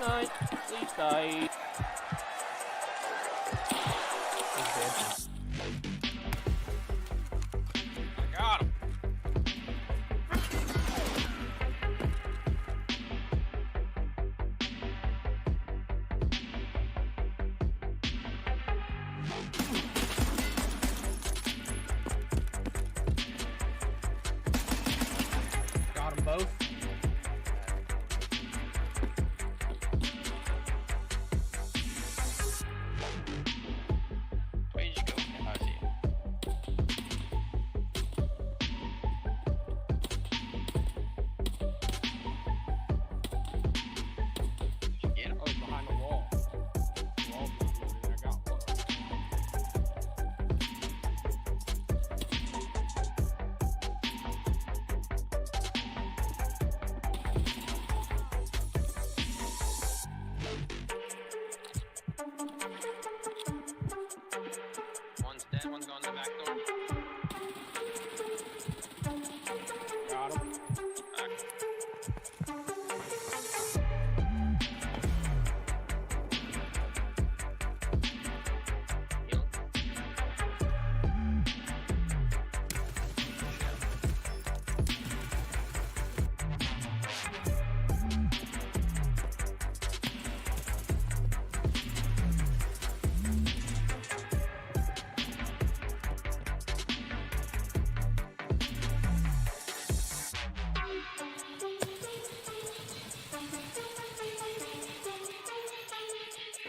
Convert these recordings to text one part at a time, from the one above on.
night. Sleep tight. I got him. Got them both. Where did you go? Oh, I see you. Did you get him? Oh, he's behind the wall. The wall's moving, I got one. One's dead, one's going to the back door. Got him. Heal.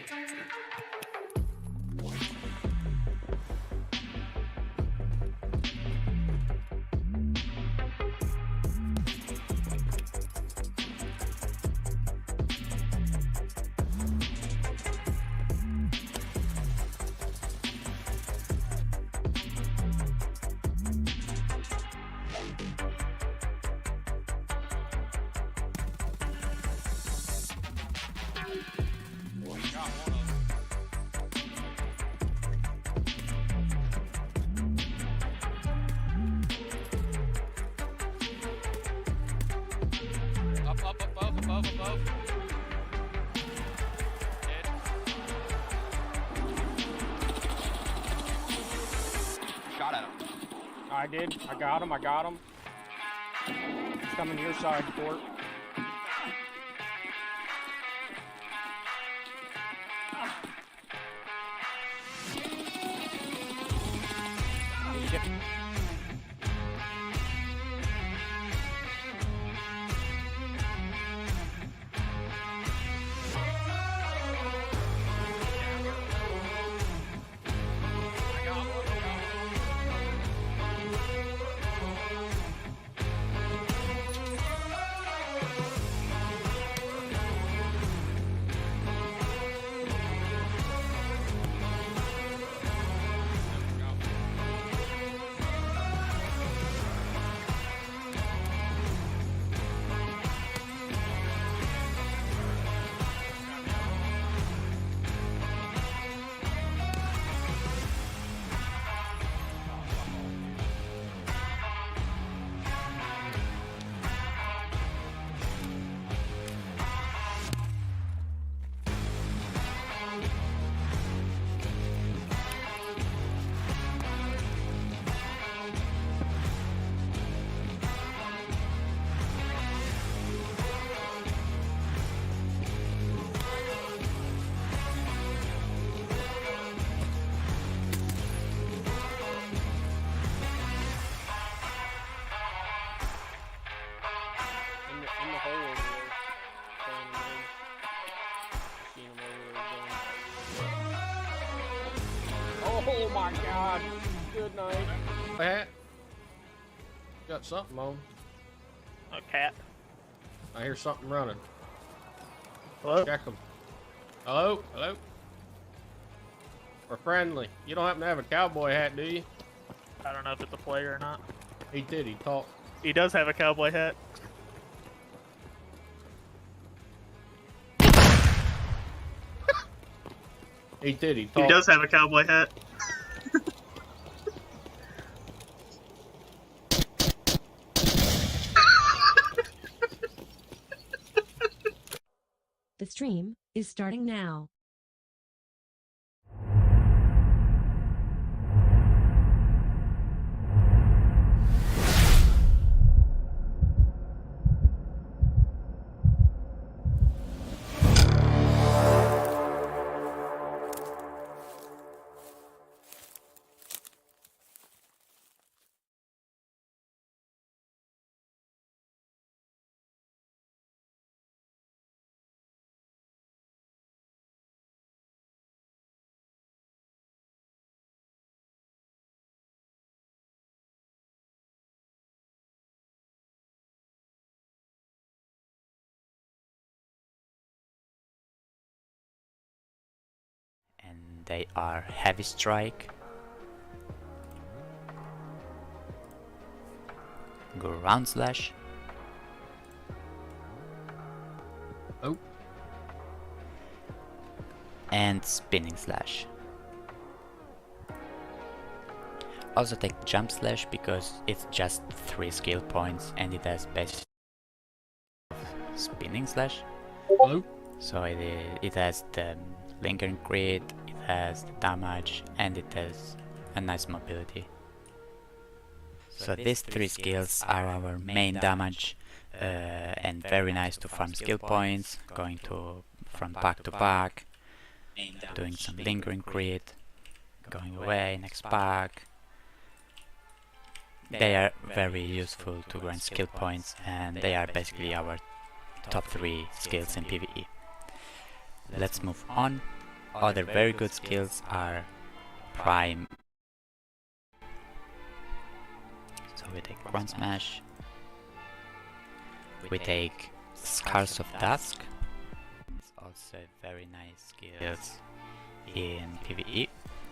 Got one of them. Up, above. Dead. Shot at him. I did. I got him. He's coming to your side, Court. Did you get... I got one. In the hole over there. Playing the game. Seen him over there going. Oh my god. Good night. Hat. Got something on. A cat. I hear something running. Hello? Check them. Hello? Hello? We're friendly. You don't happen to have a cowboy hat, do you? I don't know if it's a player or not. He did. He talked. He does have a cowboy hat. He did. He He talked. does have a cowboy hat. The stream is starting now. And they are Heavy Strike, Ground Slash, Oh. and Spinning Slash. Also take Jump Slash because it's just 3 skill points and it has basic Spinning Slash. Hello? So it has the lingering crit, it has the damage, and it has a nice mobility. So these 3 skills are our main damage and very nice to farm skill points, going from pack to pack, doing some lingering crit, going away, next pack. They are very useful to grind skill points and they are basically our top 3 skills in PvE. Let's move on. Other very good skills are Prime. So we take Ground Smash, we take Scars of Dusk. It's also a very nice skills in PvE,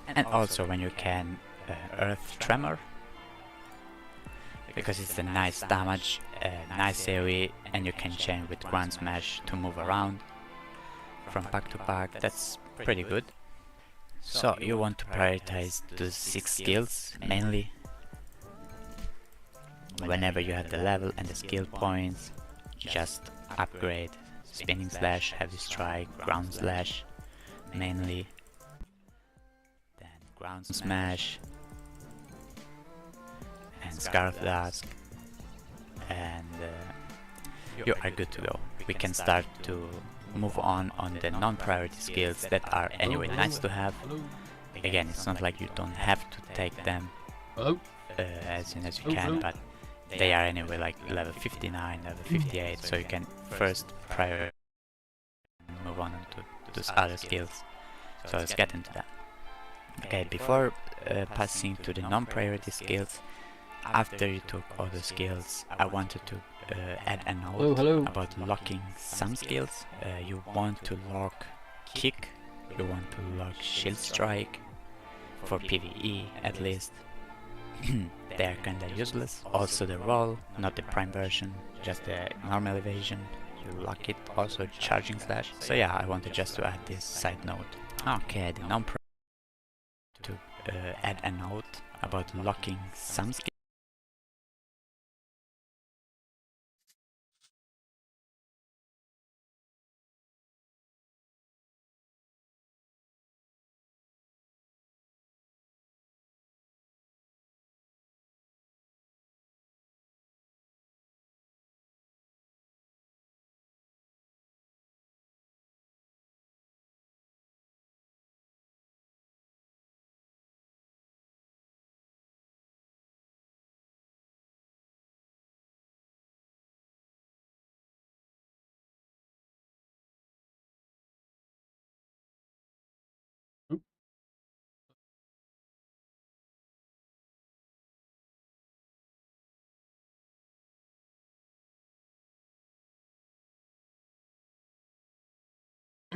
and also when you can Earth Tremor, because it's a nice damage, nice AoE, and you can chain with Ground Smash to move around from pack to pack. That's pretty good. So you want to prioritize those 6 skills mainly. Whenever you have the level and the skill points, just upgrade Spinning Slash, Heavy Strike, Ground Slash mainly, then Ground Smash and Scar of Dusk, and you are good to go. We can start to move on the non-priority skills that are anyway nice to have. Again, it's not like you don't have to take them as soon as you can, but they are anyway like level 59, level 58, so you can first prioritize and move on to those other skills. So let's get into that. Okay, before passing to the non-priority skills, after you took all the skills, I wanted to add a note about locking some skills. You want to lock Kick, you want to lock Shield Strike, for PvE at least. They are kinda useless. Also the roll, not the prime version, just the normal evasion. You lock it, also Charging Slash. So yeah, I wanted just to add this side note. Okay, the non-pro to add a note about locking some skills.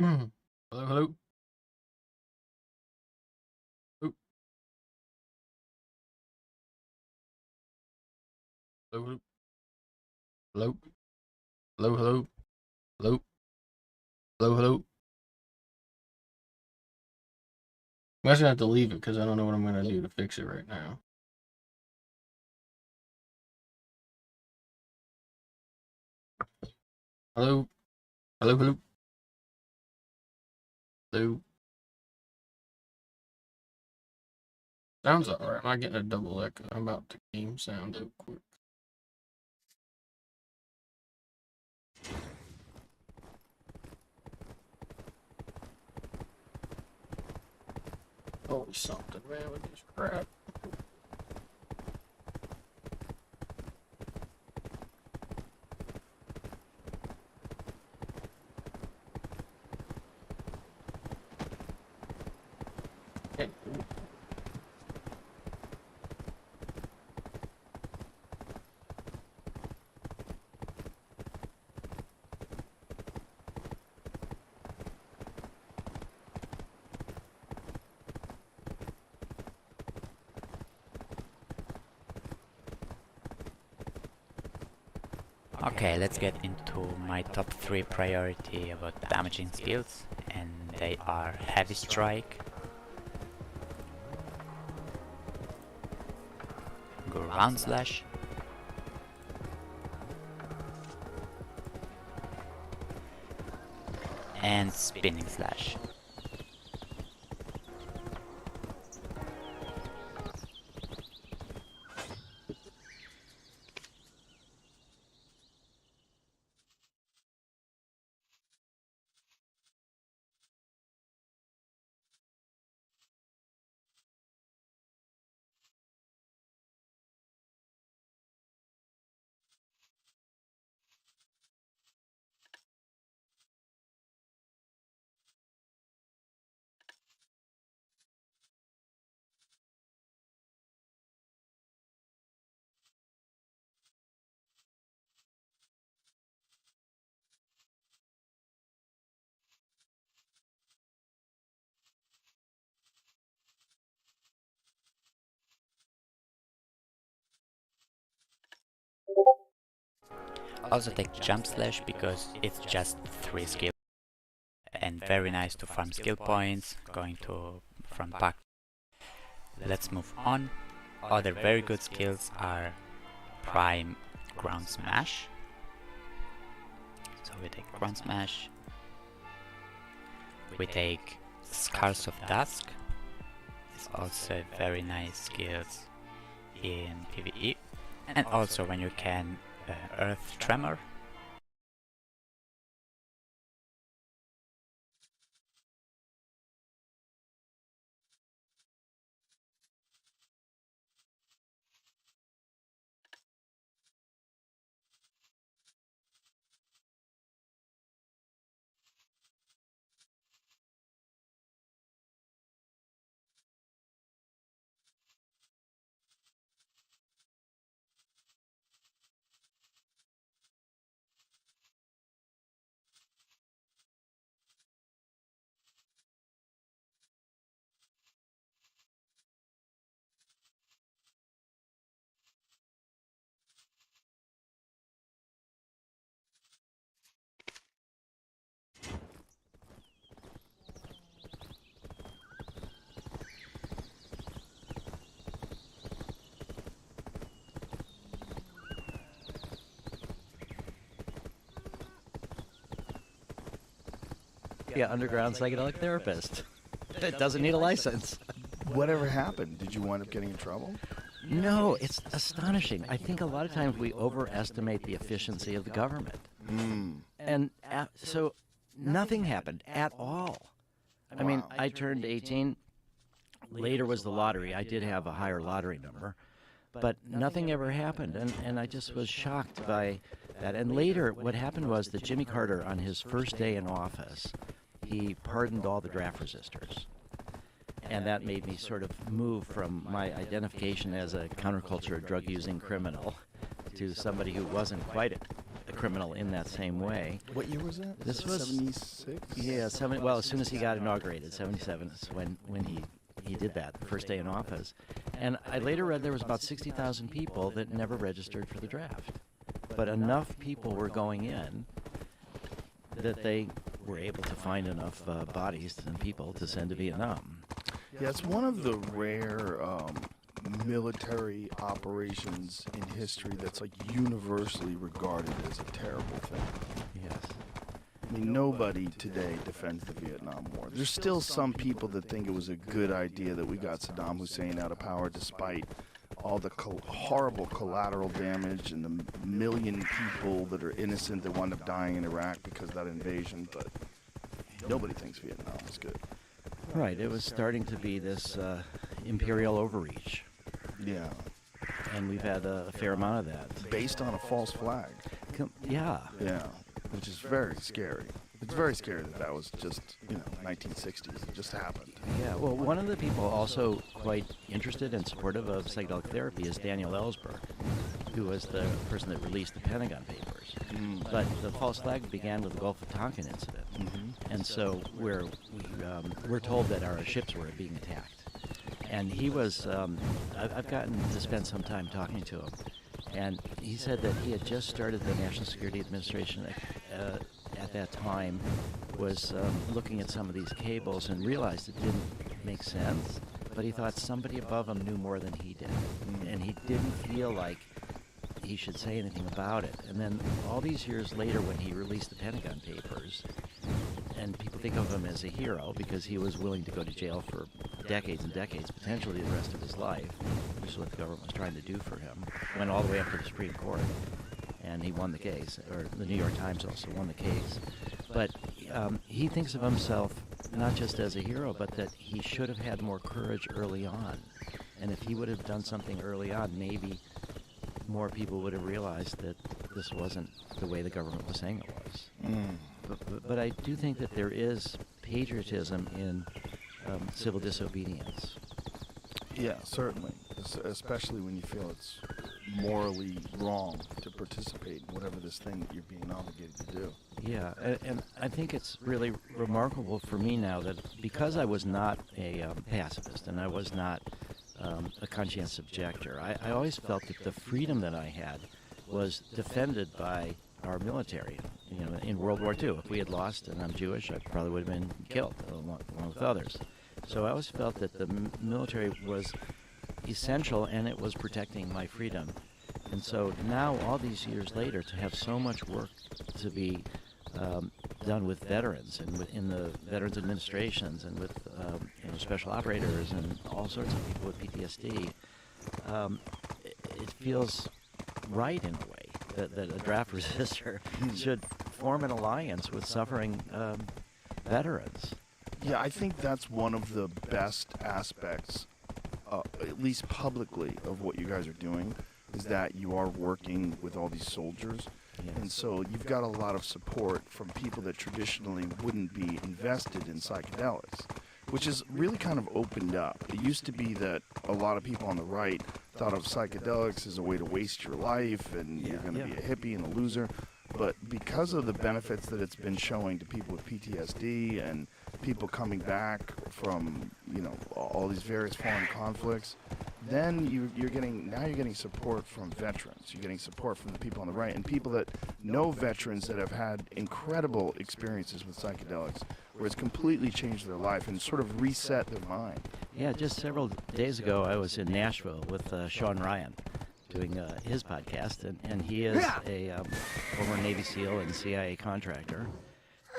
Hello, hello. Oh. Hello, hello. Hello, hello. Hello. Hello, hello. I'm actually gonna have to leave it because I don't know what I'm gonna do to fix it right now. Hello. Hello, hello. Lou. Sounds alright. Am I getting a double echo? I'm about to game sound real quick. Holy something, man, with this crap. Okay, let's get into my top 3 priority about damaging skills, and they are Heavy Strike, Ground Slash, and Spinning Slash. Also take Jump Slash because it's just 3 skills and very nice to farm skill points, going to from pack. Let's move on. Other very good skills are Prime Ground Smash. So we take Ground Smash. We take Scars of Dusk. It's also very nice skills in PvE. And also when you can Earth Tremor. Yeah, underground psychedelic therapist. It doesn't need a license. Whatever happened? Did you wind up getting in trouble? No, it's astonishing. I think a lot of times we overestimate the efficiency of the government. And so nothing happened at all. I mean, I turned 18. Later was the lottery. I did have a higher lottery number. But nothing ever happened, and I just was shocked by that. And later, what happened was that Jimmy Carter, on his first day in office, he pardoned all the draft resistors. And that made me sort of move from my identification as a counterculture drug-using criminal to somebody who wasn't quite a criminal in that same way. What year was that? This was 76? Yeah, well, as soon as he got inaugurated, 77 is when he did that, the first day in office. And I later read there was about 60,000 people that never registered for the draft. But enough people were going in that they were able to find enough bodies and people to send to Vietnam. Yeah, it's one of the rare military operations in history that's like universally regarded as a terrible thing. Yes. I mean, nobody today defends the Vietnam War. There's still some people that think it was a good idea that we got Saddam Hussein out of power despite all the horrible collateral damage and the million people that are innocent that wound up dying in Iraq because of that invasion, but nobody thinks Vietnam was good. Right, it was starting to be this imperial overreach, Yeah. and we've had a fair amount of that. Based on a false flag. Yeah. Yeah. Which is very scary. It's very scary that that was just, 1960s. It just happened. Yeah, well, one of the people also quite interested and supportive of psychedelic therapy is Daniel Ellsberg, who was the person that released the Pentagon Papers. But the false flag began with the Gulf of Tonkin incident. And so we're told that our ships were being attacked. And he was, I've gotten to spend some time talking to him. And he said that he had just started the National Security Administration at that time, was looking at some of these cables and realized it didn't make sense, but he thought somebody above him knew more than he did. And he didn't feel like he should say anything about it. And then all these years later, when he released the Pentagon Papers, and people think of him as a hero because he was willing to go to jail for decades and decades, potentially the rest of his life, which is what the government was trying to do for him. Went all the way up to the Supreme Court, and he won the case, or the New York Times also won the case. But he thinks of himself not just as a hero, but that he should have had more courage early on. And if he would have done something early on, maybe more people would have realized that this wasn't the way the government was saying it was. But I do think that there is patriotism in civil disobedience. Yeah, certainly. Especially when you feel it's morally wrong to participate in whatever this thing that you're being obligated to do. Yeah, and I think it's really remarkable for me now that because I was not a pacifist and I was not a conscientious objector, I always felt that the freedom that I had was defended by our military. In World War II, if we had lost and I'm Jewish, I probably would have been killed along with others. So I always felt that the military was essential and it was protecting my freedom. And so now, all these years later, to have so much work to be done with veterans and in the Veterans Administrations and with special operators and all sorts of people with PTSD, it feels right in a way that a draft resistor should form an alliance with suffering veterans. Yeah, I think that's one of the best aspects, at least publicly, of what you guys are doing, is that you are working with all these soldiers. Yes. And so you've got a lot of support from people that traditionally wouldn't be invested in psychedelics, which is really kind of opened up. It used to be that a lot of people on the right thought of psychedelics as a way to waste your life and you're going to be a hippie and a loser. But because of the benefits that it's been showing to people with PTSD and people coming back from, all these various foreign conflicts, then you're getting support from veterans. You're getting support from the people on the right and people that know veterans that have had incredible experiences with psychedelics, where it's completely changed their life and sort of reset their mind. Yeah, just several days ago, I was in Nashville with Sean Ryan doing his podcast, and he is a former Navy SEAL and CIA contractor.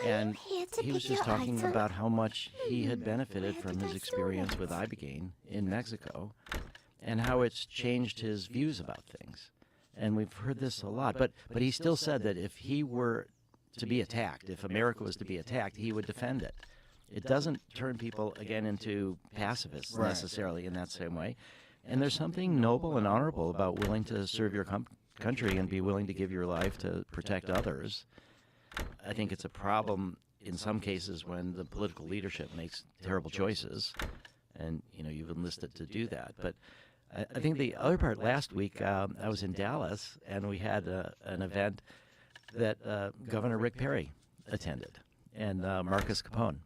And he was just talking about how much he had benefited from his experience with Ibogaine in Mexico and how it's changed his views about things. And we've heard this a lot, but he still said that if he were to be attacked, if America was to be attacked, he would defend it. It doesn't turn people, again, into pacifists necessarily in that same way. And there's something noble and honorable about willing to serve your country and be willing to give your life to protect others. I think it's a problem in some cases when the political leadership makes terrible choices, and you've enlisted to do that. But I think the other part, last week I was in Dallas and we had an event that Governor Rick Perry attended, and Marcus Capone.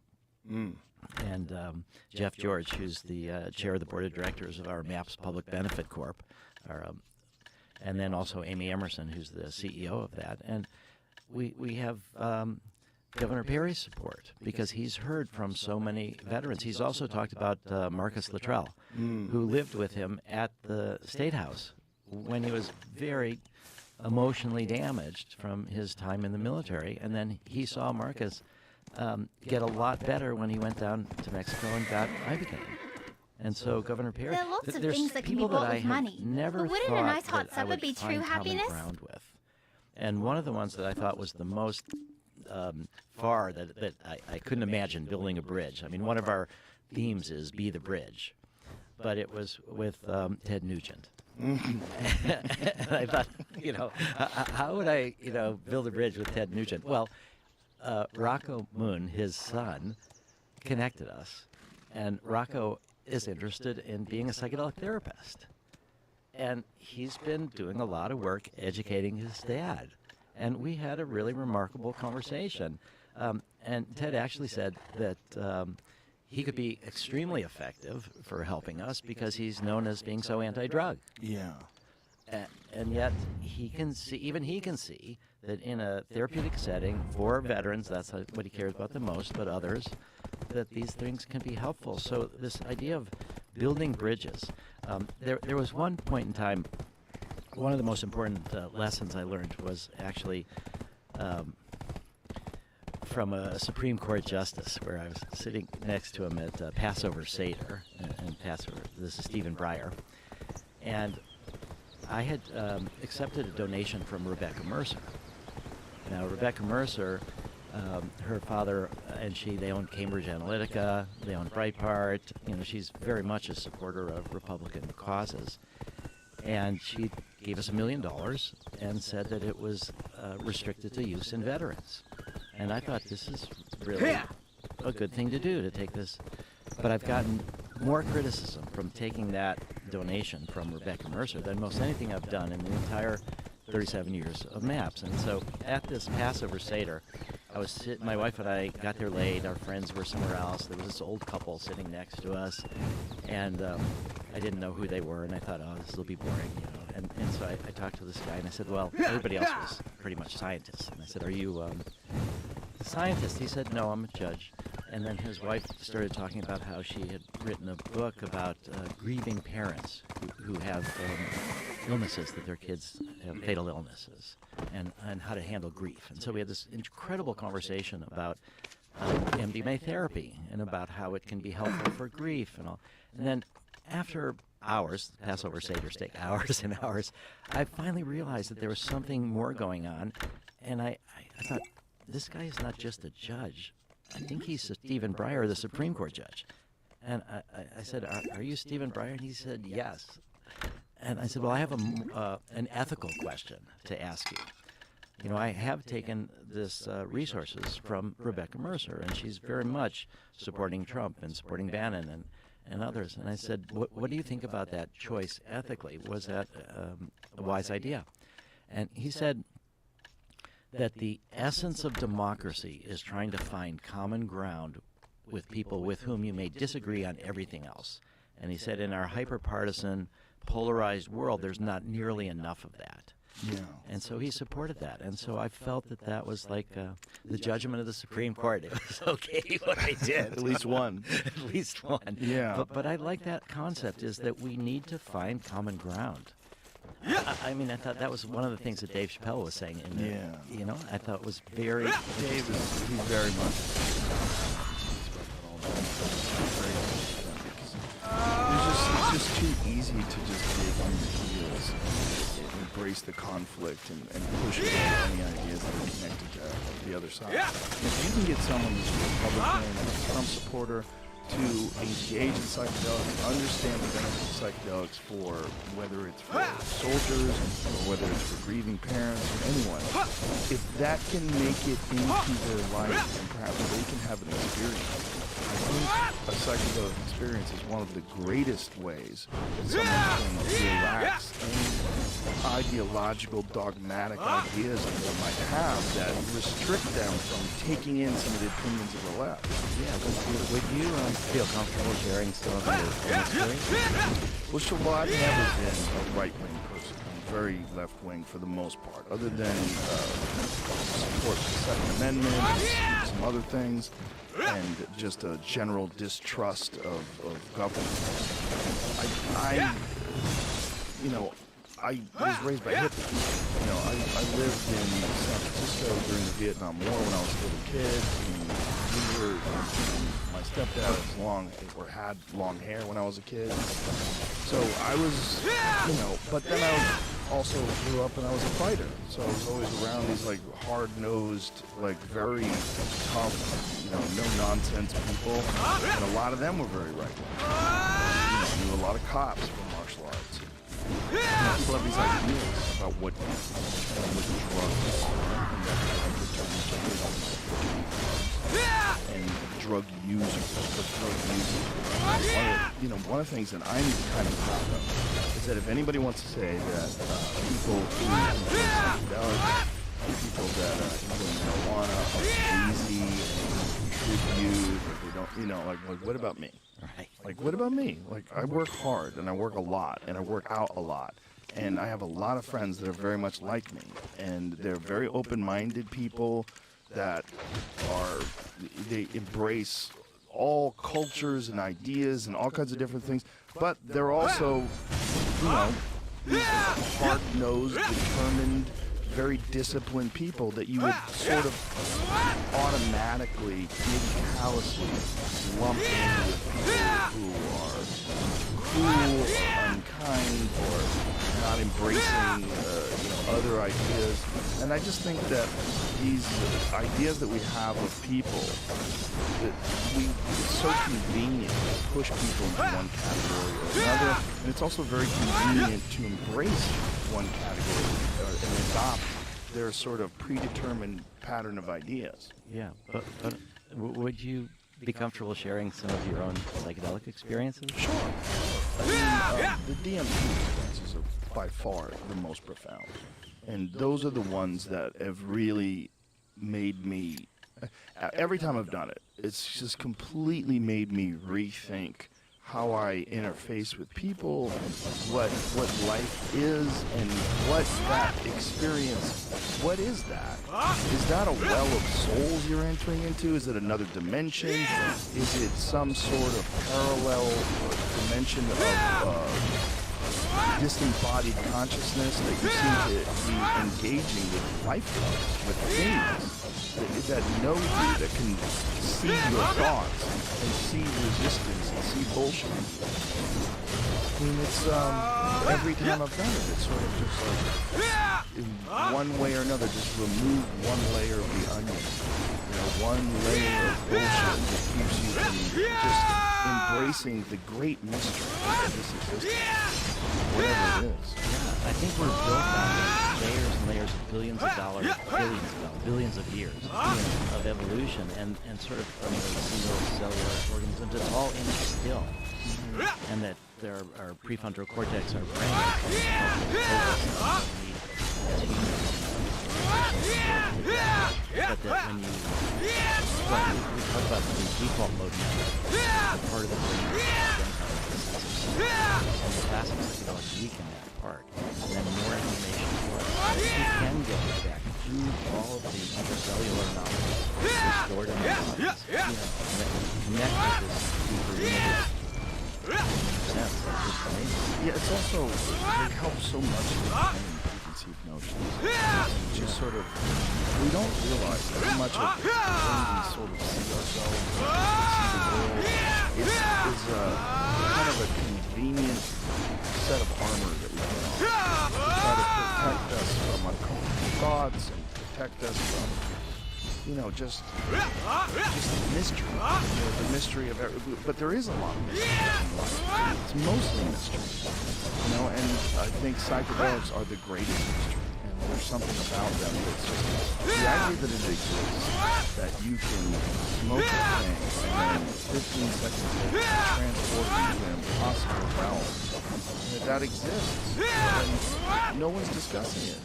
And Jeff George, who's the chair of the board of directors of our MAPS Public Benefit Corp, and then also Amy Emerson, who's the CEO of that. And we have Governor Perry's support because he's heard from so many veterans. He's also talked about Marcus Luttrell, who lived with him at the State House when he was very emotionally damaged from his time in the military, and then he saw Marcus get a lot better when he went down to Mexico and got Ibogaine. And so Governor Perry, There are lots of there's things that can be people bought that I with have money. never But wouldn't thought a nice hot that I supper would be find true common happiness? ground with. And one of the ones that I thought was the most far that I couldn't imagine building a bridge. I mean, one of our themes is be the bridge, but it was with Ted Nugent. And I thought, how would I, build a bridge with Ted Nugent? Well, Rocco Moon, his son, connected us, and Rocco is interested in being a psychedelic therapist. And he's been doing a lot of work educating his dad. And we had a really remarkable conversation. And Ted actually said that he could be extremely effective for helping us because he's known as being so anti-drug. Yeah. And yet he can see that in a therapeutic setting for veterans, that's what he cares about the most, but others, that these things can be helpful. So this idea of building bridges, there was one point in time, one of the most important lessons I learned was actually from a Supreme Court justice, where I was sitting next to him at Passover Seder, and Passover, this is Stephen Breyer, and I had accepted a donation from Rebecca Mercer. Now, Rebecca Mercer, her father and they own Cambridge Analytica, they own Breitbart. She's very much a supporter of Republican causes. And she gave us $1 million and said that it was restricted to use in veterans. And I thought, this is really a good thing to do, to take this. But I've gotten more criticism from taking that donation from Rebecca Mercer than most anything I've done in the entire 37 years of MAPS. And so at this Passover Seder, my wife and I got there late. Our friends were somewhere else. There was this old couple sitting next to us, and I didn't know who they were, and I thought, oh, this will be boring, And so I talked to this guy, and I said, well, everybody else was pretty much scientists. And I said, are you a scientist? He said, no, I'm a judge. And then his wife started talking about how she had written a book about grieving parents who have illnesses, that their kids have fatal illnesses, and how to handle grief. And so we had this incredible conversation about MDMA therapy and about how it can be helpful for grief and all. And then after hours, Passover Seder steak, hours and hours, I finally realized that there was something more going on. And I thought, this guy is not just a judge. I think he's Stephen Breyer, the Supreme Court judge. And I said, are you Stephen Breyer? And he said, yes. And I said, well, I have an ethical question to ask you. I have taken this resources from Rebecca Mercer, and she's very much supporting Trump and supporting Bannon and others. And I said, what do you think about that choice ethically? Was that a wise idea? And he said that the essence of democracy is trying to find common ground with people with whom you may disagree on everything else. And he said, in our hyper-partisan, polarized world, there's not nearly enough of that. Yeah. And so he supported that. And so I felt that was like the judgment of the Supreme Court. It was okay what I did. At least one. At least one. Yeah. But I like that concept, is that we need to find common ground. I mean, I thought that was one of the things that Dave Chappelle was saying. I thought was very... Dave he's very much... It's just too easy to just dig on your heels and embrace the conflict and push away any ideas that are connected to the other side. If you can get someone who's a Republican and a Trump supporter to engage in psychedelics, understand the benefits of psychedelics for whether it's for soldiers or whether it's for grieving parents or anyone, if that can make it into their life and perhaps they can have an experience, I think a psychedelic experience is one of the greatest ways that someone can relax any ideological, dogmatic ideas that they might have that restrict them from taking in some of the opinions of the left. Yeah, would you feel comfortable sharing some of your experience? Well, I've never been a right-wing person. I'm very left-wing for the most part, other than support the Second Amendment and some other things, and just a general distrust of government. I was raised by hippies. You know, I lived in San Francisco during the Vietnam War when I was a little kid. And my stepdad had long hair when I was a kid. So I was, you know, but then I also grew up and I was a fighter. So I was always around these like hard-nosed, like very tough, you know, no-nonsense people. And a lot of them were very right-wing. You know, knew a lot of cops from martial arts. You know, people have these ideas about what drugs and drug users. One of the things that I'm kind of proud of is that if anybody wants to say that people who enjoy psychedelics, people that enjoy marijuana are lazy and contribute, or they don't, you know, like what about me? Right. Like, what about me? Like, I work hard, and I work a lot, and I work out a lot. And I have a lot of friends that are very much like me. And they're very open-minded people that they embrace all cultures and ideas and all kinds of different things. But they're also, you know, these hard-nosed, determined, very disciplined people that you would sort of automatically, maybe callously, lump in with people who are cruel or unkind or not embracing other ideas. And I just think that these ideas that we have of people, that it's so convenient to push people into one category or another, and it's also very convenient to embrace one category and adopt their sort of predetermined pattern of ideas. Yeah, but would you be comfortable sharing some of your own psychedelic experiences? Sure. I mean, the DMT experiences are by far the most profound. And those are the ones that have really made me, every time I've done it, it's just completely made me rethink how I interface with people, what life is, and what that experience, what is that? Is that a well of souls you're entering into? Is it another dimension? Is it some sort of parallel dimension of disembodied consciousness that you seem to be engaging with life forms, with things that know you, that can see your thoughts and see resistance and see bullshit? I mean, it's every time I've done it, it's sort of just like, in one way or another, just remove one layer of the onion. You know, one layer of bullshit that keeps you from just embracing the great mystery of this existence, whatever it is. Yeah, I think we're built on layers and layers of billions of dollars, billions of years of evolution, and sort of from the single cellular organisms, it's all in still. And that there are prefrontal cortex, our brain, but that when you, we talk about the default mode now, the part of the brain and the classic psychedelics weaken that part, and then more information for us. We can get back through all of the intracellular knowledge stored in our bodies, and that we connect with this deeper universe. Yeah, it's also, it helps so much with preconceived notions. Just sort of, we don't realize how much of the way we sort of see ourselves, see the world, is kind of a convenient set of armor that we put on. To try to protect us from uncomfortable thoughts and protect us from, you know, just mystery. You know, the mystery of everything. But there is a lot of mystery in life. It's mostly mystery. You know, and I think psychedelics are the greatest mystery. And there's something about them that's just the idea that it exists, that you can smoke a thing and then 15 seconds later transport you to an impossible realm. That exists. And no one's discussing it.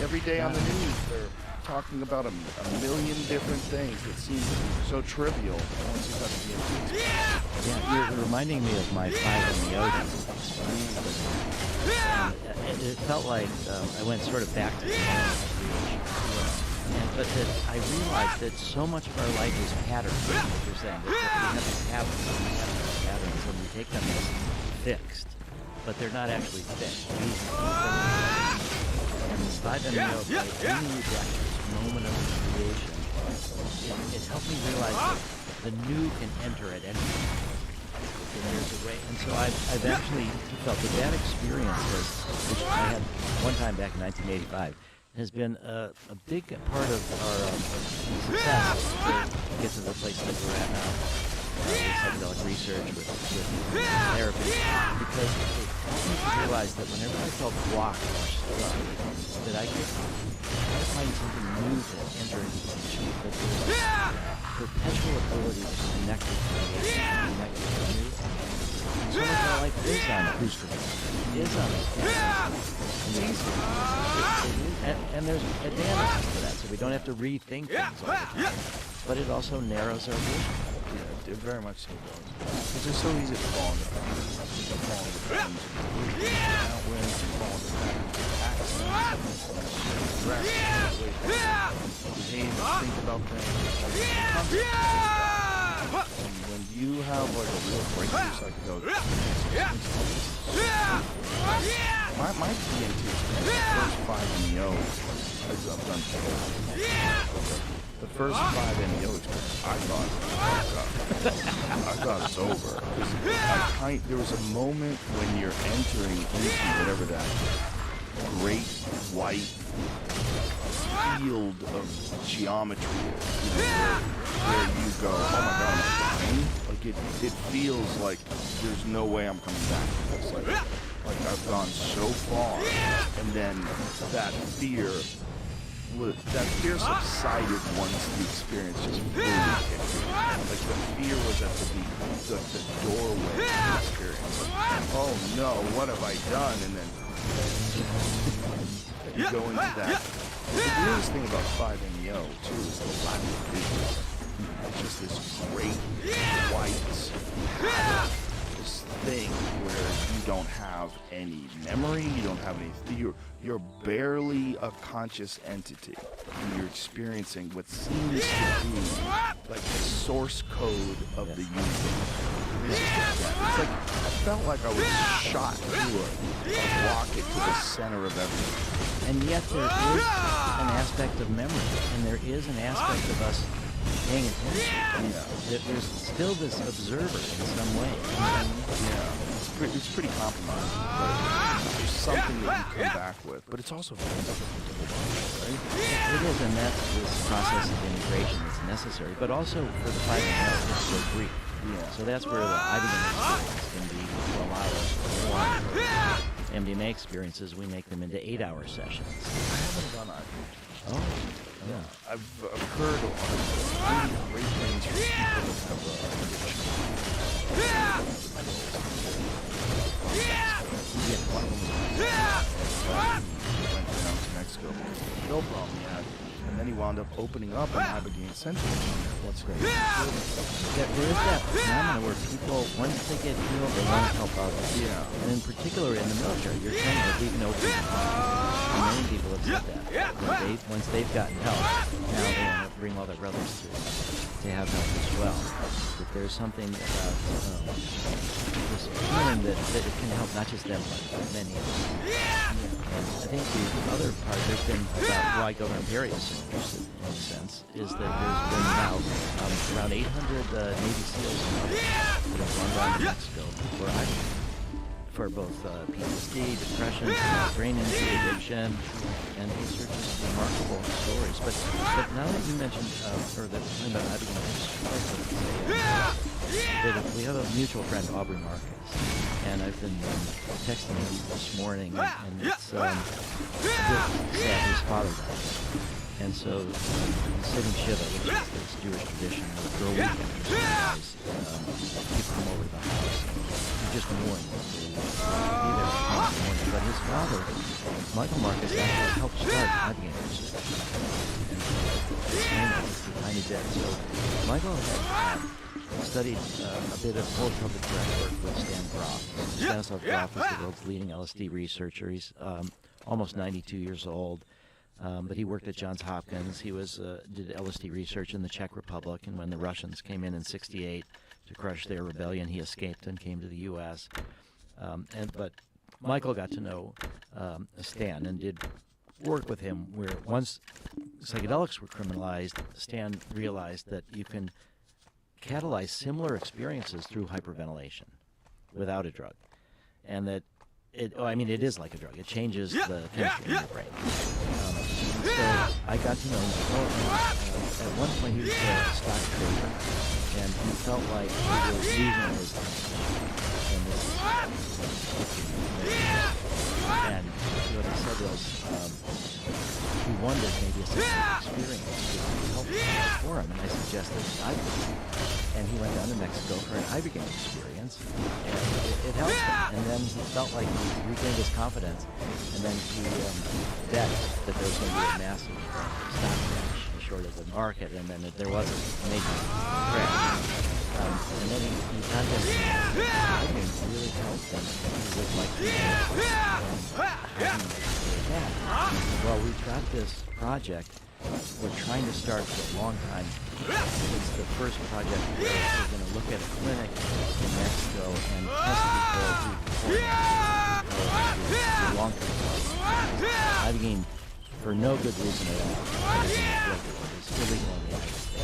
Every day on the news, they're talking about a million different things that seem so trivial once you got to the DMT. Yeah, you're reminding me of my time in the ocean. It felt like I went sort of back to the but that I realized that so much of our life is patterns, like you're saying, that we have these habits and we have these patterns, and we take them as fixed. but they're not actually fixed. And this 5-MEO, by bringing you back to this moment of creation, it helped me realize that the new can enter at any time. And there's a way, and so I've actually felt that experience which I had one time back in 1985, has been a big part of our success to get to the place that we're at now with psychedelic research, with therapy, because it helped me to realize that whenever I felt blocked or stuck, that I could try to find something new to enter into function, that there was perpetual ability to connect with creation, connect with the new. And so much of our life is on acoustic. It is on and there's advantages to that, so we don't have to rethink things all the time. But it also narrows our vision. Yeah, it very much so does. Because it's so easy to fall into patterns. Downwinds, to fall into accidents, behave, think about things. And when you have like a real breakthrough psychedelic my DMT experience, the first 5 MEOs, I've done the first 5 MEO experience, I thought it's over. There was a moment when you're entering into whatever that great white field of geometry is, where you go, oh my god, I'm dying? Like it feels like there's no way I'm coming back from this. Like I've gone so far, and then that fear subsided once the experience just fully kicked in. Like the fear was at the doorway of the experience. Oh no, what have I done? And then you go into that. The weirdest thing about 5-MEO too is the lack of visuals. It's just this great white this thing where you don't have any memory, you don't have any. You're barely a conscious entity, and you're experiencing what seems to be like the source code of the universe. It's like I felt like I was shot through a rocket to the center of everything. And yet there is an aspect of memory, and there is an aspect of us paying attention. There's still this observer in some way. It's pretty compromising. But there's something that you come back with, but it's also very difficult to hold on to, right? It is, and that's this process of integration that's necessary. But also for the 5-MEO, it's so brief. So that's where the IBM experience can be to allow us to go on. MDMA experiences, we make them into 8-hour sessions. I haven't done IBM. Oh, yeah. I've heard a lot of really great things from people that have went down to Mexico because of the pill problem he had, and then he wound up opening up an Ibogaine Center. That's great. There is that phenomenon where people, once they get healed, they want to help others. Yeah. And in particular in the military, you're trained to leave no people behind. And many people have said that. Once they've gotten help, now they want to bring all their brothers to have help as well. That there's something about this feeling that it can help not just them, but many others. And I think the other part has been about why Governor Perry is so interested in a sense, is that there's been now around 800 Navy SEALs and others that have gone down to Mexico for both PTSD, depression, brain injury, addiction, and these are just remarkable stories. But now that you mentioned, or that talking about Ibogaine, that we have a mutual friend, Aubrey Marcus, and I've been texting him this morning, and it's sad his father died. And so, sitting Shiva, which is this Jewish tradition of girl weekend, people come over to the house and you just mourn to be there at the morning. But his father, Michael Marcus, actually helped start Ibogaine research. And it's a tiny bit. So, Michael had studied a bit of holotropic breath work with Stan Grof. Stanislav Grof is the world's leading LSD researcher. He's almost 92 years old. But he worked at Johns Hopkins. He did LSD research in the Czech Republic, and when the Russians came in '68 to crush their rebellion, he escaped and came to the U.S. But Michael got to know Stan and did work with him where once psychedelics were criminalized, Stan realized that you can catalyze similar experiences through hyperventilation without a drug. And that it is like a drug. It changes the chemistry in your brain. So I got to know Michael. At one point he was a stock trader, and he felt like he was losing his and what he said was he wondered maybe a similar experience would be helpful for him, and I suggested Ibogaine. And he went down to Mexico for an Ibogaine experience, and it helped him. And then he felt like he regained his confidence, and then he bet that there was going to be a massive stock crash short of the market, and then there was a major crash. And then he contacted me. Ibogaine really helped him with like well, we've got this project we're trying to start for a long time. It's the first project where we're going to look at a clinic in Mexico and test people for long-term problems. Ibogaine, for no good reason at all, is illegal in the United States.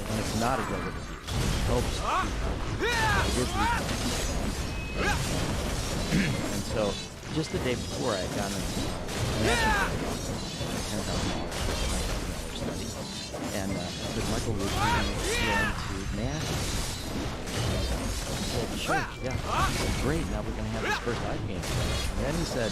And it's not a drug of abuse. It helps people. It is legal. And so, just the day before, I had gotten a $10,000 study, and said, Michael, would you be willing to manage it? I said, sure, yeah. He said, great, now we're going to have this first Ibogaine. And then he said,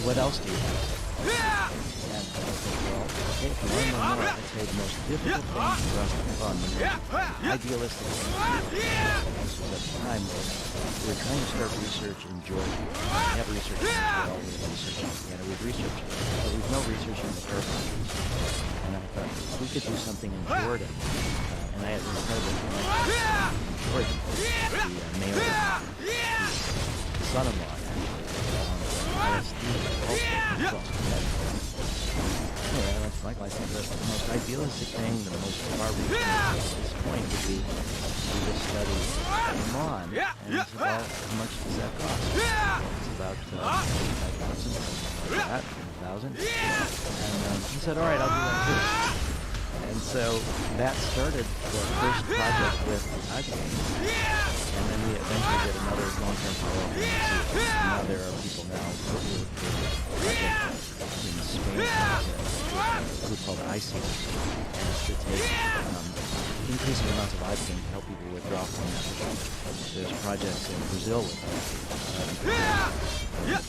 what else do you have? And I said, well, okay, if you want to know more, I'd say the most difficult thing for us to fund, the most idealistic thing to do, this was at the time, was we were trying to start research in Georgia. We have research in Israel, we have research in Canada, we have research, but we've no research in the Arab countries. And I thought, if we could do something in Jordan, and I had an incredible connection in Jordan, the mayor, the son-in-law, anyway, I went to Michael. I said, the most idealistic thing, the most far-reaching at this point would be to do this study in Mon. And he said, well, how much does that cost? It's about $85,000, something like that, $1,000. And he said, all right, I'll do that too. And so that started the first project with Ibogaine. And then we eventually did another long-term follow-up in New Zealand. Now there are people now working with a project in Spain, a group called ICES, and it's to take increasing amounts of Ibogaine to help people withdraw from that. There's projects in Brazil with a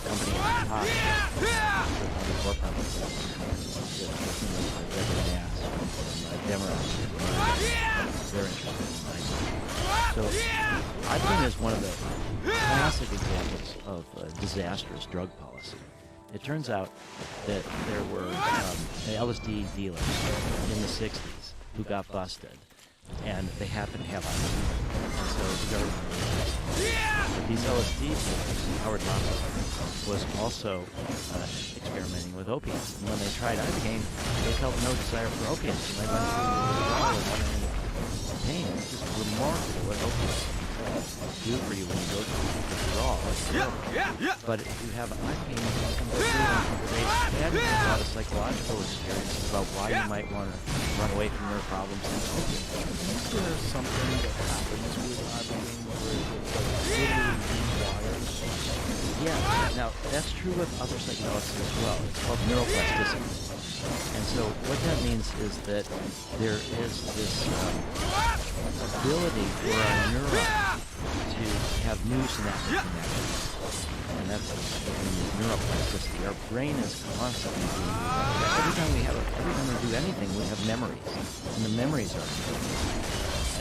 company in Hot, the for-profit they're interested in Ibogaine. So Ibogaine is one of the classic examples of disastrous drug policy. It turns out that there were LSD dealers in the 60s who got busted, and they happened to have Ibogaine. And so the government but these LSD dealers, Howard Lobster, was also experimenting with opiates. And when they tried Ibogaine, they felt no desire for opiates. And they went through withdrawal and went into pain. It's just remarkable what opiates do for you when you go through withdrawal. But if you have Ibogaine, you can go through and they had a lot of psychological experiences about why you might want to run away from your problems. Is there something that happens with Ibogaine where it literally rewires? Yeah, now that's true with other psychedelics as well. It's called neuroplasticity. And so what that means is that there is this ability for a neuron to have new synaptic connections. And that's what means neuroplasticity. Our brain is constantly being rewires. Every time we do anything, we have memories. And the memories are important.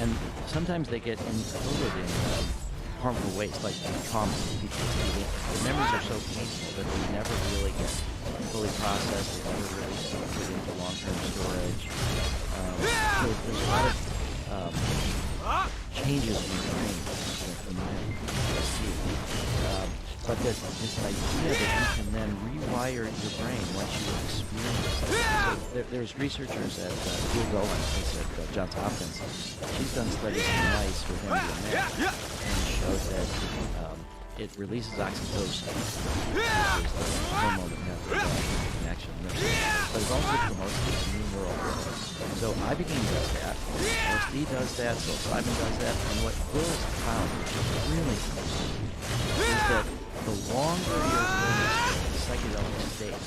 And sometimes they get encoded in harmful ways, like trauma, PTSD. The memories are so painful that they never really get fully processed. They never really put into long-term storage. So there's a lot of changes in the brain from PTSD. But this idea that you can then rewire your brain once you experience it. So there's researchers at Jill Dolan, who's at Johns Hopkins. She's done studies on mice with MDMA and showed that it releases oxytocin, which is the hormone that has connection. But it also promotes this new neural growth. So ibogaine does that, LSD does that, psilocybin does that, and what Bill has found, which is really interesting, is that the longer you're in this psychedelic state,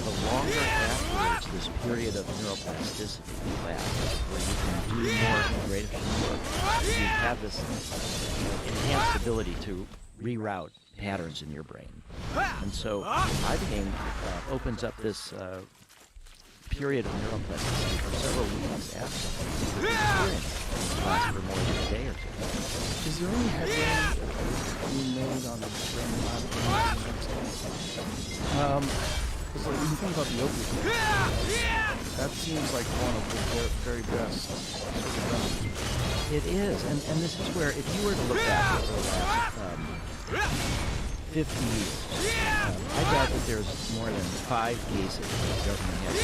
the longer afterwards this period of neuroplasticity lasts, where you can do more integrative work. You have this enhanced ability to reroute patterns in your brain. And so ibogaine opens up this period of neuroplasticity for several weeks after the experience lasts for more than a day or two. Is there any headway being made on the brain because like, when you think about the opiate, that seems like one of the very best drugs. It is, and this is where, if you were to look back over the last 50 years, I doubt that there's more than 5 cases that the government has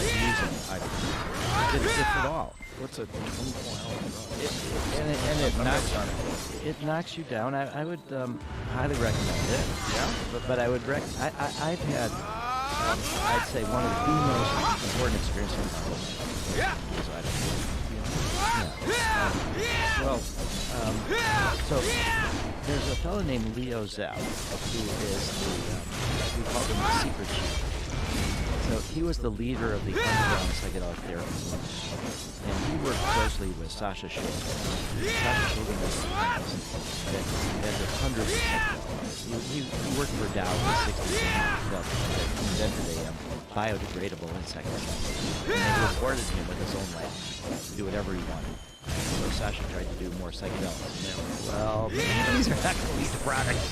using ibogaine, if at all. What's a 24-hour drug? It knocks you down. I would highly recommend it. Yeah? But I would I've had, I'd say, one of the most important experiences in my whole life. So there's a fellow named Leo Zepp, who is we call him the secret chief. So he was the leader of the underground psychedelic therapy movement, and he worked closely with Sasha Shulgin. Sasha Shulgin was a chemist that invented hundreds of psychedelics. He worked for Dow in the 60s and invented a biodegradable insecticide. And they rewarded him with his own lab to do whatever he wanted. So Sasha tried to do more psychedelics. And they were like, well, these are not going to lead to progress.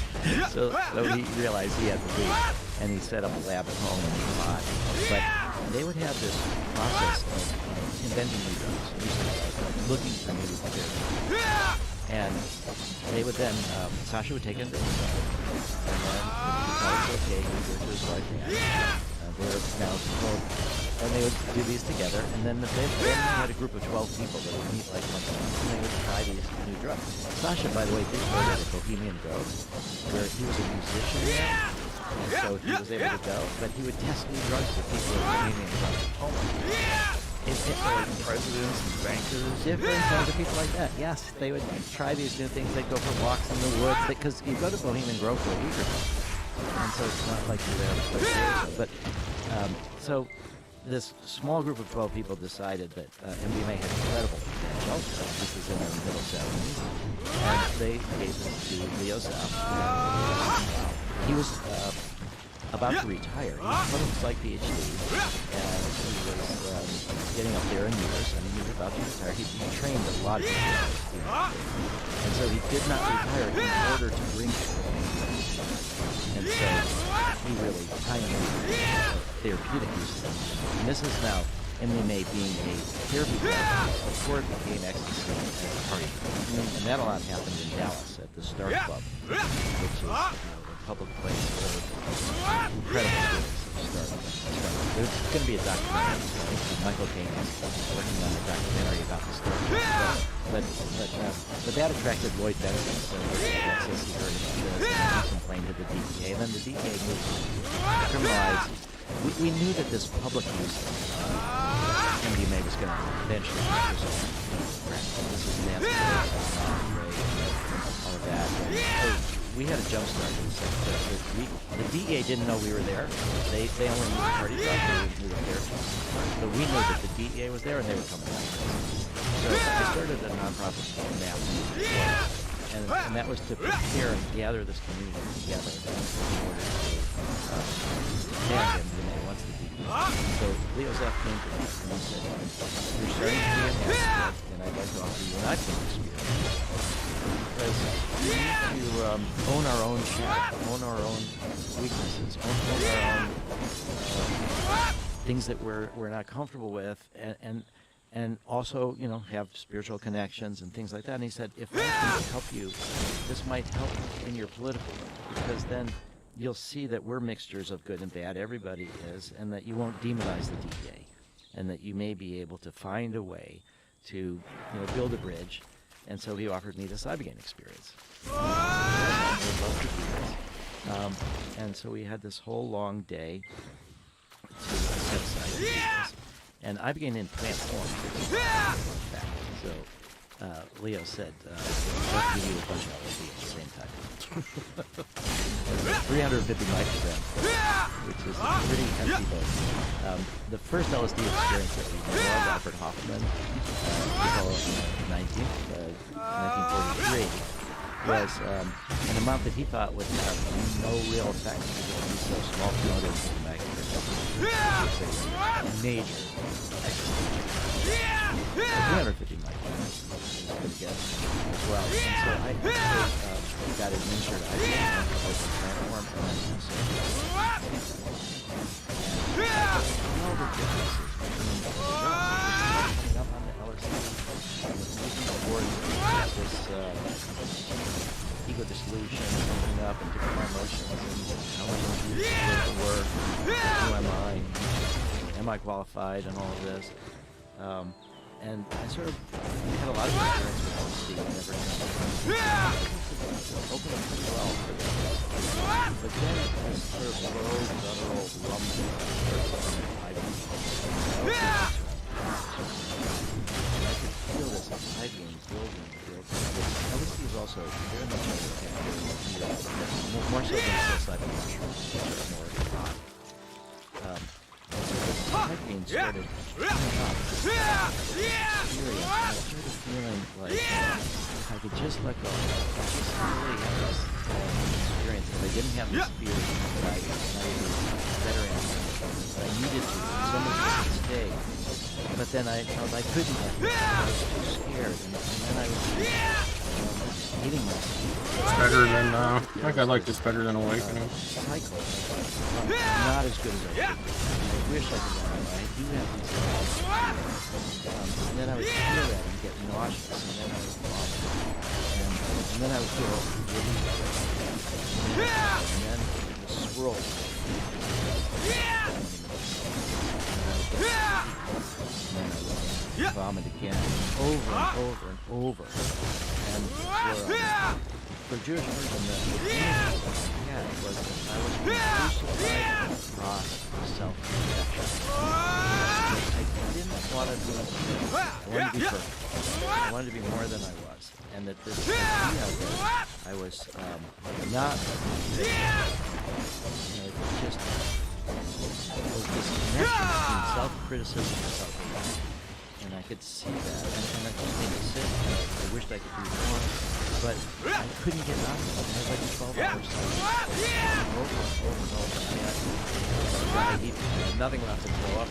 So he realized he had to leave, and he set up a lab at home in Vermont. But they would have this process of inventing new drugs, looking for new therapies. And they would then, Sasha would take it, and then he thought it's okay, he would go to his wife, they're now both, and they would do these together, and then they had a group of 12 people that would meet like once a month, and they would try these new drugs. Sasha, by the way, did go to the Bohemian Grove, where he was a musician there, and so he was able to go, but he would test new drugs with people at Bohemian Grove. Oh my God. Like presidents and bankers. Different kinds of people like that. Yes, they would try these new things. They'd go for walks in the woods, because you go to Bohemian Grove for a week or so, and so it's not like you're there for 6 days. But so this small group of 12 people decided that MDMA had incredible potential. This is in the middle 70s, and they gave this to Leo Zepp. He was about to retire. He was from his psych PhD, and he was getting up there in years, and he was about to retire. He trained a lot of people, and so he did not retire in order to bring and so he really pioneered therapeutic use of it. And this is now MDMA being a therapy drug. Before it became ecstasy as a party drug. And that a lot happened in Dallas at the Star Club, which is a public place for incredible stories of Star. There's going to be a documentary. I think Michael Caine is working on a documentary about the Star Club. But that attracted Lloyd Benson, so he heard about this, and he complained to the DEA, and then the DEA moved to criminalize. We knew that this public use of MDMA was going to eventually result in practice. This was nasty, all of that. And so we had a jump start in this. The DEA didn't know we were there. They only knew the party drug, they were there. So we knew that the DEA was there, and they were coming after us. So I started a nonprofit called NAP, and that was to prepare and gather this community together in order to stand MDMA once the DEA. So Leo Zepp came to me and he said, "You're starting to be enhanced, and I'd like to offer you an iPhone experience. Because we need to own our own shadow, own our own weaknesses, own our own things that we're not comfortable with, and also, have spiritual connections and things like that." And he said, if I can help you, this might help in your political work, because then you'll see that we're mixtures of good and bad, everybody is, and that you won't demonize the DEA, and that you may be able to find a way to, build a bridge And so he offered me this Ibogaine experience. I would love to do this. And so we had this whole long day to assess Ibogaine. And Ibogaine in plant form. So Leo said, let's give you a bunch of LSD at the same time. 350 micrograms, which is a pretty hefty dose. The first LSD experience that we had was Alfred Hoffman, April 19th, 1943, was an amount that he thought would have no real effect because it was so small, 250 micrograms. It's a major exercise. 350 micrograms is pretty good as well. And so I got administered Ibogaine as a plant form, and then also all the differences between the drug up on the LSD, towards this ego dissolution, opening up and different emotions, and how I do the work, who am I, am I qualified, and all of this. And I sort of had a lot of experience with LSD whenever open up pretty well for that. But then this sort of low, guttural rumbling I could feel this Ibogaine building. LSD is also very much more so than psilocybin mushrooms, which are more hot. Ibogaine started coming up. I started feeling like if I could just let go, I just really had this experience that I didn't have this fear that I was better at, that I needed to, so much to stay. But then I felt I couldn't let go. I was too scared, and then I was hating myself. It's better than, I think I like this better than Awakening. Cycle. Not as good as I could be. I wish I could run away. I do have these things. And then I would feel that and get nauseous, and then I would vomit. And then I would feel relief. And then the swirl. And then I would vomit again, over and over and over. And for a Jewish person, the image that I had was that I was being crucified across self-protection. I didn't want to be I wanted to be perfect. I wanted to be more than I was. And that this idea that I was not, just was this connection between self-criticism and self-hatred. And I could see that, and I just made it sit. I wished I could do more, but I couldn't get out of it. I had like a 12-hour cycle, over and over. I mean, I had nothing left to throw up.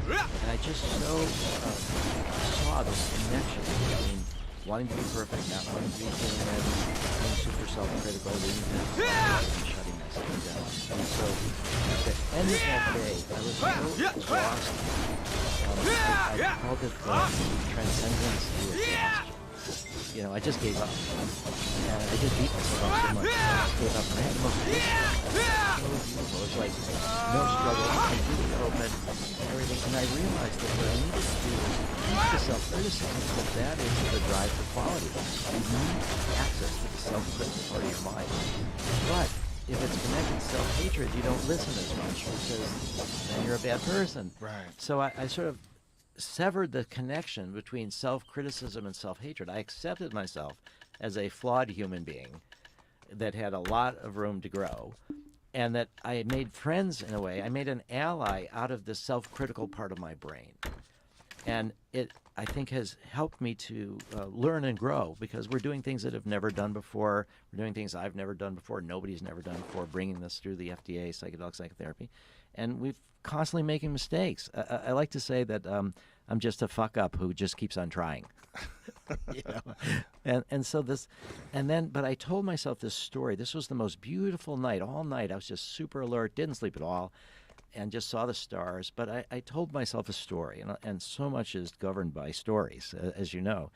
And I just saw this connection between wanting to be perfect, not wanting to be feeling ready, being super self-critical, reading that, and shutting myself down. And so, at the end of that day, I was so exhausted. I called it transcendence to exhaustion. You know, I just gave up. And I just beat myself so much. I gave up. And I had the most beautiful. So beautiful. It was like no struggle, completely open, everything. And I realized that what I needed to do was use the self-criticism, because that is the drive for quality. You need access to the self-critical part of your mind. But if it's connected to self-hatred, you don't listen as much, because then you're a bad person. Right. So I sort of severed the connection between self-criticism and self-hatred. I accepted myself as a flawed human being that had a lot of room to grow, and that I made friends in a way. I made an ally out of the self-critical part of my brain. And it, I think, has helped me to learn and grow, because we're doing things that I've never done before. We're doing things I've never done before, nobody's never done before, bringing this through the FDA, psychedelic psychotherapy. And we've constantly making mistakes. I like to say that I'm just a fuck up who just keeps on trying. You know? And so this, and then, but I told myself this story. This was the most beautiful night. All night I was just super alert, didn't sleep at all, and just saw the stars. But I told myself a story, and so much is governed by stories, as you know.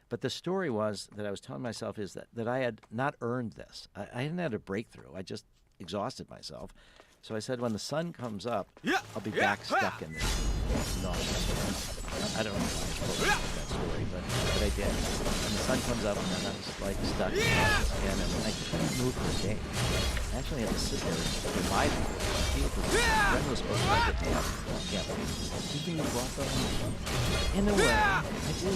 But the story was that I was telling myself is that I had not earned this. I hadn't had a breakthrough. I just exhausted myself. So I said, when the sun comes up, I'll be back stuck in this nauseous. I don't know why I told myself that story. story, but I did. And the sun comes up, and then I was like stuck in the skin, and I couldn't move for a day. I actually had to sit there and revive it. Ren was supposed to like it down. Yeah. Do you think you brought that on? In a way, I do.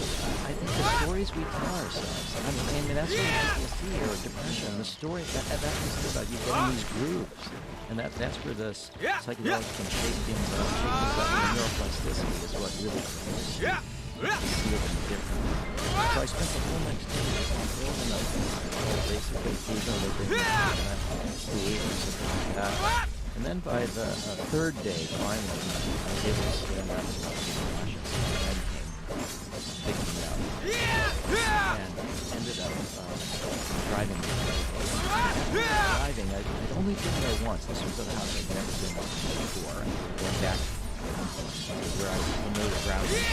I think the stories we tell ourselves. I mean that's what PTSD or depression. The story that's what it's about. You getting these grooves, and that's where the psychedelics can shake things up. And neuroplasticity is what really see them different. So I spent the whole next day just building up basically living behaviors and something like that. And then by the third day, finally, I was able to stand up and be cautious. And picking me up. And ended up driving. Driving, I'd only been there once. This was at a house I'd never been before. Going back where I was familiar with grounding.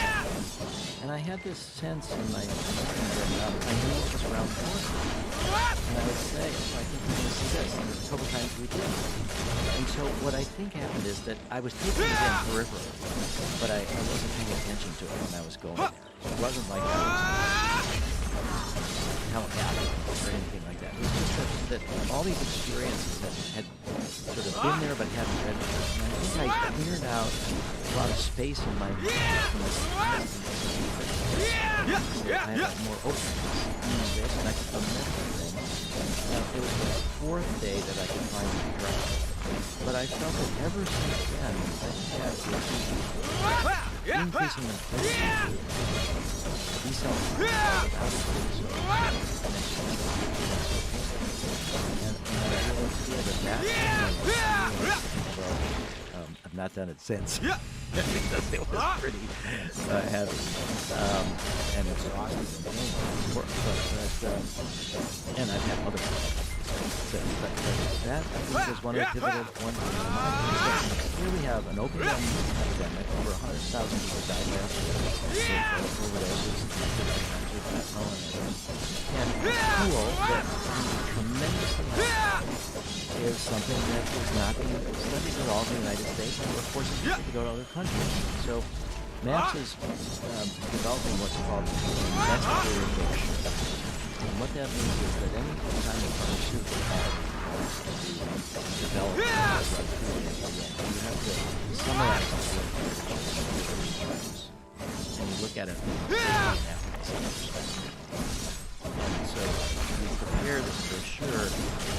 And I had this sense in my mind that I knew it was around the corner. And I would say, I think we're going to see this. And a couple times we did. And so what I think happened is that I was taking it in peripherally, but I wasn't paying attention to it when I was going there. It wasn't like I was telepathic or anything like that. It was just that all these experiences had sort of been there but hadn't registered. And I think I cleared out a lot of space in my mind from this I had more openness in space, and I could remember things. It was the fourth day that I could finally drive. But I felt that ever since then, I had this increasing intensity, deceleration without and I really feel that I've not done it since. Because it was pretty heavy and exhausting and painful, and I've had other but that I think is one of the pivotal points in my mind. Here we have an opium epidemic, over 100,000 people diagnosed with overdoses, and cool that tremendously helpful is something that is not being studied at all in the United States, and we're forcing people to go to other countries. So MAPS is developing what's called investigator addiction. And what that means is that any time a pharmaceutical company wants to develop a drug you have to summarize the drugs, and you look at it from a safety and efficacy perspective. And so we prepare this brochure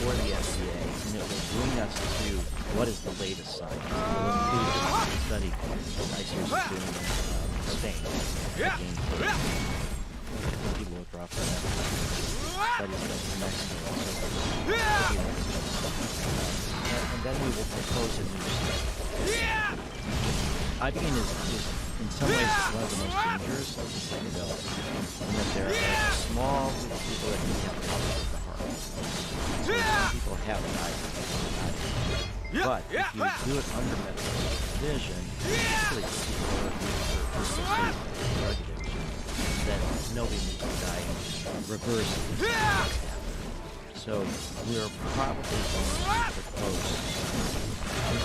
for the FDA, and it will bring us to what is the latest science. It will include a study ICER's is doing in Spain. People will drop that. Studies in Mexico. And then we will propose a new study. Ibogaine is in some ways one of the most dangerous of the psychedelics, in that there are a small group of people that can have problems with the heart. So some people have died. But if you do it under medical supervision, particularly for people who are persistent drug addiction, then nobody needs to die and reverse this. So we're probably going to propose, and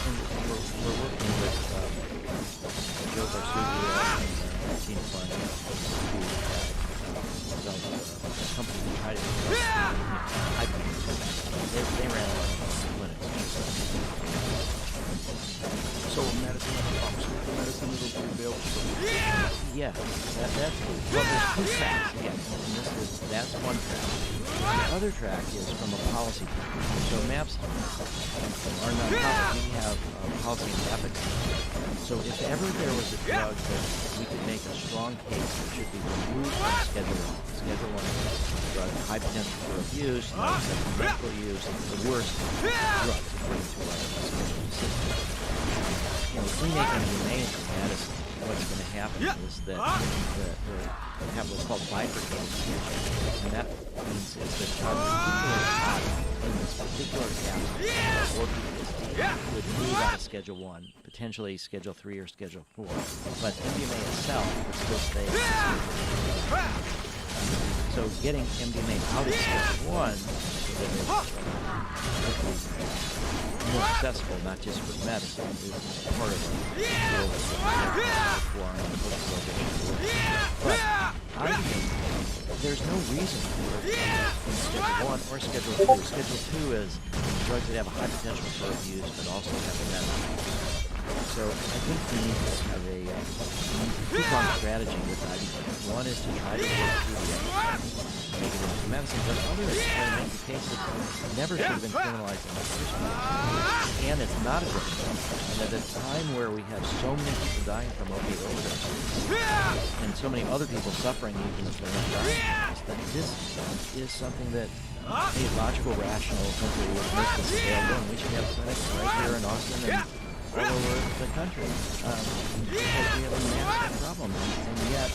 we're working with Joe Garcia and Team Fund, who developed a company to try to develop they ran out of clinics. So medicine, pharmaceutical medicine, will be available for Yeah, that's well, there's two tracks. Yeah, and that's one track. The other track is from a policy point. So MAPS are nonprofit. We have policy and ethics. So if ever there was a drug that we could make a strong case that should be removed from Schedule 1. Schedule 1 drug, high potential for abuse, non-acceptable medical use, the worst drugs according to our schedule system. If we make MDMA into medicine, what's going to happen is that we have what's called bifurcated schedule. And that means is that our particular body in this particular capsule or PTSD would move out of Schedule 1, potentially Schedule 3 or Schedule 4. But MDMA itself would still stay in Schedule 1. So getting MDMA out of Schedule 1 so that it's hopefully more accessible, not just for medicine, is part of the goal of the But I there's no reason for it in Schedule 1 or Schedule 2. Schedule 2 is drugs that have a high potential for abuse but also have a benefit. So I think we need to have a two-pronged strategy with ibuprofen. One is to try to work through the evidence, make it into medicine, but the other is to try to make the case that it never should have been criminalized in the first place. And it's not a drug. And at a time where we have so many people dying from opioid overdoses and so many other people suffering even if they're not dying, that this is something that a logical, rational country would make this available, and we should have clinics right here in Austin and all over the country because we have a massive problem, and yet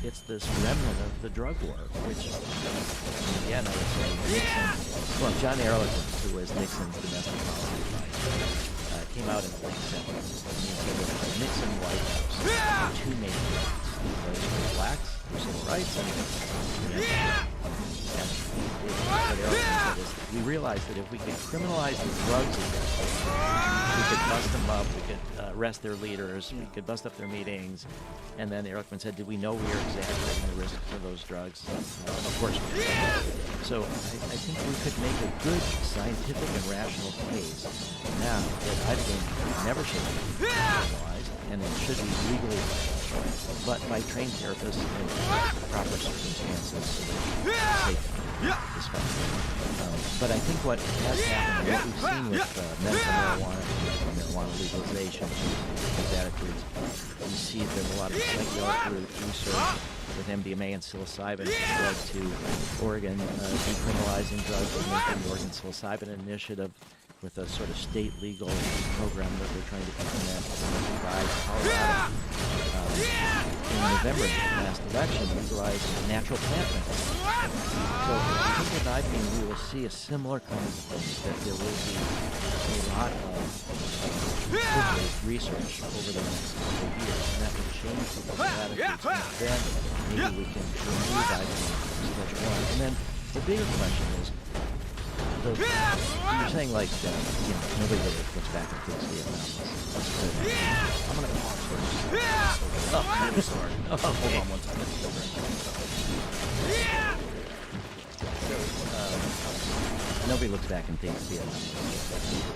it's this remnant of the drug war, which, again, I would say Nixon, well, John Ehrlichman, who was Nixon's domestic policy advisor, came out in the late 70s, and he said that the Nixon White House had two main threats. Those were blacks, for civil rights, and what Ehrlichman said is we realized that if we could criminalize the drugs we could bust them up, we could arrest their leaders, we could bust up their meetings, and then Ehrlichman said, did we know we were exaggerating the risk for those drugs? Of course we did. So I think we could make a good scientific and rational case now that ibogaine never should be criminalized, and it should be legally available, but by trained therapists in proper circumstances so that safe but I think what has happened, and what we've seen with medical marijuana legalization, with attitudes, you see that a lot of psychiatric research with MDMA and psilocybin led to Oregon decriminalizing drugs and making the Oregon Psilocybin Initiative with a sort of state legal program that they're trying to implement by Colorado. In November of the last election, legalized natural plant medicine. So I think with ibogaine we will see a similar kind of thing, that there will be a lot of research over the next couple of years, and that will change people's attitudes. And then maybe we can remove ibogaine from Schedule 1. And then the bigger question is, you're saying like, nobody really looks back and thinks Vietnam was good. I'm going to pause first. Oh, I'm sorry. Oh, hold on one second. So, nobody looks back and thinks Vietnam was a good idea.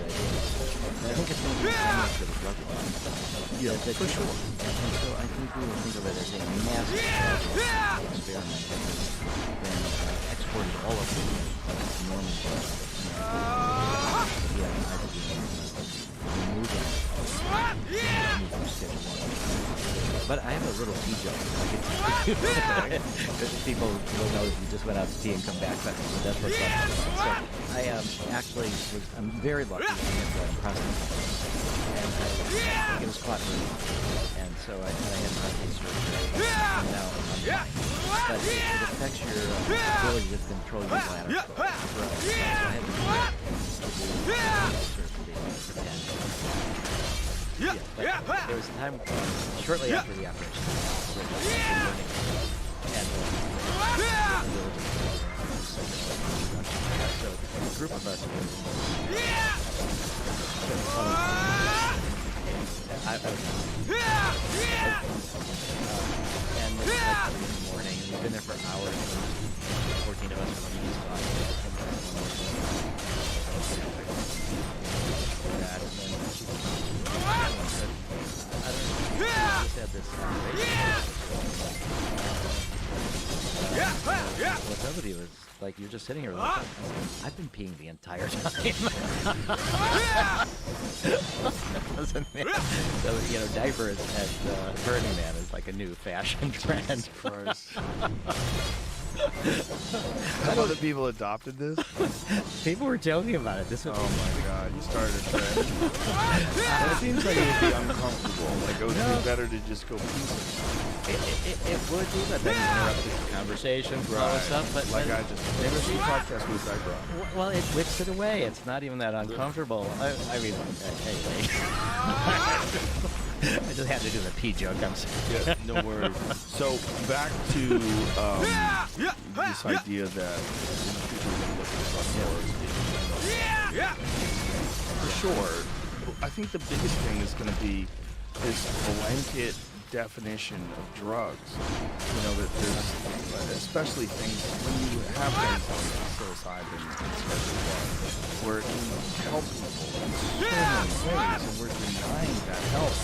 And I think it's going to be similar to the drug law. Yeah, for sure. And so I think we will think of it as a massive experiment that has been exported all over the world. Enormous but I have a little tea joke. People will know if you just went out to tea and come back, but that's what's fun. So I I'm very lucky to get prostate cancer, and it was caught early, and so I had prostate surgery, and now I'm fine. But it affects your ability to control your bladder flow. So I had to do surgery for 10 years. Yeah, but there was a time shortly after the operation, and so a group of us were and it was like 3 in the morning, and we've been there for hours, 14 of us from the east side. What's up with you? It's like you're just sitting here. Like, I've been peeing the entire time. So diapers at Burning Man is like a new fashion trend. I know that people adopted this. People were joking about it. Oh my God, you started a trend. It seems like it would be uncomfortable. Like it would be better to just go peaceful. It would be, but then you interrupt the conversation, all this stuff. But like I just never seen podcast with diaper on. Well, it whips it away. It's not even that uncomfortable. I mean, anyway. I just had to do the pee joke. I'm sorry. Yeah, no worries. So back to this idea that for sure, I think the biggest thing is going to be this blanket definition of drugs. You know, that there's, especially things, when you have things like psilocybin and psychedelics, where it can help people in so many ways, and we're denying that help.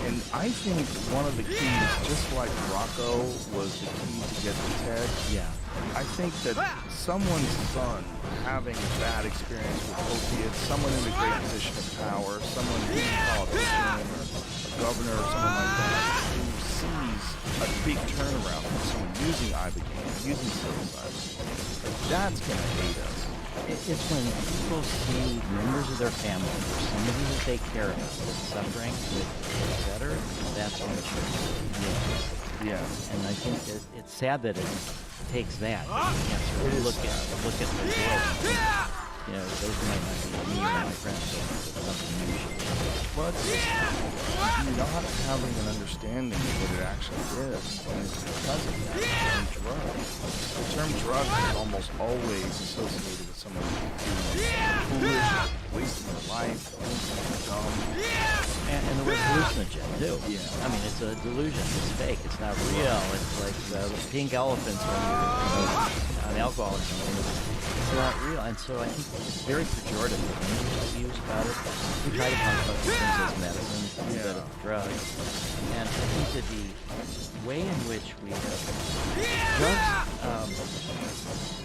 And I think one of the keys, just like Rocco was the key to get to TED, Yeah. I think that someone's son having a bad experience with opiates, someone in a great position of power, someone who's a politician or a governor or someone like that, who sees a big turnaround from someone using Ibogaine, using psilocybin, that's going to hate us. It's when people see members of their family or somebody that they care about that's suffering that gets better, that's when it shows. Yeah. And I think that it's sad that it takes that. You can't sort of look at the world and think, you know, those might not be me or my friends, but something usually. Well, it's just not having an understanding of what it actually is, and it's because of that term drug. The term drug is almost always associated with someone doing foolish, wasting their life, doing something dumb. And the word hallucinogen, too. Yeah. I mean, it's a delusion. It's fake. It's not real. It's like the pink elephants when you're on alcohol or something. It's not real. And so I think it's very pejorative to use about it. We try to talk about these things as medicine instead of drugs. And I think that the way in which we have drugs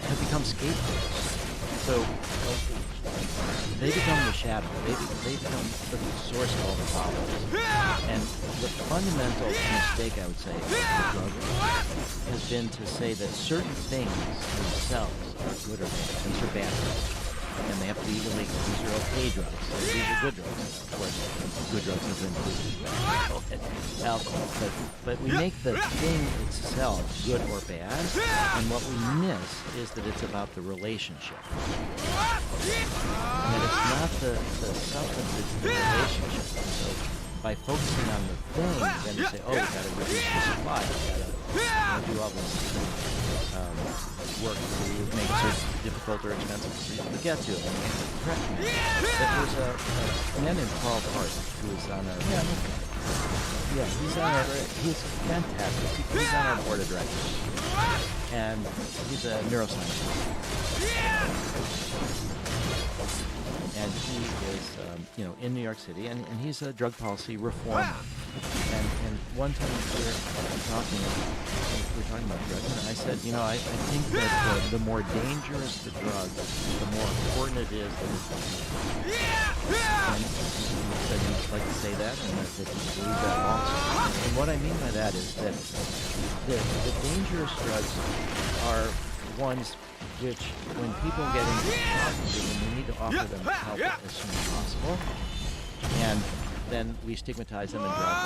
have become scapegoats. So they become the shadow. They become the source of all the problems. And the fundamental mistake, I would say, of the drug has been to say that certain things themselves are good or bad. These are bad drugs, and they have to be illegal. These are okay drugs. These are good drugs. Of course, good drugs have been included alcohol. But we make the thing itself good or bad, and what we miss is that it's about the relationship. And that it's not the substance, it's the relationship. So by focusing on the thing, then we say, oh, we've got to reduce the supply, we've got to do all this work to make it so difficult or expensive for people to get to. And correct me. There's a man named Carl Hart who is on our... Yeah, he's fantastic. He's on our board of directors. And he's a neuroscientist. And he is, in New York City, and he's a drug policy reformer. And one time we were talking about drugs, and I said, I think that the more dangerous the drug, the more important it is that it's and he said he'd like to say that, and I said he believe that also. And what I mean by that is that the dangerous drugs are ones which, when people get into problems with them, we need to offer them help as soon as possible. And then we stigmatize them and drug them.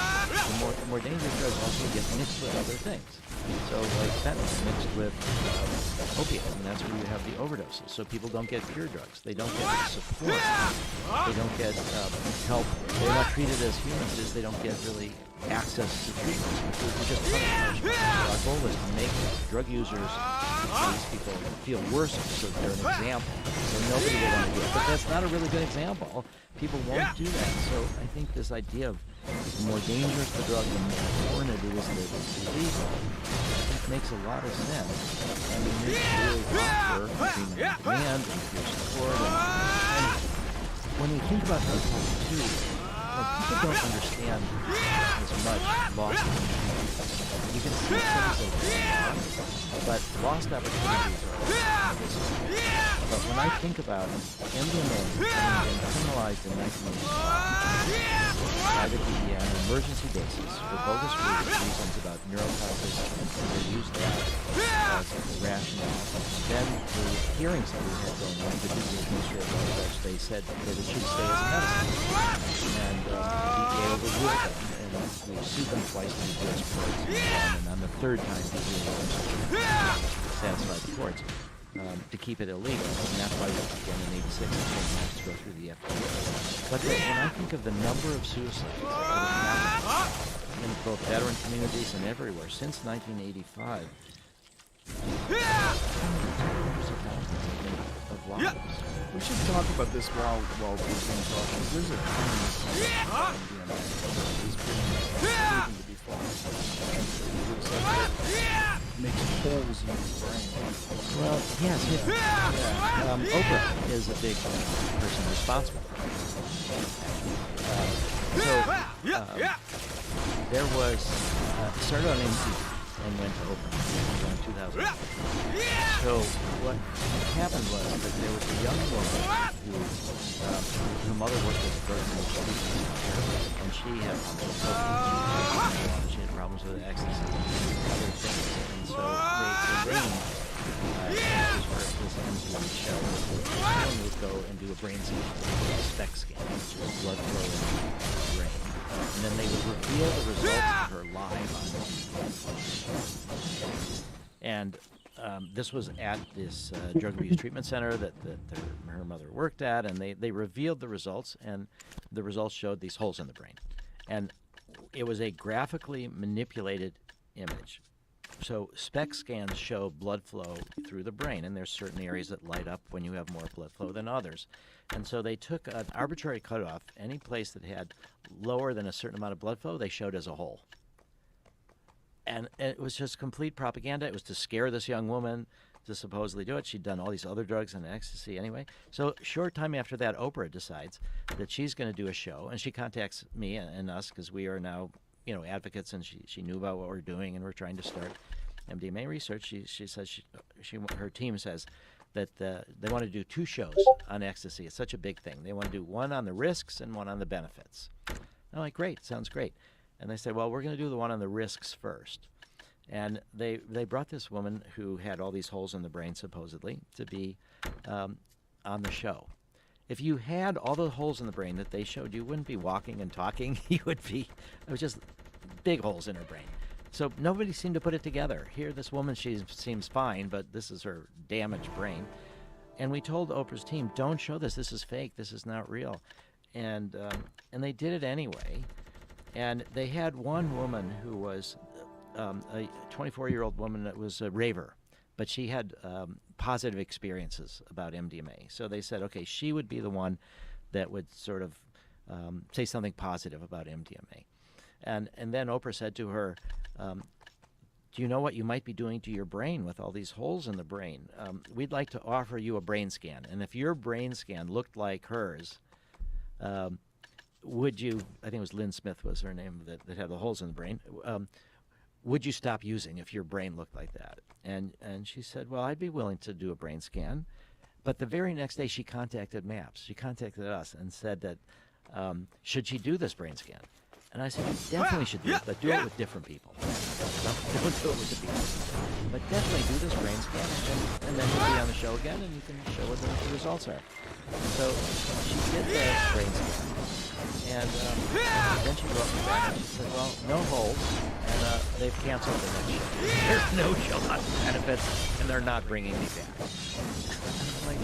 The more dangerous drugs also get mixed with other things. So, like fentanyl mixed with opiates, and that's where you have the overdoses. So people don't get pure drugs. They don't get support. They don't get help. They're not treated as humans. They don't get really access to treatments. It's just punishment. So our goal is to make drug users, these people, feel worse so they're an example. So nobody will want to do it. But that's not a really good example. People won't do that. So I think this idea of the more dangerous the drug, the more important it is that it's legal, it makes a lot of sense. And we need to really offer treatment on demand and peer support. And when we think about alcohol too, people don't understand as much lost opportunities. You can see things like but lost opportunities are but when I think about MDMA having been criminalized in 1985 by the DEA on an emergency basis for bogus reasons about neurotoxicity, and they used that as a rationale. Then the hearings that we had going on, the administrative law judge, they said that it should stay as a medicine. And the DEA overruled them, and we sued them twice in the U.S. courts, and on the third time, the DEA satisfied the courts to keep it illegal, and that's why we began in '86 and had to go through the FDA. But when I think of the number of suicides that have happened in both veteran communities and everywhere since 1985, of lives. We should talk about this while we're talking. There's a MDMA that is proven to be Makes holes in your brain. Well, yes, Oprah is a big person responsible for it. There was, started on NBC and went to Oprah in 2000. So what happened was that there was a young woman who, her mother worked as a birth and she had problems with ecstasy and other things. And so they arranged this MTV show where someone would go and do a brain scan, a SPEC scan, which is blood flow in the brain. And then they would reveal the results of her live on TV. And this was at this drug abuse treatment center that her mother worked at, and they revealed the results, and the results showed these holes in the brain. And it was a graphically manipulated image. So SPEC scans show blood flow through the brain, and there's certain areas that light up when you have more blood flow than others. And so they took an arbitrary cutoff. Any place that had lower than a certain amount of blood flow, they showed as a hole. And it was just complete propaganda. It was to scare this young woman to supposedly do it. She'd done all these other drugs and ecstasy anyway. So short time after that, Oprah decides that she's going to do a show, and she contacts me and us because we are now, advocates, and she knew about what we're doing, and we're trying to start MDMA research. She says her team says that they want to do 2 shows on ecstasy. It's such a big thing. They want to do one on the risks and one on the benefits. I'm like, great, sounds great. And they said, well, we're going to do the one on the risks first. And they brought this woman who had all these holes in the brain, supposedly, to be on the show. If you had all the holes in the brain that they showed, you wouldn't be walking and talking. It was just big holes in her brain. So nobody seemed to put it together. Here, this woman, she seems fine, but this is her damaged brain. And we told Oprah's team, don't show this. This is fake. This is not real. And they did it anyway. And they had one woman who was a 24-year-old woman that was a raver, but she had positive experiences about MDMA. So they said, okay, she would be the one that would sort of say something positive about MDMA. And then Oprah said to her, do you know what you might be doing to your brain with all these holes in the brain? We'd like to offer you a brain scan. And if your brain scan looked like hers, would you, I think it was Lynn Smith was her name that had the holes in the brain, would you stop using if your brain looked like that? And she said, well, I'd be willing to do a brain scan. But the very next day she contacted MAPS. She contacted us and said that should she do this brain scan? And I said, you definitely should do it, but do it with different people. Don't do it with the people. But definitely do this brain scan, and then you'll be on the show again, and you can show what the results are. So she did the brain scan, and then she wrote me back, and she said, well, no holes, and they've canceled the next show. There's no show on benefits, and they're not bringing me back. I'm like,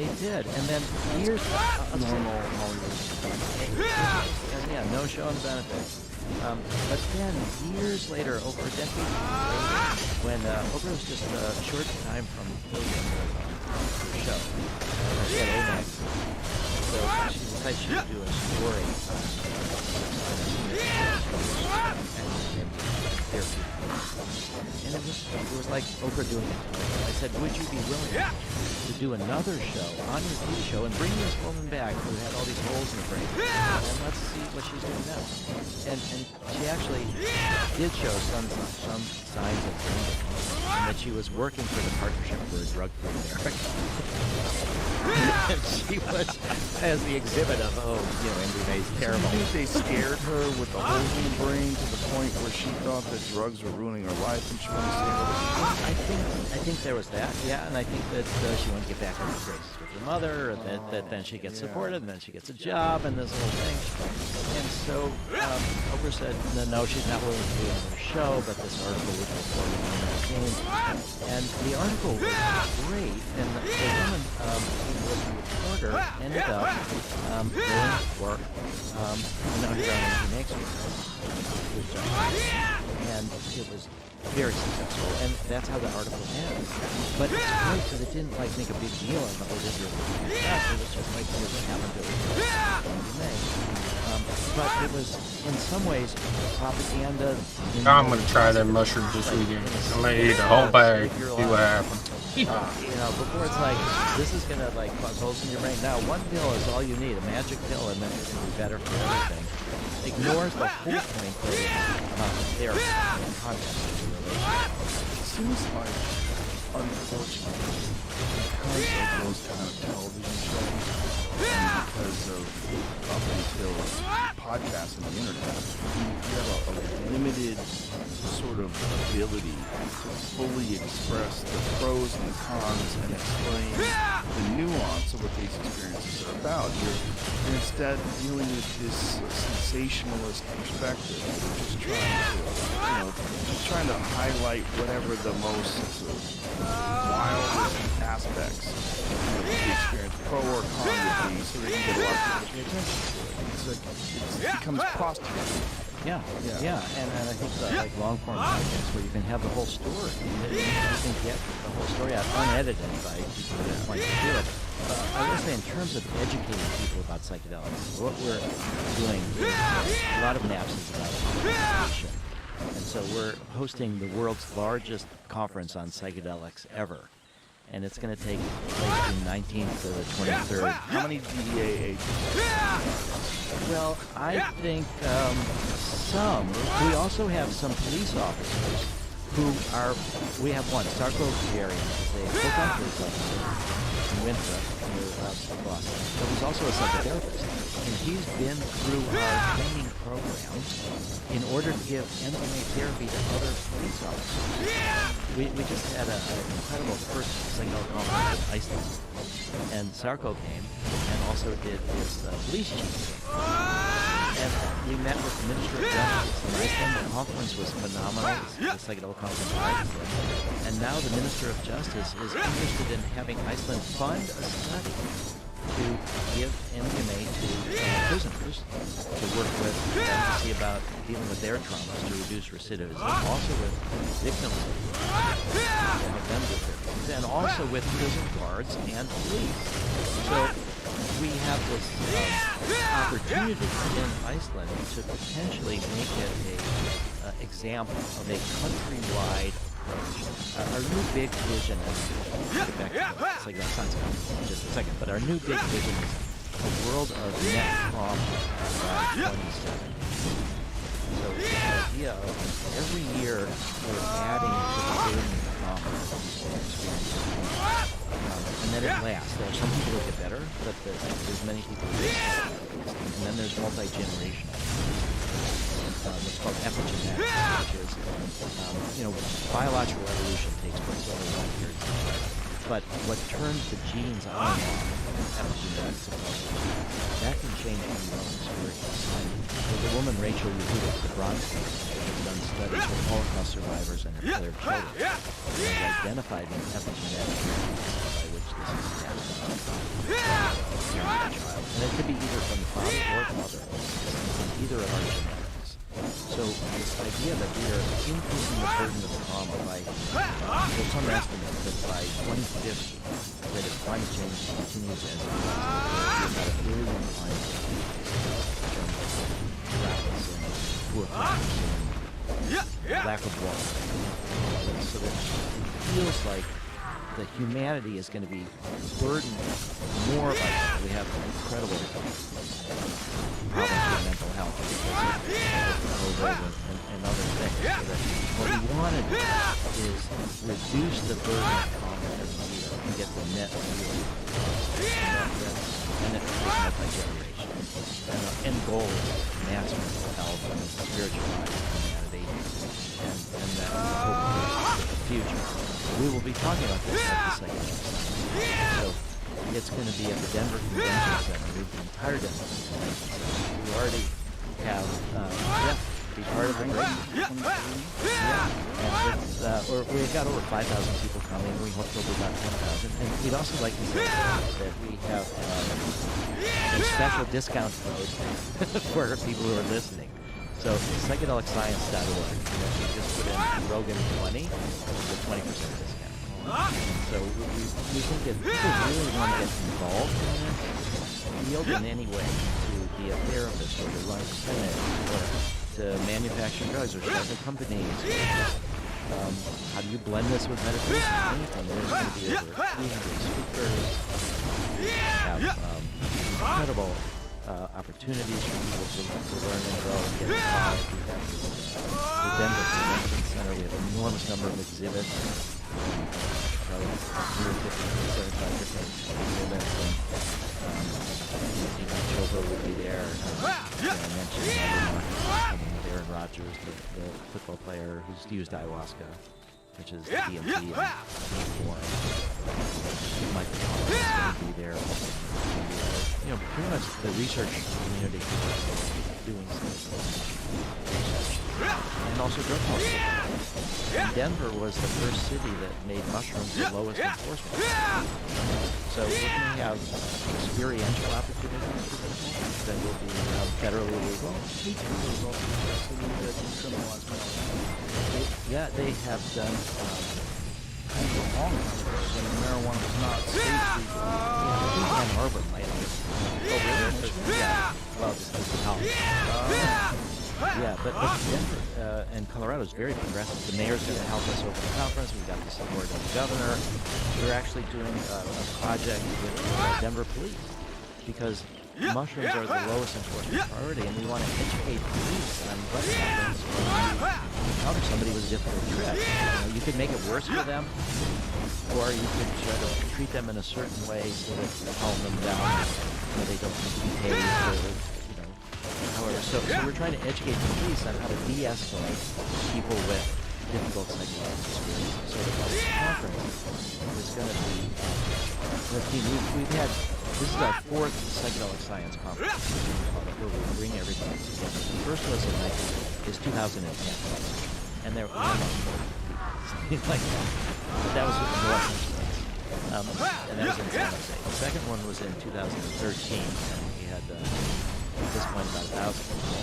they did, and then years normal yeah, no show on benefits. But then years later, over a decade later, when Oprah was just a short time from filming her show, she had Omax, so she decided she would do a story and it was like Oprah doing it. I said, would you be willing to do another show on your TV show and bring this woman back who had all these holes in her brain, and let's see what she's doing now. And she actually did show some signs of brain damage, and that she was working for the Partnership for a Drug-Free America. And she was as the exhibit of, MDMA is terrible. Do you think they scared her with the holes in the brain to the point where she thought that drugs were ruining her life and she wanted to stay with I think there was that, yeah, and I think that she wanted to get back on the graces with her mother, that then she gets supported, and then she gets a job, and this whole thing. And so Oprah said, no, she's not willing to do another show, but this article was reported in the magazine. And the article was great, and the woman who was the reporter ended up going for an underground engineering and it was very successful, and that's how the article ends. But it's great because it didn't make a big deal of this. It was just like, here's what happened to it. But it was, in some ways, propaganda. I'm gonna try that mushroom this weekend. I'm gonna eat the whole bag, see what happens. You know, before it's like, this is gonna like cause holes in your brain. Now, one pill is all you need, a magic pill, and then it's gonna be better for everything. Ignores the whole point of therapy and context. It seems like, unfortunately, because of those kind of television shows, and because of up until podcasts and the internet, you have a limited sort of ability to fully express the pros and the cons and explain the nuance of what these experiences are about. You're instead dealing with this sensationalist perspective. You're just trying to highlight whatever the most wildest aspects of the experience, pro or con, would be, so that you get a lot of people to pay attention to it. It becomes prostitute. Yeah, and I think like long form podcasts where you can have the whole story. You can get the whole story out unedited by people that want to do it. I would say in terms of educating people about psychedelics, what we're doing is a lot of NAPS is about education. And so we're hosting the world's largest conference on psychedelics ever. And it's going to take place June 19th to the 23rd. How many DEA agents? Well, I think some. We also have some police officers who are, we have one, Sarko Garian, is a full-time police officer in Winthrop, near Boston. But he's also a psychotherapist. And he's been through our training program in order to give MDMA therapy to other police officers. We just had an incredible first psychedelic conference in Iceland. And Sarko came and also did his police chief. And we met with the Minister of Justice in Iceland. The conference was phenomenal, the psychedelic conference in Iceland. And now the Minister of Justice is interested in having Iceland fund a study to give MDMA to prisoners to work with them to see about dealing with their traumas to reduce recidivism, also with victims to have them do things, and also with prison guards and police. So we have this opportunity in Iceland to potentially make it an example of a countrywide approach. Our new big vision, and we'll get back to the psychedelic science in just a second, but our new big vision is a world of net trauma by 2070. So the idea of every year we're adding to the burden of trauma that people experience. And then it lasts. There are some people who get better, but there's many people who get better. And then there's multi-generational. What's called epigenetics, which is, biological evolution takes place over long periods of time. But what turns the genes on and off, epigenetics, that can change people's experience. And the woman, Rachel Yehuda, the Bronstein, has done studies with Holocaust survivors and their children. And has identified an epigenetic by which this is happening. And it could be either from the father or the mother. From either of our genetics. So this idea that we are increasing the burden of trauma by, there's some estimate that by 2050, that if climate change continues as it is, there will be about 1 billion climate change from droughts and poor crops and lack of water. So that it feels like that humanity is going to be burdened more by that. We have incredible problems with mental health because of COVID and other things. So that what we want to do is reduce the burden of trauma every year and get the net zero. And it is multi-generation. And our end goal is mass mental health and spiritualized humanity and that hopefully the future. We will be talking about this at the psychedelic summit. So it's going to be at the Denver Convention Center. We've the entire Denver Convention Center. We already have, be part of the great. And it's, we've got over 5,000 people coming. We hope there'll be about 10,000. And we'd also like to say that we have a special discount code for people who are listening. So psychedelicscience.org. You just put in Rogan20 for 20% discount. So we think that people really want to get involved in this field in any way to be a therapist or to run a clinic or to manufacture drugs or start a company. How do you blend this with meditation? Anything. There's going to be over 300 speakers. We have incredible opportunities for people to learn and grow and get involved. We have the Denver Convention Center. We have an enormous number of exhibits. Probably 150, 75 different exhibits. And Chopra will be there. I mentioned coming with Aaron Rodgers, the football player who's used ayahuasca, which is DMT in form. Michael Collins is going to be there. Pretty much the research community doing some research. And also drug policy. Denver was the first city that made mushrooms the lowest enforcement. So we're going to have experiential opportunities for people that will be federally legal. Yeah, they have done when marijuana was not safely. Ann Arbor might have. Oh, really? Yeah. Well, just because of how. Yeah, but Denver and Colorado is very progressive. The mayor's going to help us open the conference. We've got the support of the governor. We're actually doing a project with Denver police because mushrooms are the lowest enforcement priority, and we want to educate police on what happens when you encounter somebody with a difficult trip. You could make it worse for them, or you could try to treat them in a certain way so that you calm them down, so they don't need to be tased, or however. So we're trying to educate the police on how to de-escalate people with difficult psychological experiences. So the conference is going to be, we've had, this is our 4th psychedelic science conference, where we bring everybody together. The first was is 2010, and there were something like that. But that was with the North and that was in San Jose. The second one was in 2013, and we had at this point about 1,000 people,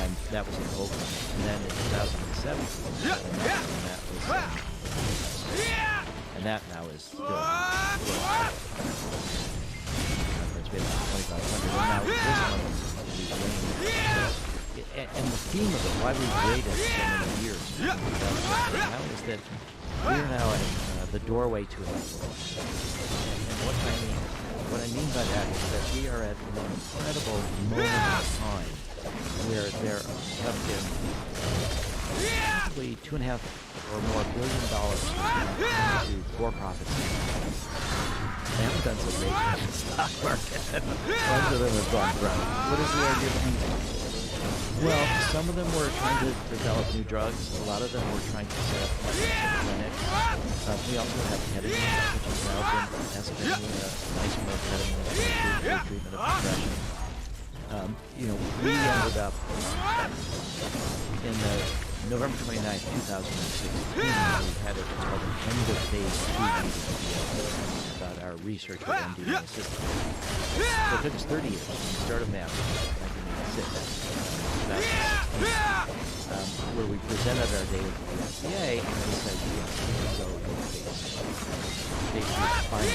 and that was in Oakland. And then in 2017, and that now is still we had about 2,500, and now this one and the theme of it, why we waited so many years now, is that we're now at the doorway to a new world. And what I mean by that is that we are at an incredible moment in time where there have been probably $2.5 or more billion to for-profits. They haven't done so great in the stock market. Most of them have gone broke. What is the idea behind that? Well, some of them were trying to develop new drugs. A lot of them were trying to set up clinics. We also have ketamine, which has now been estimated a nice way of ketamine for the treatment of depression. We ended up in November 29th, 2016. We had what's called an end of phase 2 meeting about our research with MDMA systems. So it took us 30 years from the start of MAP in 1986. Where we presented our data to the FDA, and they said, yes, we can go to phase 3 final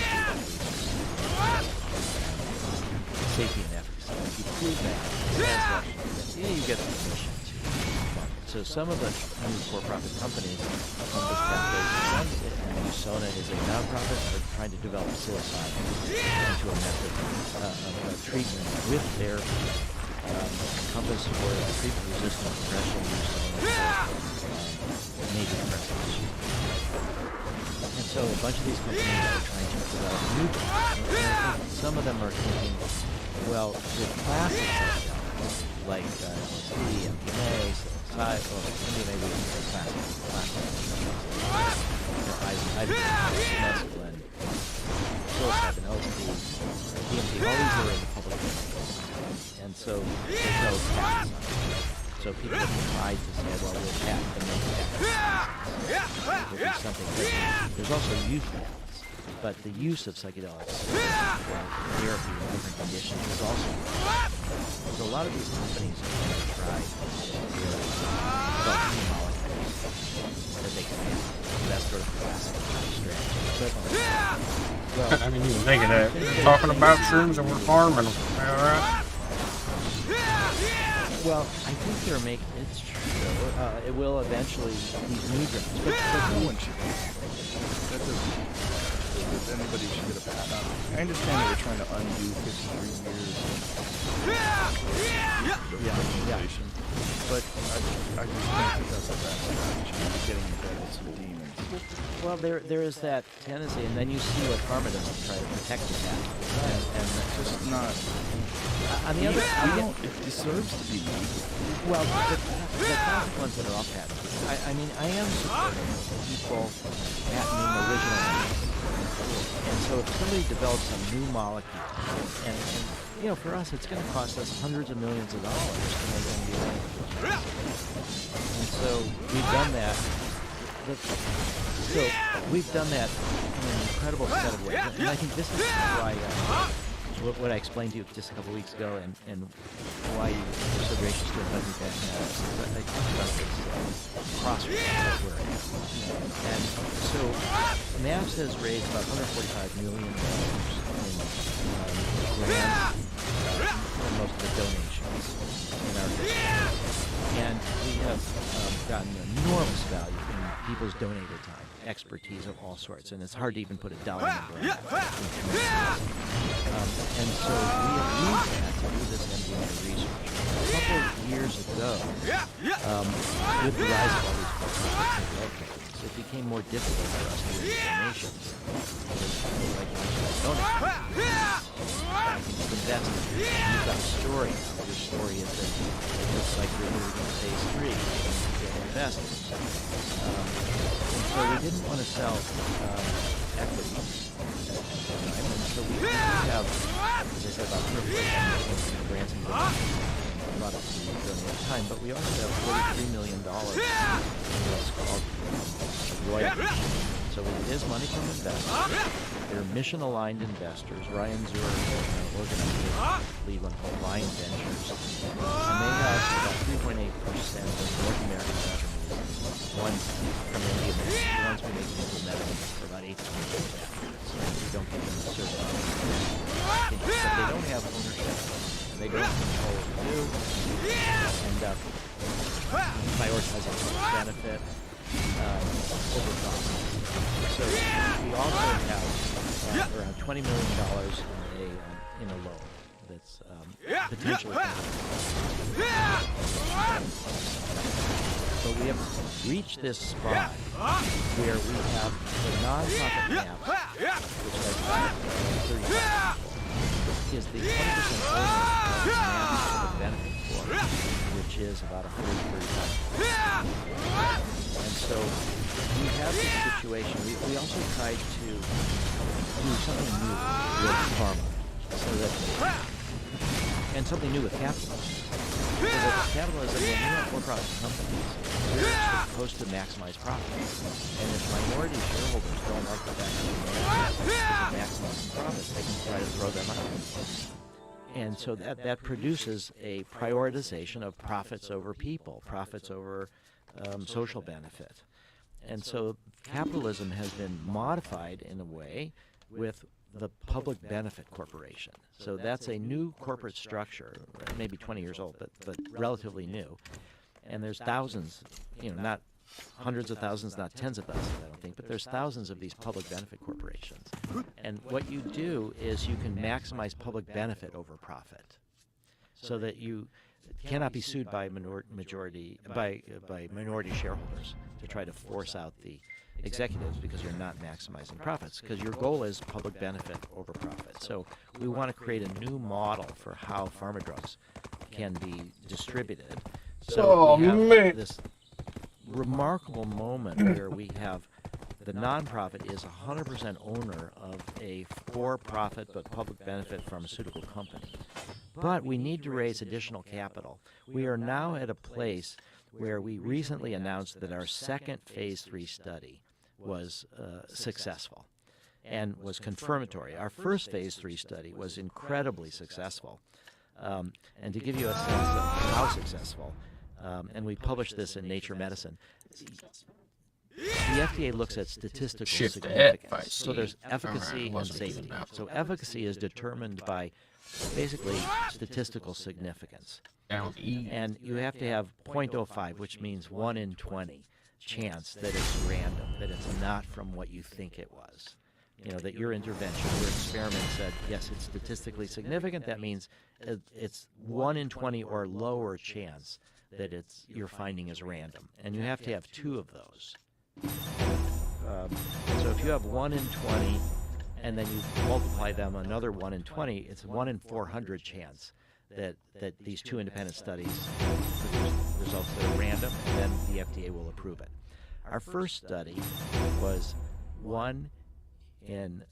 safety and efficacy. If you prove that, you get the permission to fund. So some of the new for-profit companies on this pathway, and Usona is a nonprofit, are trying to develop psilocybin into a method of treatment with therapy. Compass for treatment-resistant depression, major depressive issues. And so a bunch of these companies are trying to develop new drugs. Some of them are thinking, well, the classic psychedelics, like LSD, MDMA, MDMA would be classic, mescaline, psilocybin, LSD, DMT, all these are in the public domain. And so there's no patents on it. So people have tried to say, well, we'll patent them and we'll do something different. There's also use patents, but the use of psychedelics for therapy in different conditions is also important. So a lot of these companies are going to try to develop new molecules that they can handle. That's sort of classic strategy. But, I mean, you can think of that. Talking about shrooms and we're farming them. All right. Well, I think they're making it's true. It will eventually these new drugs, But no one should. That doesn't. Anybody should get a pass. I understand that we're trying to undo 53 years of regulation, but I just think that that's a bad strategy. You're getting embedded with some demons. well, there is that tendency, and then you see what pharma does to try to protect the patent. And It's just not. on the other, It deserves to be. well, the classic ones that are off patent. I mean, I am supportive of people patenting original. And so if somebody develops a new molecule, and you know, for us, it's going to cost us hundreds of millions of dollars to make MDMA. And so we've done that. So we've done that in an incredible set of ways. And I think this is why what I explained to you just a couple weeks ago, and why you were so gracious to invite me back now. I talked about this crossroads that we're at. And so MAPS has raised about $145 million in grants and most of the donations in our district. And we have gotten enormous value in people's donated time, expertise of all sorts, and it's hard to even put a dollar number on that. And so we have used that to do this MDMA research. A couple of years ago, with the rise of all these for-profit drug companies, it became more difficult for us to raise donations because people like donors. You've got a story now. Your story is that it looks like you're moving to phase 3 and you get investors. And so we didn't want to sell equities. And so we have, as I said, about 3 grants and products during that time, but we also have $43 million in what's called royalties. So it is money from investors. They're mission-aligned investors. Ryan Zurich organized a lead one called Lion Ventures. And they have about 3.8% of North American revenue. One's from India, the ones we make into medicine for about 8 to 20%. So we don't give them a certain amount. But they don't have ownership. And they don't control what we do. And prioritizing benefit over profit. So we also have around $20 million in a loan that's potentially. But we have reached this spot where we have the nonprofit map, which has 35 people, is the 20% owner of the benefit for, which is about 135. And so we have this situation. We also tried to do something new with pharma, so that, and something new with capitalism. So that capitalism, when we have for-profit companies, we're supposed to maximize profits. And if minority shareholders don't like the fact that we're maximizing profits, they can try to throw them out. And so that produces a prioritization of profits over people, profits over social benefit. And so capitalism has been modified in a way with the Public Benefit Corporation. So that's a new corporate structure, maybe 20 years old, but relatively new. And there's thousands, not hundreds of thousands, not tens of thousands, I don't think, but there's thousands of these public benefit corporations. And what you do is you can maximize public benefit over profit, so that you cannot be sued by minority shareholders to try to force out the executives because you're not maximizing profits, because your goal is public benefit over profit. So we want to create a new model for how pharma drugs can be distributed. So we have this remarkable moment where we have the nonprofit is 100% owner of a for-profit but public benefit pharmaceutical company. But we need to raise additional capital. We are now at a place where we recently announced that our second phase 3 study was successful and was confirmatory. Our first phase 3 study was incredibly successful. And to give you a sense of how successful, and we published this in Nature Medicine, the FDA looks at statistical significance. So there's efficacy and safety. So efficacy is determined by basically statistical significance. Down E. And you have to have 0.05, which means 1 in 20 chance that it's random, that it's not from what you think it was. You know, that your intervention, your experiment said, yes, it's statistically significant. That means it's 1 in 20 or lower chance that your finding is random. And you have to have 2 of those. So if you have 1 in 20 and then you multiply them another 1 in 20, it's 1 in 400 chance that these 2 independent studies produce results that are random, and then the FDA will approve it. Our first study was 1 in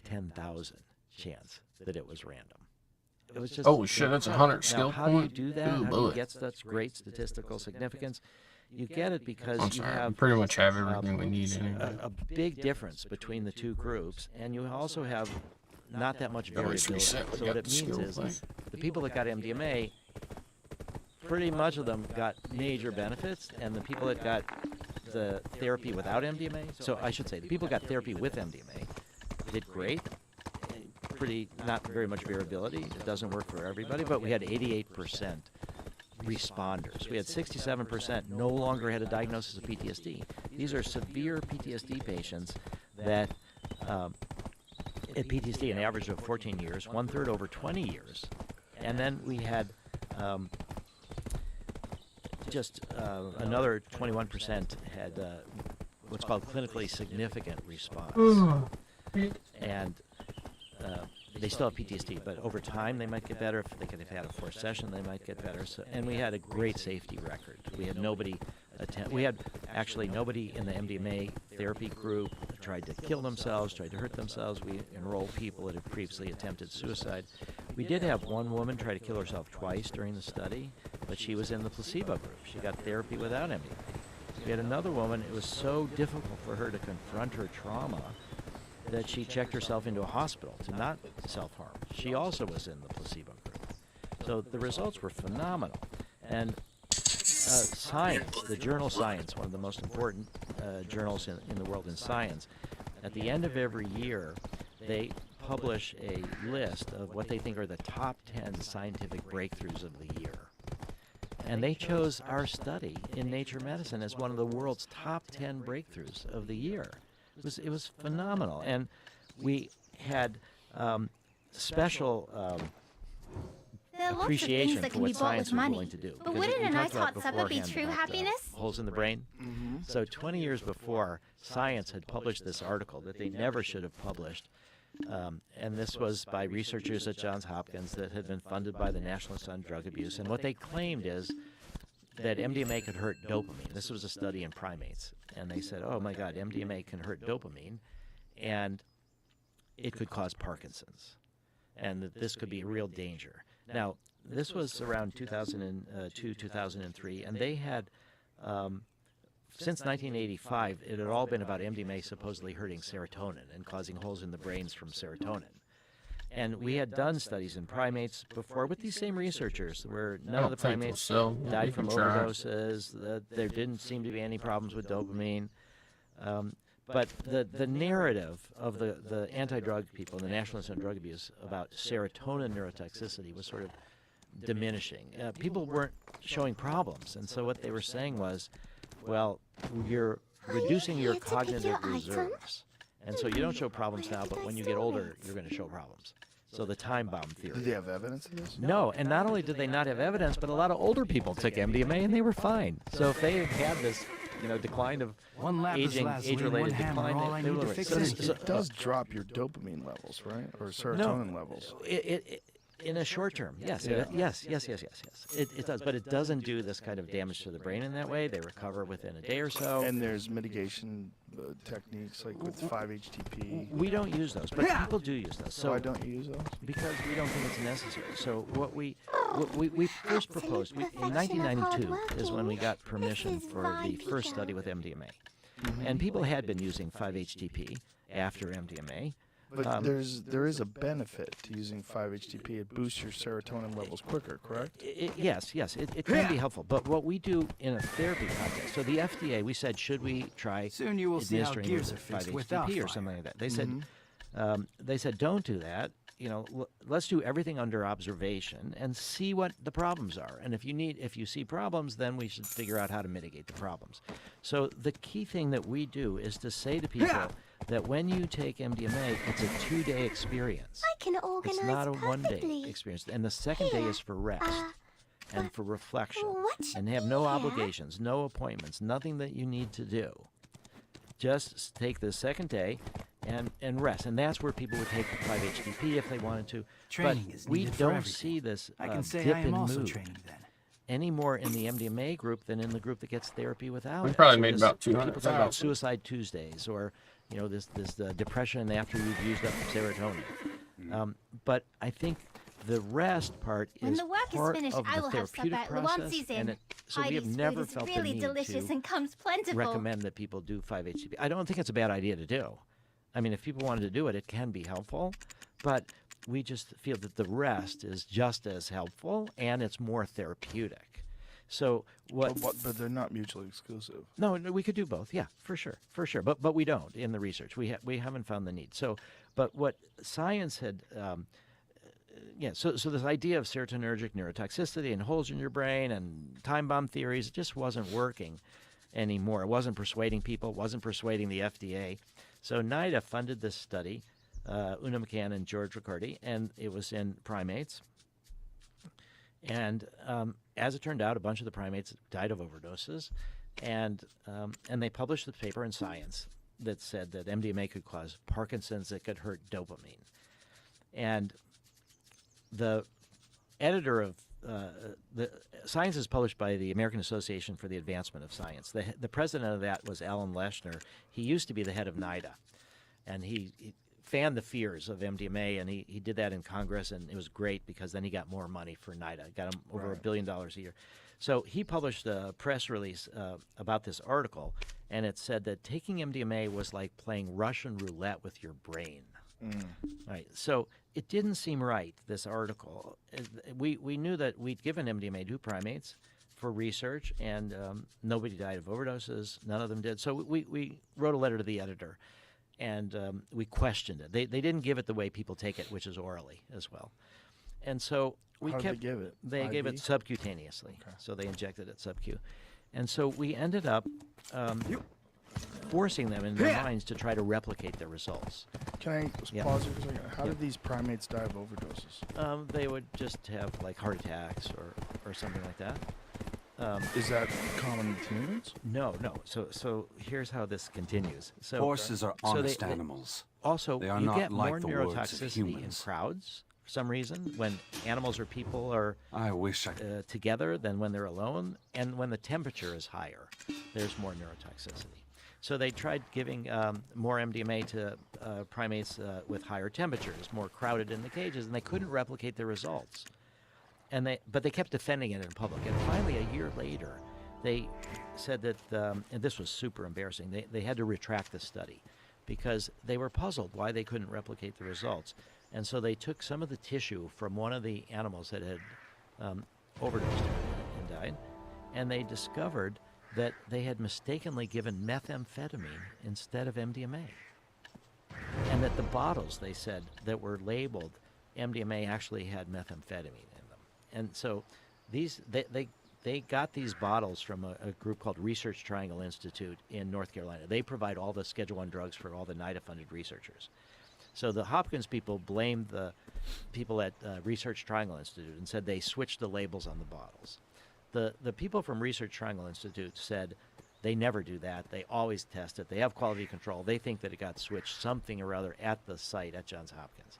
10,000 chance that it was random. It was just Holy shit, that's 100 skill Now, how do you point? do that? Ooh, How do you bullet. get such great statistical significance? You get it because I'm you sorry, we have pretty much have everything we need anyway. a big difference between the 2 groups, and you also have not that much Always variability. reset, we So what got it the means skill is thing. the people that got MDMA, pretty much of them got major benefits, and the people that got the therapy without MDMA, so I should say the people who got therapy with MDMA did great. Pretty, not very much variability. It doesn't work for everybody, but we had 88% responders. We had 67% no longer had a diagnosis of PTSD. These are severe PTSD patients that had PTSD an average of 14 years, 1/3 over 20 years. And then we had just another 21% had what's called clinically significant response. And they still have PTSD, but over time they might get better. If they could have had a 4th session, they might get better. So, and we had a great safety record. We had nobody we had actually nobody in the MDMA therapy group tried to kill themselves, tried to hurt themselves. We enrolled people that had previously attempted suicide. We did have one woman try to kill herself twice during the study, but she was in the placebo group. She got therapy without MDMA. We had another woman, it was so difficult for her to confront her trauma that she checked herself into a hospital to not self-harm. She also was in the placebo group. So the results were phenomenal. And Science, the journal Science, one of the most important journals in the world in science, at the end of every year, they publish a list of what they think are the top 10 scientific breakthroughs of the year. And they chose our study in Nature Medicine as one of the world's top 10 breakthroughs of the year. It was phenomenal. And we had special appreciation for what science was willing to do. But Because wouldn't we a nice talked about hot supper be beforehand true about, happiness? holes in the brain. So 20 years before, Science had published this article that they never should have published. And this was by researchers at Johns Hopkins that had been funded by the National Institute on Drug Abuse. And what they claimed is that MDMA could hurt dopamine. This was a study in primates. And they said, oh my God, MDMA can hurt dopamine, and it could cause Parkinson's, and that this could be a real danger. Now, this was around 2002, 2003, and they had, since 1985, it had all been about MDMA supposedly hurting serotonin and causing holes in the brains from serotonin. And we had done studies in primates before with these same researchers where none of the primates died from overdoses, that there didn't seem to be any problems with dopamine. But the narrative of the anti-drug people, the National Institute on Drug Abuse, about serotonin neurotoxicity was sort of diminishing. People weren't showing problems, and so what they were saying was, well, you're reducing your cognitive reserves, and so you don't show problems now, but when you get older, you're going to show problems. So the time bomb theory. Did they have evidence of this? No, and not only did they not have evidence, but a lot of older people took MDMA and they were fine. So if they had this, decline of age-related decline, they were But it does drop your dopamine levels, right? Or serotonin levels. In a short term, yes, yes. It does, but it doesn't do this kind of damage to the brain in that way. They recover within a day or so. And there's mitigation techniques like with 5-HTP. We don't use those, but people do use those. So why don't you use those? Because we don't think it's necessary. So what we first proposed, in 1992 is when we got permission for the first study with MDMA. And people had been using 5-HTP after MDMA. But there is a benefit to using 5-HTP. It boosts your serotonin levels quicker, correct? Yes, it can be helpful. But what we do in a therapy context, so the FDA, we said, should we try administering 5-HTP or something like that? They said, don't do that let's do everything under observation and see what the problems are. And if you see problems, then we should figure out how to mitigate the problems. So the key thing that we do is to say to people that when you take MDMA, it's a 2-day experience. I can organize It's not a perfectly. 1-day experience. And the second day is for rest and for reflection. what should And have be no here? obligations, no appointments, nothing that you need to do. Just take the second day and rest. And that's where people would take the 5-HTP if they wanted to. Training but is we needed for don't everything. see this I can say dip I am in also mood training then. any more in the MDMA group than in the group that gets therapy without We it. probably So made this- about People talk about 200,000. Suicide Tuesdays or this depression after you've used up serotonin. But I think the rest part When is the work is part finished, of I the will have supper therapeutic at process, Luanzi's and Inn. so we have Heidi's never food is felt really the need delicious to and comes plentiful. recommend that people do 5-HTP. I don't think it's a bad idea to do. I mean, if people wanted to do it, it can be helpful, but we just feel that the rest is just as helpful and it's more therapeutic. So what? But they're not mutually exclusive. No, we could do both. Yeah, for sure. But we don't in the research. We haven't found the need. So, but what science had, So this idea of serotonergic neurotoxicity and holes in your brain and time bomb theories, it just wasn't working anymore. It wasn't persuading people. It wasn't persuading the FDA. So NIDA funded this study, Una McCann and George Riccardi, and it was in primates. And as it turned out, a bunch of the primates died of overdoses, and they published the paper in Science that said that MDMA could cause Parkinson's, it could hurt dopamine. And the editor of the Science is published by the American Association for the Advancement of Science. The president of that was Alan Leshner. He used to be the head of NIDA, and he fanned the fears of MDMA, and he did that in Congress, and it was great because then he got more money for NIDA. Got him over $1 billion a year. So he published a press release about this article, and it said that taking MDMA was like playing Russian roulette with your brain. Right. So it didn't seem right, this article. We knew that we'd given MDMA to primates for research, and nobody died of overdoses. None of them did. So we wrote a letter to the editor, and we questioned it. They didn't give it the way people take it, which is orally as well. And so we How did kept. they give it? They gave it IV? subcutaneously. So they injected it subcu. And so we ended up forcing them in their minds to try to replicate their results. Can I Yeah. pause here for a second? How Yeah. did these primates die of overdoses? They would just have like heart attacks or something like that. Is that common with humans? No. So here's how this continues. So Horses are so honest they- animals. Also, They are you not get like more the words of neurotoxicity in humans. crowds for some reason when animals or people are I wish I together than when they're alone, and when the temperature is higher, there's more neurotoxicity. So they tried giving more MDMA to primates with higher temperatures, more crowded in the cages, and they couldn't replicate the results. But they kept defending it in public. And finally, a year later, they said that, and this was super embarrassing, they had to retract the study because they were puzzled why they couldn't replicate the results. And so they took some of the tissue from one of the animals that had overdosed and died, and they discovered that they had mistakenly given methamphetamine instead of MDMA. And that the bottles, they said, that were labeled MDMA actually had methamphetamine in them. And so they got these bottles from a group called Research Triangle Institute in North Carolina. They provide all the Schedule I drugs for all the NIDA-funded researchers. So the Hopkins people blamed the people at Research Triangle Institute and said they switched the labels on the bottles. The people from Research Triangle Institute said they never do that. They always test it. They have quality control. They think that it got switched something or other at the site at Johns Hopkins.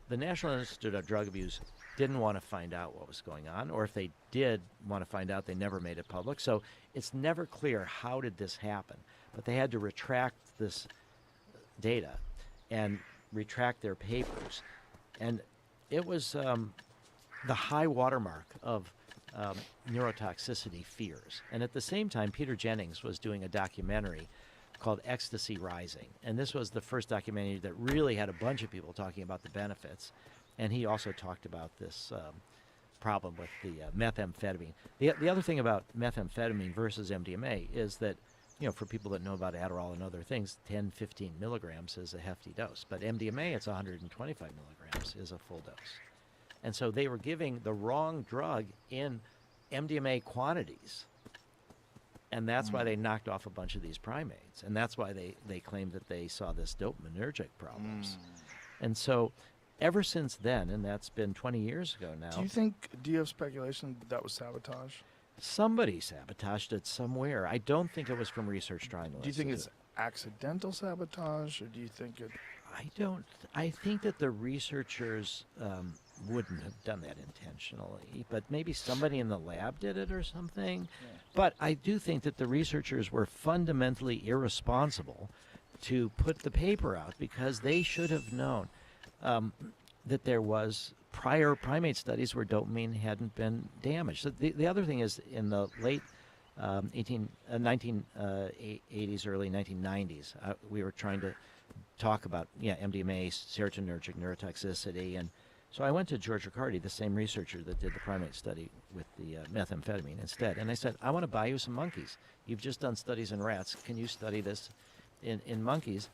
The National Institute of Drug Abuse didn't want to find out what was going on, or if they did want to find out, they never made it public. So it's never clear how did this happen. But they had to retract this data and retract their papers. And it was the high watermark of neurotoxicity fears. And at the same time, Peter Jennings was doing a documentary called Ecstasy Rising. And this was the first documentary that really had a bunch of people talking about the benefits. And he also talked about this problem with the methamphetamine. The other thing about methamphetamine versus MDMA is that for people that know about Adderall and other things, 10, 15 milligrams is a hefty dose. But MDMA, it's 125 milligrams is a full dose. And so they were giving the wrong drug in MDMA quantities. And that's why they knocked off a bunch of these primates. And that's why they claimed that they saw this dopaminergic problems. And so ever since then, and that's been 20 years ago now. Do you have speculation that was sabotage? Somebody sabotaged it somewhere. I don't think it was from Research Triangle. Do you think it's accidental sabotage, or do you think it... I think that the researchers wouldn't have done that intentionally, but maybe somebody in the lab did it or something. Yeah. But I do think that the researchers were fundamentally irresponsible to put the paper out, because they should have known that there was prior primate studies where dopamine hadn't been damaged. So the other thing is, in the late 1980s, early 1990s, we were trying to talk about MDMA, serotonergic neurotoxicity, and so I went to George Riccardi, the same researcher that did the primate study with the methamphetamine instead, and I said, I want to buy you some monkeys. You've just done studies in rats. Can you study this in monkeys,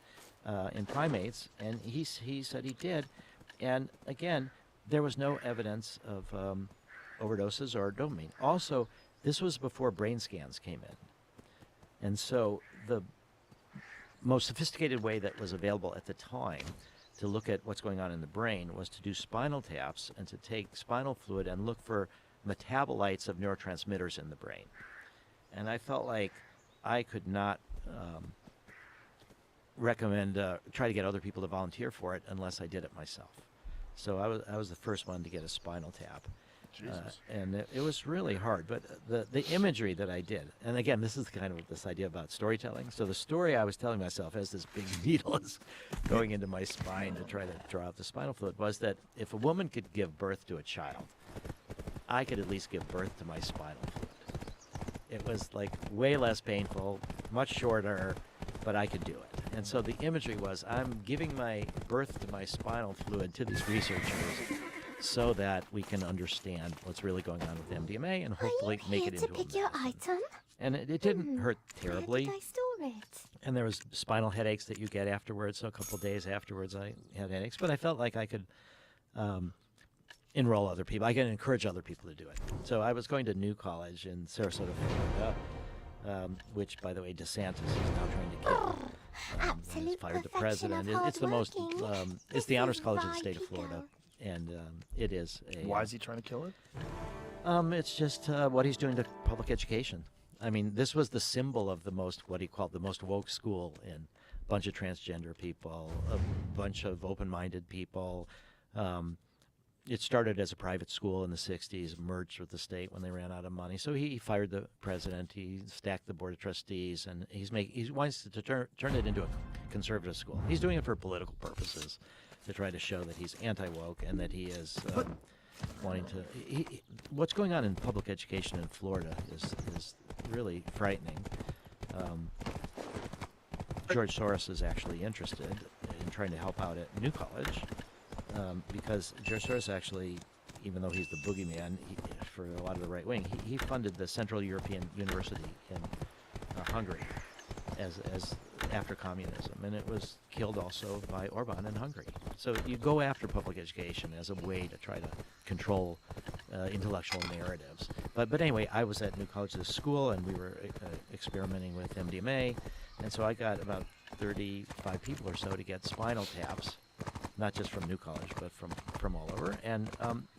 in primates? And he said he did, and again, there was no evidence of overdoses or dopamine. Also, this was before brain scans came in, and so the most sophisticated way that was available at the time to look at what's going on in the brain was to do spinal taps and to take spinal fluid and look for metabolites of neurotransmitters in the brain. And I felt like I could not try to get other people to volunteer for it unless I did it myself. So I was the first one to get a spinal tap. And it was really hard, but the imagery that I did, and again, this is kind of this idea about storytelling. So the story I was telling myself as this big needle is going into my spine to try to draw out the spinal fluid was that if a woman could give birth to a child, I could at least give birth to my spinal fluid. It was like way less painful, much shorter, but I could do it. And so the imagery was, I'm giving my birth to my spinal fluid to these researchers so that we can understand what's really going on with MDMA and hopefully make it into a medicine. Your item? And it didn't hurt terribly. Where did I store it? And there was spinal headaches that you get afterwards. So a couple of days afterwards, I had headaches. But I felt like I could enroll other people. I could encourage other people to do it. So I was going to New College in Sarasota, Florida, which, by the way, DeSantis is now trying to kill. Absolute He's fired the perfection of president. It's the most. hard-working. It's the This honors is college of the right state of you Florida. go. And it is a... Why is he trying to kill it? It's just what he's doing to public education. I mean, this was the symbol of what he called the most woke school, in a bunch of transgender people, a bunch of open-minded people. It started as a private school in the 60s, merged with the state when they ran out of money. So he fired the president, he stacked the board of trustees, and he wants to turn it into a conservative school. He's doing it for political purposes, to try to show that he's anti-woke and that he is wanting to... what's going on in public education in Florida is really frightening. George Soros is actually interested in trying to help out at New College, because George Soros actually, even though he's the boogeyman for a lot of the right wing, he funded the Central European University in Hungary as after communism, and it was killed also by Orban in Hungary. So you go after public education as a way to try to control intellectual narratives. But anyway, I was at New College, this school, and we were experimenting with MDMA, and so I got about 35 people or so to get spinal taps, not just from New College, but from all over. And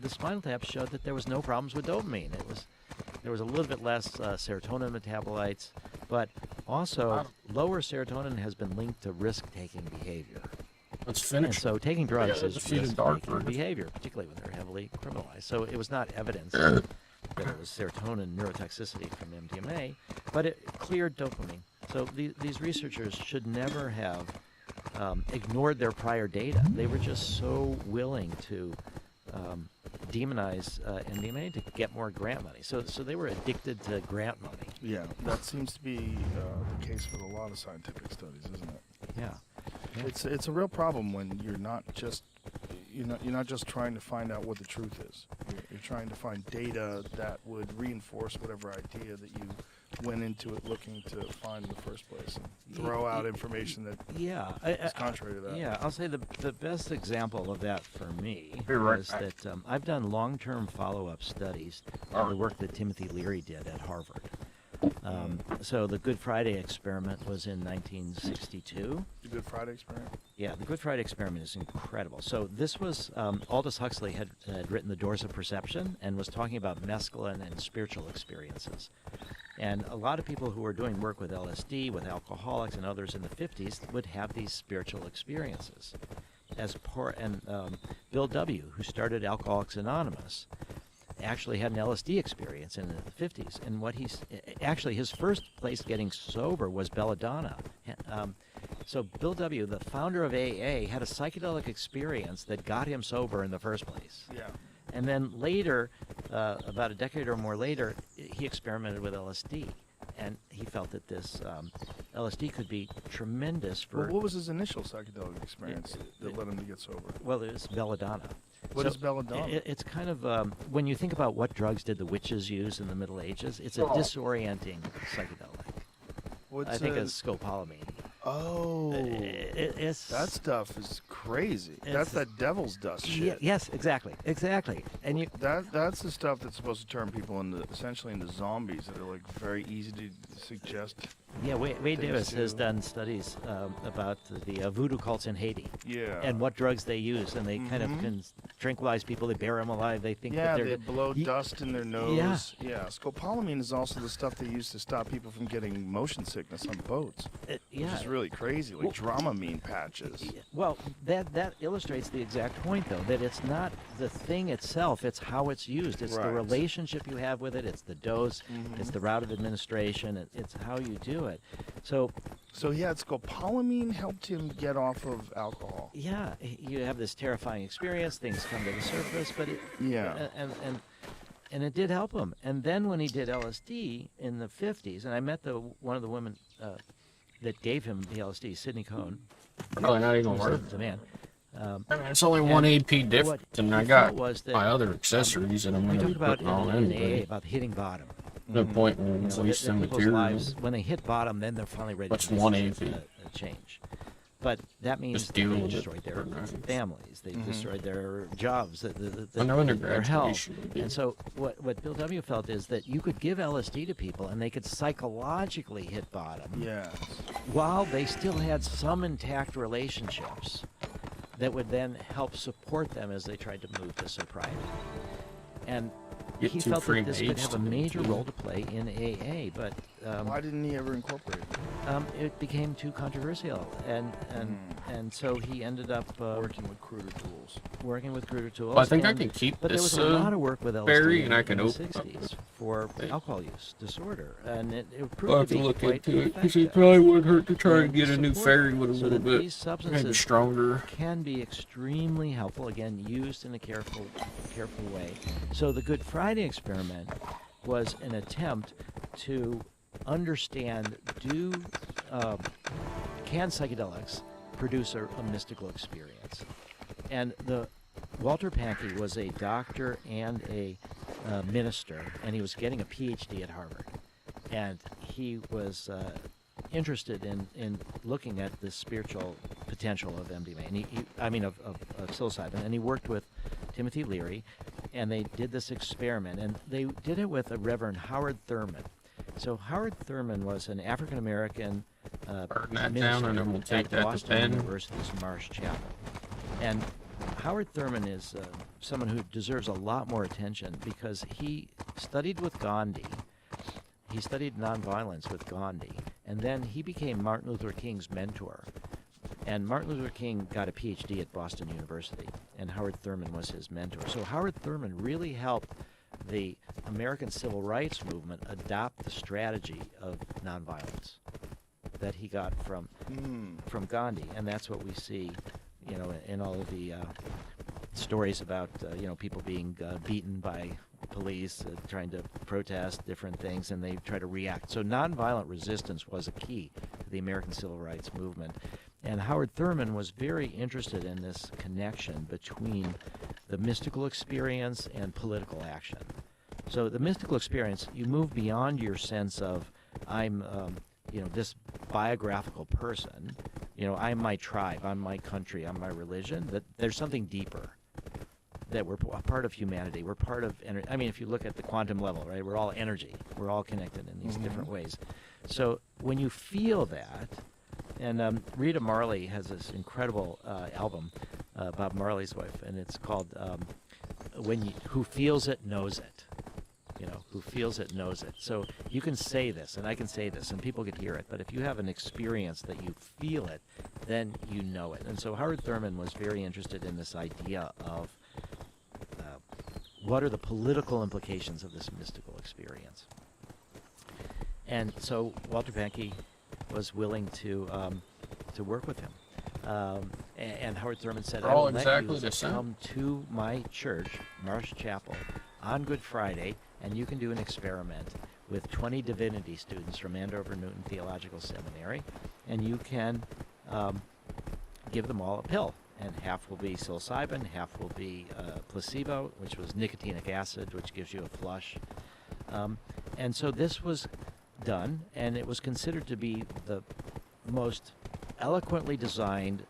the spinal taps showed that there was no problems with dopamine. There was a little bit less serotonin metabolites, but also lower serotonin has been linked to risk-taking behavior. Let's finish. And so taking drugs is defeated dark risk-taking behavior, particularly when they're heavily criminalized. So it was not evidence that it was serotonin neurotoxicity from MDMA, but it cleared dopamine. So these researchers should never have ignored their prior data. They were just so willing to demonize MDMA to get more grant money. So they were addicted to grant money. Yeah, that seems to be the case with a lot of scientific studies, isn't it? Yeah. It's a real problem when you're not just trying to find out what the truth is. You're trying to find data that would reinforce whatever idea that you went into it looking to find in the first place and throw out information that Yeah, is contrary to that. yeah. I'll say the best example of that for me Be right is back. that I've done long-term follow-up studies of the work that Timothy Leary did at Harvard. So the Good Friday experiment was in 1962. The Good Friday experiment? Yeah, the Good Friday experiment is incredible. So this was, Aldous Huxley had written The Doors of Perception and was talking about mescaline and spiritual experiences. And a lot of people who were doing work with LSD, with alcoholics and others in the 50s would have these spiritual experiences. And Bill W., who started Alcoholics Anonymous, actually had an LSD experience in the 50s. And actually his first place getting sober was Belladonna. So Bill W., the founder of AA, had a psychedelic experience that got him sober in the first place. Yeah. And then later, about a decade or more later, he experimented with LSD. And he felt that this LSD could be tremendous for... Well, what was his initial psychedelic experience that led him to get sober? Well, it was Belladonna. What is Belladonna? It's kind of, when you think about what drugs did the witches use in the Middle Ages, it's a disorienting psychedelic. I think it's scopolamine. Oh, It's that stuff is crazy. That's that devil's dust shit. Yes, exactly. And That's the stuff that's supposed to turn people essentially into zombies that are like very easy to suggest. Yeah, Wade Davis has too. done studies about the voodoo cults in Haiti. Yeah. And what drugs they use, and they kind of can tranquilize people. They bury them alive. They think that they're they blow dust in their nose. Yeah. Scopolamine is also the stuff they use to stop people from getting motion sickness on boats. Which is really crazy, like Dramamine patches. Well, that illustrates the exact point, though, that it's not the thing itself, it's how it's used. It's the Right. relationship you have with it, it's the dose, it's the route of administration, it's how you do it. So he had scopolamine helped him get off of alcohol. yeah, you have this terrifying experience, things come to the surface, but and it did help him. And then when he did LSD in the 50s, and I met one of the women that gave him the LSD, Sidney Cohn. Probably not even who's worth the man. I mean, it's only one AP difference, and I got my other accessories that I'm We going talk to about put on in anyway. AA about hitting bottom. No point in You know, wasting that people's material. lives, when they hit bottom, then they're finally ready What's to one make AP? a change. But that means Just deal they with it destroyed their for now. families, they destroyed their jobs, I know their undergrads health. should be. And so what Bill W. felt is that you could give LSD to people and they could psychologically hit bottom Yes. while they still had some intact relationships that would then help support them as they tried to move to sobriety. And Get he too felt free that this could age have to a do major too. role to play in AA, but Why didn't he ever incorporate it? it became too controversial, and so he ended up Working with cruder tools. working with cruder tools. Well, I think I and- can keep But there this was a lot of work with LSD berry, and I in can the open up 60s for thing. alcohol use disorder, and it I'll proved have to to be look quite into it because it effective. probably would hurt to try to And get a new support fairy with a so little that bit these maybe substances stronger. can be extremely helpful, again, used in a careful way. So the Good Friday experiment was an attempt to understand, can psychedelics produce a mystical experience? And Walter Pankey was a doctor and a minister, and he was getting a PhD at Harvard. And he was interested in looking at the spiritual potential of MDMA, and of psilocybin, and he worked with Timothy Leary, and they did this experiment, and they did it with a Reverend Howard Thurman. So Howard Thurman was an African-American Burn that minister down, and then we'll take at that to Boston pen. University's Marsh Chapel. And Howard Thurman is someone who deserves a lot more attention because he studied with Gandhi. He studied nonviolence with Gandhi, and then he became Martin Luther King's mentor. And Martin Luther King got a PhD at Boston University, and Howard Thurman was his mentor. So Howard Thurman really helped the American civil rights movement adopt the strategy of nonviolence that he got from Gandhi, and that's what we see, in all of the stories about people being beaten by police trying to protest different things, and they try to react. So nonviolent resistance was a key to the American civil rights movement. And Howard Thurman was very interested in this connection between the mystical experience and political action. So the mystical experience, you move beyond your sense of I'm, this biographical person. I'm my tribe, I'm my country, I'm my religion. That there's something deeper. That we're a part of humanity. We're part of energy. I mean, if you look at the quantum level, right? We're all energy. We're all connected in these different ways. So when you feel that, and Rita Marley has this incredible album, Bob Marley's wife, and it's called "Who Feels It Knows It." Who feels it knows it. So you can say this, and I can say this, and people could hear it. But if you have an experience that you feel it, then you know it. And so Howard Thurman was very interested in this idea of what are the political implications of this mystical experience. And so Walter Pankey was willing to work with him. And Howard Thurman said, I will let you come to my church, Marsh Chapel, on Good Friday, and you can do an experiment with 20 divinity students from Andover Newton Theological Seminary, and you can give them all a pill. And half will be psilocybin, half will be placebo, which was nicotinic acid, which gives you a flush. And so this was done, and it was considered to be the most eloquently designed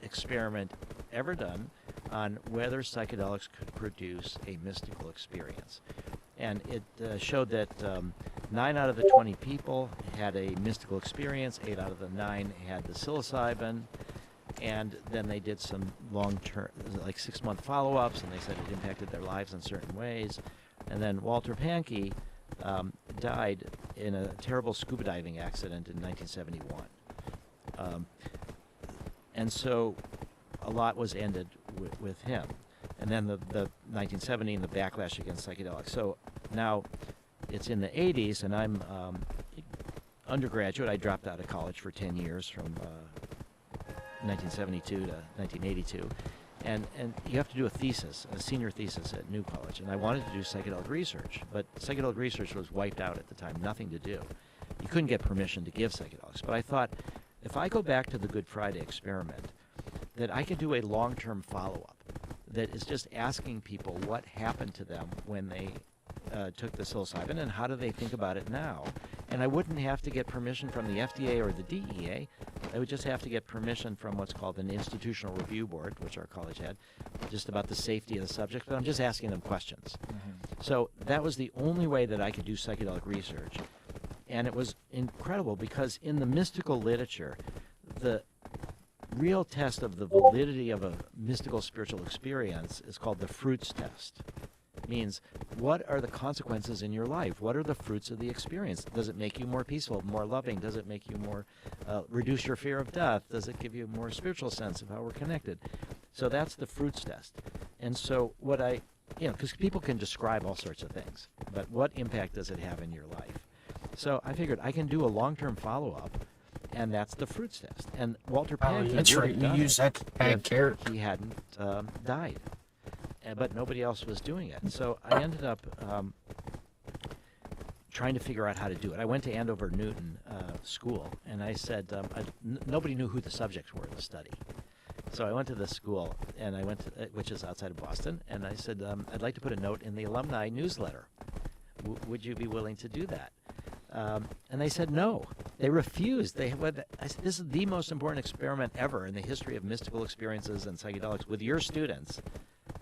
experiment ever done on whether psychedelics could produce a mystical experience. And it showed that 9 out of the 20 people had a mystical experience, 8 out of the 9 had the psilocybin, and then they did some long-term, like 6-month follow-ups, and they said it impacted their lives in certain ways. And then Walter Pankey died in a terrible scuba diving accident in 1971. And so a lot was ended with him. And then the 1970 and the backlash against psychedelics. So now it's in the 80s, and I'm undergraduate. I dropped out of college for 10 years from 1972 to 1982. And you have to do a thesis, a senior thesis at New College. And I wanted to do psychedelic research, but psychedelic research was wiped out at the time, nothing to do. You couldn't get permission to give psychedelics. But I thought, if I go back to the Good Friday experiment, that I could do a long-term follow-up that is just asking people what happened to them when they took the psilocybin and how do they think about it now. And I wouldn't have to get permission from the FDA or the DEA. I would just have to get permission from what's called an institutional review board, which our college had, just about the safety of the subject. But I'm just asking them questions. So that was the only way that I could do psychedelic research. And it was incredible because in the mystical literature, the real test of the validity of a mystical spiritual experience is called the fruits test. It means, what are the consequences in your life? What are the fruits of the experience? Does it make you more peaceful, more loving? Does it make you more, reduce your fear of death? Does it give you a more spiritual sense of how we're connected? So that's the fruits test. And so what because people can describe all sorts of things, but what impact does it have in your life? So I figured I can do a long-term follow-up, and that's the fruits test. And Walter Pankey, that's right. You use that to add carrot. He hadn't died, but nobody else was doing it. So I ended up trying to figure out how to do it. I went to Andover Newton School, and I said nobody knew who the subjects were in the study. So I went to the school, and I went to, which is outside of Boston, and I said I'd like to put a note in the alumni newsletter. Would you be willing to do that? And they said no. They refused. I said, this is the most important experiment ever in the history of mystical experiences and psychedelics with your students.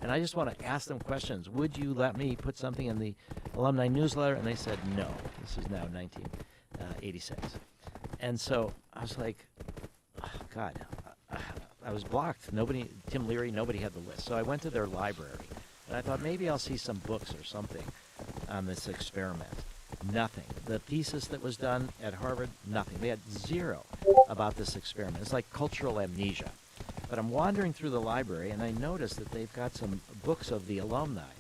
And I just want to ask them questions. Would you let me put something in the alumni newsletter? And they said no. This is now 1986. And so I was like, oh, God, I was blocked. Tim Leary, nobody had the list. So I went to their library. And I thought maybe I'll see some books or something on this experiment. Nothing. The thesis that was done at Harvard, nothing. They had zero about this experiment. It's like cultural amnesia. But I'm wandering through the library, and I noticed that they've got some books of the alumni.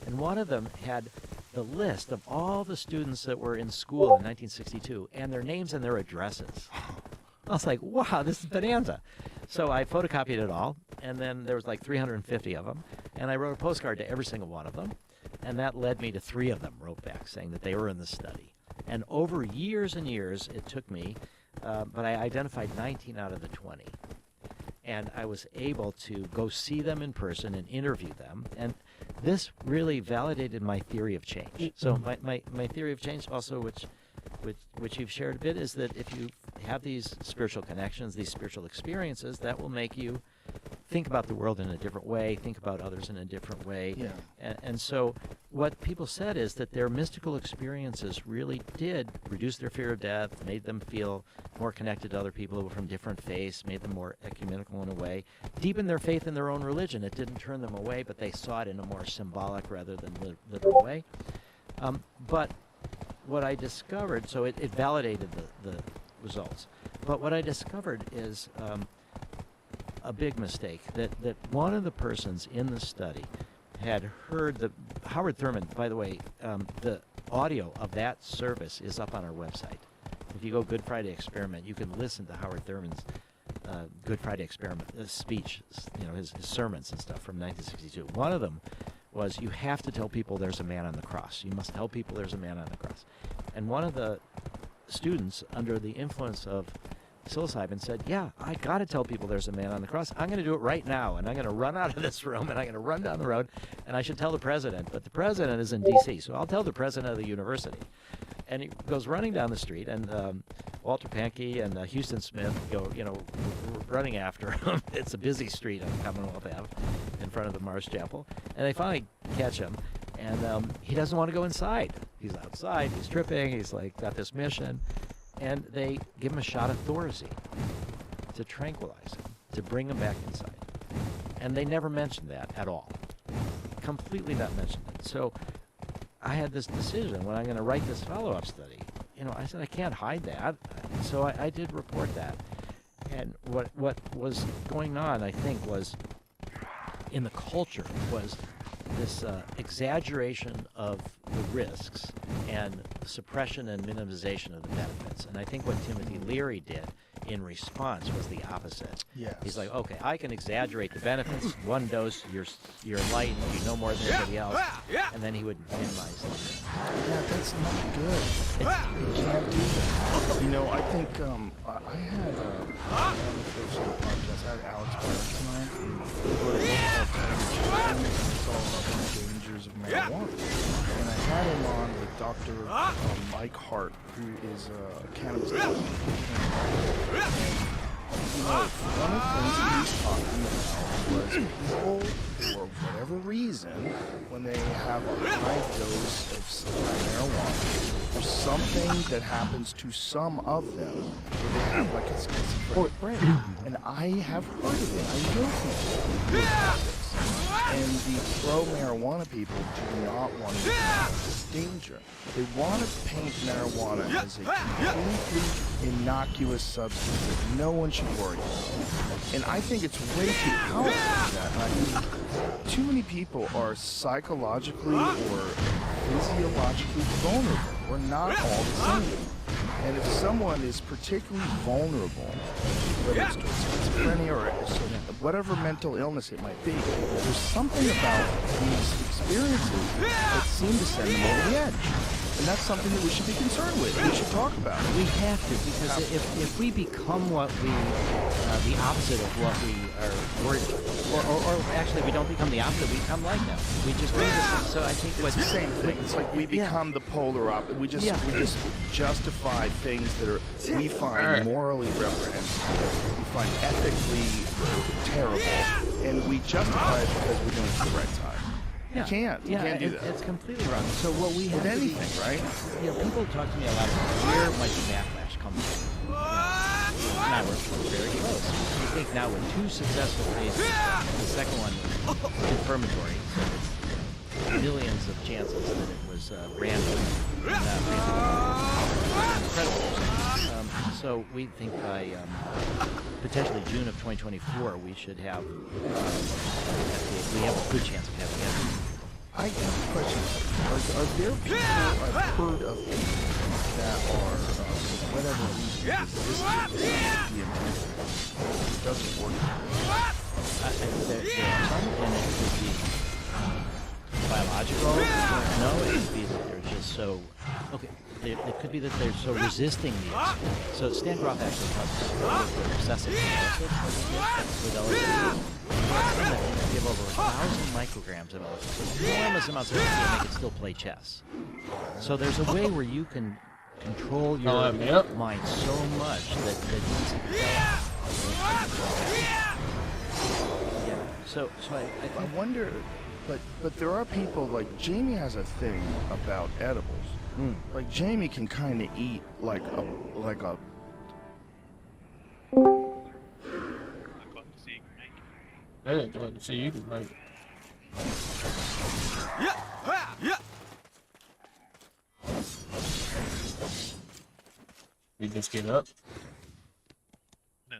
And one of them had the list of all the students that were in school in 1962, and their names and their addresses. I was like, wow, this is bonanza. So I photocopied it all, and then there was like 350 of them, and I wrote a postcard to every single one of them. And that led me to 3 of them wrote back saying that they were in the study. And over years and years, it took me, but I identified 19 out of the 20. And I was able to go see them in person and interview them. And this really validated my theory of change. So my theory of change also, which which you've shared a bit, is that if you have these spiritual connections, these spiritual experiences, that will make you think about the world in a different way, think about others in a different way. Yeah. And so what people said is that their mystical experiences really did reduce their fear of death, made them feel more connected to other people who were from different faiths, made them more ecumenical in a way, deepened their faith in their own religion. It didn't turn them away, but they saw it in a more symbolic rather than literal way. But what I discovered, so it validated the results, but what I discovered is a big mistake, that one of the persons in the study had heard Howard Thurman, by the way, the audio of that service is up on our website. If you go Good Friday Experiment, you can listen to Howard Thurman's Good Friday Experiment speech, his sermons and stuff from 1962. One of them was, you have to tell people there's a man on the cross. You must tell people there's a man on the cross. And one of the students, under the influence of psilocybin, said, yeah, I got to tell people there's a man on the cross. I'm going to do it right now, and I'm going to run out of this room, and I'm going to run down the road, and I should tell the president. But the president is in D.C., so I'll tell the president of the university. And he goes running down the street, and Walter Pankey and Houston Smith go, running after him. It's a busy street on Commonwealth Ave in front of the Mars Chapel. And they finally catch him, and he doesn't want to go inside. He's outside, he's tripping, he's got this mission. And they give him a shot of Thorazine to tranquilize him, to bring him back inside. And they never mentioned that at all. Completely not mentioned it. So I had this decision when I'm going to write this follow-up study. I said I can't hide that. So I did report that. And what was going on, I think, was in the culture was this exaggeration of the risks and suppression and minimization of the benefits. And I think what Timothy Leary did in response was the opposite. Yes. He's like, okay, I can exaggerate the benefits. One dose, you're enlightened, you know more than anybody else. And then he would minimize it. Yeah, that's not good. You can't do that. I think I had one of the folks on the podcast. I had Alex Barrett tonight. He wrote a book called It's all about the dangers of marijuana. And I had him on with Dr. Mike Hart, who is a cannabis doctor. One of the things he was talking about was people, for whatever reason, when they have a high dose of marijuana, there's something that happens to some of them where they have like a schizophrenia. And I have heard of it. I know people who have this. And the pro-marijuana people do not want to get this danger. They want to paint marijuana as a completely innocuous substance that no one should worry about. And I think it's way too powerful for that. And I think too many people are psychologically or physiologically vulnerable. We're not all the same. And if someone is particularly vulnerable, whether it's to schizophrenia or whatever mental illness it might be, there's something about these experiences that seem to send them over the edge. And that's something that we should be concerned with. We should talk about it. We have to, because if we become the opposite of what we are worried about, or actually we don't become the opposite, we become like them. We just do this. So I think it's the same thing. It's like we become the polar opposite. We just justify things that we find morally reprehensible, we find ethically terrible, and we justify it because we're doing it at the right time. You can't do that. It's completely wrong. So what we have with anything, right? People talk to me a lot about where might the backlash come from. Now we're very close. I think now with 2 successful phases, the second one was confirmatory. So millions of chances that it was random. Incredible. So we think by potentially June of 2024, we should have we have a good chance of having it. I have a question. Are there people I've heard of that are, for whatever reason, resistant to DMT? It doesn't work. There are some, and it could be biological. No, it could be that they're just so... Okay, it could be that they're so resisting the experience. So Stan Groff actually talks about obsessive compulsive with LSD. Give over 1,000 micrograms of LSD, enormous amounts of LSD, and they can still play chess. So there's a way where you can control your Oh, yep. mind so much that yeah. So I I think wonder, but there are people like Jamie has a thing about edibles. Like Jamie can kind of eat like a I'm going to see make. Hey, go ahead and see you can make it. You just get up. No.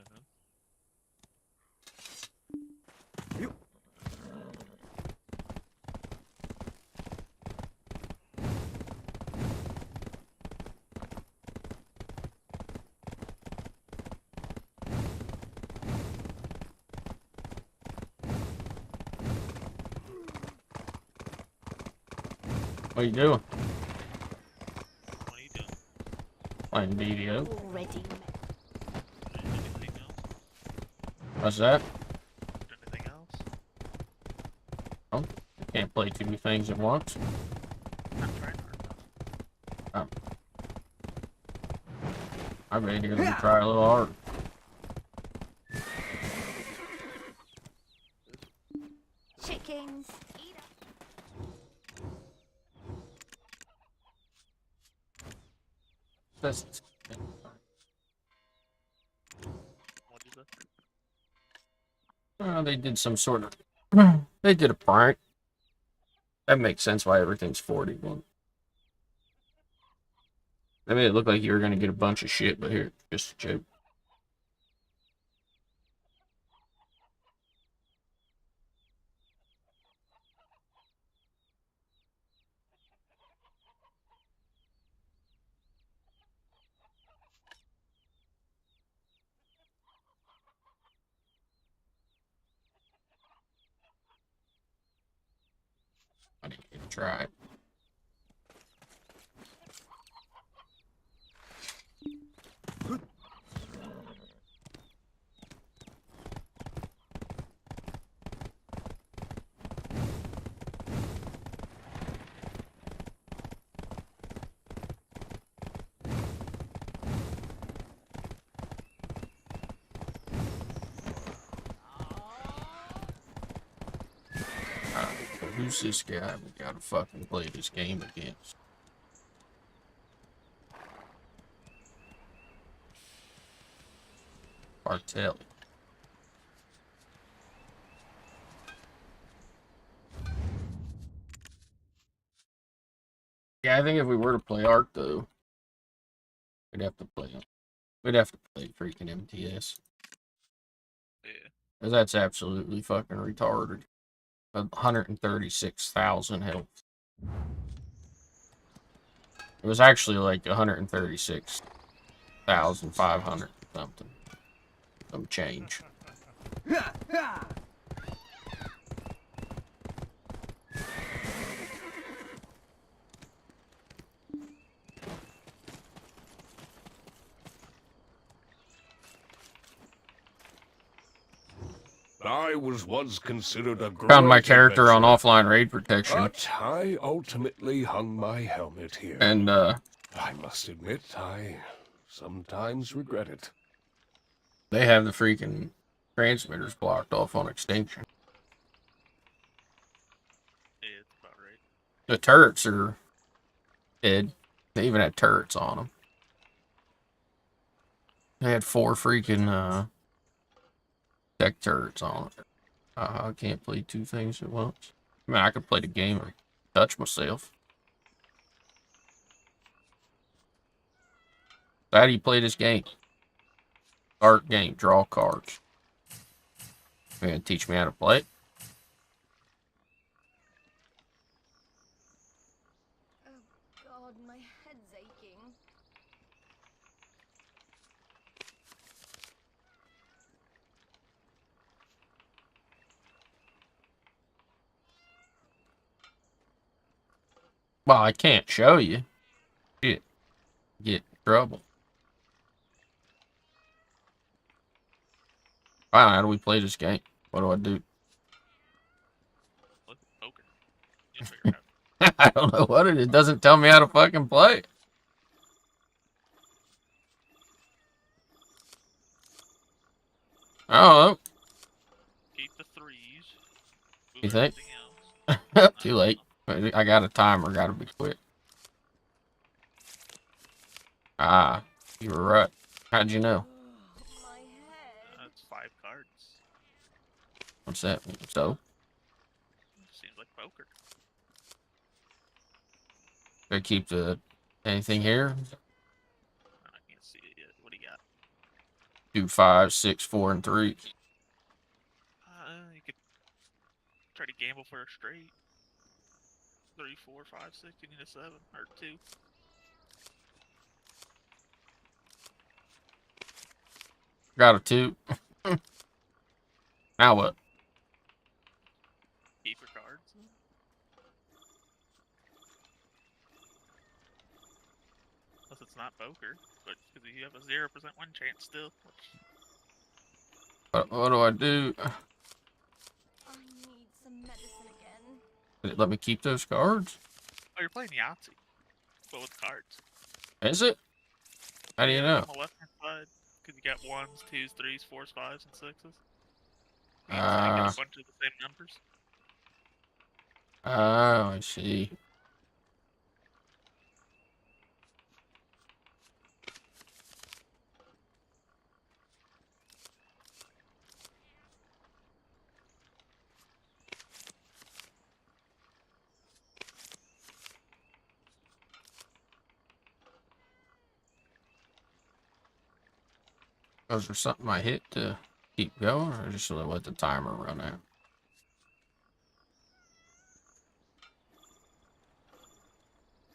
What are you doing? What are you doing? Playing DDO. Already. Anything else? What's that? Anything else? You can't play too many things at once. I'm trying hard. I bet you're gonna try a little hard. Chickens. Eat up. That's What is that? they did some sort of. They did a prank. That makes sense why everything's 41. I made it look like you were gonna get a bunch of shit, but here, just a joke. I didn't get to try it. Who's this guy we gotta fucking play this game against? Bartelli. Yeah, I think if we were to play Ark though, we'd have to play freaking MTS. Yeah. Cause that's absolutely fucking retarded. 136,000 health. It was actually like 136,500 something. Some change. I was once considered a great Found my character on adventurer, offline raid protection. but I ultimately hung my helmet here. And I must admit, I sometimes regret it. they have the freaking transmitters blocked off on extinction. Yeah, it's about right. The turrets are dead. They even had turrets on them. They had 4 freaking tech turrets on it. I can't play 2 things at once. I mean, I could play the game or touch myself. So how do you play this game? Art game, draw cards. You gonna teach me how to play it? Oh God, my head's aching. Well, I can't show you. Shit. Get in trouble. Wow, how do we play this game? What do I do? Look at poker. You'll figure it out. I don't know what it is. It doesn't tell me how to fucking play. Oh, Keep the threes. Move You think? everything else. too late. I got a timer. Gotta be quick. Ah, you were right. How'd you know? My head. That's 5 cards. What's that mean? So, Seems like poker. I keep the anything here? I can't see it yet. What do you got? 2, 5, 6, 4, and 3. You could try to gamble for a straight. 3, 4, 5, 6. You need a 7 or 2. Got a 2. Now what? Keep your cards. Unless it's not poker, but because you have a 0% win chance still. What do I do? I need some medicine again. Did it let me keep those cards? Oh, you're playing Yahtzee, but with cards. Is it? How do you know? On the left hand side, because you got 1s, 2s, 3s, 4s, 5s, and 6s. You get a bunch of the same numbers. Oh, I see. Was there something I hit to keep going, or just let the timer run out?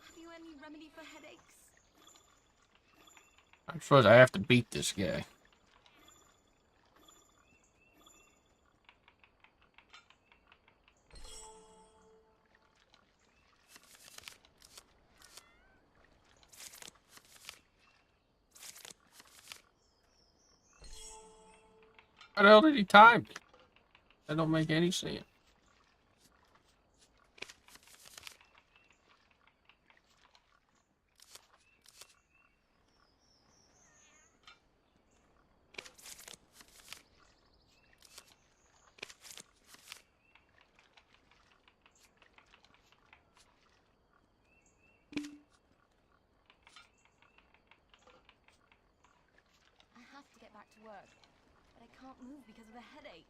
Have you any remedy for headaches? I suppose I have to beat this guy. How the hell did he time it? That don't make any sense. I have to get back to work, but I can't move because of a headache.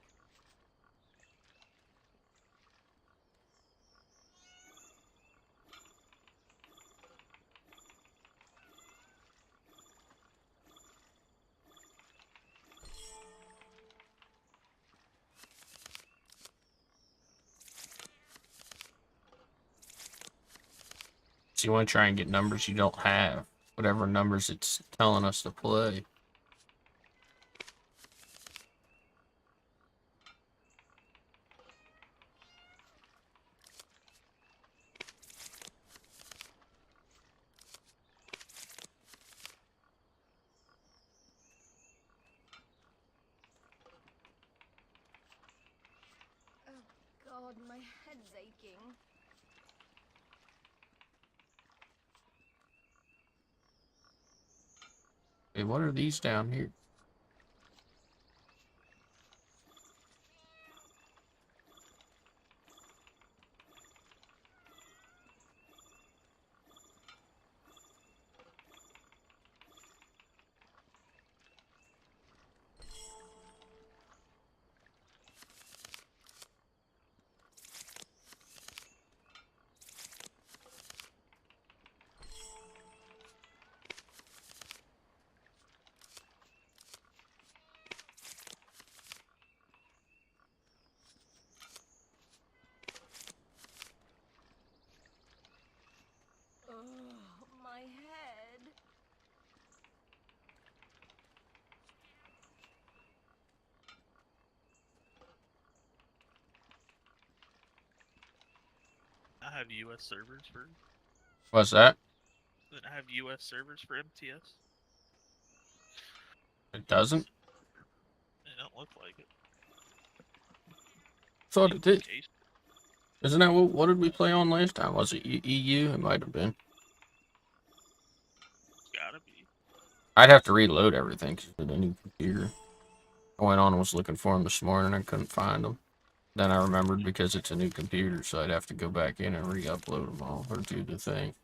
So you want to try and get numbers you don't have. Whatever numbers it's telling us to play. Oh God, my head's aching. Hey, what are these down here? Oh, my head. I have US servers for. What's that? I have US servers for MTS. It doesn't? It don't look like it. Thought it did. Isn't that what did we play on last time? Was it EU? It might have been. It's gotta be. I'd have to reload everything because it's a new computer. I went on and was looking for them this morning. I couldn't find them. Then I remembered because it's a new computer, so I'd have to go back in and re-upload them all or do the thing.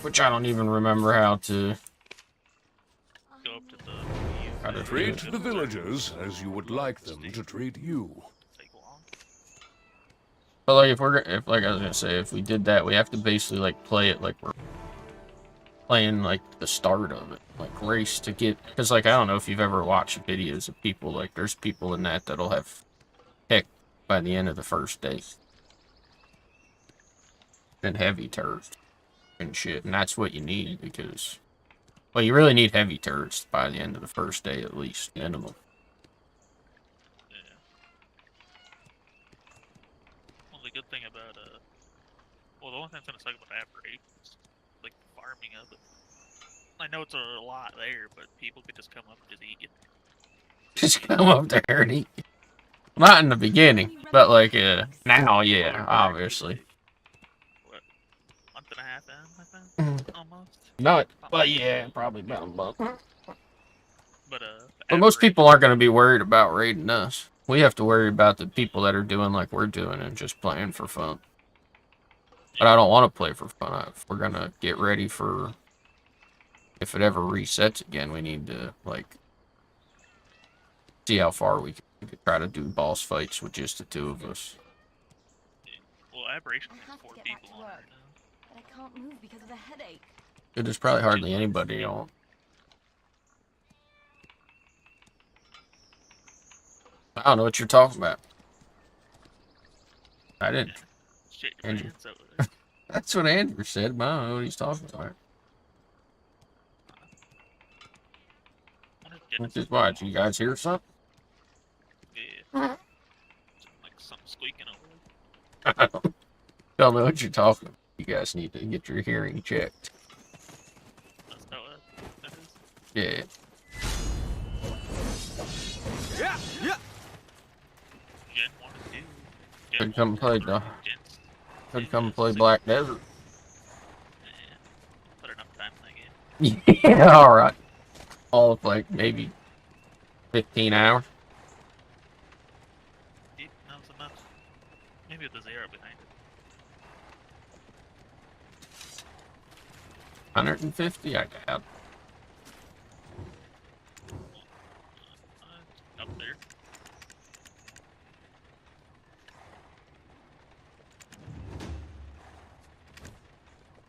Which I don't even remember how to. Go up to the. How to Treat do it. the villagers as you would like them to treat you. Take long. But like if like I was gonna say, if we did that, we have to basically like play it like we're playing like the start of it, like race to get. Because like I don't know if you've ever watched videos of people, like there's people in that that'll have picked by the end of the first day. And heavy turds and shit, and that's what you need because, well, you really need heavy turds by the end of the first day at least, minimum. Yeah. Well, the good thing about well, the only thing that's gonna suck about aberration is like the farming of it. I know it's a lot there, but people could just come up and just eat it. Just come up there and eat. Not in the beginning, but like now, yeah, obviously. What, month and a half in, I think, almost. No, well, yeah, probably about a month. But But most people aren't going to be worried about raiding us. We have to worry about the people that are doing like we're doing and just playing for fun. But I don't want to play for fun. If we're going to get ready for, if it ever resets again, we need to like see how far we can try to do boss fights with just the two of us. Well, aberration I has have to 4 get back people to on work, right now. but I can't move because of a headache. There's probably hardly anybody on. I don't know what you're talking about. I didn't. Shit, your Andrew. pants over there. That's what Andrew said, but I don't know what he's talking about. Which is why, did you guys hear something? Yeah. Like something squeaking over there. Don't know what you're talking about. You guys need to get your hearing checked. That's how that is. Yeah. Yeah, yeah. Jen wanted to. Could come play Could come play Black Desert. Yeah. Put enough time in that game. Yeah, alright. All of like maybe 15 hours. Yeah, that was enough. Maybe with the zero behind it. 150, I doubt. Up there.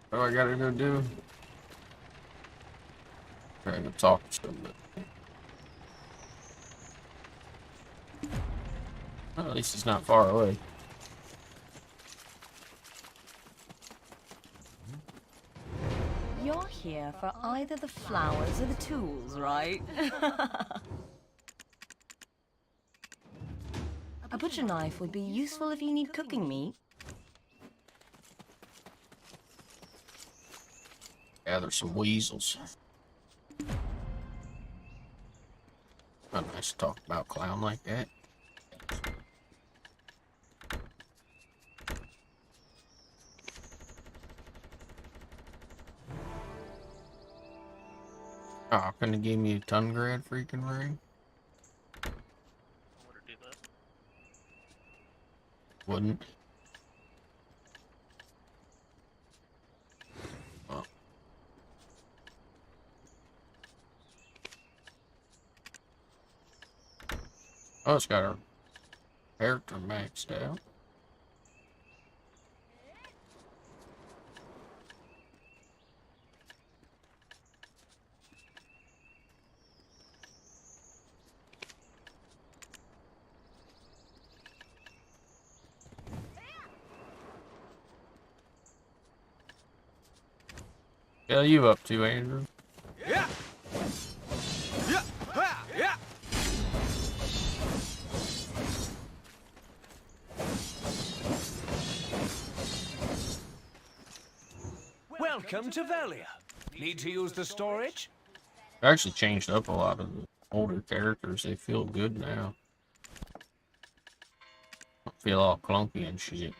What do I gotta go do? Trying to talk to somebody. Well, at least it's not far away. You're here for either the flowers or the tools, right? A butcher knife would be useful if you need cooking meat. Yeah, there's some weasels. Not nice to talk about clown like that. Oh, couldn't have gave me a ton grad freaking ring? Would it do that? Wouldn't. Oh. Oh, it's got our character maxed out. What are you up to, Andrew? Yeah. Yeah. Yeah. Welcome to Velia. Need to use the storage? I actually changed up a lot of the older characters. They feel good now. Don't feel all clunky and shit.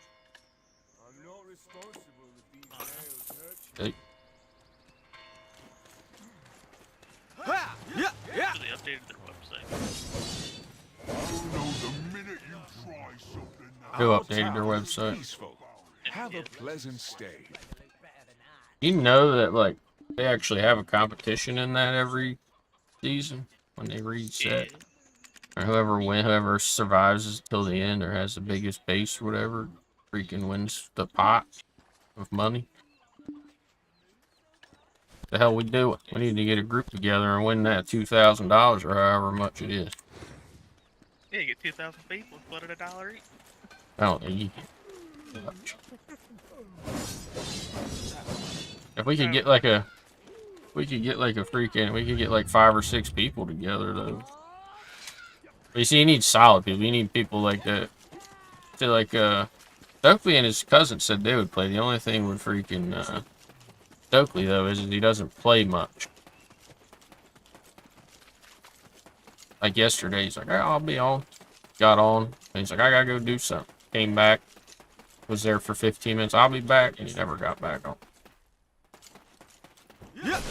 I'm not responsible if these Hey. Yeah. Yeah. So they updated their website. Who updated their website? Have a pleasant stay. You know that, like, they actually have a competition in that every season when they reset. Or whoever survives till the end or has the biggest base or whatever, freaking wins the pot of money. The hell we do it? We need to get a group together and win that $2,000 or however much it is. Yeah, you get 2,000 people, split it $1 each. I don't think you can. If we could get like a, we could get like 5 or 6 people together though. But you see, you need solid people. You need people like that. So like, Stokely and his cousin said they would play. The only thing with freaking, Stokely though is he doesn't play much. Like yesterday, he's like, oh, I'll be on. Got on. And he's like, I gotta go do something. Came back. Was there for 15 minutes. I'll be back. And he never got back on. Yeah.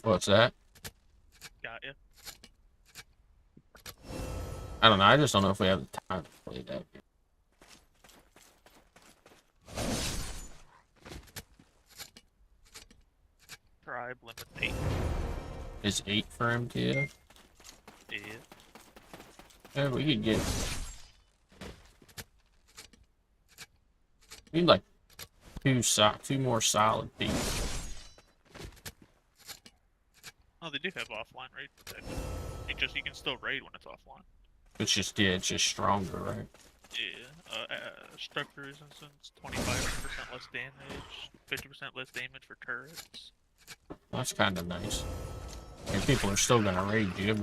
What's that? Got you. I don't know. I just don't know if we have the time to play that game. Tribe limit 8. Is 8 for MTF? Yeah. Yeah, we could get. We need like two more solid people. Oh, they do have offline raid protection. You can still raid when it's offline. It's just stronger, right? Yeah. Structure resistance, 25% less damage, 50% less damage for turrets. That's kind of nice. And people are still gonna raid you,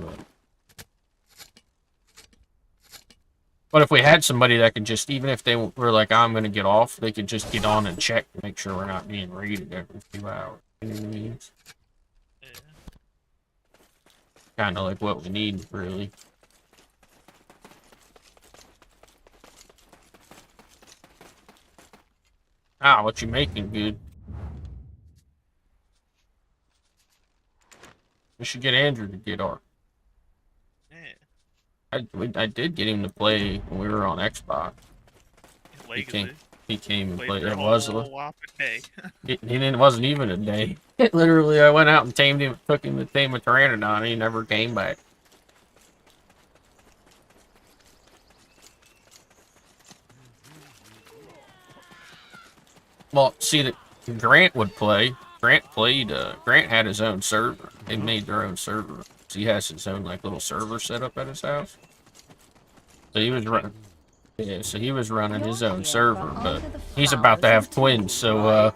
but if we had somebody that could just, even if they were like, I'm gonna get off, they could just get on and check to make sure we're not being raided every few hours. You know what I mean? Yeah. Kind of like what we need, really. Ah, what you making, good? We should get Andrew to get Ark. Yeah. I did get him to play when we were on Xbox. He came and played. It wasn't even a day. Literally, I went out and tamed him, took him to tame a Pteranodon, and he never came back. Well, see that Grant would play. Grant had his own server. They made their own server. So he has his own like little server set up at his house. So he was running. Yeah, so he was running his own server, but he's about to have twins, so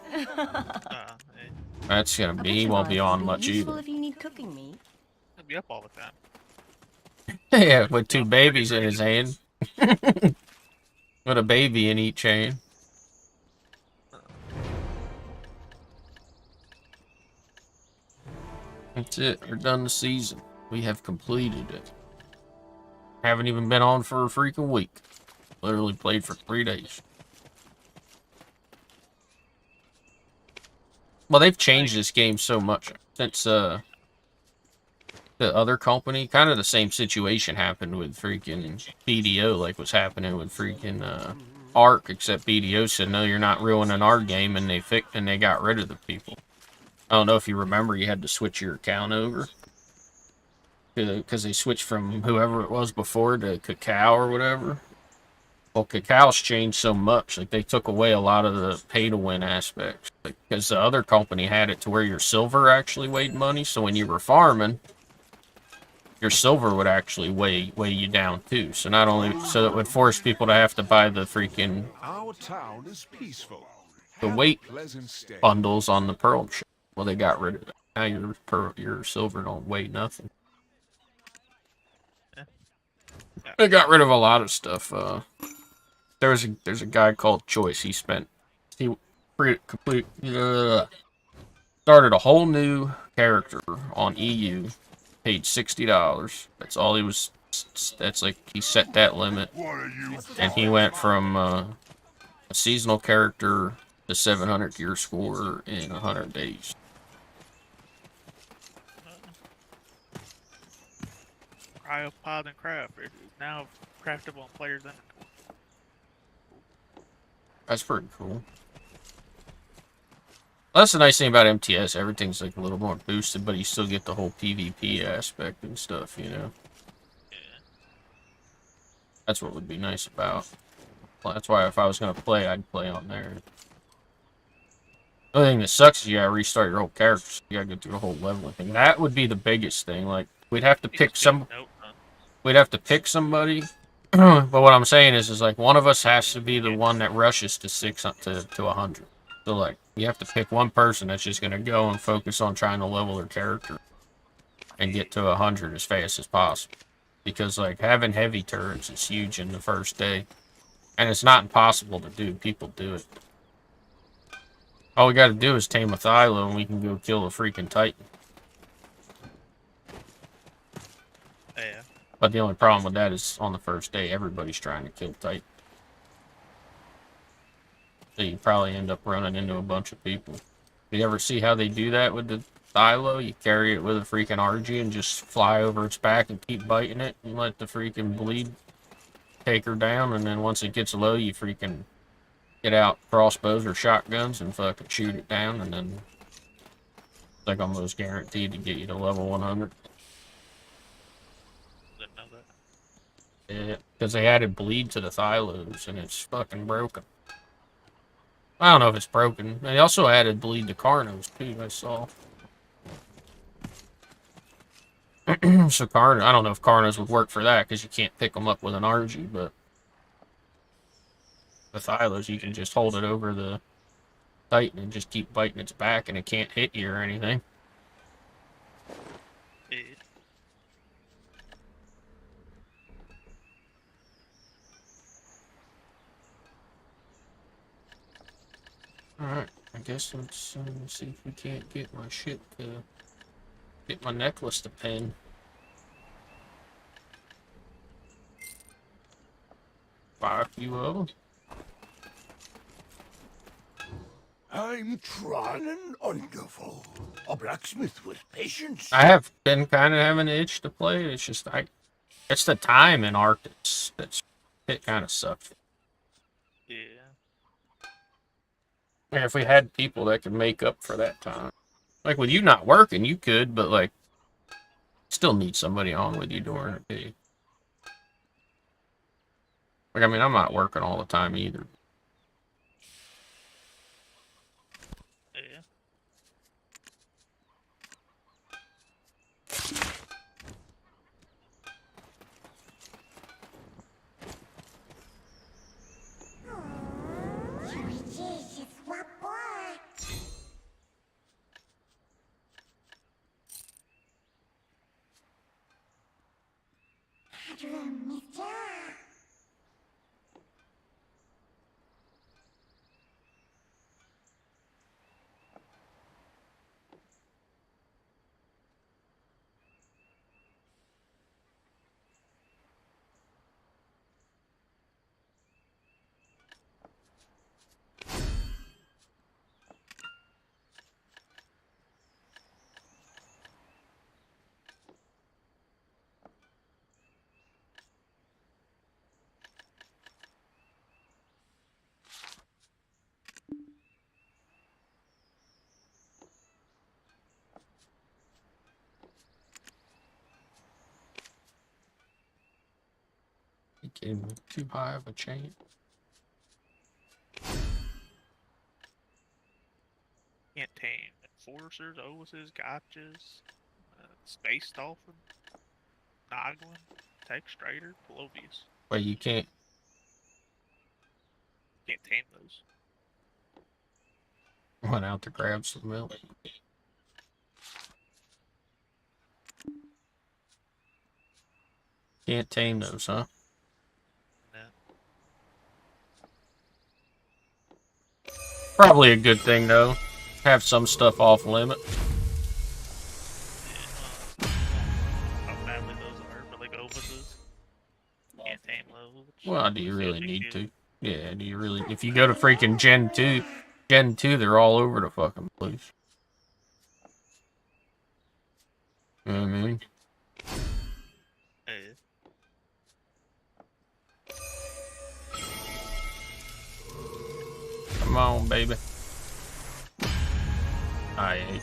that's gonna be. He won't be on much either. If you need cooking meat. He'll be up all the time. Yeah, with 2 babies in his hand. With a baby in each hand. That's it. We're done the season. We have completed it. Haven't even been on for a freaking week. Literally played for 3 days. Well, they've changed this game so much since the other company. Kind of the same situation happened with freaking BDO, like what's happening with freaking Ark, except BDO said, no, you're not ruining our game, and they got rid of the people. I don't know if you remember, you had to switch your account over. Because they switched from whoever it was before to Cacao or whatever. Well, Cacao's changed so much. Like, they took away a lot of the pay-to-win aspects. Because the other company had it to where your silver actually weighed money. So when you were farming, your silver would actually weigh you down, too. So not only... So it would force people to have to buy the freaking... Our town is peaceful. The weight bundles on the pearl shop. Well, they got rid of it. Now your silver don't weigh nothing. They got rid of a lot of stuff. There's a guy called Choice. He started a whole new character on EU. Paid $60. That's all he was. That's like he set that limit, and he went from a seasonal character to 700 gear score in 100 days. Cryopod and craft. It is now craftable on players' inventory. That's pretty cool. That's the nice thing about MTS. Everything's like a little more boosted, but you still get the whole PvP aspect and stuff, you know? Yeah. That's what would be nice about. Well, that's why if I was going to play, I'd play on there. The only thing that sucks is you gotta restart your whole character. So you gotta go through the whole leveling thing. That would be the biggest thing. Like, we'd have to pick some... We'd have to pick somebody. But what I'm saying is like, one of us has to be the one that rushes to 100. So, like, you have to pick one person that's just gonna go and focus on trying to level their character. And get to 100 as fast as possible. Because, like, having heavy turrets is huge in the first day. And it's not impossible to do. People do it. All we gotta do is tame a Thylo and we can go kill a freaking Titan. Yeah. But the only problem with that is on the first day, everybody's trying to kill Titan. So you probably end up running into a bunch of people. You ever see how they do that with the Thylo? You carry it with a freaking RG and just fly over its back and keep biting it and let the freaking bleed take her down. And then once it gets low, you freaking get out crossbows or shotguns and fucking shoot it down, and then it's like almost guaranteed to get you to level 100. Didn't know that. Yeah, because they added bleed to the Thylos, and it's fucking broken. I don't know if it's broken. They also added bleed to Carnos, too, I saw. So Carno, I don't know if Carnos would work for that, because you can't pick them up with an RG, but the Thylos, you can just hold it over the Titan and just keep biting its back, and it can't hit you or anything. Yeah. Alright, I guess let's see if we can't get my shit to... get my necklace to pin. Buy a few of them. I'm Tron and Underful, a blacksmith with patience. I have been kind of having an itch to play. It's just it's the time in Ark that's it kind of sucks. Yeah. And if we had people that could make up for that time, like with you not working, you could, but like, still need somebody on with you during the day. Like, I mean, I'm not working all the time either. Yeah. Getting too high of a chain. Can't tame enforcers, ovuses, gotchas, space dolphin, noglin, textrator, Palovius. But you can't. Can't tame those. Went out to grab some milk. Can't tame those, huh? No. Probably a good thing, though. Have some stuff off limit. Yeah, how badly those are, but like ovuses, can't tame those. Well, do you really need to? Yeah, do you really? If you go to freaking Gen 2, they're all over the fucking place. You know what I mean? Yeah. Come on, baby. Aye.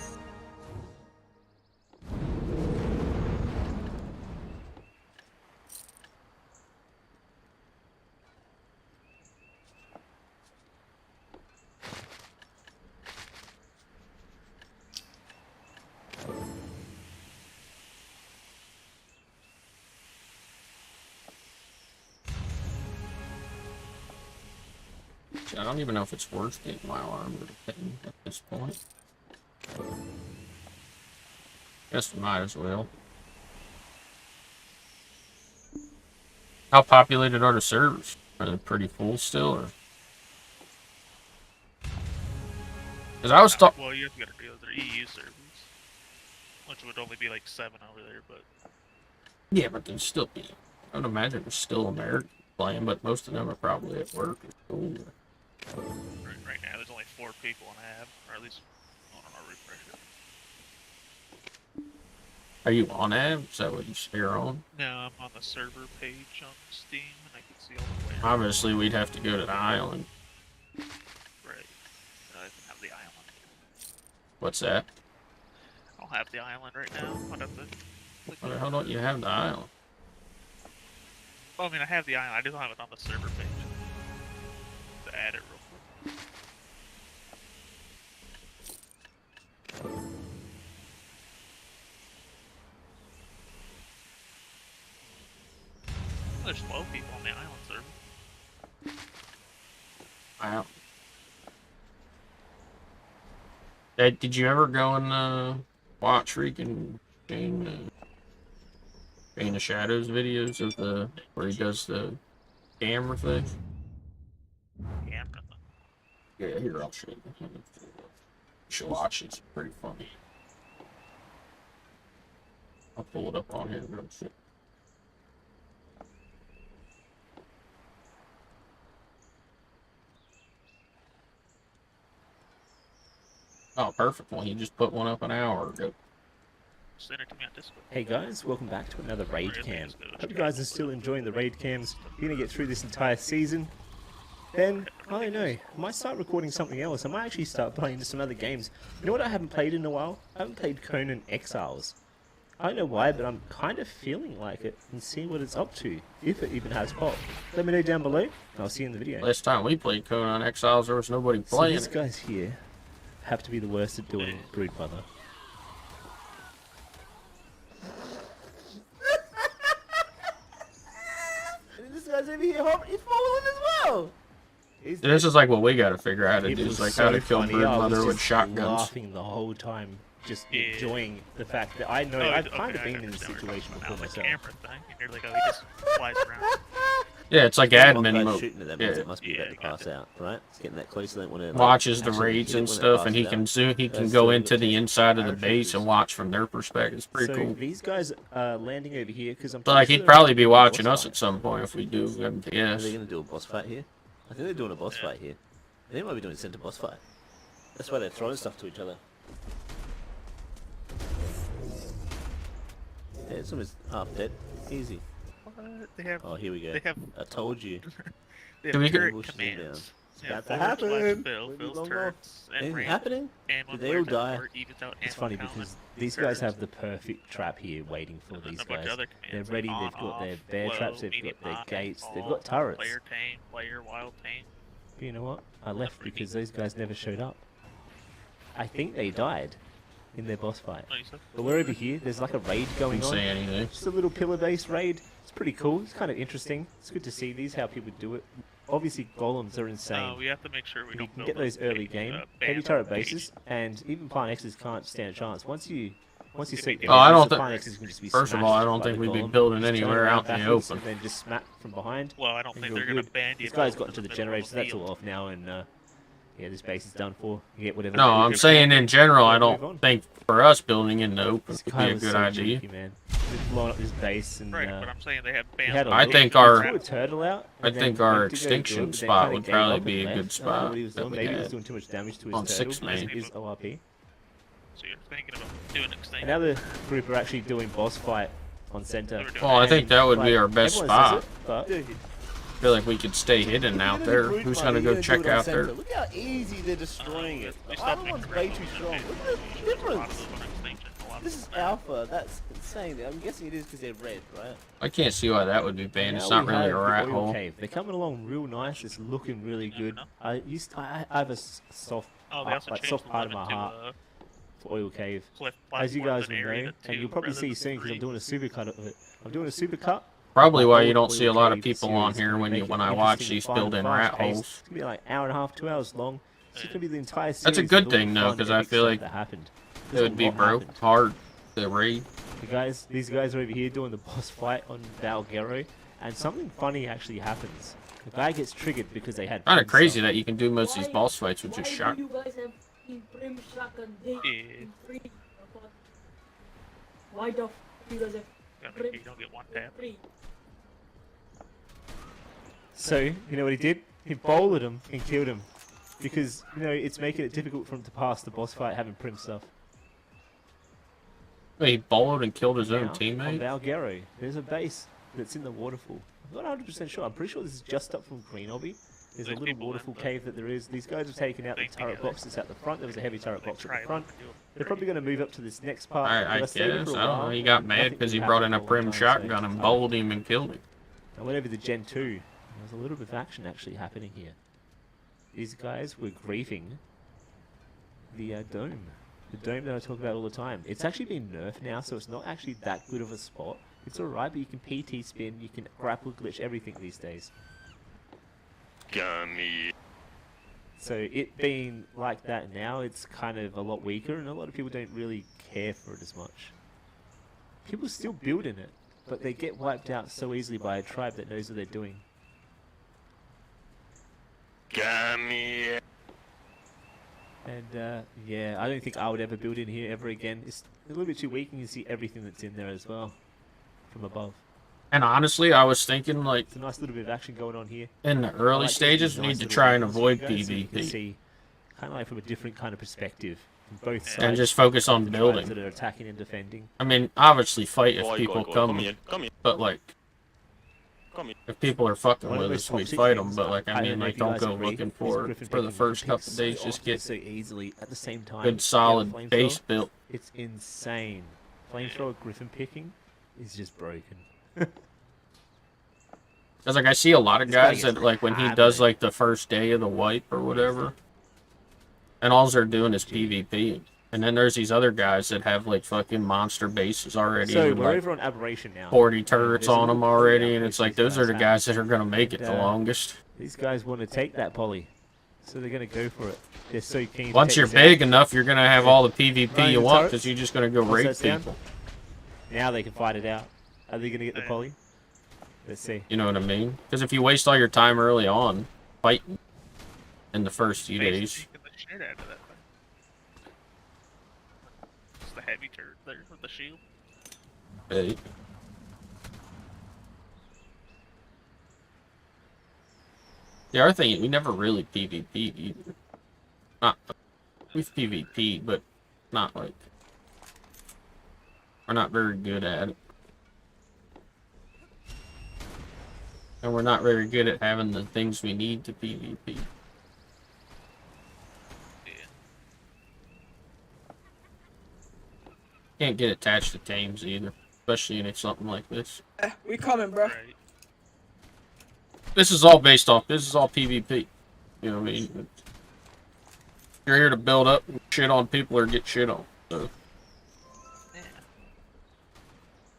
I don't even know if it's worth getting my armor thing at this point. Guess we might as well. How populated are the servers? Are they pretty full still, or? Because I was thought. Well, you have to go to the other EU servers, which would only be like 7 over there, but. Yeah, but there's still. I would imagine there's still Americans playing, but most of them are probably at work or school. Right now, there's only 4 people on AB, or at least on our refresh it. Are you on AB? Is that what you're on? No, I'm on the server page on Steam, and I can see all the players. Obviously, we'd have to go to the island. Right. I don't have the island. What's that? I don't have the island right now. I'd have to click Why the it. hell don't you have the island? Well, I mean, I have the island. I just don't have it on the server page. To add it real quick. There's 12 people on the island server. Wow. Did you ever go and watch freaking Shane of Shadows videos of the where he does the camera thing? Camera. Yeah, here I'll show you. You should watch it. It's pretty funny. I'll pull it up on here real quick. Oh, perfect. Well, he just put one up an hour ago. Send it to me on Discord. Hey guys, welcome back to another raid cam. Hope you guys are still enjoying the raid cams. You're gonna get through this entire season. Then, I don't know, I might start recording something else. I might actually start playing some other games. You know what I haven't played in a while? I haven't played Conan Exiles. I don't know why, but I'm kind of feeling like it and seeing what it's up to, if it even has pop. Let me know down below, and I'll see you in the video. Last time we played Conan Exiles, there was nobody So playing. these guys here have to be the worst at doing Brood Mother. This guy's over here, he's falling as well! This is like what we gotta figure out how to It do. was Is like so how to kill funny. Brood I was Mother with just shotguns. laughing the whole time, just Yeah. enjoying the fact that I know Oh, I've okay, kind of I been in understand this what you're situation talking before about. The myself. camera thing, and you're like, oh, he just flies around. Yeah, it's like admin mode. Shooting at them, Yeah. it must be about to Yeah, pass out, right? It's getting that close. They don't want to. Watches the raids and stuff, and he can zoom. He can go into the inside of the base and watch from their perspective. It's pretty So cool. these guys are landing over here because I'm. So like pretty he'd sure probably be they're watching boss us fight. at some point if we do. Are Yes. they going to do a boss fight here? I think they're doing a boss fight here. They might be doing a center boss fight. That's why they're throwing stuff to each other. Yeah, it's almost half dead. Easy. They have. Oh, here we go. They have. I told you. They Do we have get- turret Push them down. commands. It's Yeah, about to forward slash happen. Fill, Won't be fills long turrets, and Anything ramp, happening? and Did one they player all type die? or evens out It's ammo funny count because and these turrets. guys have the perfect trap here waiting for And then these a bunch of guys. other They're commands, ready, like they've got their on-off, bear low, traps, they've medium got their high, gates, they've all, got turrets. Player tame, player wild tame. But you know what? I left pretty because those guys never showed up. I think they died in their boss fight. Oh, you said? But we're over here, there's like a raid going Didn't on. say anything. Just a little pillar-based raid. It's pretty cool. It's kind of interesting. It's good to see these, how people do it. Obviously, golems are insane. We have to make sure we You don't can build get those up early a, game, band heavy turret cage. bases, and even Plant X's can't stand a chance. Once you set Oh, your I don't bases, the thi- Plant X's can just be First of all, I smashed don't by think the we'd be golem. building Just turn anywhere around out in the backwards open. And then just smack from behind. Well, I don't and think you're they're gonna good. ban you. This guy's got into the generator, so that's all off now, and yeah, this base is done for. You get whatever. No, value I'm you saying get. in general, I Move on. don't think for us building in the open This would guy be a was good so idea. cheeky, man. Just blowing up this base and. Right, but I'm saying they have he bans. had a on I look, think he our- threw a turtle out, I and then think our went to go do it, extinction but then spot kinda would gave probably up be and a good left. I don't know spot what he was that doing. we Maybe he was had doing too much damage to his on turtle. 6 main. His ORP. So you're thinking about doing extinction. Another group are actually doing boss fight on center. They were doing Well, I think that would be Like, our best everyone says spot. it, but feel like we could stay hidden out there. Who's gonna go check out there? Look how easy they're destroying it. The other one's way too strong. Look at the difference. This is alpha. That's insane. I'm guessing it is because they're red, right? I can't see why that would be banned. It's not really a rat hole. Cave. They're coming along real nice. It's looking really good. I have a soft, soft part of my heart for Oil Cave. As you guys will know, and you'll probably see soon because I'm doing a supercut of it. I'm doing a supercut. Probably why you don't see a lot of people on here when I watch these built-in rat holes. It's gonna be like an hour and a half, 2 hours long. It's gonna be the entire series. That's a good thing though, because I feel like it would be hard to raid. These guys are over here doing the boss fight on Valguero, and something funny actually happens. The guy gets triggered because they had. Kind of crazy that you can do most of these boss fights with just shot. Why the f you guys have You don't get one tap. So, you know what he did? He bowled him and killed him. Because, you know, it's making it difficult for him to pass the boss fight having prim stuff. Wait, he bowled and killed his own On teammate? Valguero, there's a base that's in the waterfall. I'm not 100% sure. I'm pretty sure this is just up from Green Obby. There's a little waterfall cave that there is. These guys have taken out the turret box that's at the front. There was a heavy turret box at the front. They're probably going to move up to this next part. I guess. I don't know. He got mad because he brought in a prim shotgun and bowled him and killed him. I went over to Gen 2. There's a little bit of action actually happening here. These guys were griefing the dome. The dome that I talk about all the time. It's actually been nerfed now, so it's not actually that good of a spot. It's alright, but you can PT spin, you can grapple glitch everything these days. Gummy. So it being like that now, it's kind of a lot weaker, and a lot of people don't really care for it as much. People still build in it, but they get wiped out so easily by a tribe that knows what they're doing. Gummy. And yeah, I don't think I would ever build in here ever again. It's a little bit too weak, and you can see everything that's in there as well from above. And honestly, I was thinking, like, it's a nice little bit of action going on here. In the early stages, we need to try and avoid PvP. See, kind of like from a different kind of perspective, from both sides. And just focus on building. That are attacking and defending. I mean, obviously fight if people come, but like, if people are fucking with us, we fight them. But like, I mean, like, don't go looking for the first couple of days. Just get so easily at the same time. Good solid base built. It's insane. Flamethrower griffin picking is just broken. Cause like I see a lot of guys that like when he does like the first day of the wipe or whatever, and all they're doing is PvP. And then there's these other guys that have like fucking monster bases already. So and, we're like, over on Aberration now. 40 turrets on them already, and it's like those are the guys that are gonna make it the longest. These guys want to take that poly, so they're gonna go for it. They're so keen. Once you're big enough, you're gonna have all the PvP you want because you're just gonna go raid people. Now they can fight it out. Are they gonna get the poly? Let's see. You know what I mean? Because if you waste all your time early on fighting in the first few days. It's the heavy turret there with the shield. Hey. The other thing, we never really PvP'd either. Not, we've PvP'd, but not like, we're not very good at it. And we're not very good at having the things we need to PvP. Yeah. Can't get attached to teams either, especially in something like this. We coming, bro. Right. This is all based off, this is all PvP. You know what I mean? You're here to build up and shit on people or get shit on. So.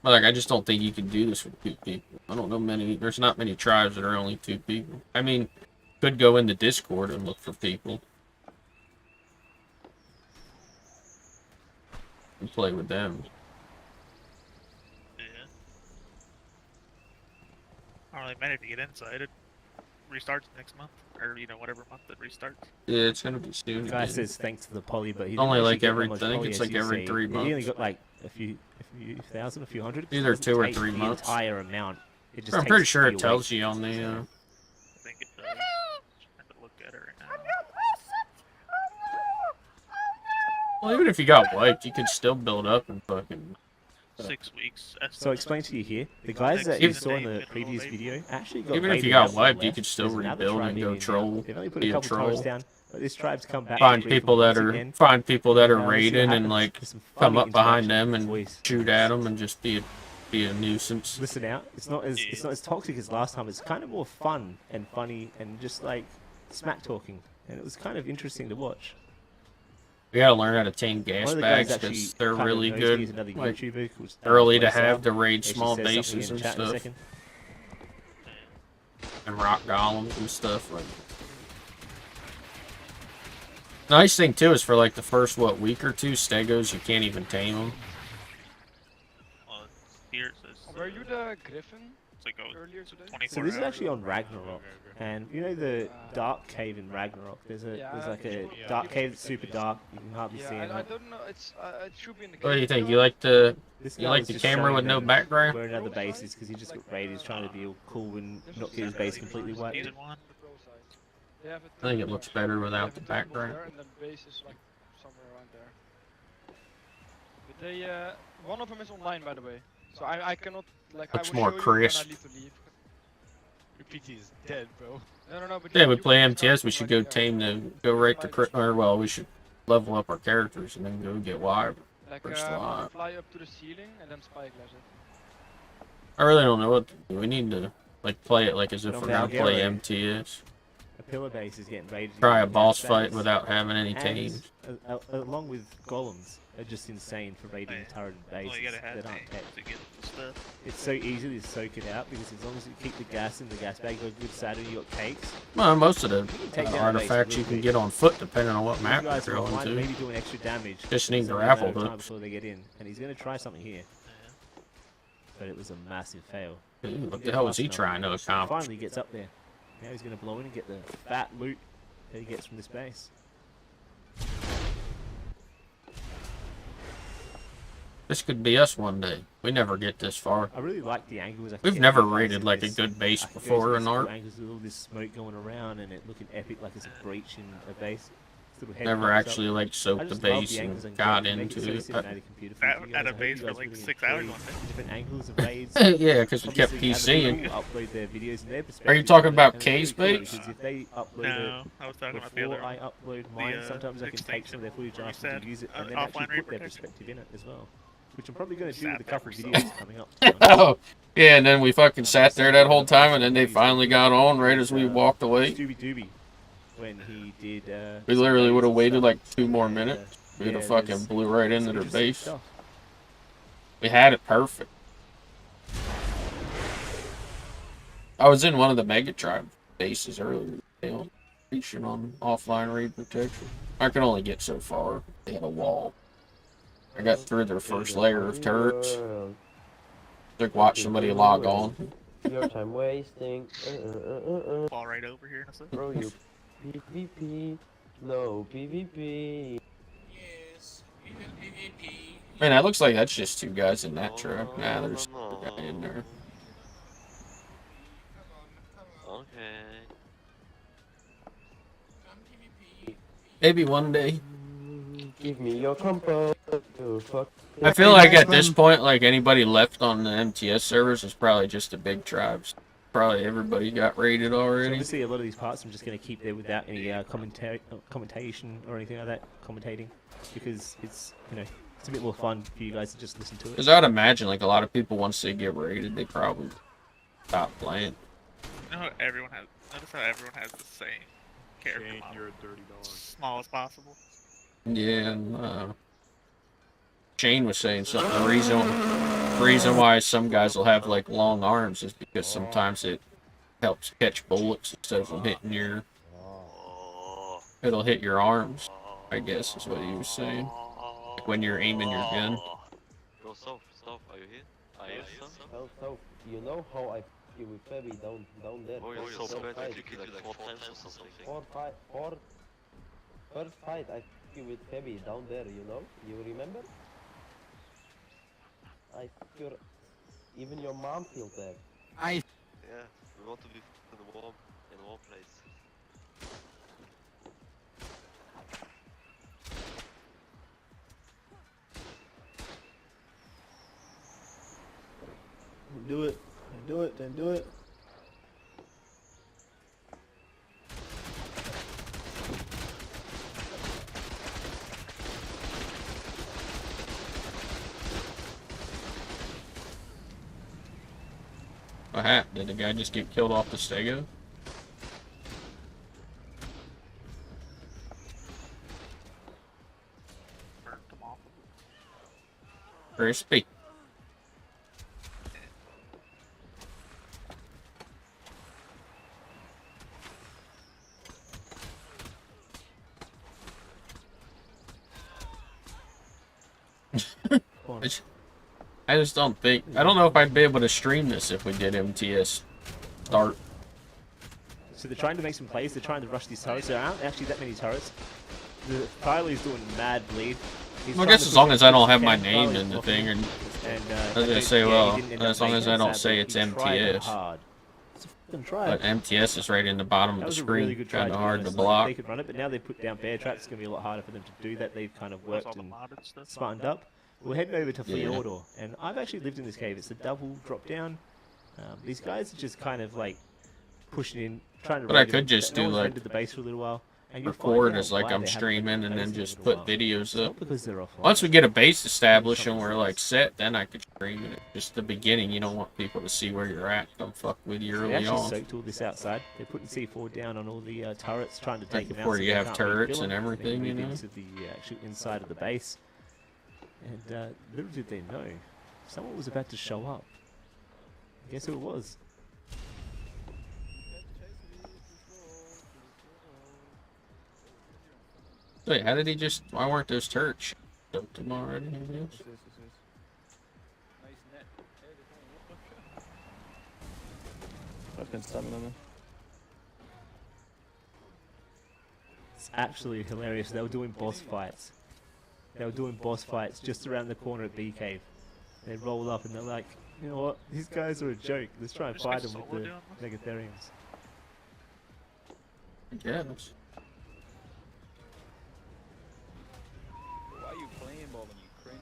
But like, I just don't think you can do this with 2 people. I don't know many, there's not many tribes that are only 2 people. I mean, could go into Discord and look for people. And play with them. Yeah. I don't really matter if you get inside. It restarts next month. Or, you know, whatever month it restarts. Yeah, it's gonna be soon. The guy says thanks to the poly, but he only didn't like actually every, get I that much think poly, it's as like you every say. 3 months. He only got like a few thousand, a few hundred. Either 2 or 3 the months. Entire amount. It just I'm pretty takes sure it you tells away. you on the. I think it does. I have to look at it right now. Well, even if you got wiped, you could still build up and fucking 6 weeks. So explain to you here, the guys that you saw in the previous video actually got Even if raided you got out to the wiped, you left. could still There's another rebuild tribe and go in now. troll. They've only put Be a a couple towers troll. down, but this tribe's come back. Find to people that once are again. find people that are Let's see what raiding and happens. like There's some come funny up behind interaction them and with voice. shoot at them and just be a nuisance. Listen out. It's not as toxic as last time. It's kind of more fun and funny and just like smack talking, and it was kind of interesting to watch. We gotta learn how to tame gas One of the guys bags actually because they're kind of really knows good. me as another Like, YouTuber who's, early to Wes have Al. to raid Actually small says something bases in and chat in a stuff. second. And rock golems and stuff. Like, nice thing too is for like the first week or two, stegos you can't even tame them. Here it says. Were you the Griffin? It's like earlier today? 24 So this is hours. actually on Ragnarok, and you know the dark cave in Ragnarok. There's like a dark cave that's super dark. You can hardly see I it. don't know. It's it should be in the. What do you think? You like the This you guy like was the just camera showing with no them background? where another base is because he just got raided. He's trying to be all cool and not get his base completely wiped. Season 1. I think it looks better without the background. And the base is like somewhere around there. But they one of them is online, by the way. So I cannot like. Looks I will more show crisp. You when I need to leave. Your PT is dead, bro. No. But Yeah, we you play can start MTS. We from, should like, go tame the go right to or well, we should level up our characters and then go get wild. Like First live. fly up to the ceiling and then spyglass it. I really don't know what to do. We need to like play it like as if But we're on gonna play Valkyrie, MTS. A pillar base is getting raided. Try a again boss with fight gas without having any and, tames. along with golems, are just insane for raiding the turret and bases Well, you gotta have that aren't tames tech. to get the stuff. It's so easy to soak it out because as long as you keep the gas in the gas bag, you got good Saturn, you got cakes. Well, most of the Take down a artifacts base you really can get on foot depending on what These map guys you're are going online, to. maybe doing extra damage. Just need It's the only a matter raffle of time hooks. before they get in, and he's going to try something here. But it was a massive fail. Ooh, He what did the hell was last he time. trying to accomplish? Finally gets up there. Now he's going to blow in and get the fat loot that he gets from this base. This could be us one day. We never get this far. I really like the angles. I can We've get never you guys raided in like a this. good base I can go before to in these cool Ark. angles with all this smoke going around and it looking epic like it's a breach in a base. This little head Never pops up. actually like I soaked the just love base angles and get got it, make it into so it. cinematic and beautiful for you At guys. a I hope base you for guys like really 6 hours enjoy one day. the different angles of raids. Yeah, because we kept Obviously, other PCing. people upload their videos in their perspective. Are you talking of it, about and it's really K's cool base? Because if they upload No, it I was talking about the before other I upload mine, sometimes I can take some of their footage where you after to said, use it and then offline actually raid put their protection. perspective in it as well. Which I'm probably going to do Sat with a couple there for videos coming up. to be honest. Oh, yeah, and then we fucking sat there that whole time, and then they finally got on right as we walked away. Doobie Doobie, when he did. We literally would have waited like 2 more minutes. We'd have fucking blew right into their base. We had it perfect. I was in one of the Mega Tribe bases earlier. They don't feature on offline raid protection. I could only get so far. They had a wall. I got through their first layer of turrets. Like watch somebody log on. Your time wasting. Fall right over here in a second. Bro, you PvP. No PvP. Man, that looks like that's just 2 guys in that truck. Nah, there's a guy in there. Okay. Maybe one day. Give me your compo. Fuck. I feel like at this point, like anybody left on the MTS servers is probably just a big tribes. Probably everybody got raided So already. obviously, a lot of these parts I'm just going to keep there without any commentation or anything like that, commentating, because it's it's a bit more fun for you guys to just listen to it. Because I'd imagine like a lot of people once they get raided, they probably stop playing. You know how everyone has. Notice how everyone has the same character Shane, model. you're a dirty dog. Small as possible. Yeah, and Shane was saying something. The reason why some guys will have like long arms is because sometimes it helps catch bullets instead of them hitting your. It'll hit your arms, I guess is what he was saying. Like when you're aiming your gun. Go south, are you here? Are you south? You know how I feel with Febby down there? Oh, you're so bad, I kicked you like 4 times or something. First fight I feel with Febby down there, you know? You remember? I feel even your mom feels bad. Yeah, we want to be in a warm place. Didn't do it. Didn't do it. Didn't do it. What happened? Did the guy just get killed off the stego? Crispy. I just don't think. I don't know if I'd be able to stream this if we did MTS start. So they're trying to make some plays. They're trying to rush these turrets. There aren't actually that many turrets. The Kylo's doing mad bleed. Well, I guess as long as I don't have my name in the thing, and I was gonna say, well, as long as I don't say it's MTS. But MTS is right in the bottom of the screen, kind of hard to block. They could run it, but now they've put down bear traps. It's gonna be a lot harder for them to do that. They've kind of worked and smartened up. We're heading over to Fjordor, and I've actually lived in this cave. It's a double drop down. These guys are just kind of like pushing in, trying to. But I could just do like the base for a little while. And record as like I'm streaming, and then just put videos up. Once we get a base established and we're like set, then I could stream it. Just the beginning, you don't want people to see where you're at. Don't fuck with you early on. They actually soaked all this outside. They're putting C4 down on all the turrets, trying to take them out. Before you have turrets and everything, you know. Into the actual inside of the base. And little did they know, someone was about to show up. Guess who it was? Wait, how did he just? Why weren't those turrets dumped them already? It's actually hilarious. They were doing boss fights. They were doing boss fights just around the corner at B Cave. They roll up and they're like, you know what? These guys are a joke. Let's try and fight them with the Megatheriums. Yeah. Why are you playing ball when you cringe?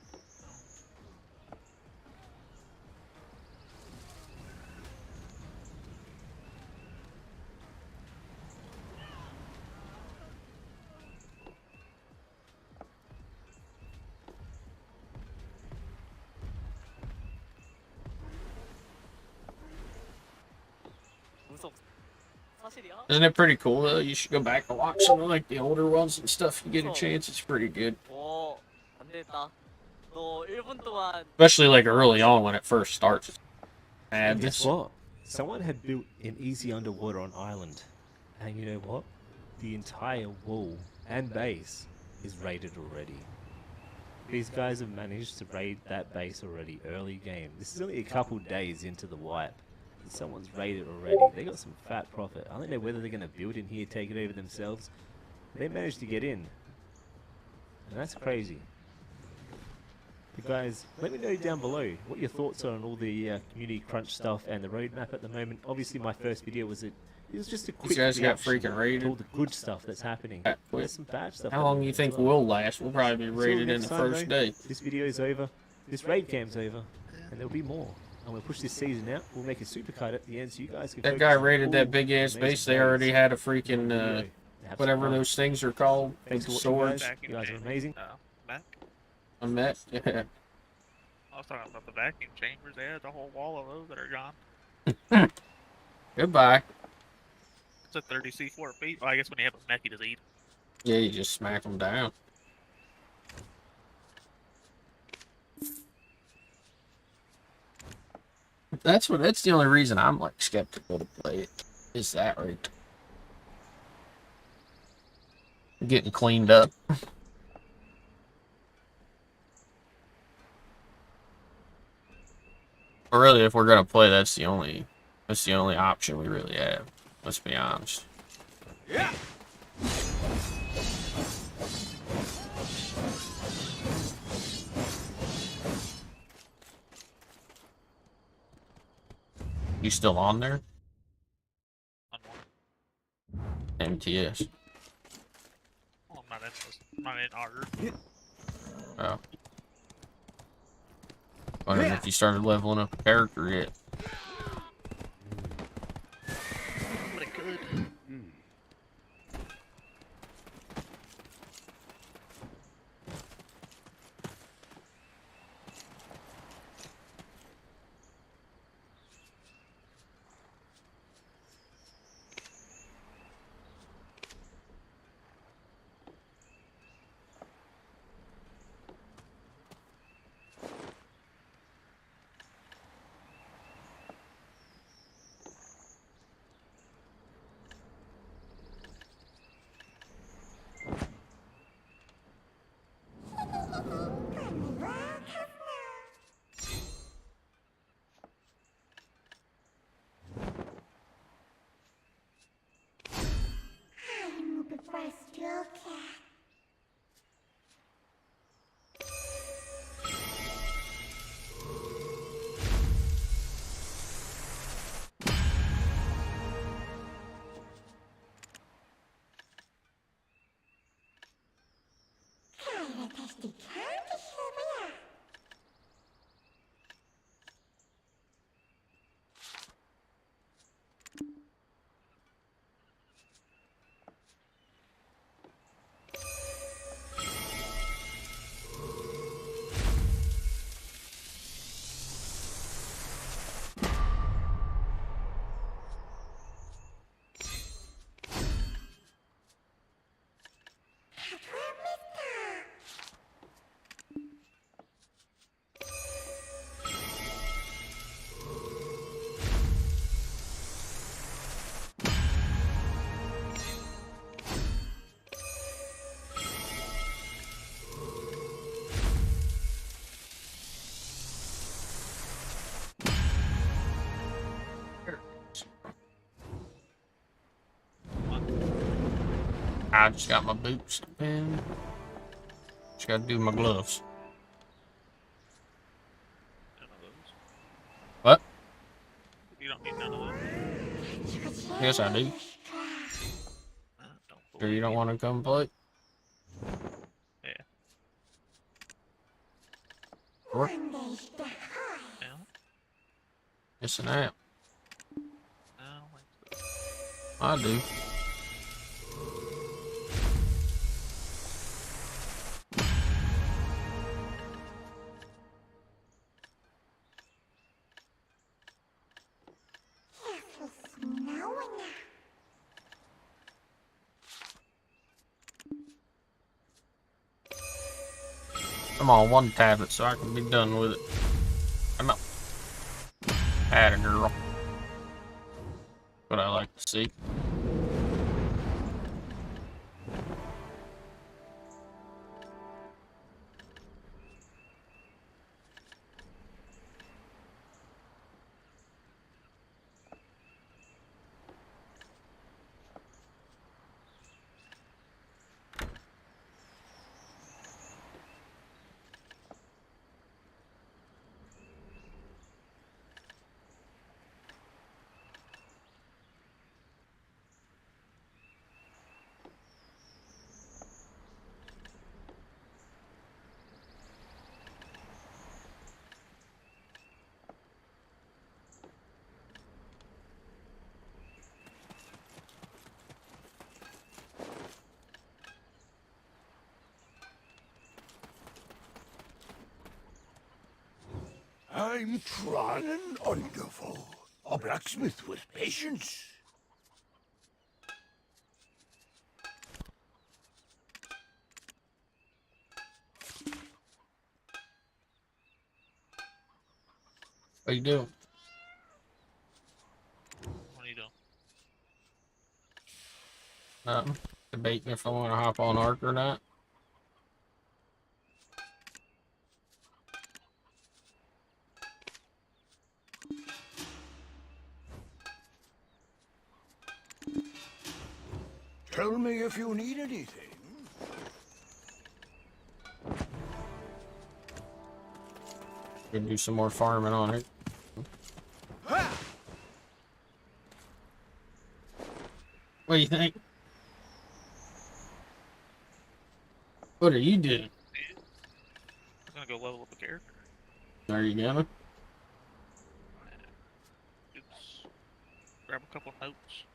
Isn't it pretty cool though? You should go back and watch some of like the older ones and stuff. You get a chance, it's pretty good. Especially like early on when it first starts. And guess what? Someone had built an easy underwater on island, and you know what? The entire wall and base is raided already. These guys have managed to raid that base already early game. This is only a couple days into the wipe. Someone's raided already. They got some fat profit. I don't know whether they're going to build in here, take it over themselves. They managed to get in. And that's crazy. But guys, let me know down below what your thoughts are on all the community crunch stuff and the roadmap at the moment. Obviously my first video was it was just a quick These guys got reaction freaking raided. to all the good stuff that's happening. There's some bad stuff. How long do you think we'll last? We'll probably be Until raided in next the time, first though, day. This video is over. This raid cam's over. And there'll be more. And we'll push this season out. We'll make a supercut at the end so you guys can That focus guy on raided all that big ass amazing base. They raids. already had a freaking whatever fun. those things are called. Thanks for Swords. watching, guys. You guys are amazing. Mac? A met. Yeah. I was talking about the vacuum chambers. They had a whole wall of those that are gone. Goodbye. It's a 30 C4 feet. Well, I guess when you have a mech, you just eat. Yeah, you just smack them down. That's the only reason I'm like skeptical to play it. Is that right? Getting cleaned up. But really, if we're gonna play, that's the only option we really have. Let's be honest. Yeah. You still on there? MTS. Oh, I'm not in this. I'm not in Ark. Oh. Wondering if you started leveling up a character yet. But it could. I just got my boots and just gotta do my gloves. None of those. What? You don't need none of those. Yes, I do. Sure you don't want to come play? Yeah. Sure. Yeah. Yes, and I am. I don't think so. I do. I'm on one tablet so I can be done with it. Come on. Atta girl. What I like to see. I'm Tron and wonderful. A blacksmith with patience. What you doing? What are you doing? Nothing. Debating if I want to hop on Ark or not. Tell me if you need anything. Gonna do some more farming on it. What do you think? What are you doing? I'm gonna go level up a character. Are you gonna? grab a couple notes.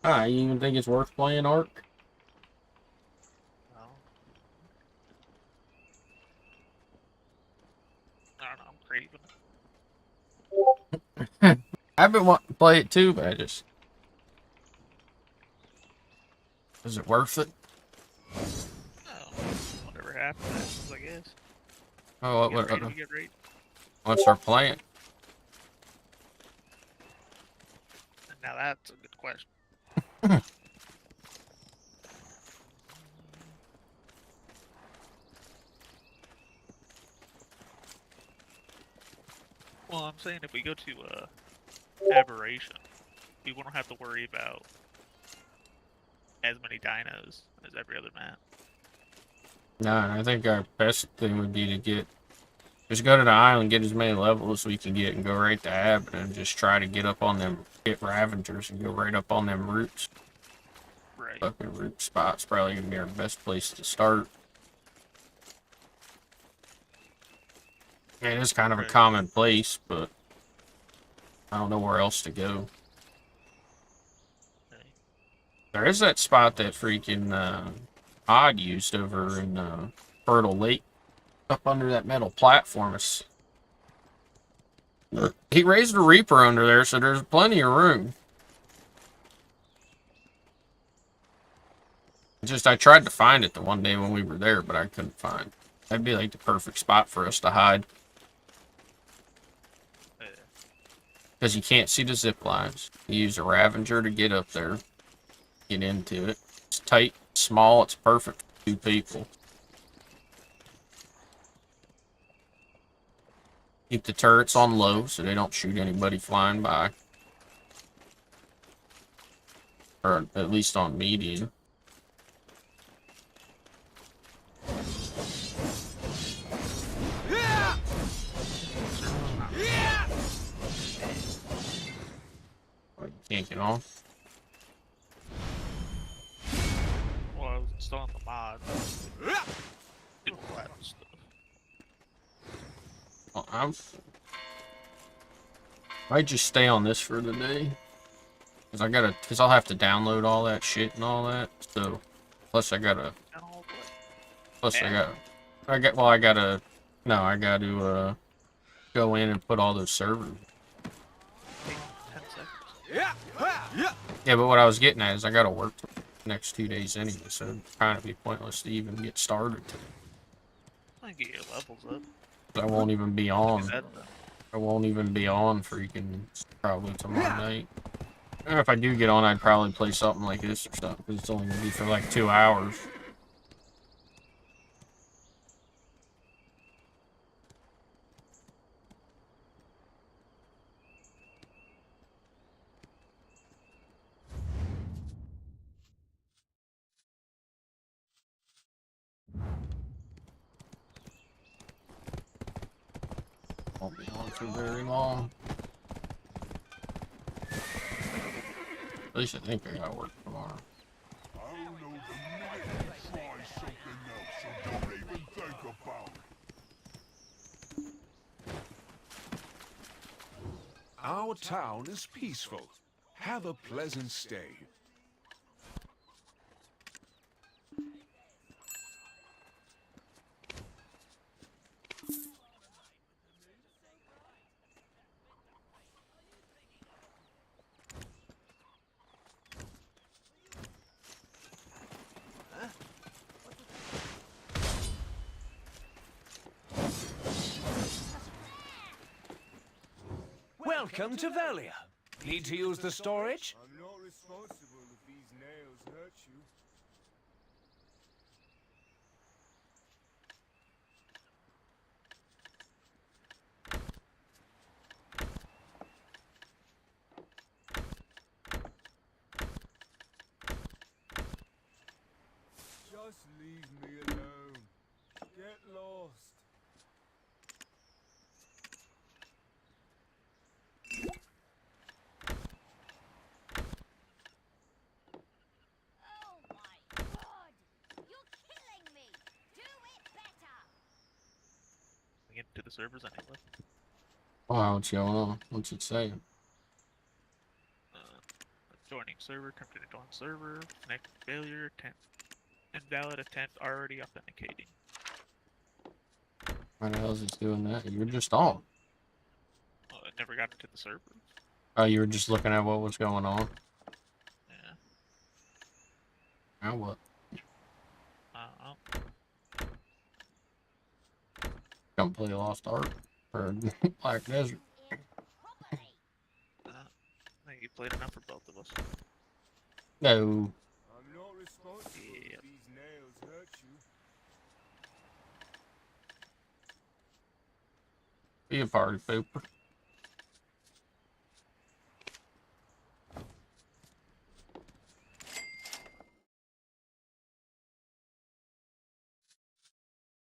Ah, you even think it's worth playing Ark? No. I don't know, I'm craving it. I've been wanting to play it too, but I just... Is it worth it? Oh, whatever happens, I guess. Oh, Get ready to get ready. What's our plan? Now that's a good question. Well, I'm saying if we go to Aberration, we won't have to worry about as many dinos as every other map. No, I think our best thing would be to just go to the island, get as many levels as we can get, and go right to Ab, and just try to get up on them, get Ravengers, and go right up on them roots. Right. Fucking root spots probably gonna be our best place to start. It is kind of a common place, but I don't know where else to go. There is that spot that freaking Odd used over in Fertile Lake, up under that metal platform. He raised a Reaper under there, so there's plenty of room. Just, I tried to find it the one day when we were there, but I couldn't find it. That'd be like the perfect spot for us to hide. Because you can't see the zip lines. You use a Ravenger to get up there, get into it. It's tight, small, it's perfect for 2 people. Keep the turrets on low so they don't shoot anybody flying by. Or at least on medium. Can't get on. Well, I was installing the mod. Doing all that stuff. Well, I might just stay on this for the day. Cause I'll have to download all that shit and all that. So, plus I gotta No, I got to go in and put all those servers. 10 seconds. Yeah, but what I was getting at is I got to work the next 2 days anyway, so it'd kind of be pointless to even get started. I can get your levels up. I won't even be on. That, I won't even be on freaking probably tomorrow night. And if I do get on, I'd probably play something like this or something, because it's only going to be for like 2 hours. Won't be on for very long. At least I think I got work tomorrow. Our town is peaceful. Have a pleasant stay. Welcome to Valia. Need to use the storage? I'm not responsible if these nails hurt you. Just leave me alone. Get lost. get to the servers anyway. Wow, what's going on? What's it saying? Joining server, attempting to join server, connect failure, attempt, invalid attempt already authenticating. Why the hell is it doing that? You were just on. Oh, I never got into the server. Oh, you were just looking at what was going on? Yeah. Now what? Come play Lost Ark or Black Desert. I think you played enough for both of us. No. I'm not responsible if these nails hurt you. Be a party pooper.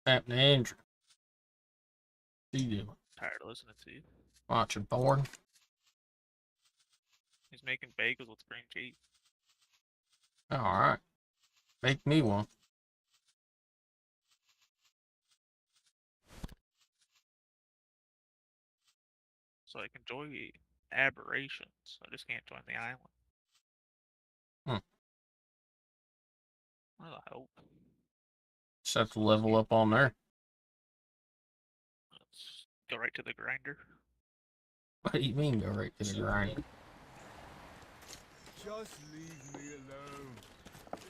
Happening to Andrew? What are you doing? Tired of listening to you. Watching porn? He's making bagels with green cheese. Alright. Make me one. So I can enjoy aberrations. I just can't join the island. Well, I hope. Just have to level up on there. Let's go right to the grinder. What do you mean go right to the grinder? Just leave me alone.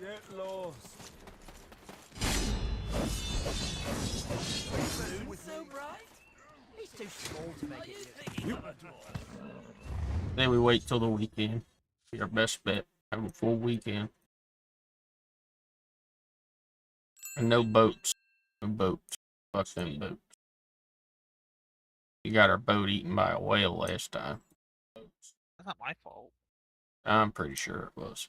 Get lost. So bright? He's too small to make it. Then we wait till the weekend. Be our best bet. Have a full weekend. And no boats. No boats. Fuck them boats. We got our boat eaten by a whale last time. That's not my fault. I'm pretty sure it was.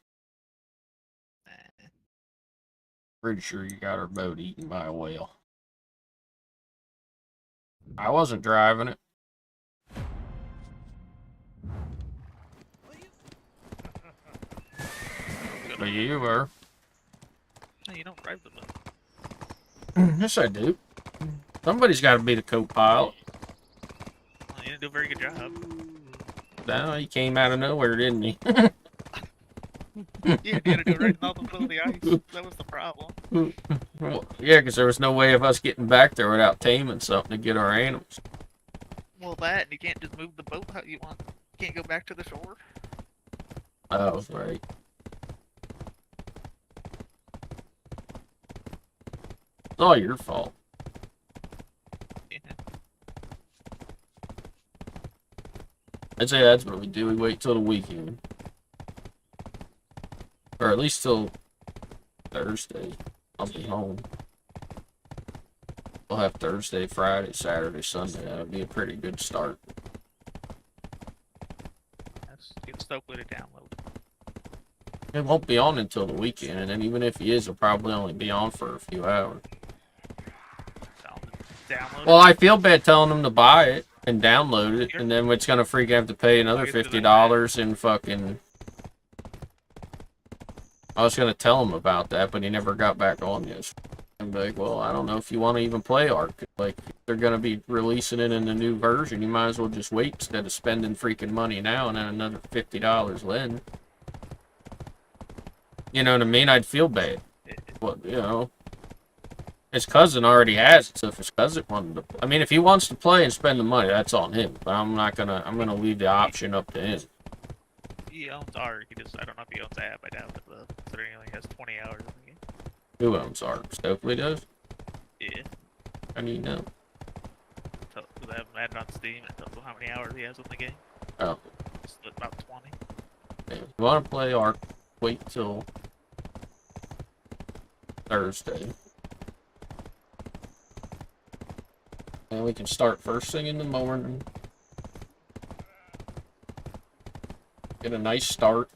Pretty sure you got our boat eaten by a whale. I wasn't driving it. But you were. No, you don't drive the boat. Yes, I do. Somebody's got to be the co-pilot. Well, you didn't do a very good job. No, he came out of nowhere, didn't he? Yeah, you had to do it right in the middle of the ice. That was the problem. Well, yeah, because there was no way of us getting back there without taming something to get our animals. Well, that, and you can't just move the boat how you want. You can't go back to the shore. Oh, right. It's all your fault. Yeah. I'd say that's what we do. We wait till the weekend. Or at least till Thursday. I'll be home. We'll have Thursday, Friday, Saturday, Sunday. That would be a pretty good start. Get Stokely to download. It won't be on until the weekend, and then even if he is, he'll probably only be on for a few hours. Download Well, I feel bad telling him to buy it and download it, and then it's gonna freaking have to pay another $50 in fucking... I was gonna tell him about that, but he never got back on yet. I'm like, well, I don't know if you want to even play Ark. Like, if they're gonna be releasing it in the new version, you might as well just wait instead of spending freaking money now and then another $50 then. You know what I mean? I'd feel bad. Well, you know, his cousin already has it, so if his cousin wanted to, I mean, if he wants to play and spend the money, that's on him. But I'm gonna leave the option up to him. He owns Ark. I don't know if he owns App. I doubt it, though. Considering he only has 20 hours in the game. Who owns Ark? Stokely does? Yeah. How do you know? Because I haven't added on Steam, and tells him how many hours he has in the game. Oh. It's about 20. If you want to play Ark, wait till Thursday. And we can start first thing in the morning. Get a nice start.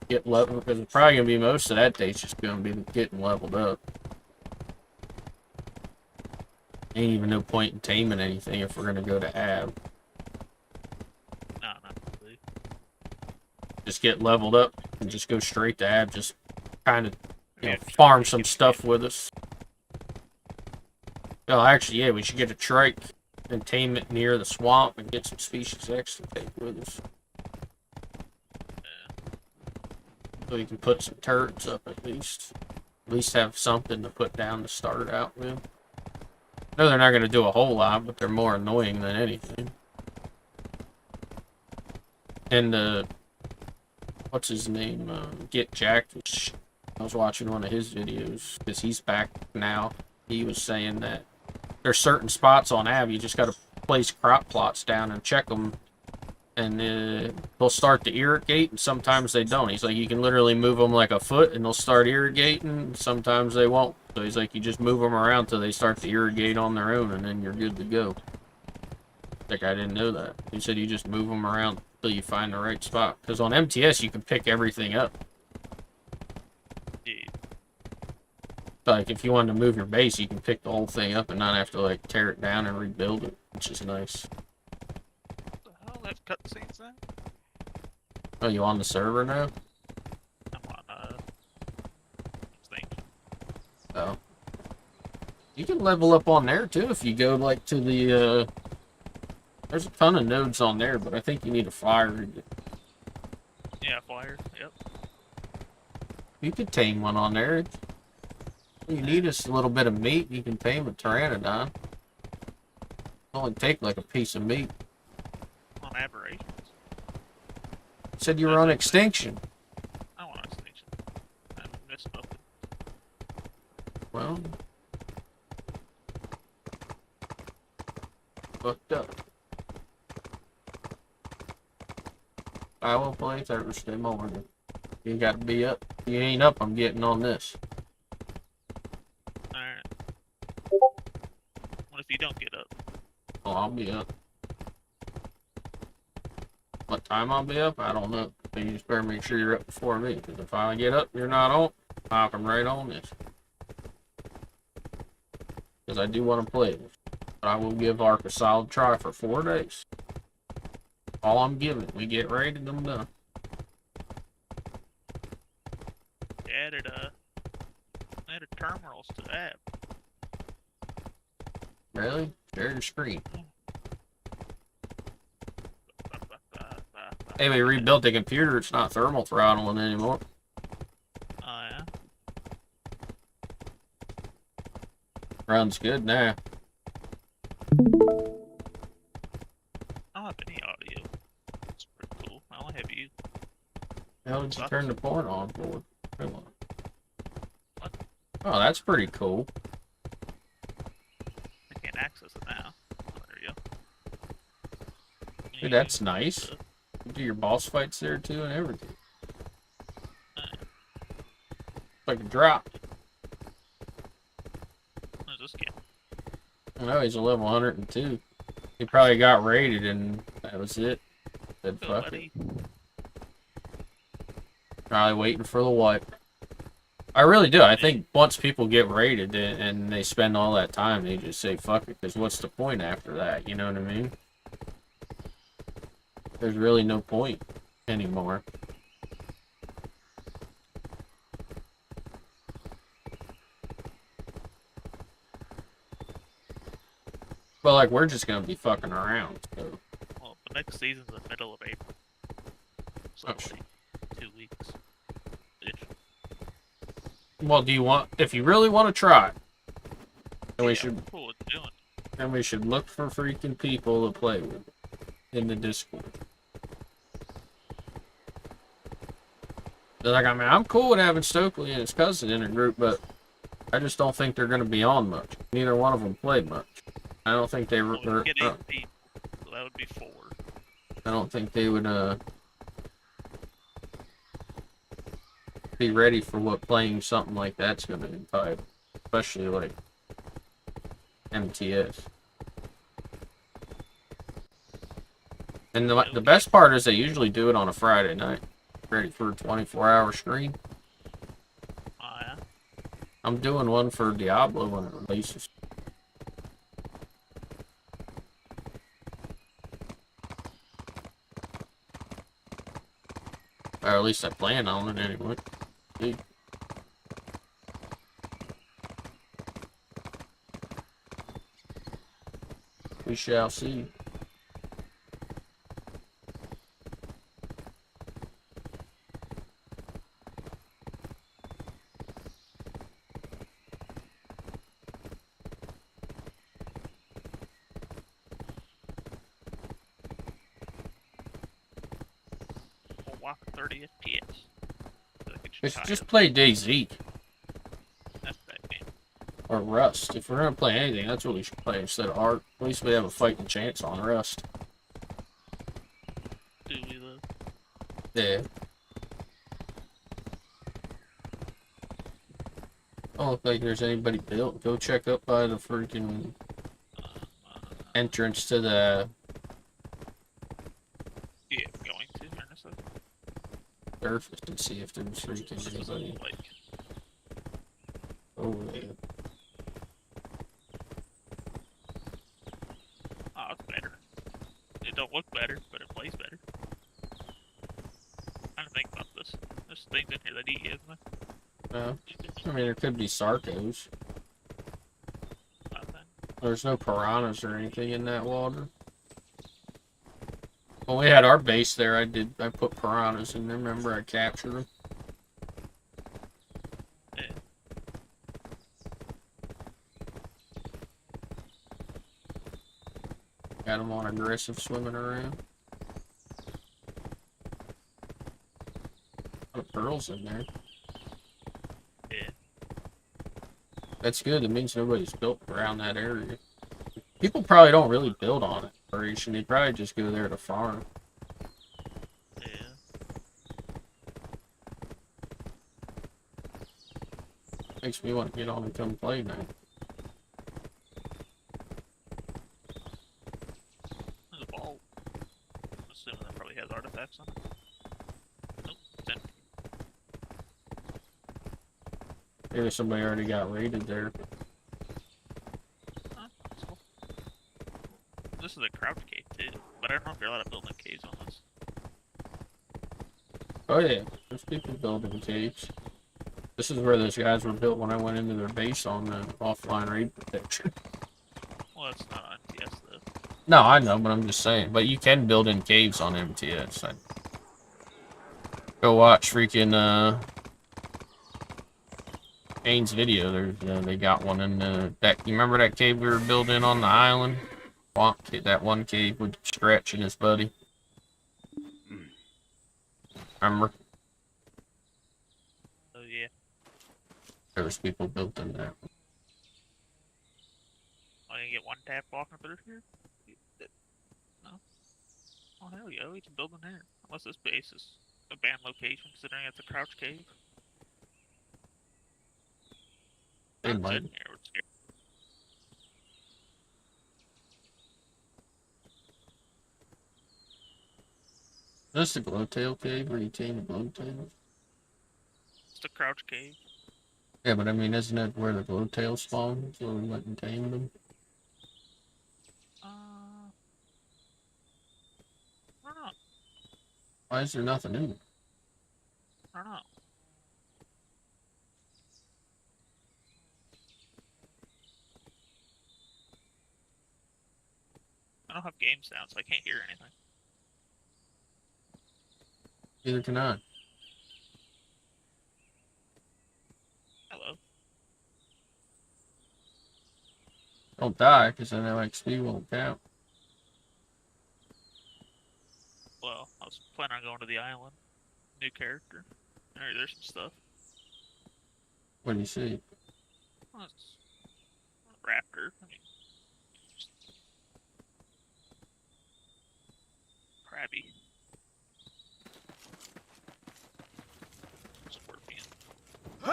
Get level, because it's probably going to be most of that day's just going to be getting leveled up. Ain't even no point in taming anything if we're going to go to Ab. No, not really. Just get leveled up and just go straight to Ab. Just kind of, you know, farm some stuff with us. Oh, actually, yeah, we should get a trike and tame it near the swamp and get some species X to take with us. So we can put some turrets up at least. At least have something to put down to start out with. I know they're not going to do a whole lot, but they're more annoying than anything. And, what's his name? Get Jacked. I was watching one of his videos, because he's back now. He was saying that there's certain spots on Ab, you just got to place crop plots down and check them. And they'll start to irrigate, and sometimes they don't. He's like, you can literally move them like a foot, and they'll start irrigating, and sometimes they won't. So he's like, you just move them around till they start to irrigate on their own, and then you're good to go. Like, I didn't know that. He said you just move them around till you find the right spot. Because on MTS, you can pick everything up. Yeah. Like, if you wanted to move your base, you can pick the whole thing up and not have to, like, tear it down and rebuild it, which is nice. Let's cut the scenes then. Oh, you on the server now? I'm on, Extinction. Oh. You can level up on there, too, if you go, like, to the, there's a ton of nodes on there, but I think you need a flyer. Yeah, flyer, yep. You could tame one on there. You need a little bit of meat, you can tame a pteranodon. It'll only take, like, a piece of meat. On Aberrations. Said you were on Extinction. I want Extinction. I missed nothing. Well, fucked up. I will play Thursday morning. You got to be up. If you ain't up, I'm getting on this. Alright. What if you don't get up? Oh, I'll be up. What time I'll be up, I don't know. But you just better make sure you're up before me. Because if I get up, you're not on, I'll come right on this. Because I do want to play this. But I will give Ark a solid try for 4 days. All I'm giving. We get rated, I'm done. Added terminals to the app. Really? Share your screen. Hey, we rebuilt the computer. It's not thermal throttling anymore. Runs good now. I don't have any audio. It's pretty cool. I only have you. How did you turn the porn on for? Come on. What? Oh, that's pretty cool. I can't access it now. Oh, there you go. Dude, that's nice. You do your boss fights there too and everything. Like a drop. What is this game? I know he's a level 102. He probably got raided and that was it. Said fuck it. Probably waiting for the wipe. I really do. I think once people get raided and they spend all that time, they just say fuck it. Because what's the point after that? You know what I mean? There's really no point anymore. But like, we're just gonna be fucking around. So. Well, the next season's the middle of April. So like 2 weeks. Well, do you want? If you really want to try, then we should. Cool with doing. And we should look for freaking people to play with in the Discord. Like, I mean, I'm cool with having Stokely and his cousin in a group, but I just don't think they're going to be on much. Neither one of them play much. I don't think they were. Well, get 8 people, so that would be 4. I don't think they would be ready for what playing something like that's going to entitle, especially like MTS. And the best part is they usually do it on a Friday night, ready for a 24-hour stream. Oh yeah. I'm doing one for Diablo when it releases. Or at least I plan on it anyway. Dude. We shall see. Walk 30 FPS. Just play DayZ. That's that game. Or Rust. If we're gonna play anything, that's what we should play instead of Ark. At least we have a fighting chance on Rust. Do we though? Yeah. Don't look like there's anybody built. Go check up by the freaking entrance to the Yeah, I'm going to in a second. surface and see if there's freaking anybody over there. Oh, it's better. It don't look better, but it plays better. I'm trying to think about this. There's things in here that eat you, isn't there? I mean, there could be Sarcos. There's no piranhas or anything in that water. When we had our base there, I put piranhas in there. Remember, I captured them. Yeah. Got them on aggressive swimming around. A lot of pearls in there. Yeah. That's good. It means nobody's built around that area. People probably don't really build on exploration. They probably just go there to farm. Yeah. Makes me want to get on and come play now. There's a ball. I'm assuming that probably has artifacts on it. Nope, it's empty. Maybe somebody already got raided there. That's cool. This is a crouch cave too, but I don't know if you're allowed to build in caves on this. Oh yeah, there's people building caves. This is where those guys were built when I went into their base on the offline raid protection. Well, that's not on MTS though. No, I know, but I'm just saying. But you can build in caves on MTS. Go watch freaking Shane's video, they got one in that. You remember that cave we were building on the island? That one cave with Stretch and his buddy. Remember? Oh yeah. There was people built in that. Oh, you get one tap walking through here? No. Oh hell yeah, we can build in there. Unless this base is a banned location, considering it's a crouch cave. They might. That's the glowtail cave where you tame the glowtails? It's the crouch cave. Yeah, but I mean, isn't that where the glowtails spawn? So we went and tamed them? I don't know. Why is there nothing in it? I don't know. I don't have game sound, so I can't hear anything. Neither can I. Hello. Don't die, because then that XP won't count. Well, I was planning on going to the island. New character. Alright, there's some stuff. What do you see? Well, it's a raptor. I mean, just crabby. Scorpion. I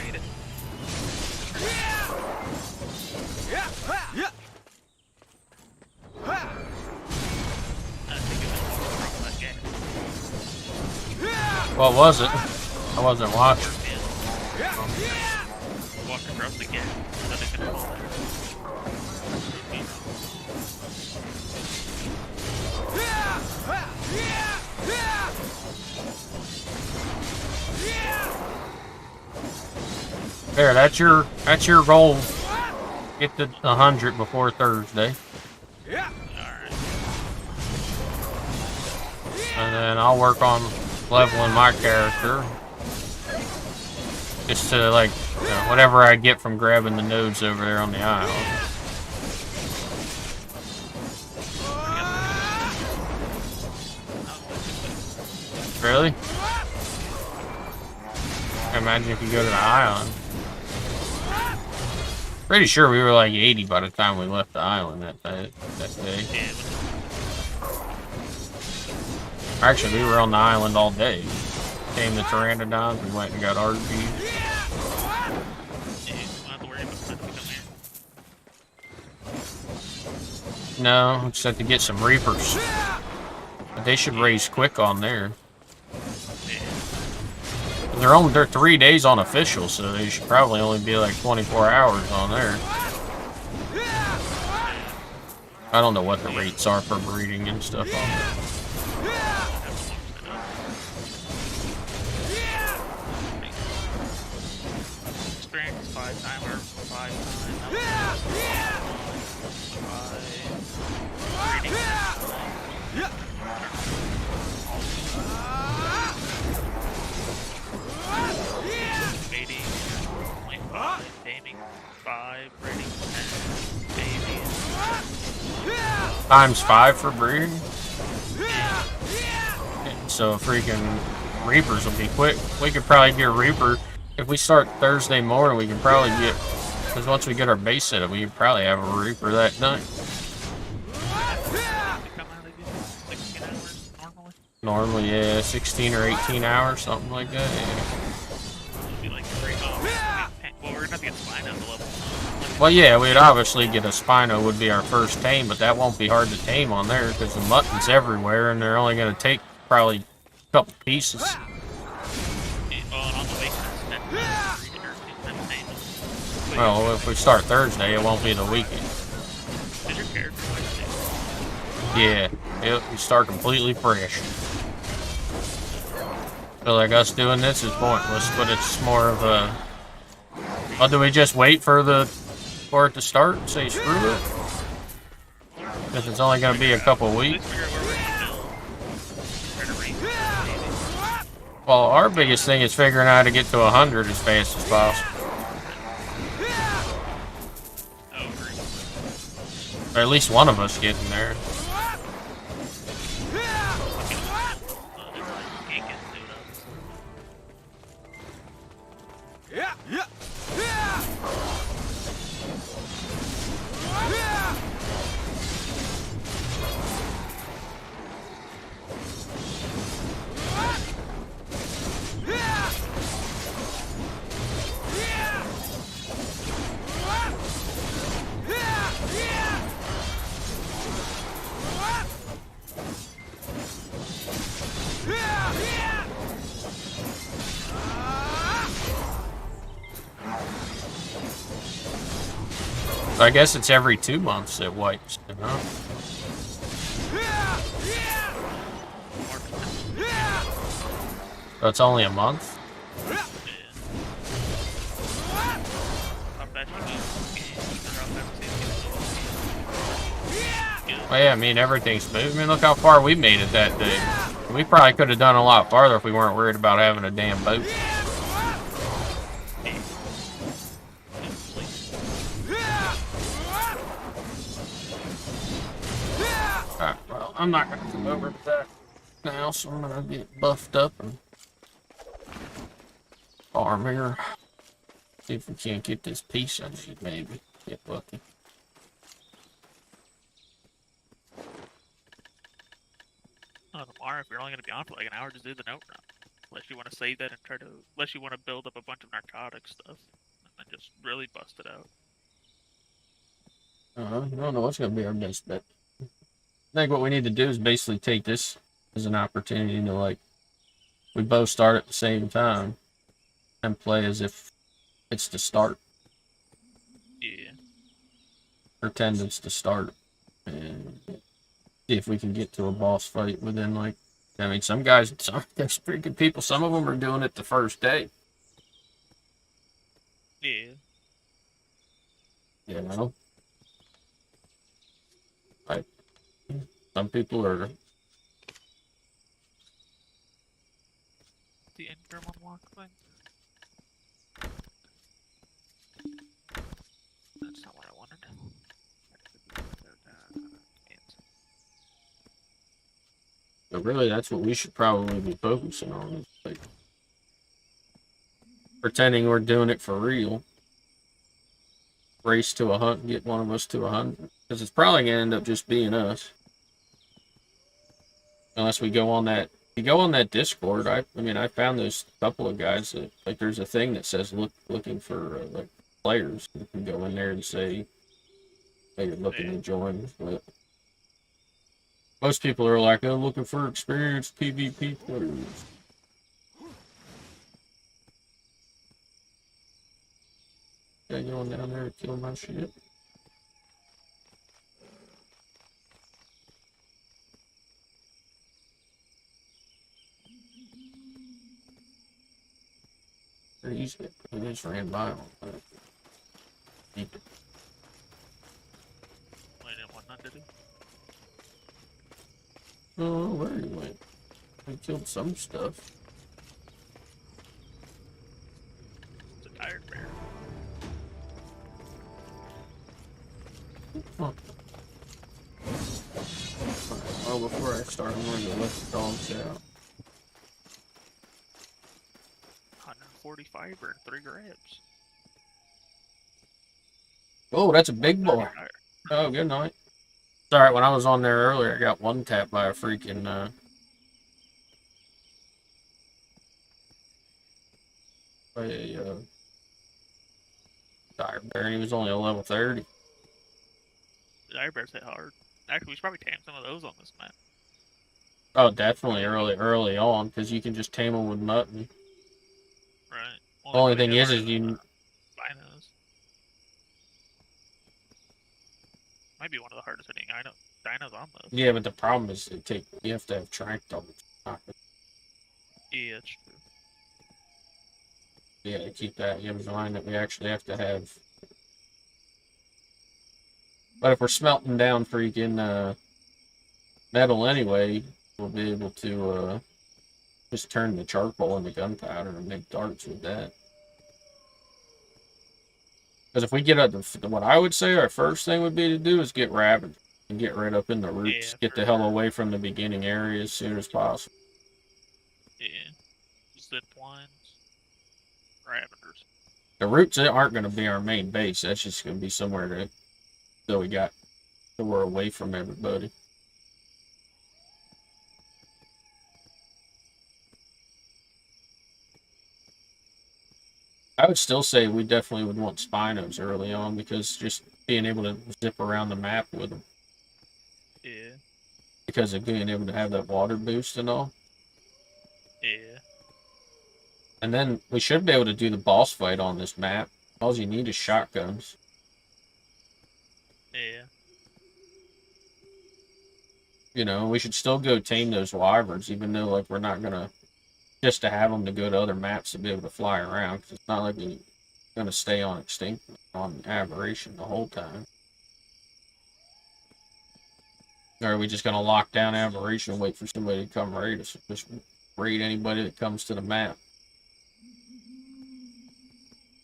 made it. What was it? I wasn't watching. Walk across the gap. Nothing can hold There, that's your goal. Get to 100 before Thursday. And then I'll work on leveling my character. Just to, like, you know, whatever I get from grabbing the nodes over there on the island. Really? Imagine if you go to the island. Pretty sure we were like 80 by the time we left the island that day. Actually, we were on the island all day. Came the pteranodons, we went and got RGs. No, just have to get some reapers. But they should raise quick on there. They're 3 days on official, so they should probably only be like 24 hours on there. I don't know what the rates are for breeding and stuff on there. Experience 5 timer, 5 Mating, only 5, taming 5, breeding 10, babies. Times 5 for breeding? So freaking Reapers will be quick. We could probably get a Reaper. If we start Thursday morning, we can probably get, because once we get our base set up, we could probably have a Reaper that night. Normally, yeah, 16 or 18 hours, something like that. Yeah. Well, we're gonna get Spino to level. Well, yeah, we'd obviously get a Spino would be our first tame, but that won't be hard to tame on there because the mutton's everywhere and they're only going to take probably a couple pieces. Well, if we start Thursday, it won't be the weekend. Yeah, yep, you start completely fresh. So like us doing this is pointless, but it's more of a... Oh, do we just wait for it to start and say screw it? If it's only gonna be a couple weeks. Well, our biggest thing is figuring out how to get to 100 as fast as possible. Or at least one of us getting there. So I guess it's every 2 months it wipes, you know? So it's only a month? Well, yeah, I mean, everything's smooth. I mean, look how far we made it that day. We probably could have done a lot farther if we weren't worried about having a damn boat. Alright, well, I'm not going to come over to that now, so I'm going to get buffed up and farm here. See if we can't get this piece I need, maybe. Get lucky. Tomorrow, if you're only going to be on for like an hour, just do the note run. Unless you want to save that and try to, unless you want to build up a bunch of narcotic stuff and just really bust it out. I don't know what's going to be our best bet. I think what we need to do is basically take this as an opportunity to, like, we both start at the same time and play as if it's the start. Yeah. Pretend it's the start. And see if we can get to a boss fight within, like, I mean, some guys, there's freaking people, some of them are doing it the first day. Yeah. You know? Like, some people are... The interim unlock thing? That's not what I wanted. But really, that's what we should probably be focusing on. Is like pretending we're doing it for real. Race to a hunt, get one of us to 100. Because it's probably going to end up just being us. Unless we go on that... If you go on that Discord, I mean, I found those couple of guys that... Like, there's a thing that says looking for, like, players. You can go in there and say, hey, you're looking to join. But most people are like, I'm looking for experienced PvP players. Yeah, going down there and killing my shit. Pretty easy. I just ran by them. I didn't want none to do. Oh, where he went? We killed some stuff. It's a tired bear. Huh. Well, before I start, I'm going to let the dogs out. 140 fiber and 3 grabs. Oh, that's a big boy. Oh, good night. Sorry, when I was on there earlier, I got one tapped by a freaking, by a, dire bear, and he was only a level 30. Dire bears hit hard. Actually, we should probably tame some of those on this map. Oh, definitely early on, because you can just tame them with mutton. Right. The only thing is you... Binos. Might be one of the hardest hitting dinos on those. Yeah, but the problem is you have to have tracked on it. Yeah, that's true. Yeah, keep that in mind that we actually have to have But if we're smelting down freaking metal anyway, we'll be able to just turn the charcoal into gunpowder and make darts with that. Because if we get up, what I would say our first thing would be to do is get ravaged and get right up in the roots. Yeah, Get the hell away from the beginning area as soon as possible. Yeah. Zip lines. Ravagers. The roots aren't going to be our main base. That's just going to be somewhere so we're away from everybody. I would still say we definitely would want Spinos early on because just being able to zip around the map with them. Yeah. Because of being able to have that water boost and all. Yeah. And then we should be able to do the boss fight on this map. All you need is shotguns. Yeah. You know, we should still go tame those wyverns, even though, like, we're not gonna just to have them to go to other maps to be able to fly around. Because it's not like we're gonna stay on extinct on aberration the whole time. Or are we just gonna lock down aberration and wait for somebody to come raid us? Just raid anybody that comes to the map.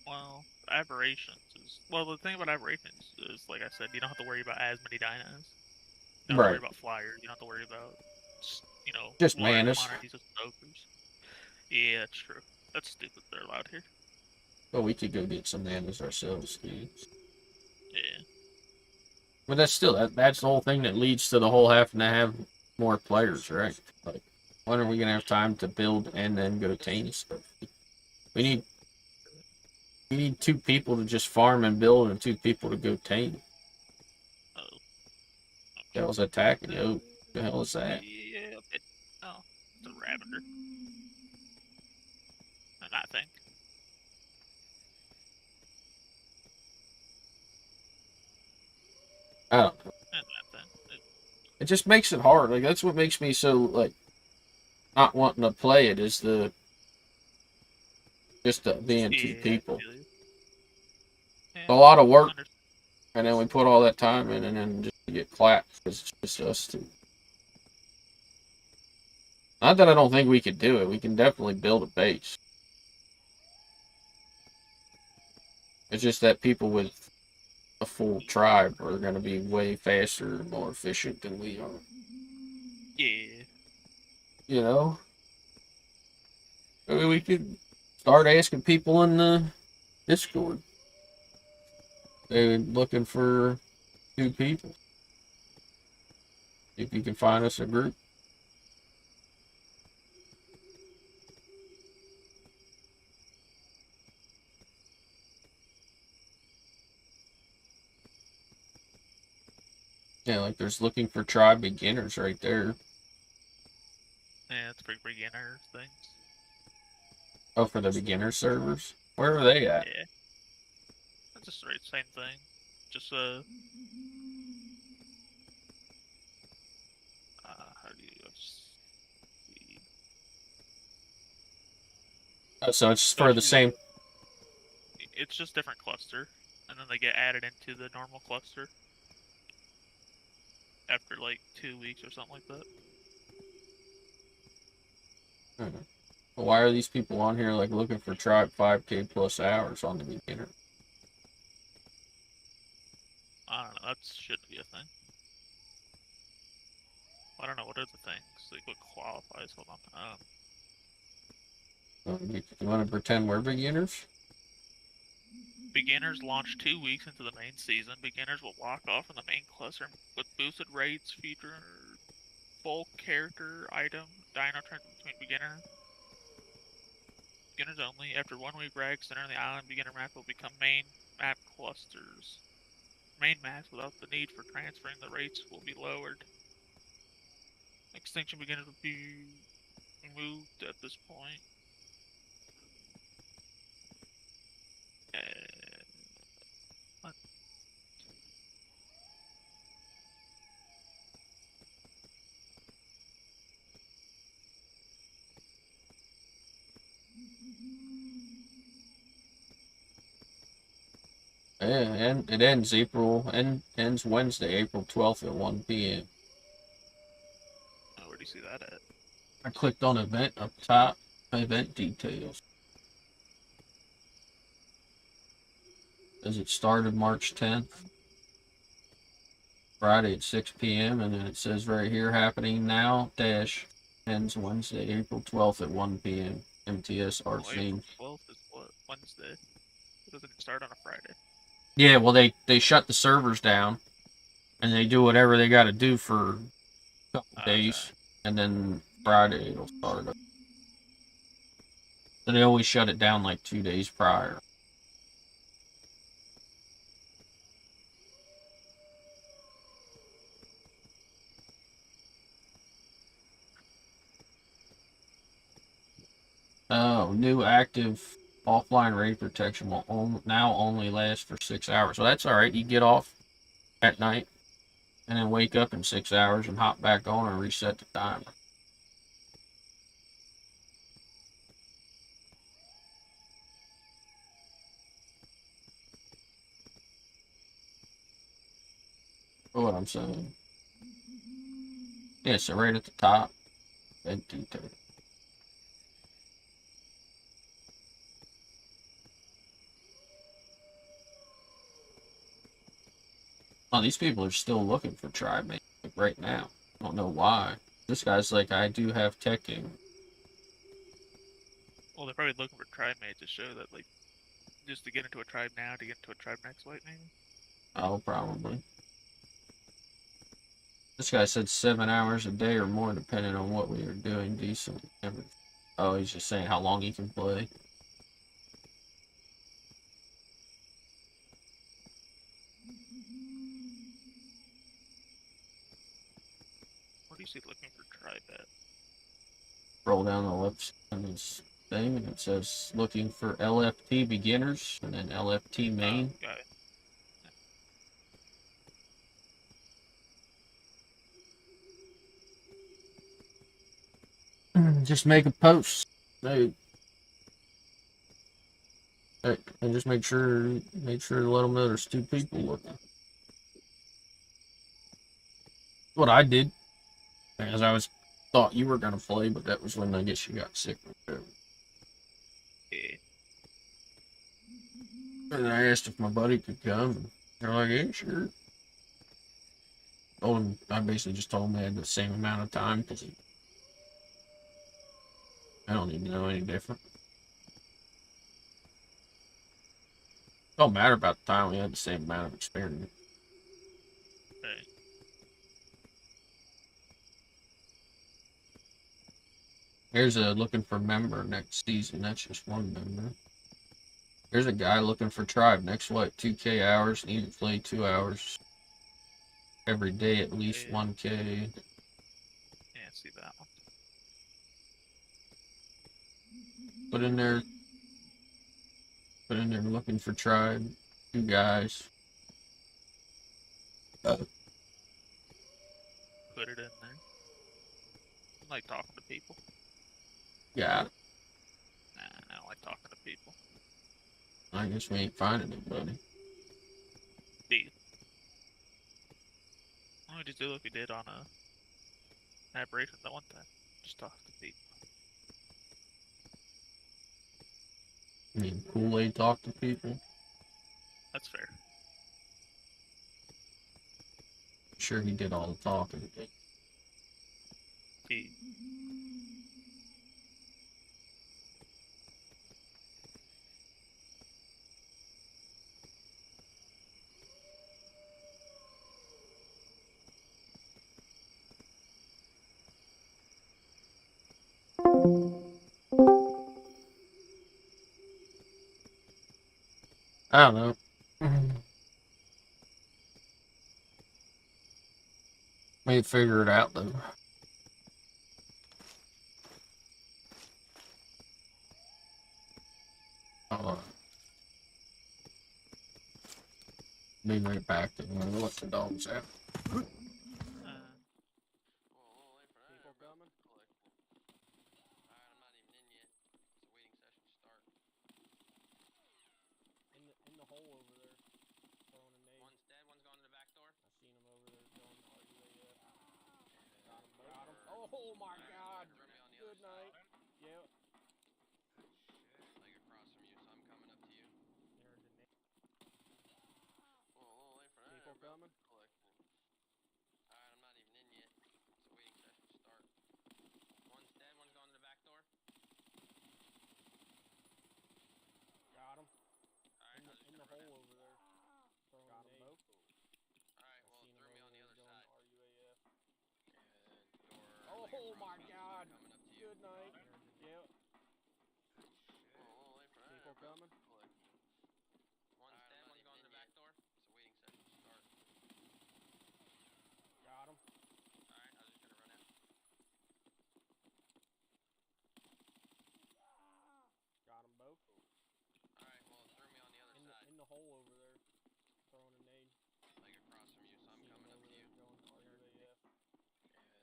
Well, aberrations is the thing about aberrations is like I said, you don't have to worry about as many dinos. You don't have to worry about flyers. You don't have to worry about Just large manas. quantities of smokers. Yeah, that's true. That's stupid. They're allowed here. Well, we could go get some manas ourselves, dude. Yeah. But that's still that's the whole thing that leads to the whole having to have more players, right? Like, when are we gonna have time to build and then go tame stuff? We need 2 people to just farm and build and 2 people to go tame. Oh. The hell's attacking you? The hell is that? Yeah. It's a ravager. And I think. I don't know. It just makes it hard. Like, that's what makes me so, like, not wanting to play it is being 2 people. It's a lot of work, and then we put all that time in, and then just get clapped because it's just us 2. Not that I don't think we could do it. We can definitely build a base. It's just that people with a full tribe are going to be way faster and more efficient than we are. Yeah. You know? Maybe we could start asking people in the Discord. They're looking for 2 people. If you can find us a group. Yeah, like there's looking for tribe beginners right there. Yeah, it's for beginner things. Oh, for the beginner servers? Where are they at? Yeah. That's just the same thing. Just how do you see? Oh, so it's for the same. It's just different cluster, and then they get added into the normal cluster after like 2 weeks or something like that. Well, why are these people on here like looking for tribe 5K plus hours on the beginner? I don't know. That shouldn't be a thing. I don't know what are the things like what qualifies. Hold on. You want to pretend we're beginners? Beginners launch 2 weeks into the main season. Beginners will lock off in the main cluster with boosted rates, feature bulk character item, dino turns between beginners only. After 1 week rag, center of the island beginner map will become main map clusters. Main maps without the need for transferring the rates will be lowered. Extinction beginners will be removed at this point. What? Yeah, and it ends ends Wednesday, April 12th at 1 p.m. Oh, where do you see that at? I clicked on event up top, event details. Says it started March 10th, Friday at 6 p.m. And then it says right here, happening now, dash, ends Wednesday, April 12th at 1 p.m. MTS Ark April 12th is what? Wednesday. It doesn't start on a Friday. Yeah, well, they shut the servers down, and they do whatever they got to do for a couple days, and then Friday it'll start up. So they always shut it down like 2 days prior. Oh, new active offline raid protection will now only last for 6 hours. So that's all right. You get off at night, and then wake up in 6 hours and hop back on and reset the timer. For what I'm saying. Yeah, so right at the top, event detail. Oh, these people are still looking for tribe mates like right now. I don't know why. This guy's like, I do have tech game. Well, they're probably looking for tribe mates to show that, like, just to get into a tribe now, to get into a tribe next week, maybe? Oh, probably. This guy said 7 hours a day or more, depending on what we are doing. Decent. Oh, he's just saying how long he can play. What do you see looking for tribe at? Roll down the left on this thing, and it says looking for LFT beginners, and then LFT main. Got it. Just make a post. Hey. Hey, and just make sure to let them know there's 2 people looking. What I did, as I thought you were gonna play, but that was when I guess you got sick or whatever. Yeah. And I asked if my buddy could come, and they're like, yeah, sure. I basically just told him they had the same amount of time, because I don't need to know any different. Don't matter about the time, we had the same amount of experience. Right. Here's a looking for member next season. That's just one member. Here's a guy looking for tribe. Next, 2K hours. Need to play 2 hours every day, at least 1K. Yeah, see that one. Put in there looking for tribe. 2 guys. Put it in there. I like talking to people. Yeah. Nah, I don't like talking to people. I guess we ain't finding anybody. B. Why don't we just do like we did on Aberration that one time? Just talk to people. I mean, Kool-Aid talk to people. That's fair. Sure, he did all the talking. B. I don't know. May figure it out though. Be right back to let the dogs out. People coming? In the hole over there. my God. Good night. Yep. Like across from you, so I'm coming up to you. Well, a little late for that. People coming? Collecting. Alright, I'm not even in yet. It's a waiting session to start. One's dead, one's gone to the back door. Got him. Alright, In the hole over there. Got them both. Alright, well, it threw me on the other side. RUAF. And door. Oh my God. Coming up to you. Good night. Yep. Well, a little late for that. People coming? Collecting. One's dead, one's gone to the back door. It's a waiting session to start. Got him. Alright, I was just gonna run out. Got them both. Alright, well, it threw me on the other side. In the hole over there. Throwing a nade. Like across from you, so I'm coming up to you. Going RUAF.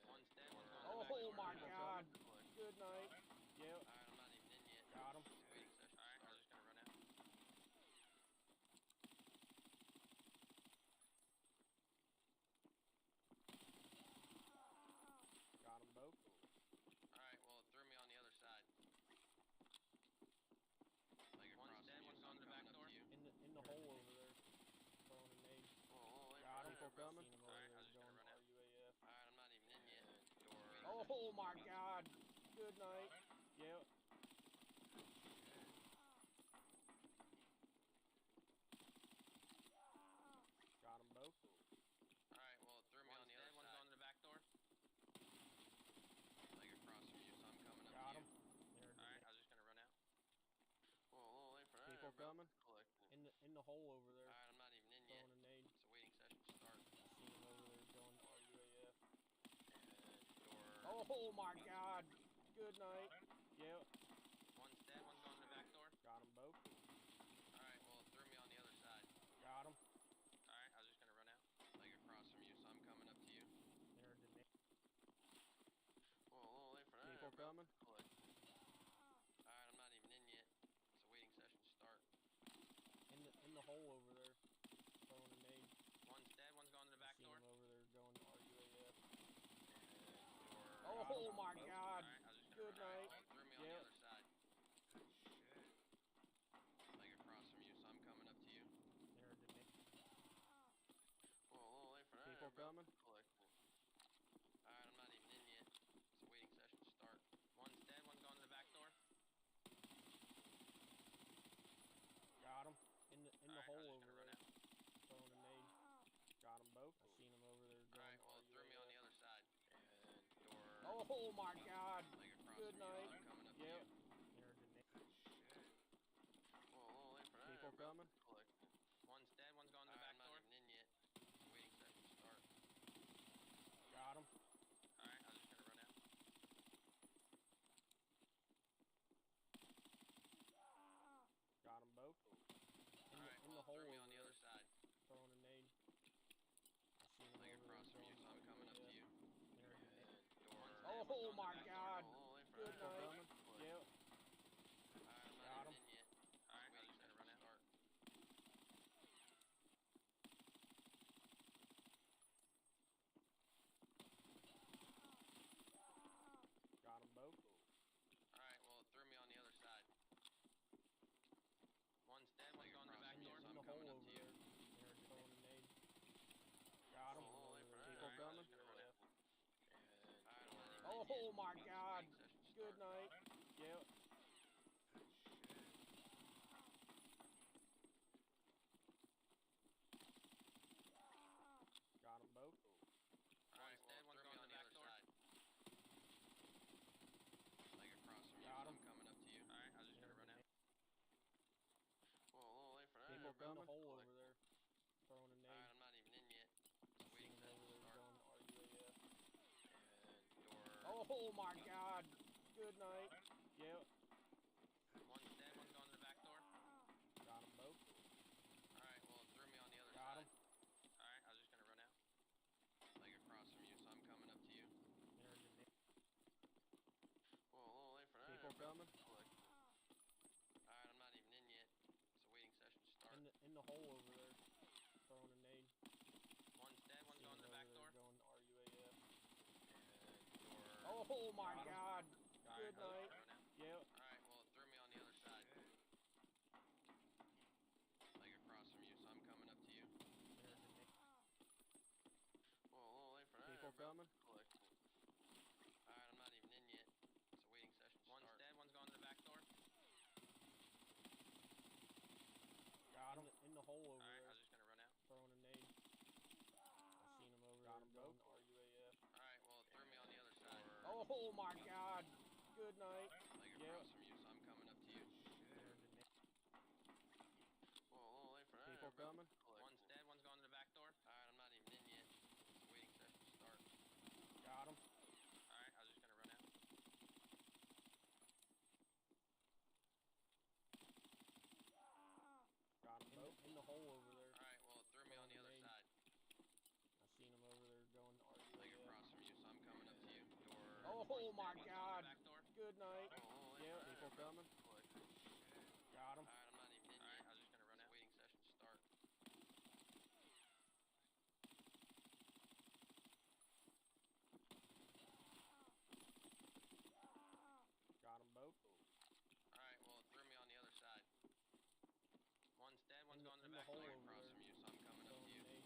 One's dead, one's gone to the back door. Oh my God. Good night. Yep. Alright, I'm not even in yet. Got him. It's a waiting session. Alright, I was just gonna run out. Got them both. Alright, well, it threw me on the other side. Like one's dead, one's gone to the back door. In the hole over there. Throwing a nade. Oh, Got him. People coming? Alright, I was just gonna run out. RUAF. Alright, I'm not even in yet. Door. Oh my God. Good night. Yep. Got them both. Alright, well, it threw me on the other side. One's gone to the back door. Like across from you, so I'm coming up Got to him. you. Alright, I was just gonna run out. Well, a little late for that. People coming? Collecting. In the hole over there. Alright, I'm not even in yet. Throwing a nade. It's a waiting session to start. Seen him over there going RUAF. And door. Oh my God. Good night. Yep. One's dead, one's gone to the back door. Got them both. Alright, well, it threw me on the other side. Got him. Alright, I was just gonna run out. Like across from you, so I'm coming up to you. Well, a little late for that. People coming? Collecting. Alright, I'm not even in yet. It's a waiting session to start. In the hole over there. Throwing a nade. One's dead, one's gone to the back Seen door. him over there going RUAF. Door. Oh my God. Alright, I was just gonna Good run out. night. Well, it threw me on the other side. Like across from you, so I'm coming up to you. Well, a little late for that. People coming? Collecting. Alright, I'm not even in yet. It's a waiting session to start. One's dead, one's gone to the back door. Got him. In the Alright, hole I was just over gonna there. run out. Throwing a nade. Got them both. I seen him over there going Alright, well, it threw me on the other side. And door. Oh my God. Like across Good from you, night. I'm coming up to Yep. you. Well, a little late for that. People coming? Collecting. One's dead, one's gone to the back door. I'm not even in yet. It's a waiting session to start. Got him. Alright, I was just gonna run out. Got them both. Alright, In well, the it hole threw me over on the there. other side. Throwing a nade. I seen him Like over across there from you, going so I'm coming up to you. RUAF. And door. Oh my God. Well, a little late for Good that. night. Collecting. Yep. Alright, I'm Got not him. even in yet. Alright, I was just gonna run out. Got them both. Alright, well, it threw me on the other side. One's dead, one's gone to the back door, so In I'm the hole coming up over to you. there. Throwing a nade. Got him. Well, a little late for that. People Alright, I was coming? just gonna run out. Alright, I'm not even in Oh yet. my It's a God. waiting session to Good start. night. Yep. Got them both. Alright, well, one's gone to the back door. Like across from you, Got so I'm him. coming up to you. Alright, I was just gonna run out. Well, a little late for that. People in the hole over there. Throwing a nade. Alright, I'm not even in yet. It's a waiting Seen him session over to there start. going RUAF. And door. Oh my God. Good night. Yep. One's dead, one's gone to the back door. Got them both. Alright, well, it threw me on the other Got side. him. Alright, I was just gonna run out. Like across from you, so I'm coming up to you. Well, a little late for that. People coming? Collecting. Alright, I'm not even in yet. It's a waiting session to start. In the hole over there. Throwing a nade. One's dead, one's Seen gone to him the back over door. there going RUAF. And door. Oh my God. Good night. Yep. Alright, well, it threw me on the other side. Like across from you, so I'm coming up to you. Well, a little late for that. People coming? Collecting. Alright, I'm not even in yet. It's a waiting session. One's dead, one's going to the back door. Got him in the hole over Alright, there. I was just gonna run out. Throwing a nade. I seen him over there going RUAF. Alright, well, it threw me on the other side. Oh my God. Good night. Like Yep. across from you, so I'm coming up to you. Well, a little late for that. People coming? One's dead, one's going to the back door. Alright, I'm not even in yet. It's a waiting session to start. Got him. Alright, I was just gonna run out. Got him in the hole over there. Alright, well, it threw me on the other side. I seen him over there going Like RUAF. across from you, so I'm coming up to you. Door. Oh my One's God. going to the back door. Good night. Oh, Yeah, people coming. Got him. Alright, I'm not even in yet. I was just gonna run out. Waiting session to start. Got them both. Alright, well, it threw me on the other side. One's dead, one's going to in the the back hole door over across there. from you, so I'm coming up to you.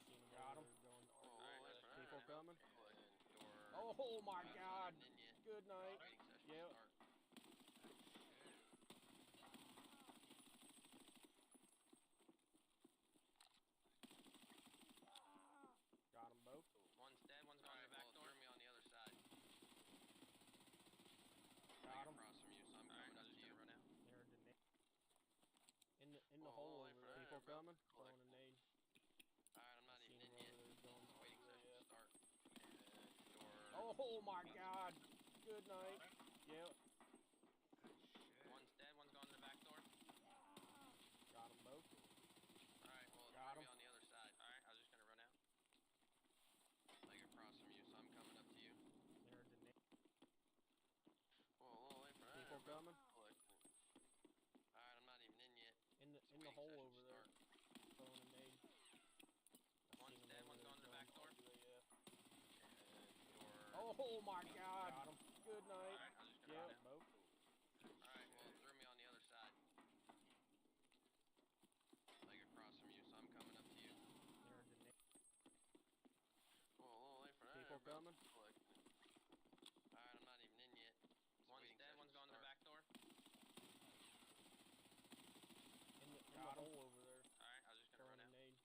Seen him Got over him. there going Alright, RUAF. People coming. Door. Oh my I'm God. not in yet. Good night. Waiting session Yep. to start. Got them both. One's dead, one's going to the back door. Threw me on the other side. Got him. Across from you, so I'm coming up to you. Run out. In the Well, hole wait over for there. that. People Bro. coming. Throwing a nade. Alright, I'm not Seen even him in yet. over there going It's a waiting session to RUAF. start. Door. Oh my God. Good night. Yep. One's dead, one's going to the back door. Got them both. Alright, well, it Got threw me him. on the other side. Alright, I was just gonna run out. Like across from you, so I'm coming up to you. There's a nade. Well, a little late for that. People bro. coming. Collecting. Alright, I'm not even in yet. In the It's a waiting hole session over to there. start. Throwing a nade. One's dead, one's going to the back door. RUAF. Door. Oh my God. Got him. Good night. Alright, I was just gonna run Yep. out. Both. Alright, well, it threw me on the other side. Like across from you, so I'm coming up to you. There's a nade. Well, a little late for that. People bro. coming. Collecting. Alright, I'm not even in yet. It's a One's waiting dead, session one's to going to the start. back door. In the Got him. hole over there. Alright, I was just gonna run Throwing a out. nade.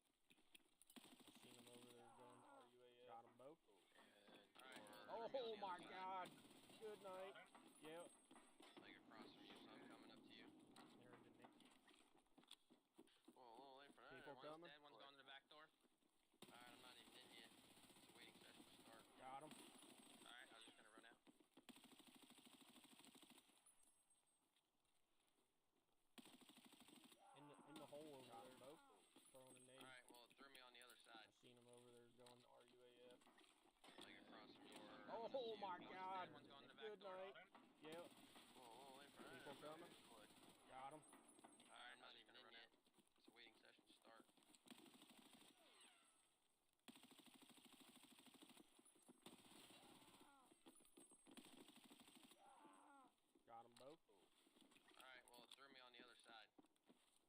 I seen him over there going RUAF. Got them both. Alright, Oh my God. Good night. Yep. Like across from you, so I'm coming up to you. There's a nade. Well, a little late for that. People One's coming. dead, one's going to the back door. Alright, I'm not even in yet. It's a waiting session to start. Got him. Alright, I was just gonna run out. In the hole over there. Both. Throwing a nade. Alright, well, it threw me on the other side. I seen him over there going RUAF. Like across from you. Oh my God. One's going to the back Good door. night. Yep. Well, a little late for that. People coming. Got him. Alright, I'm not even in yet. It's a waiting session to start. Got them both. Alright, well, it threw me on the other side.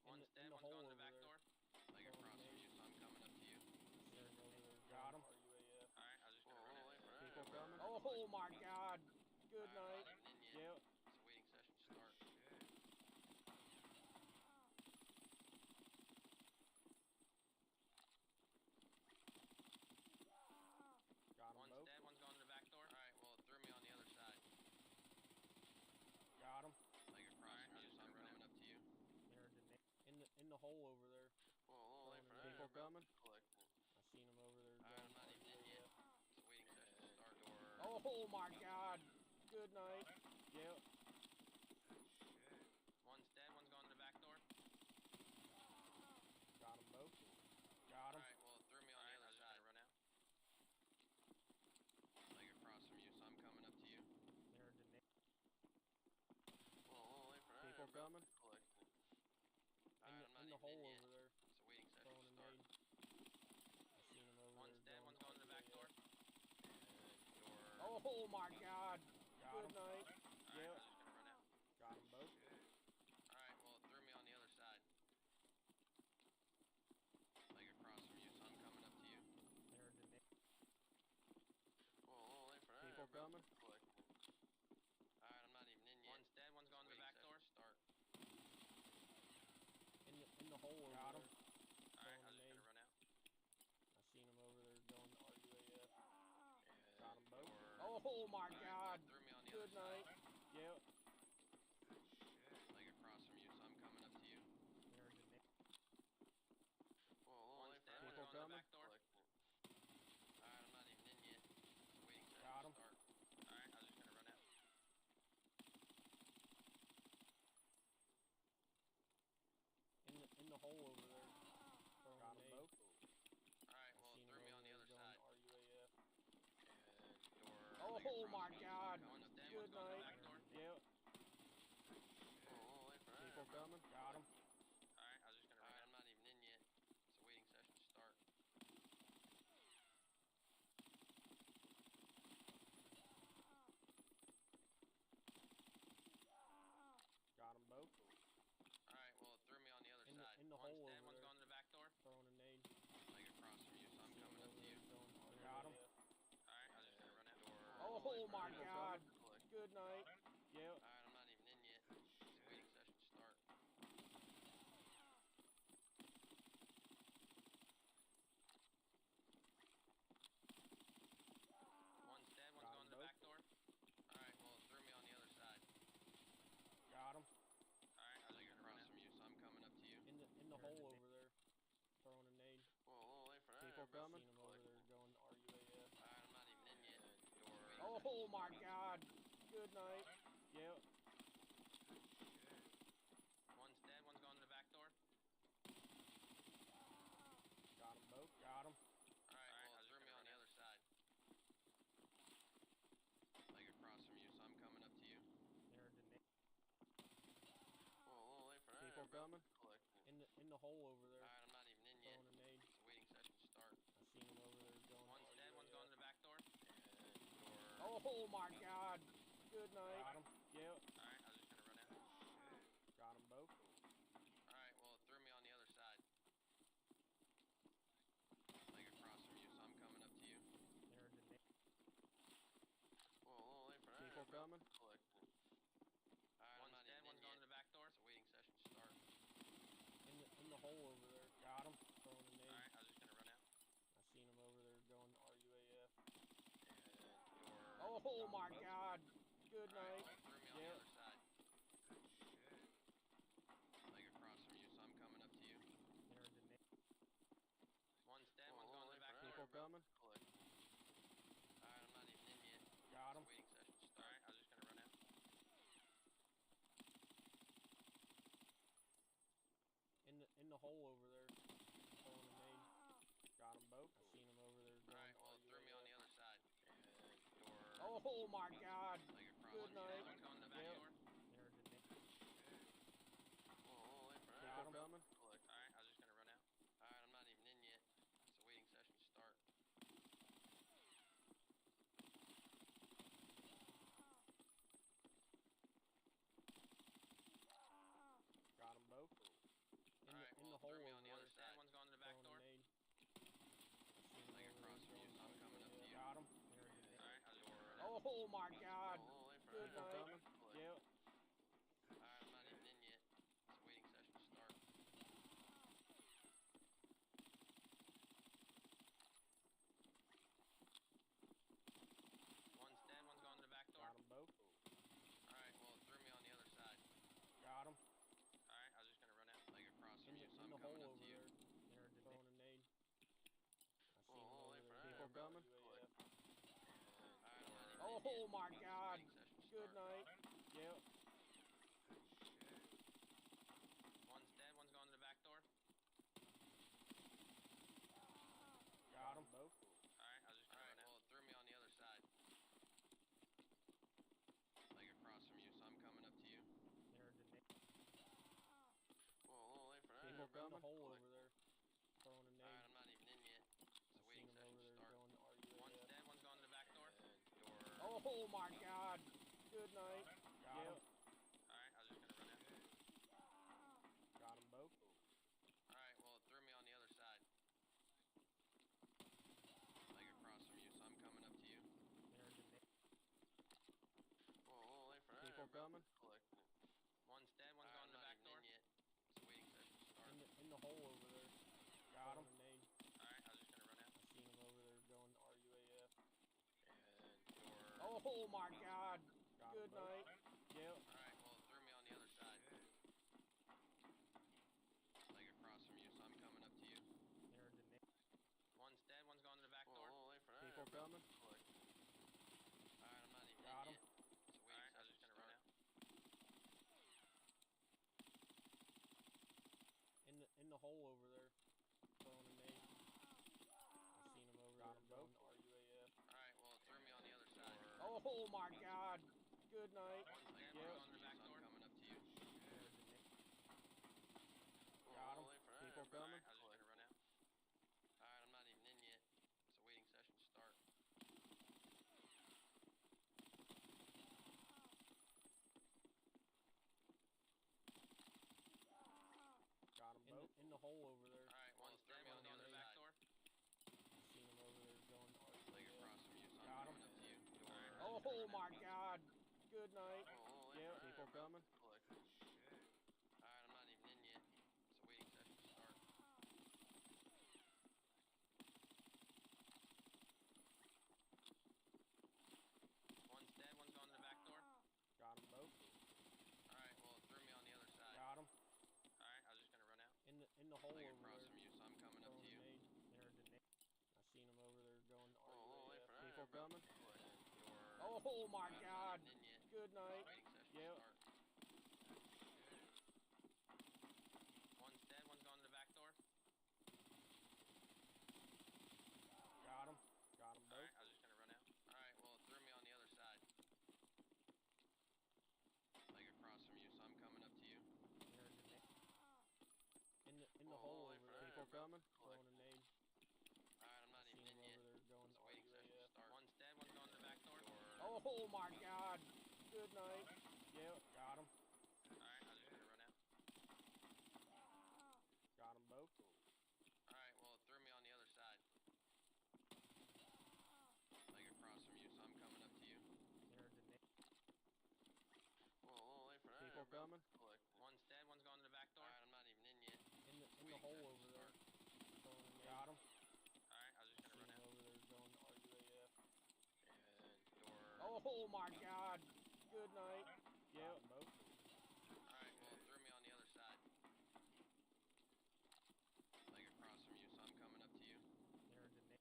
One's in dead, the one's hole going to the over back there. door. Like across from you, so I'm coming up to you. Got him. Alright, I was just Well, gonna a run little out. late for that. People bro. coming. Oh my God. Good Alright, night. I'm not even in yet. Yep. It's a waiting session to start. Got them One's both. dead, one's going to the back door. Alright, well, it threw me on the other side. Got him. Like across from you, so I'm coming up to you. There's a nade. In the hole over there. Well, a little late for that. People bro. coming. Collecting. I seen him over there Alright, going I'm not even in yet. It's a waiting session to start. Door. Oh my God. Good night. Yep. One's dead, one's going to the back door. Got them both. Got him. Alright, well, it threw me on Alright, the I other was just side. gonna run out. Like across from you, so I'm coming up to you. There's a nade. Well, a little late for that. People bro. coming. Collecting. Alright, I'm not In the even in hole yet. over there. It's a waiting session Throwing to a start. nade. I seen him over One's there dead, one's going to the back door. Door. Oh my god. Good night. Yep. Got them both. Alright, well, it threw me on the other side. Like across from you, so I'm coming up to you. There's the Whoa, a little late for that. people coming. Alright, I'm not even in yet. One's dead, one's going to the back door. Start. In the hole over Got him. there. Alright, I was just gonna run out. I seen him over there going to RUAF. And Got them both. door. Oh my Alright, god. well, it threw me on the Good other night. side. Yep. Like across from you, so I'm coming up to you. There's the Whoa, a little late for that. people One's going to the coming. back door. Alright, I'm not even in yet. Just waiting for Got to him. start. Alright, I was just gonna run out. In the hole over there. Got them both. Alright, well, it threw me on the other side. RUAF. And door. Oh my god. One's dead, Good one's going to the night. back door. Yep. Whoa, a little late for that. People coming. Got them. Alright, I was just gonna run out. I'm not even in yet. It's a waiting session to start. Got them both. Alright, well, it threw me on the other In side. the One's hole dead, over one's there. going to the back door. Throwing a nade. Like across from you, so I'm coming up to you. Got him. Alright, I was just gonna run out. Door. Oh my People god. coming. Good night. Yep. Alright, I'm not even in yet. It's a waiting session to start. One's dead, one's going to the back door. Alright, well, it threw me on the other side. Got him. Alright, I was gonna run from you, so I'm coming up to you. In the hole over there. Throwing a nade. Whoa, a little late for that. People coming. Seen Seen him over there going to RUAF. Alright, I'm not even in yet. Door. Oh my god. Good night. Yep. One's dead, one's going to the back door. Got them both. Got them. Alright, well, it threw me on the other side. Like across from you, so I'm coming up to you. There's the nade. Whoa, a little late for that. People coming. Collecting. In the hole over there. Alright, I'm not even in yet. Throwing a nade. It's a waiting session to start. I seen him over there going. One's to dead, RUAF. one's going to the back door. And door. Oh my god. Good night. Got him. Yep. Alright, I was just gonna run out. Got them both. Alright, well, it threw me on the other side. Like across from you, so I'm coming up to you. There's the nade. Whoa, a little late for that. People coming. Collecting. Alright, one's dead, one's going to the back door. It's a waiting session to start. In the hole over there. Got him. Throwing a nade. Alright, I was just gonna run out. I seen him over there going to RUAF. And door. Oh my god. Good night. Alright, well, it threw me on the other side. Like across from you, so I'm coming up to you. There's the nade. One's dead, one's going to the back door. People coming. Collecting. Alright, I'm not even in yet. Got him. It's a waiting session to start. Alright, I was just gonna run out. In the hole over there. Throwing a nade. Got them both. I seen him over there going. Alright, well, it threw me on the other side. And door. Oh my god. Like across. Good One's night. dead, one's going to the back Yep. door. There's the nade. Whoa, a little late for that. People coming. Alright, I was just gonna run out. Alright, I'm not even in yet. It's a waiting session to start. Got them both. Alright, in well, the it hole threw me over on the there. other side. One's going to the back Throwing door. a nade. Like across from you, so I'm coming up to you. Got him. Alright, I was just gonna run out. Oh my god. Whoa, a little late for Good that. night. Yep. Alright, I'm not even in yet. It's a waiting session to start. One's dead, one's going to the back door. Got them both. Alright, well, it threw me on the other side. Got him. Alright, I was just gonna run out like across from you, so In I'm the coming hole up over to you. there. They're throwing a nade. I Whoa, seen him a little over late for there. that. People coming. Alright, I'm not even in Oh yet. my It's a god. waiting session to Good start. night. Yep. One's dead, one's going to the back door. Got them both. Alright, I was just gonna run out. Well, it threw me on the other side. Like across from you, so I'm coming up to you. There's the nade. Whoa, a little late for that. People coming. In the hole over there. Throwing a nade. Alright, I'm not even in yet. It's a I waiting seen him session over to there start. going to RUAF. One's dead, one's going to the back door. And door. Oh my god. Good night. Got him. Alright, I was just gonna run out. Got them both. Alright, well, it threw me on the other side. Like across from you, so I'm coming up to you. Whoa, wait for that. People coming? Collecting it. One's dead, one's gone to the back door. Yet. It's a waiting session start. In the hole over there. Got him. Alright, I was just gonna run out. I seen him over there going RUAF. And door. Oh my god. Good night. Yep. Alright, well, it threw me on the other side. Like across from you, so I'm coming up to you. One's dead, one's gone to the back door. Whoa, wait for that. People coming? Alright, I'm not even Got in him. yet. It's a waiting session. I was just gonna run out. In the hole over there. Throwing a nade. I seen him over there going RUAF. Alright, well, it threw me on the other side. Oh my god. Good night. One's dead, Yep. one's gone to the back door. I'm coming up to you. Got him. Wait for that. People coming? I was just gonna run out. Alright, I'm not even in yet. It's a waiting session start. Got him both. In the hole over there. Alright, one's dead, one's gone to the back door. Seen him over there going Like across from you, so I'm Got coming him. up to you. Oh my god. Good night. Wait Yep. for that. People coming? Collecting. Alright, I'm not even in yet. It's a waiting session start. One's dead, one's gone to the back door. Got them both. Alright, well, it threw me on the other side. Got him. Alright, I was just gonna run out. In the hole Like over across there. from you, so I'm coming up to you. I seen him over there going Whoa, wait for that. People coming? Door. Oh my I'm god. not even in yet. Good night. Waiting session Yep. start. One's dead, one's gone to the back door. Got him. Got them both. Alright, I was just gonna run out. Alright, well, it threw me on the other side. Like across from you, so I'm coming up to you. In the hole over there. People coming? Throwing a nade. Alright, I'm not Seen even him in yet. over there going It's a waiting session RUAF. start. One's dead, one's gone to the back door. Oh my god. Good night. Yep. Got him. Alright, I was just gonna run out. Got them both. Alright, well, it threw me on the other side. Like across from you, so I'm coming up to you. Whoa, wait for that. People coming? One's dead, one's gone to the back door. Alright, I'm not even in yet. In the hole over there. Got him. Alright, I was just Seen gonna run him out. over there going RUAF. And door. Oh my god. Good night. Yep. Both. Alright, well, it threw me on the other side. Like across from you, so I'm coming up to you.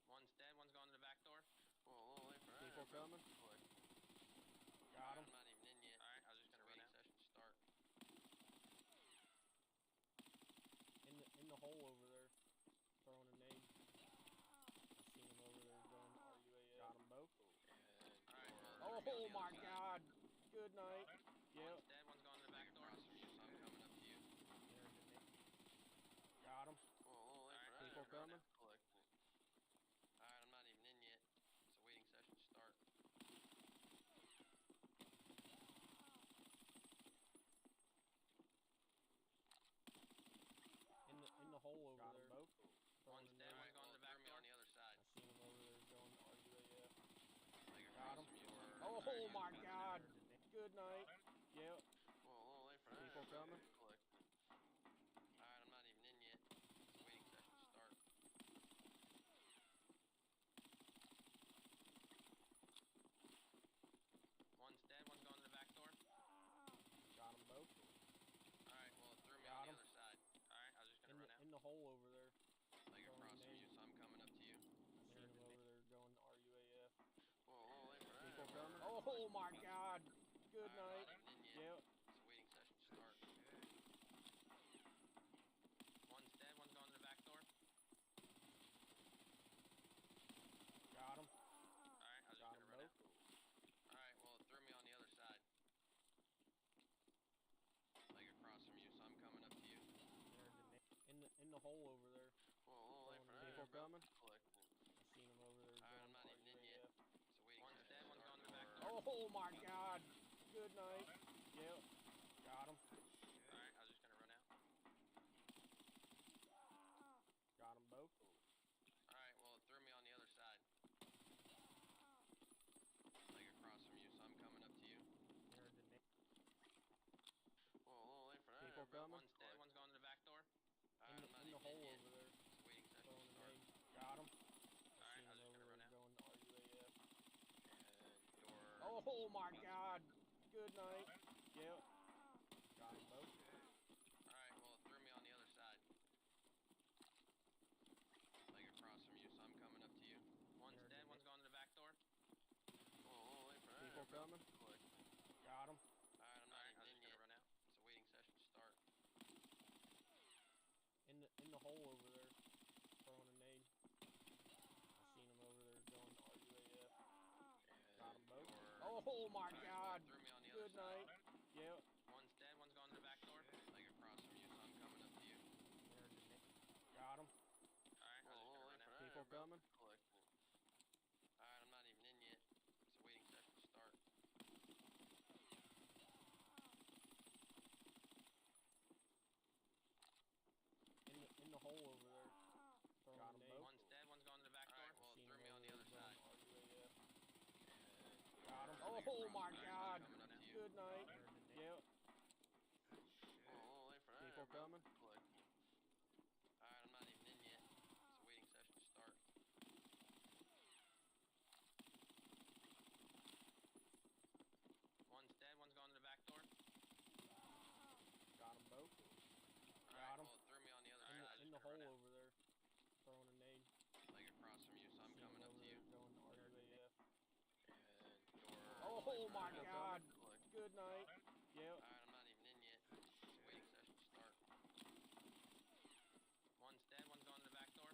One's dead, one's gone to the back door. Whoa, wait for that. People coming? Got him. I'm not even in yet. Alright, I was just gonna run out. Session start. In the hole over there. Throwing a nade. I seen him over there going RUAF. Got them both. Alright, Oh my god. Good night. Yep. One's dead, one's gone to the back door. Across from you, so I'm coming up to you. Got him. Whoa, wait for that. People coming? Collecting it. Alright, I'm not even in yet. It's a waiting session start. In the hole over there. Both. One's dead, one's gone to the back door. On the other side. I seen him over there going RUAF. Like Got across him. from you. Oh my god. Good night. Yep. Whoa, wait for that. People coming? Collecting it. Alright, I'm not even in yet. It's a waiting session start. One's dead, one's gone to the back door. Got them both. Alright, well, it threw me Got on the him. other side. Alright, I was just gonna run out. In the hole over there. Like across from you, so I'm coming up to you. I seen him over there going RUAF. Whoa, wait for that. People coming? Oh my god. Good night. Not even in yet. Yep. It's a waiting session start. One's dead, one's gone to the back door. Got him. Alright, I was just Got gonna them run both. out. Alright, well, it threw me on the other side. Like across from you, so I'm coming up to you. In the hole over there. Whoa, wait for that. People coming? Collecting it. I seen him over there Alright, going I'm not even in yet. RUAF. It's a waiting session. One's dead, one's gone to the back door. Oh my god. Good night. Yep. Got him. Alright, I was just gonna run out. Got them both. Alright, well, it threw me on the other side. Like across from you, so I'm coming up to you. Whoa, a little late for that. People coming. One's dead, one's gone to the back door. In the hole over there. It's a waiting session Throwing to a start. nade. Got him. Alright, I was just gonna run out. Going RUAF. And door. Oh my god. Good night. Yep. Got them both. Alright, well, it threw me on the other side. Like across from you, so I'm coming up to you. One's dead, one's gone to the back door. Whoa, a little late for that. People coming. Got him. Alright, I'm not even in yet. Run out. It's a waiting session to start. In the hole over there. Throwing a nade. I seen him over there going RUAF. Got them both. Oh my god. Threw me on the Good other side. night. Yep. One's dead, one's gone to the back door. Like across from you, so I'm coming up to you. Got him. Alright, I was just gonna run out. People coming. Collecting. Alright, I'm not even in yet. It's a waiting session to start. In the hole over there. Got him both. One's dead, one's gone to the back door. Well, it threw me on the other side. Got him. Oh my god. Good night. Yep. Whoa, a little late for that. People coming. Collecting. Alright, I'm not even in yet. It's a waiting session to start. One's dead, one's gone to the back door. Got them both. Got him. Well, it threw me on the other side. In the hole over there. Throwing a nade. Like across from you, so I'm coming up to you. Going RUAF. And door. Oh my god. Good night. Yep. Alright, I'm not even in yet. It's a waiting session to start. One's dead, one's gone to the back door.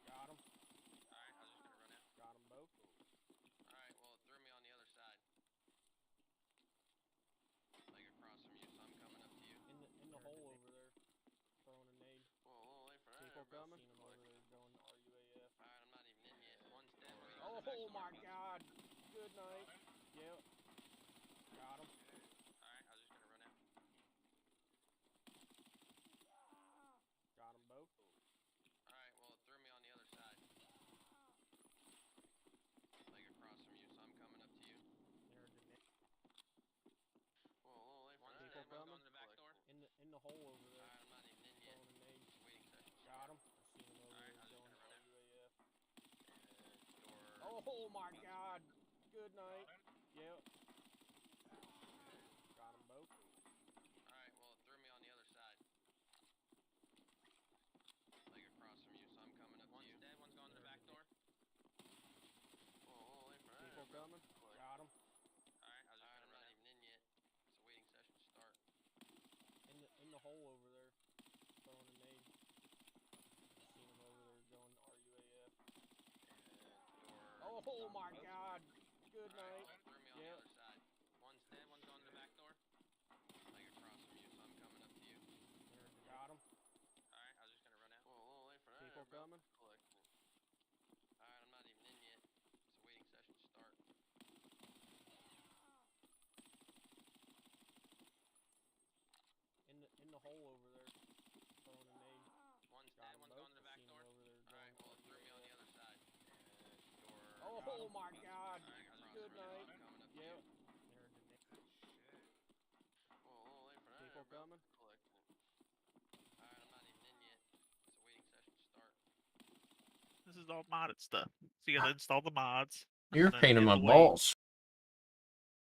Got him. Alright, I was just gonna run out. Got them both. Alright, well, it threw me on the other side. Like across from you, so I'm coming up to you. In the hole over there. Throwing a nade. Whoa, a little late for that. People coming. Seen him over there going RUAF. Alright, I'm not even in yet. One's dead, one's Oh gone to the back my door. god. Good night. Yep. Got him. Alright, I was just gonna run out. Got them both. Alright, well, it threw me on the other side. Like across from you, so I'm coming up to you. Whoa, a little late for that. People One's coming. gone to the back door. In the hole over there. Alright, I'm not even in yet. Throwing a nade. It's a waiting session. Got him. I seen him over Alright, there I was just going gonna run out. RUAF. And door. Oh my god. Good night. Yep. Got them both. Alright, well, it threw me on the other side. Like across from you, so I'm coming up to you. One's dead, one's gone to the back door. Whoa, a little late for that. People coming. Got him. Alright, I was just gonna run out. I'm not even in yet. It's a waiting session to start. In the hole over there. Throwing a nade. I seen him over there going RUAF. And door. Oh my god. Good night. Well, it threw me on the other side. One's dead, one's gone to the back door. Like across from you, so I'm coming up to you. Got him. Alright, I was just gonna run out. Whoa, a little late for that. People coming. Collecting. Alright, I'm not even in yet. It's a waiting session to start. In the hole over there. Throwing a nade. One's Got dead, them one's both. gone to the back Seen door. him over there Alright, well, it threw me on the other side. And door. Oh my god. Alright, Good night. I'm coming up to Yep. you. Whoa, a little late for that. People coming. Collecting. Alright, I'm not even in yet. It's a waiting session to start. This is all modded stuff. So you gotta install the mods. You're and then pain in you my have to wait. balls.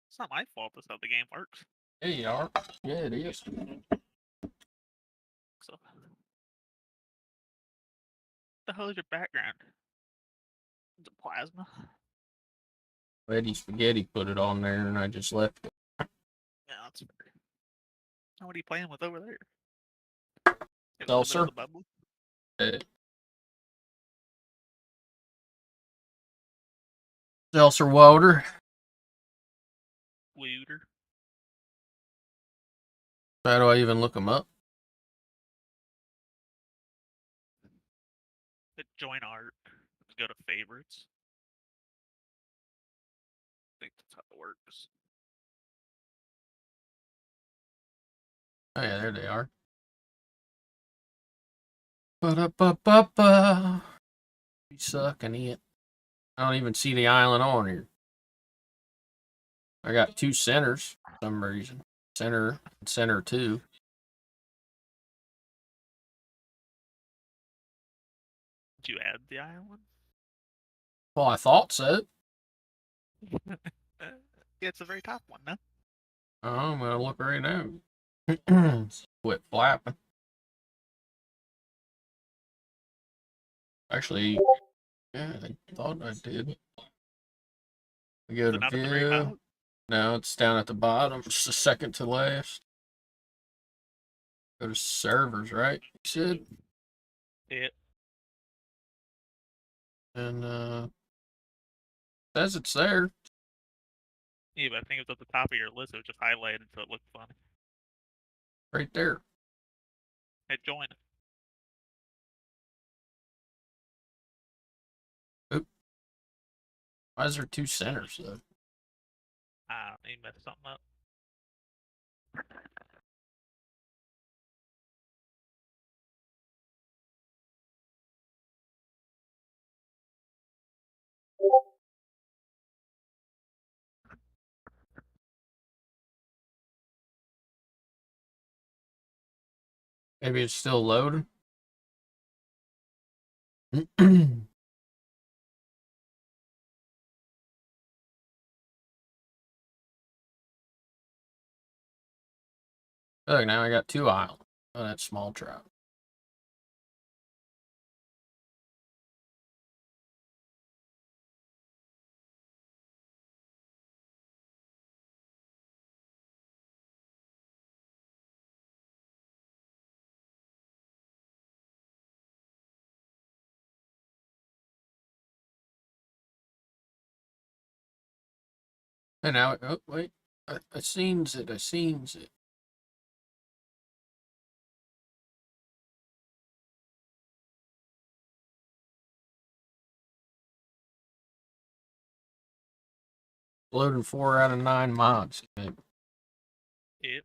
It's not my fault. That's how the game works. Yeah, you are. Yeah, it is. So, what the hell is your background? Is it plasma? Eddie Spaghetti put it on there, and I just left it. Yeah, that's fair. Now what are you playing with over there? In the middle Seltzer. of the bubble? Seltzer water. Wooter. How do I even look them up? Join art. Go to favorites. works. Oh yeah, there they are. Ba-da-ba-ba-ba. You suck and it. I don't even see the island on here. I got 2 centers for some reason. Center and center 2. Did you add the island? Well, I thought so. Yeah, it's the very top one, no? Oh, I'm gonna look right now. Quit flapping. Actually, yeah, I thought I did. We go Is to it not at the very view. top? No, it's down at the bottom. It's the second to last. Go to servers, right? You said? Yeah. And says it's there. Yeah, but I think it was at the top of your list. It was just highlighted so it looked funny. Right there. Hit join. Oop. Why is there 2 centers though? I don't know, you messed something up. Maybe it's still loading. Look, now I got 2 islands on that small tribe. And now, oh, wait. I seems it. I seems it. Loading 4 out of 9 mods. Maybe. Yep.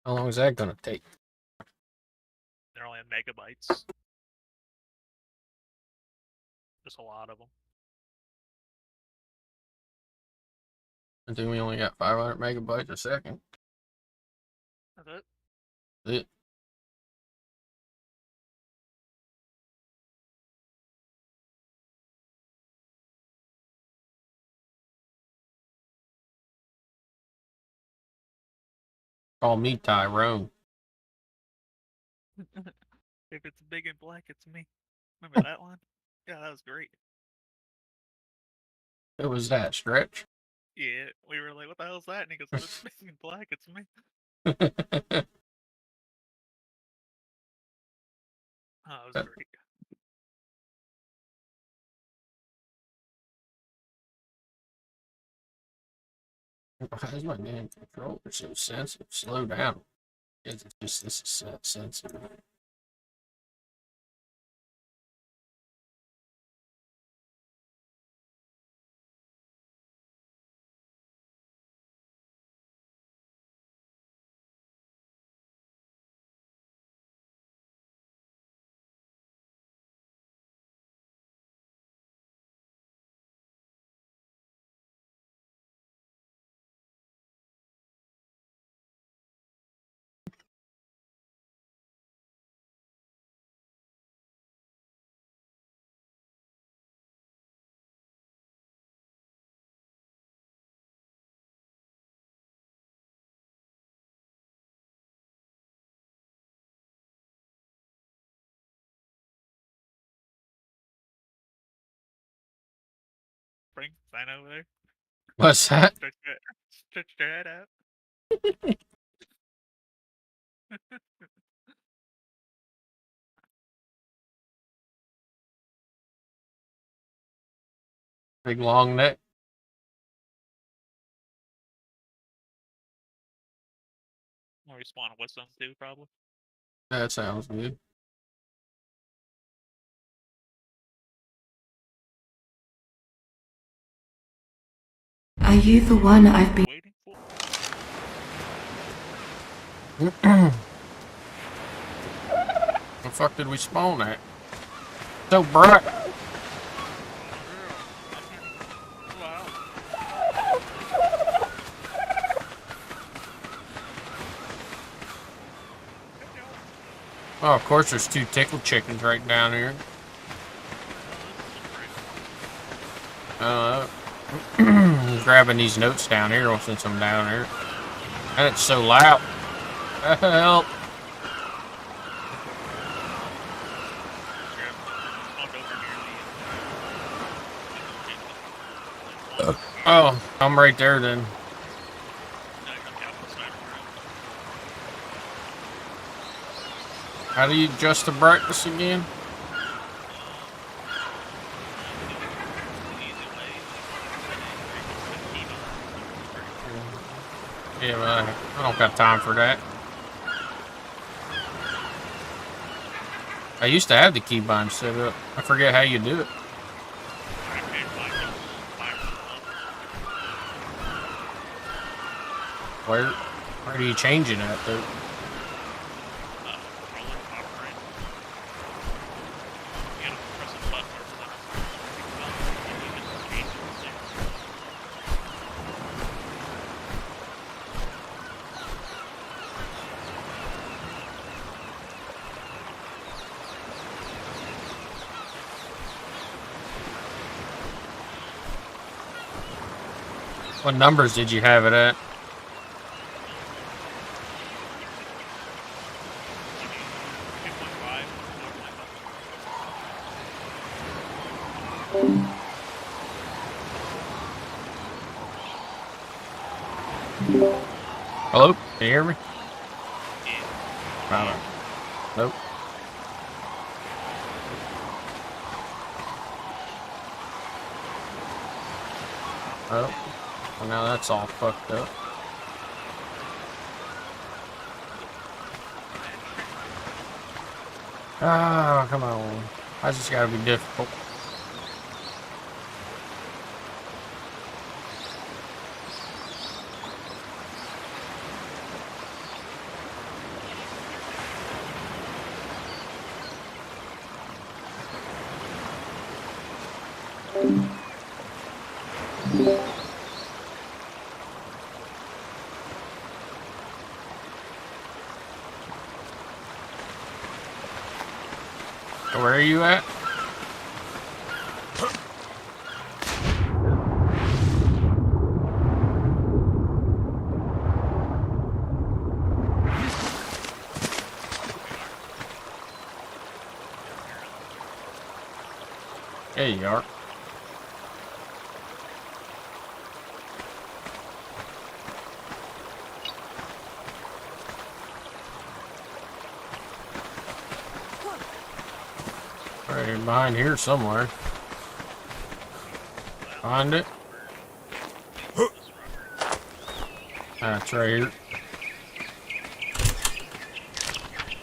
How long is that going to take? They're only in megabytes. Just a lot of them. I think we only got 500 megabytes a second. That's it. That's it. Call me Tyrone. If it's big and black, it's me. Remember that one? Yeah, that was great. Who was that, Stretch? Yeah, we were like, what the hell is that? And he goes, if it's big and black, it's me. Oh, it was great. Why is my damn controller so sensitive? Slow down. It's just this is sensitive. Bring sign over there. What's that? Stretch your head out. Big long neck. Or respawn with some too, probably. That sounds good. Are you the one I've been... The fuck did we spawn at? So bright. Oh, of course there's 2 tickle chickens right down here. Grabbing these notes down here since I'm down here. And it's so loud. Help! Oh, I'm right there then. How do you adjust the brightness again? Yeah, well, I don't got time for that. I used to have the keybind set up. I forget how you do it. Where do you change it at, though? What numbers did you have it at? Hello? Can you hear me? Nope. Oh. Well, now that's all fucked up. Ah, come on. I just gotta be difficult. Where are you at? There you are. Right behind here somewhere. Find it. That's right here.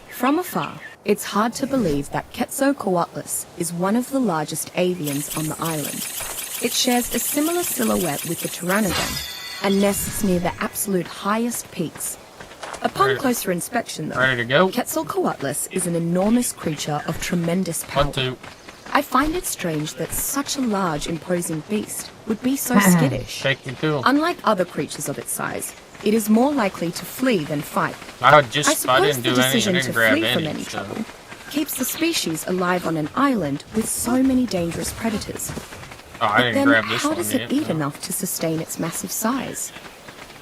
From afar, it's hard to believe that Quetzalcoatlus is one of the largest avians on the island. It shares a similar silhouette with the pteranodon and nests near the absolute highest peaks. Upon closer inspection, though, Quetzalcoatlus is an enormous creature of tremendous power. I find it strange that such a large, imposing beast would be so skittish. Unlike other creatures of its size, it is more likely to flee than fight. I suppose the decision to flee from any trouble keeps the species alive on an island with so many dangerous predators. But then, how does it eat enough to sustain its massive size?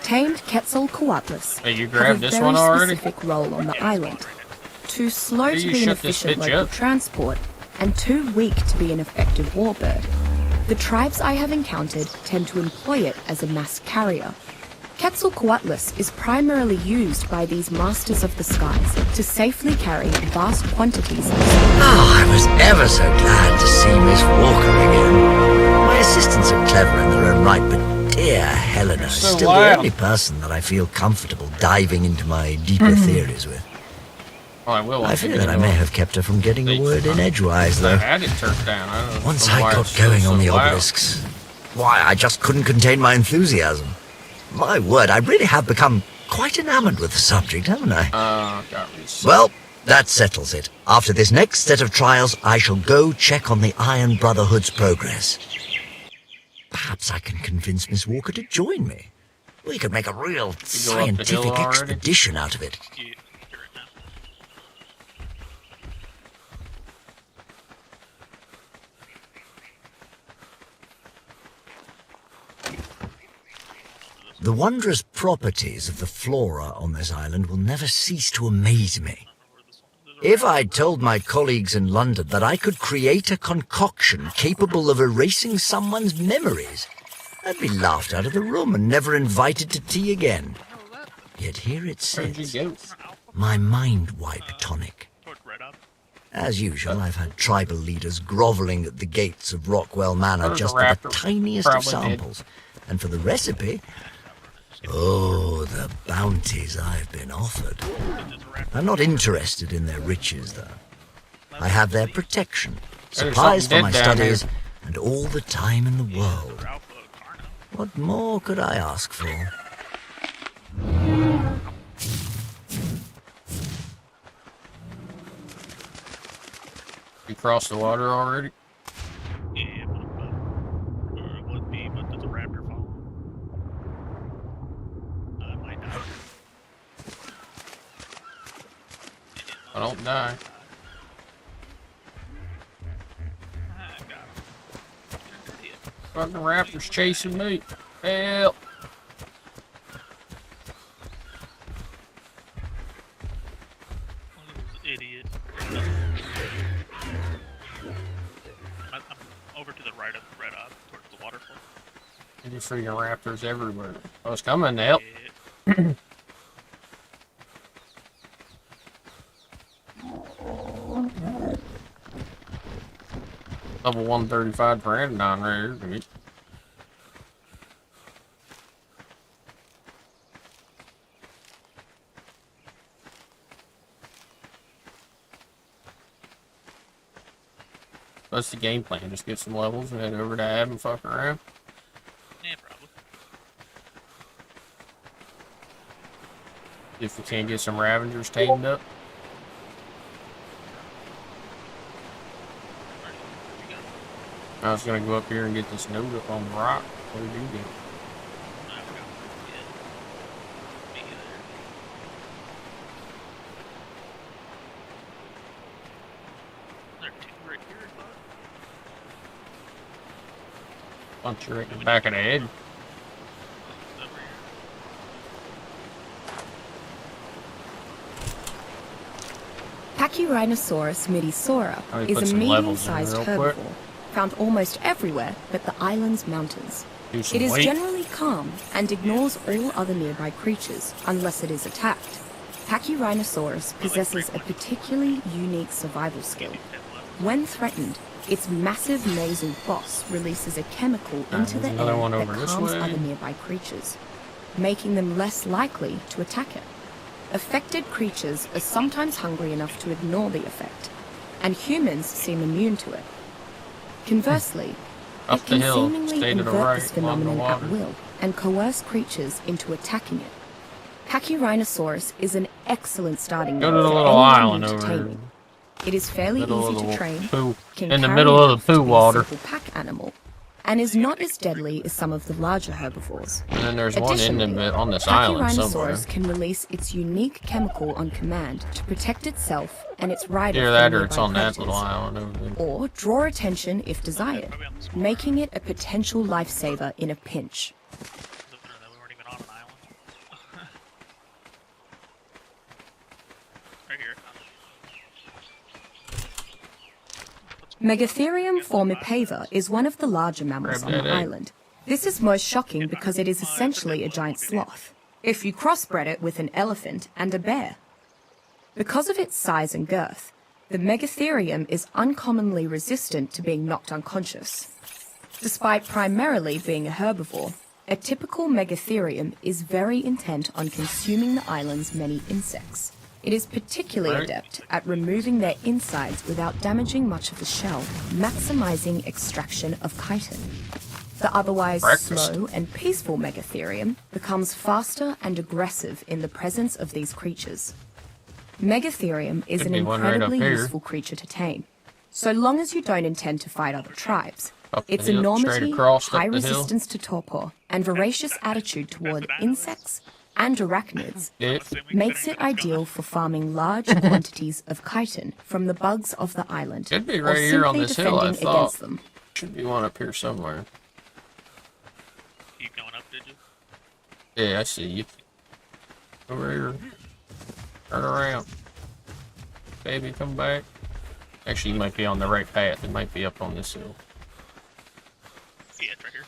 Tamed Quetzalcoatlus have a very specific role on the island. Too slow to be an efficient local transport, and too weak to be an effective warbird. The tribes I have encountered tend to employ it as a mass carrier. Quetzalcoatlus is primarily used by these masters of the skies to safely carry vast quantities of... I was ever so glad to see Miss Walker again. My assistants are clever in their own right, but dear Helena is still the only person that I feel comfortable diving into my deeper theories with. I fear that I may have kept her from getting a word in edgewise, though. Once I got going on the obelisks, Why, I just couldn't contain my enthusiasm. My word, I really have become quite enamored with the subject, haven't I? Well, that settles it. After this next set of trials, I shall go check on the Iron Brotherhood's progress. Perhaps I can convince Miss Walker to join me. We could make a real scientific expedition out of it. The wondrous properties of the flora on this island will never cease to amaze me. If I'd told my colleagues in London that I could create a concoction capable of erasing someone's memories, I'd be laughed out of the room and never invited to tea again. Yet here it sits, my mind wipe tonic. As usual, I've had tribal leaders grovelling at the gates of Rockwell Manor just for the tiniest of samples. And for the recipe, oh, the bounties I've been offered. I'm not interested in their riches, though. I have their protection, supplies for my studies, and all the time in the world. What more could I ask for? You crossed the water already? Yeah, but it would be, but there's a raptor following. I might die. I don't die. Fucking raptors chasing me. Help! Idiot. I'm over to the right of the red up towards the waterfall. There's freaking raptors everywhere. I was coming to help. Level 135 for Andon right here, dude. That's the game plan. Just get some levels and head over to Ab and fuck around. Yeah, probably. If we can't get some Ravengers tamed up. I was gonna go up here and get this note up on the rock. What did you get? Punch you right in the back of the head. Pachyrhinosaurus midisora is a medium-sized herbivore, found almost everywhere but the island's mountains. It is generally calm and ignores all other nearby creatures unless it is attacked. Pachyrhinosaurus possesses a particularly unique survival skill. When threatened, its massive nasal boss releases a chemical into the air that calms other nearby creatures, making them less likely to attack it. Affected creatures are sometimes hungry enough to ignore the effect, and humans seem immune to it. Conversely, it can seemingly invert this phenomenon at will and coerce creatures into attacking it. Pachyrhinosaurus is an excellent starting Go node to the for little anyone island new to over taming. It is fairly easy to train, can in the carry middle of enough the to poo be a water. simple pack animal, and is not as deadly as some of the larger herbivores. And then there's one in on this island somewhere. Pachyrhinosaurus can release its unique chemical on command to protect itself and its rider Either from that or nearby it's on that predators, little island over there. or draw attention if desired, making it a potential lifesaver in a pinch. Megatherium formipava is one of the larger mammals on the island. This is most shocking because it is essentially a giant sloth, if you crossbred it with an elephant and a bear. Because of its size and girth, the Megatherium is uncommonly resistant to being knocked unconscious. Despite primarily being a herbivore, a typical Megatherium is very intent on consuming the island's many insects. It is particularly adept at removing their insides without damaging much of the shell, maximizing extraction of chitin. The otherwise Breakfast. slow and peaceful Megatherium becomes faster and aggressive in the presence of these creatures. Megatherium is Could an be one right up incredibly here. useful creature to tame, so long as you don't intend to fight other tribes. Up the Its hill, enormity, straight across high up the hill. resistance to torpor, and voracious attitude toward insects and arachnids makes it ideal for farming large quantities of chitin from the bugs of the island, Could be or right here on simply this hill, I defending thought. against them. Should be one up here somewhere. Keep going up, did you? Yeah, I see you. Over here. Turn around. Baby, come back. Actually, you might be on the right path. It might be up on this hill. Yeah, it's right here.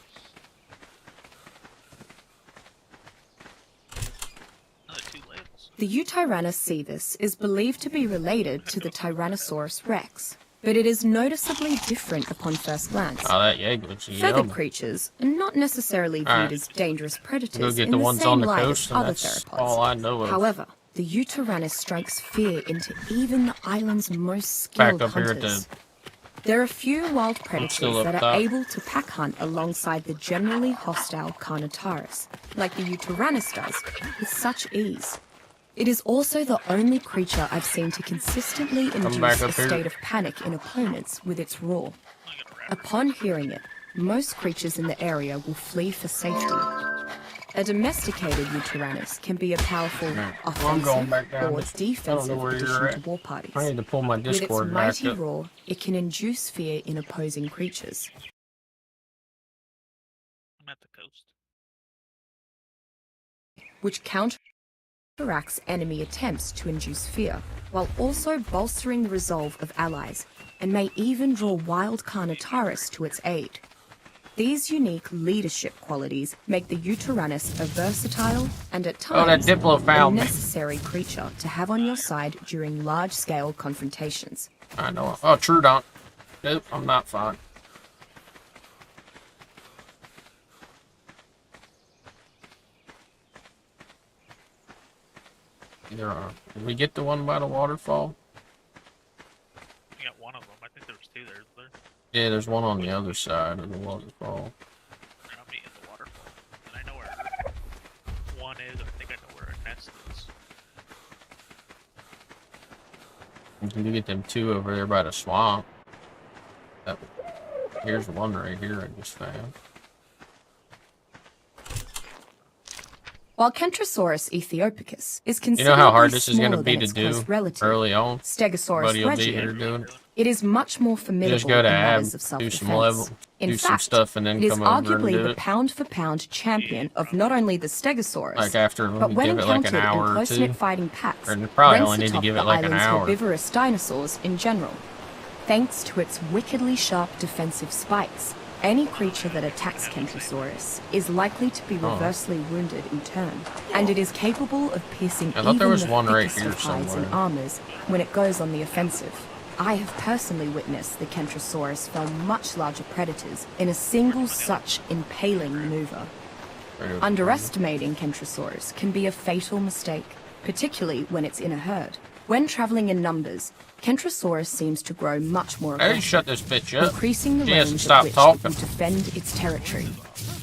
Another 2 levels. The Eutyrannus sivis is believed to be related to the Tyrannosaurus rex, but it is noticeably different upon first glance. Oh, that Yegg looks Feathered yummy. creatures are not necessarily viewed Alright. as dangerous Go predators get in the the ones same on the light coast, as and other that's theropods. all I know of. However, the Eutyrannus strikes fear into even the island's most Back skilled up here at hunters. the... There are few wild still predators up that are top. able to pack hunt alongside the generally hostile Carnotaurus, like the Eutyrannus does, with such ease. It is also the only creature I've seen to consistently back induce a up here. state of panic in opponents with its roar. Upon hearing it, most creatures in the area will flee for safety. A domesticated Eutyrannus can be a powerful I'm going back offensive down or this- I don't defensive know where addition you're to at. war parties. I need to pull my With its Discord back mighty up. roar, it can induce fear in opposing creatures. I'm at the coast. Which counteracts enemy attempts to induce fear, while also bolstering the resolve of allies, and may even draw wild Carnotaurus to its aid. These unique leadership qualities make the Eutyrannus a versatile and at Oh, that times Diplo a found me. necessary creature to have on your side during large-scale confrontations. I know. Oh, Trudon. Nope, I'm not fine. Either did we get the one by the waterfall? You got one of them. I think there was 2 there, isn't there? Yeah, there's one on the other side of the waterfall. Alright, I'll meet you at the waterfall. And I know where one is, and I think I know where a nest is. You can get them 2 over there by the swamp. Here's one right here I just found. While Kentrosaurus ethiopicus is You considered know how hard this is going to be to do relative, early on? Stegosaurus Buddy will be here regium, doing it. it is much more You formidable just go to in ab, matters of do self-defense. some level, In do some fact, stuff, and then it is come over and arguably do the it. pound-for-pound champion of not only the Stegosaurus, Like after but we when give it like encountered an hour in or close-knit 2. fighting packs, Or probably ranks only need to atop give the it like an island's hour. herbivorous dinosaurs in general. Thanks to its wickedly sharp defensive spikes, any creature that attacks Kentrosaurus is likely to be reversely wounded in turn, and it is capable of piercing I thought even there was the one right thickest here of hides and somewhere. armors when it goes on the offensive. I have personally witnessed the Kentrosaurus fell much larger predators in a single such impaling maneuver. Underestimating Kentrosaurus can be a fatal mistake, particularly when it's in a herd. When traveling in numbers, Kentrosaurus seems to grow much more Hey, aggressive, shut this bitch up. increasing the She hasn't range at stopped which talking. it will defend its territory.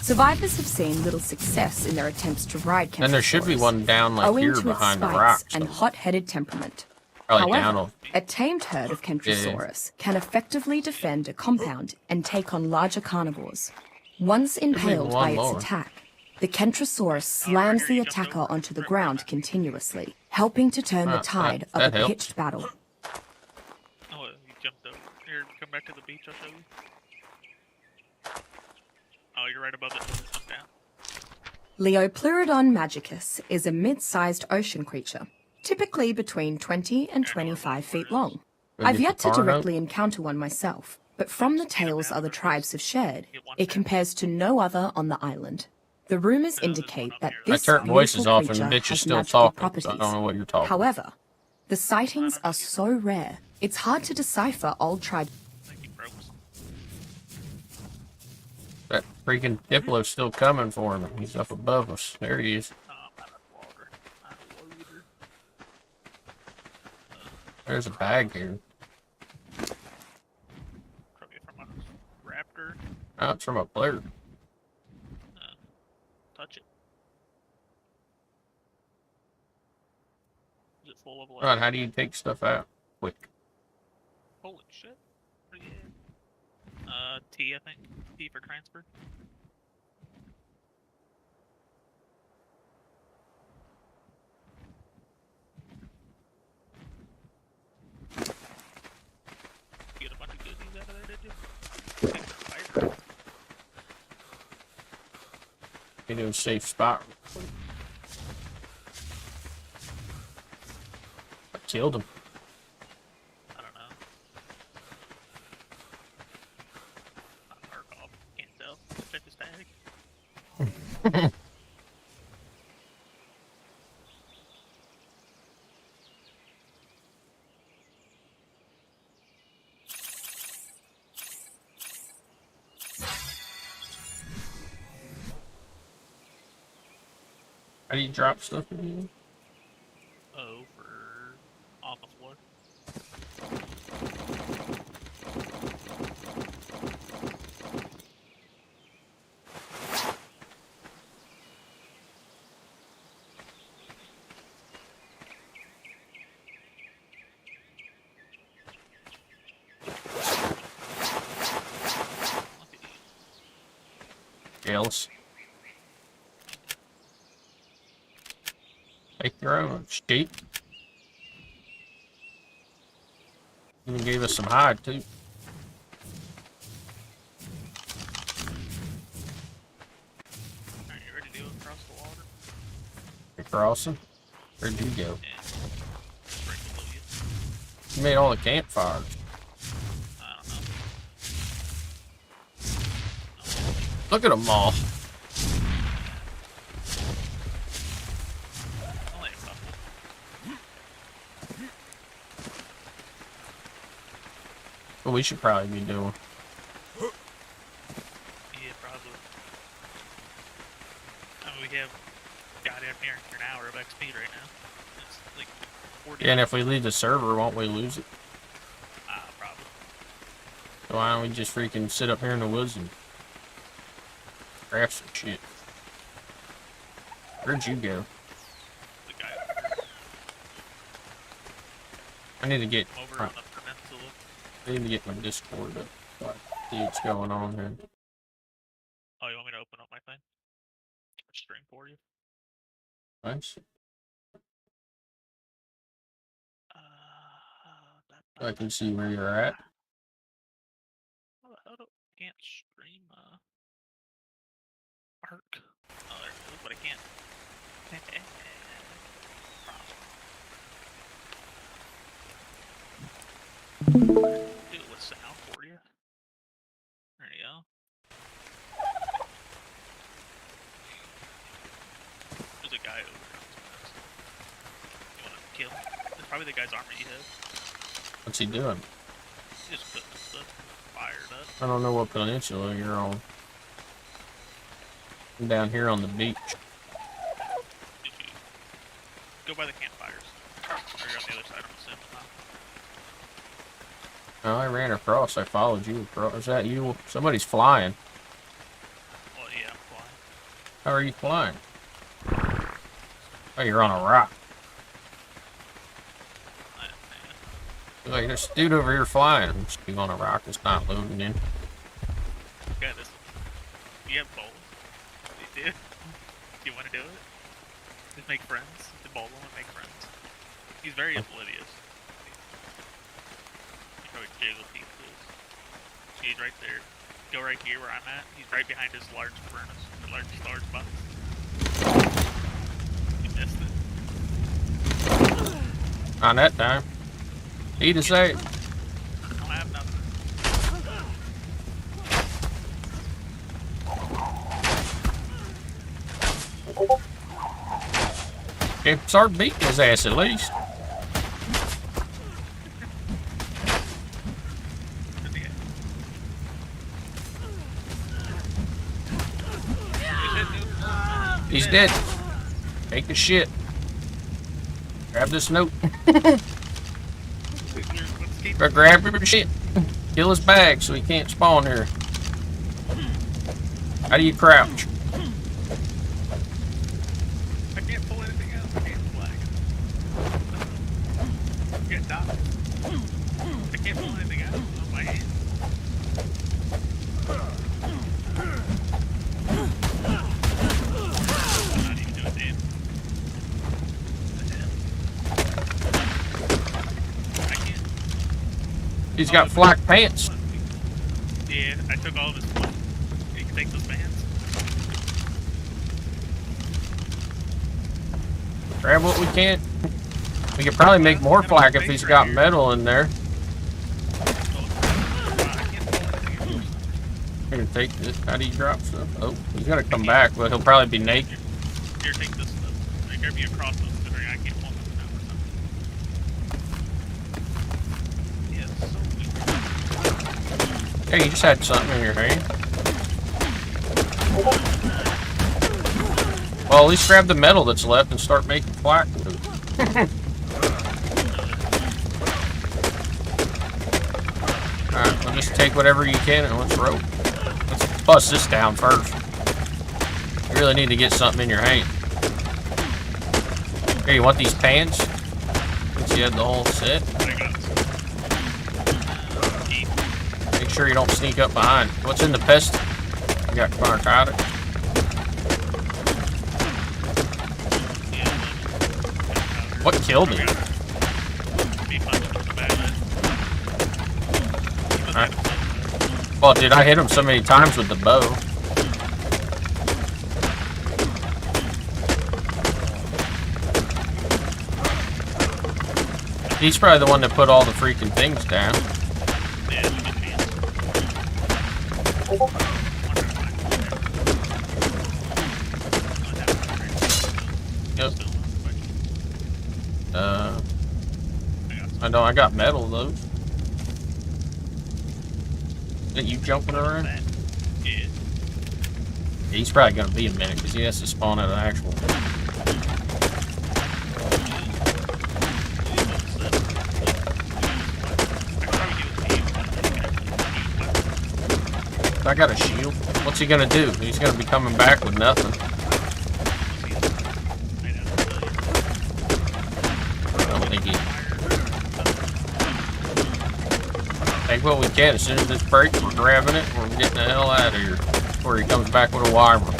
Survivors have seen little success in their attempts to ride Kentrosaurus, Then there should be one down like owing here to behind the its rocks. spikes and hot-headed temperament. Probably However, down a tamed herd of Kentrosaurus can effectively defend a compound and take on larger carnivores. Once impaled one by its more. attack, the Kentrosaurus slams the attacker onto the ground continuously, helping to turn the tide of that a helps. pitched battle. Oh, you jumped over. Here, come back to the beach, I'll show you. Oh, you're right above it. Up down. Leopleurodon magicus is a mid-sized ocean creature, typically between 20 and 25 feet long. Wanna I've get yet the to card out? directly encounter one myself, but from the tales other tribes have shared, it compares to no other on the island. The rumors indicate that I this turned voices beautiful off and the creature bitch is has still magical talking. properties. I don't know what you're talking about. However, the sightings are so rare, it's hard to decipher old tribe. That freaking Diplo's still coming for him. He's up above us. There he is. There's a bag here. Probably from a raptor. Oh, it's from a player. it full of like... Ron, how do you take stuff out? Quick. Holy shit. T, I think. T for transfer. You get a bunch of goodies out of there, did you? Fire. Into a safe spot. I killed him. I don't know. Not Ark off. Can't tell. Check his tag. How do you drop stuff again? O for on the floor. Else. Take your own sheep. Even gave us some hide too. Alright, you ready to go across the water? You're crossing? Where'd you go? Yeah. Right below you. You made all the campfires. I don't know. Look at them all. Only a couple. What we should probably be doing. Yeah, probably. I mean, we have got in here for an hour of XP right now. It's like 40. Yeah, and if we leave the server, won't we lose it? Probably. So why don't we just freaking sit up here in the woods and craft some shit? Where'd you go? The guy over there. I need to get Over on the peninsula. I need to get my Discord up so I can see what's going on here. Oh, you want me to open up my thing? Stream for you? Nice. So I can see where you're at. How the hell can't stream Ark? Oh, there it goes, but I can't. Do it with sound for you. There you go. There's a guy over there. You wanna kill him? That's probably the guy's armor you have. What's he doing? He's just putting his stuff fired up. I don't know what peninsula you're on. I'm down here on the beach. Go by the campfires. Or you're on the other side, I'm assuming. Oh, I ran across. I followed you across. Is that you? Somebody's flying. Well, yeah, I'm flying. How are you flying? Oh, you're on a rock. Like, there's a dude over here flying. He's on a rock that's not loading in. Okay, this. You have bowls? You do? Do you want to do it? Just make friends? To bowl and make friends. He's very oblivious. You probably jiggle pieces. He's right there. Go right here where I'm at. He's right behind his large furnace. The large box. You missed it. Not that time. Eat a save. I don't have nothing. Okay, start beating his ass at least. He's dead. Take the shit. Grab this note. Grab your shit. Kill his bag so he can't spawn here. How do you crouch? I can't pull anything out. I can't flag. can't die. I can't pull anything out of my hand. I'm not even doing damage. I can't. He's got flak pants. Yeah, I took all of his flak. You can take those pants. Grab what we can. We could probably make more flak if he's got metal in there. I can take this. How do you drop stuff? Oh, he's gonna come back, but he'll probably be naked. Here, take this stuff. I grab you a crossbow, considering I can't pull nothing out or something. Yeah, it's so weird. Hey, you just had something in your hand. Well, at least grab the metal that's left and start making flak. Alright, well just take whatever you can and let's rope. Let's bust this down first. You really need to get something in your hand. Here, you want these pants? Since you had the whole set. Make sure you don't sneak up behind. What's in the pest? You got narcotics. What killed him? Right. Well, dude, I hit him so many times with the bow. He's probably the one that put all the freaking things down. Yep. I got metal though. Is that you jumping around? Yeah. He's probably gonna be a minute because he has to spawn at an actual. I got a shield. What's he gonna do? He's gonna be coming back with nothing. I don't think he. Take what we can. As soon as this breaks, we're grabbing it. We're getting the hell out of here. Before he comes back with a wyvern.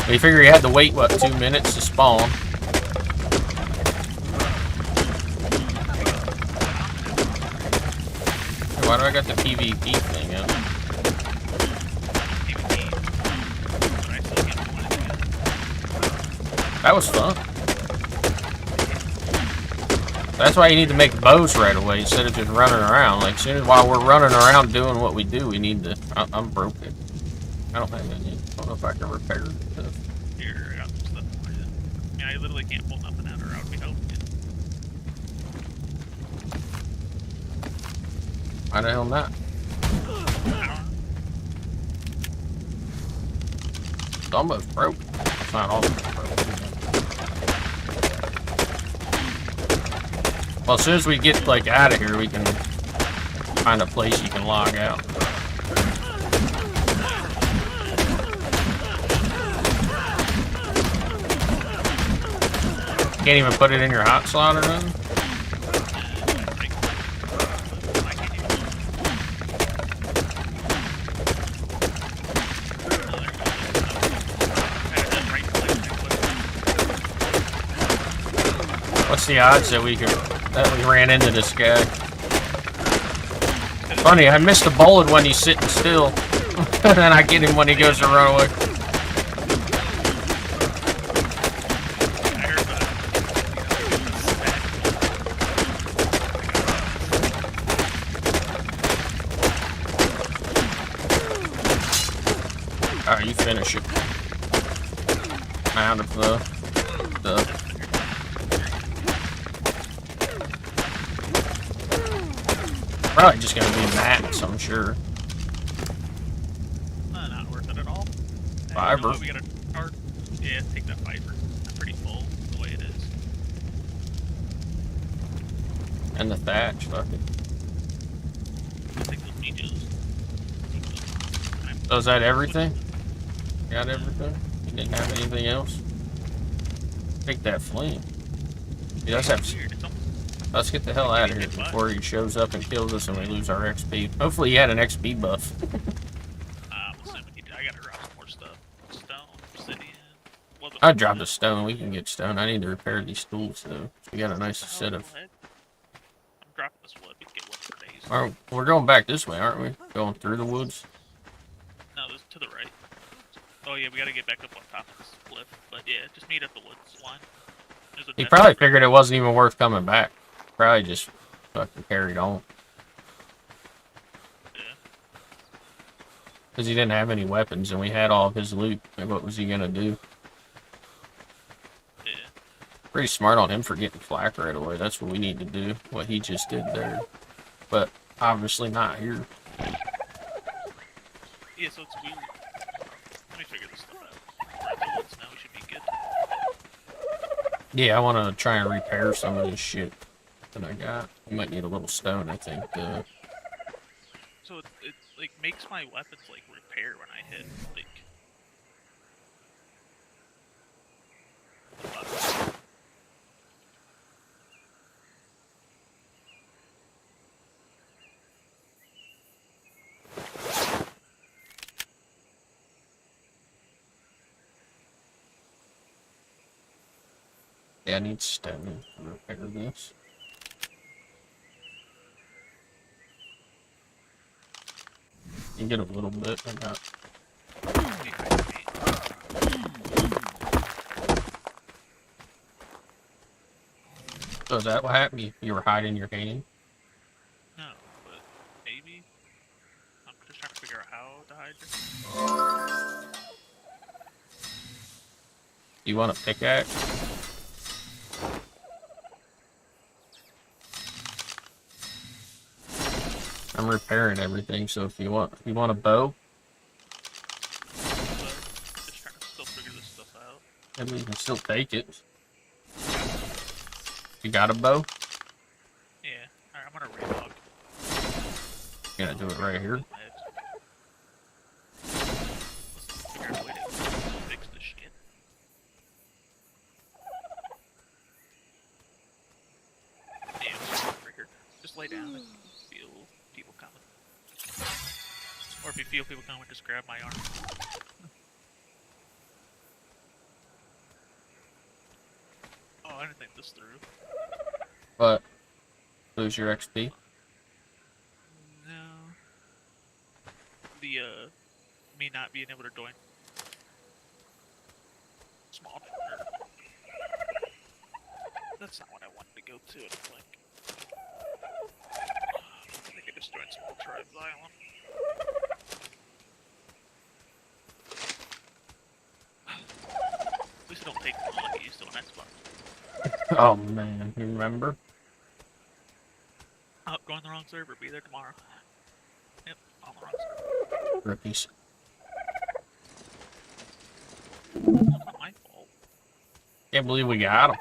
We figure he had to wait what 2 minutes to spawn. Why do I got the PvP thing up? That was fun. That's why you need to make bows right away instead of just running around. Like, soon as while we're running around doing what we do, we need to. I'm broken. I don't have any. I don't know if I can repair stuff. Here, I got some stuff for you. I mean, I literally can't pull nothing out, or I would be helping you. Why the hell not? It's almost broke. It's not almost broke. Well, as soon as we get like out of here, we can find a place you can log out. Can't even put it in your hot slot or nothing? What's the odds that we ran into this guy? Funny, I missed a bullet when he's sitting still. And then I get him when he goes to run away. Alright, you finish it. Out of the probably just gonna be max, I'm sure. Not worth it at all. Fiber. We got a card. Yeah, take that fiber. I'm pretty full the way it is. And the thatch, fuck it. I'll take those medios. So is that everything? Got everything? You didn't have anything else? Take that flame. He does have. Let's get the hell out of here before he shows up and kills us and we lose our XP. Hopefully he had an XP buff. I'm assuming he did. I gotta drop some more stuff. Stone, obsidian. I dropped a stone. We can get stone. I need to repair these tools though. We got a nice set of. I'm dropping this wood. We can get wood for days. Alright, we're going back this way, aren't we? Going through the woods. No, this to the right. Oh yeah, we gotta get back up on top of this cliff. But yeah, just meet at the woods line. He probably figured it wasn't even worth coming back. Probably just fucking carried on. Yeah. Because he didn't have any weapons and we had all of his loot. And what was he gonna do? Yeah. Pretty smart on him for getting flak right away. That's what we need to do. What he just did there. But obviously not here. Yeah, so it's weird. Let me figure this stuff out. We're at the woods now, we should be good. Yeah, I want to try and repair some of this shit that I got. I might need a little stone, I think. So it like makes my weapons like repair when I hit like. Yeah, I need stone to repair this. You get a little bit, I got. So is that what happened? You were hiding your hand? No, but maybe. I'm just trying to figure out how to hide this. You want a pickaxe? I'm repairing everything, so if you want a bow? Just trying to still figure this stuff out. I mean, you can still take it. You got a bow? Yeah. Alright, I'm gonna relog. You gotta do it right here. Let's figure out a way to fix this shit. Damn, trigger. Just lay down and feel people coming. Or if you feel people coming, just grab my arm. Oh, I didn't think this through. But lose your XP. No. The me not being able to join. Small. That's not what I wanted to go to. I think. I think I just joined Small Tribes Island. At least it don't take long to get used to an Xbox. Oh man, you remember? Oh, going the wrong server. Be there tomorrow. Yep, on the wrong server. Rookies. That's not my fault. Can't believe we got him.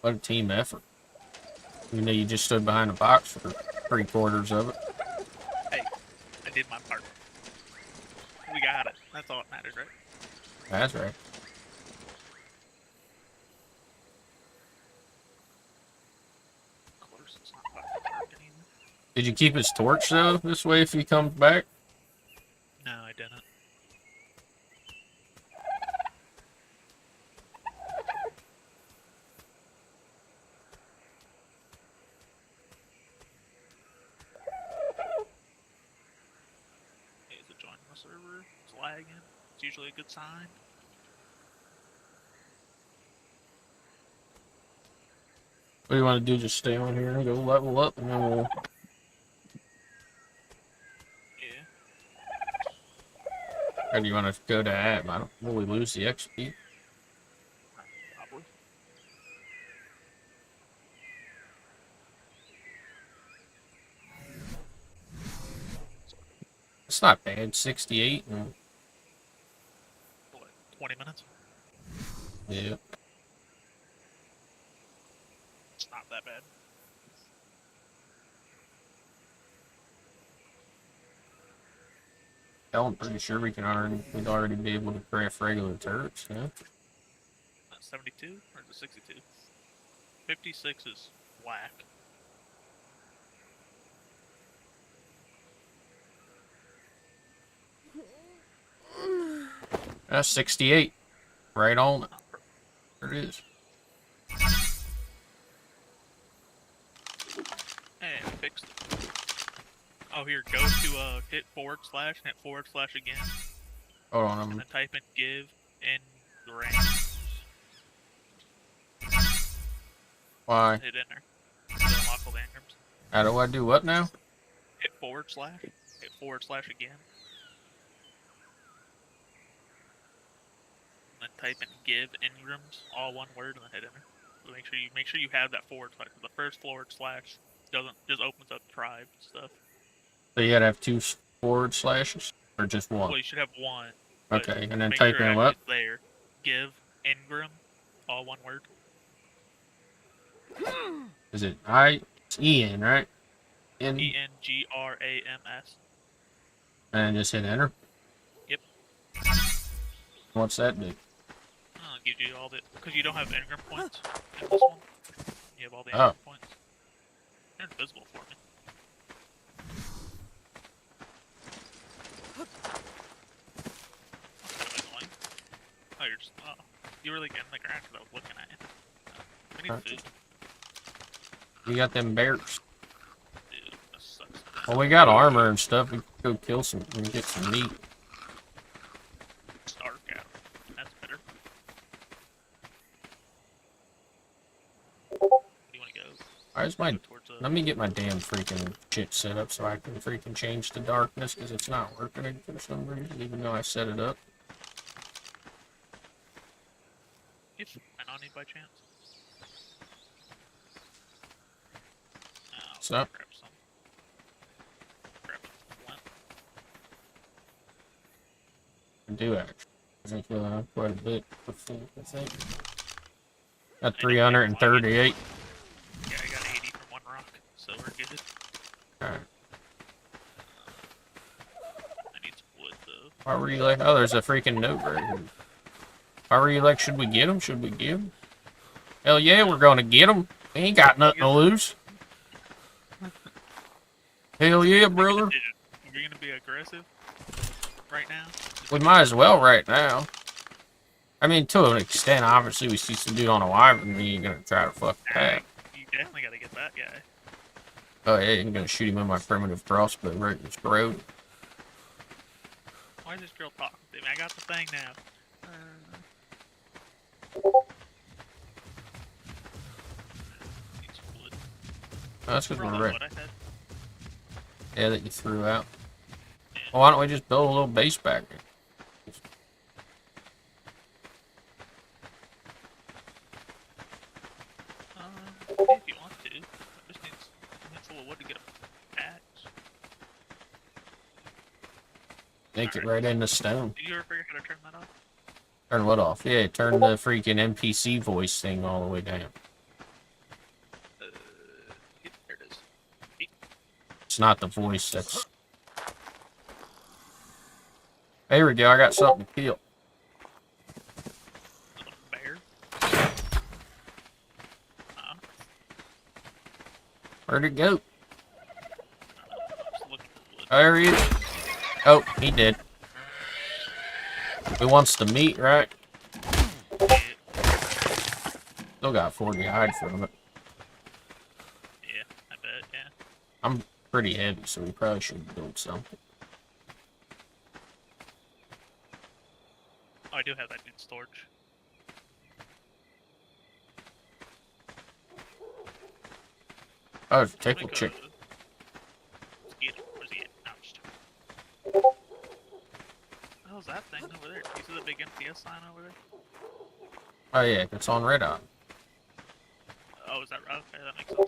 What a team effort. You know, you just stood behind a box for 3/4 of it. Hey, I did my part. We got it. That's all that matters, right? That's right. Of course, it's not fucking working. Did you keep his torch though? This way, if he comes back. No, I didn't. Is it joining the server? It's lagging. It's usually a good sign. What do you want to do? Just stay on here and go level up, and then we'll. Yeah. Or do you want to go to app? I don't. Will we lose the XP? Probably. It's not bad. 68. And... What, 20 minutes? Yeah. It's not that bad. Hell, I'm pretty sure we'd already be able to craft regular turrets, yeah? 72 or is it 62? 56 is whack. That's 68. Right on it. There it is. And fixed it. Oh, here, go to hit / hit / again. Hold on, And then type in give in range. Why? Hit enter. To unlock all the engrams. How do I do what now? Hit / hit / again. And then type in give engrams, all one word, and then hit enter. So make sure you have that / The first / doesn't just opens up tribe stuff. So you gotta have 2 / or just one? Well, you should have one. Okay, and then make type sure in what? it's there. Give engram, all one word. Is it it's Ian, right? ENGRAMS. And just hit enter? Yep. What's that do? It gives you all the... Because you don't have engram points in this one. You have all the engram points. They're invisible for me. That's kind of annoying. Oh, you're just... Oh. You were like in the ground because I was looking at you. I need food. You got them bears. Dude, that sucks. Well, we got armor and stuff. We can go kill some and get some meat. Ark out. That's better. Where do you want to go? Where's my... Let me get my damn freaking shit set up so I can freaking change to darkness because it's not working for some reason, even though I set it up. If I don't need by chance. What's up? Grab some. Grab some flint. I do actually. I think we'll have quite a bit of food, I think. Got 338. Yeah, I got 80 from one rock, so we're good. Alright. I need some wood though. Why were you like, oh, there's a freaking note right here. Why were you like, should we get him? Should we get him? Hell yeah, we're gonna get him. We ain't got nothing to lose. Hell yeah, brother. We're gonna be aggressive right now. We might as well right now. I mean, to an extent, obviously, we see some dude on a wyvern, we ain't gonna try to fuck that. You definitely gotta get that guy. Oh yeah, I'm gonna shoot him with my primitive crossbow right in his throat. Why is this girl talking to me? I got the thing now. Oh, that's because we're What I said. Yeah, that you threw out. Yeah. Well, why don't we just build a little base back here? If you want to. I just need a little wood to get a axe. Make it right into stone. Did you ever figure out how to turn that off? Turn what off? Yeah, turn the freaking NPC voice thing all the way down. There it is. It's not the voice, that's... There we go, I got something to kill. Bear? Where'd it go? There he is. Oh, he did. He wants the meat, right? Still got 40 hide from it. Yeah, I bet, yeah. I'm pretty heavy, so we probably should build something. Oh, I do have that dude's storage. Oh, take a chick. Where's he at? Ouch. How's that thing over there? You see the big MTS sign over there? Oh yeah, it's on red eye. Oh, is that right? Okay, that makes sense.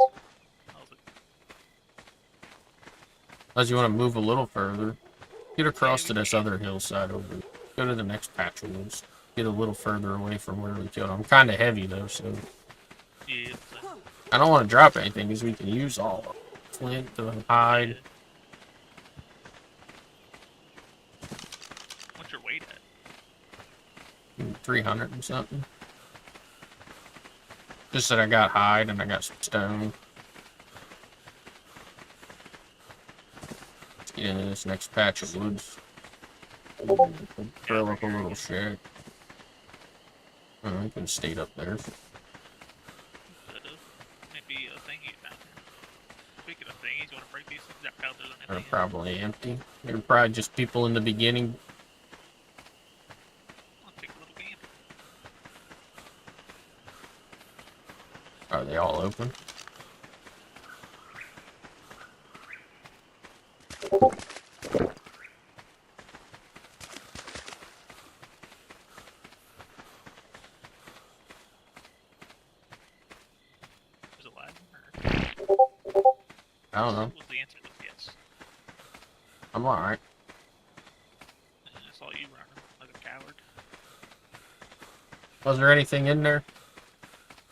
Unless you want to move a little further. Get across to this other hillside over. Go to the next patch of woods. Get a little further away from where we killed. I'm kind of heavy though, so. Yeah. I don't want to drop anything because we can use all of it. Flint to hide. 300 and something. Just that I got hide and I got some stone. Let's get into this next patch of woods. Throw up a little shack. Oh, I can stay up there. Maybe a thingy down here. Speaking of thingies, you want to break these things? I doubt there's They're anything. probably empty. They're probably just people in the beginning. I'll take a little gander. Are they all open? Is it lagging? Or... I don't know. Was the answer was yes? I'm alright. I saw you running like a coward. Was there anything in there?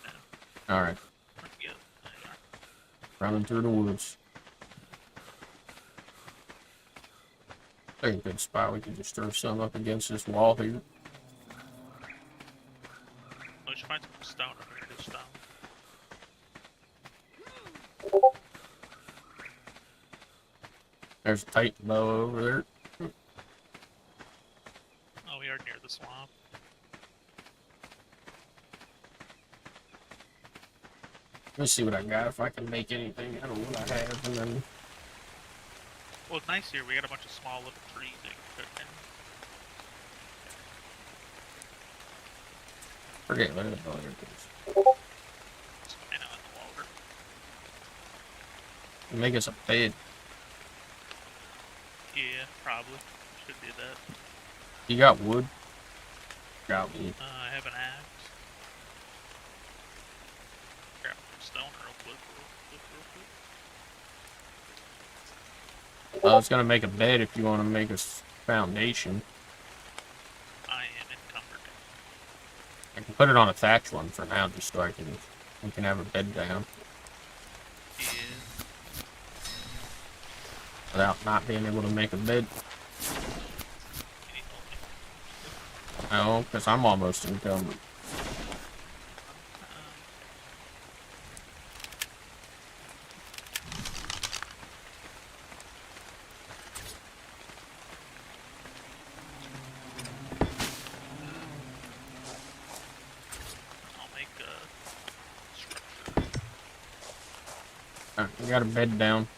No. Alright. Yeah. Running through the woods. There's a good spot. We can just throw some up against this wall here. We should find some stone up here. Good stone. There's a tight bow over there. Oh, we are near the swamp. Let me see what I got, if I can make anything out of what I have, and then... Well, it's nice here. We got a bunch of small little trees that you can put in. Forget what it is. I know, in the water. Make us a bed. Yeah, probably. Should do that. You got wood? Got wood. I have an axe. Grab some stone real quick. I was gonna make a bed if you want to make a foundation. I am encumbered. I can put it on a thatch one for now, just so we can have a bed down. Yeah. Without not being able to make a bed. No, because I'm almost encumbered. Alright, we got a bed down.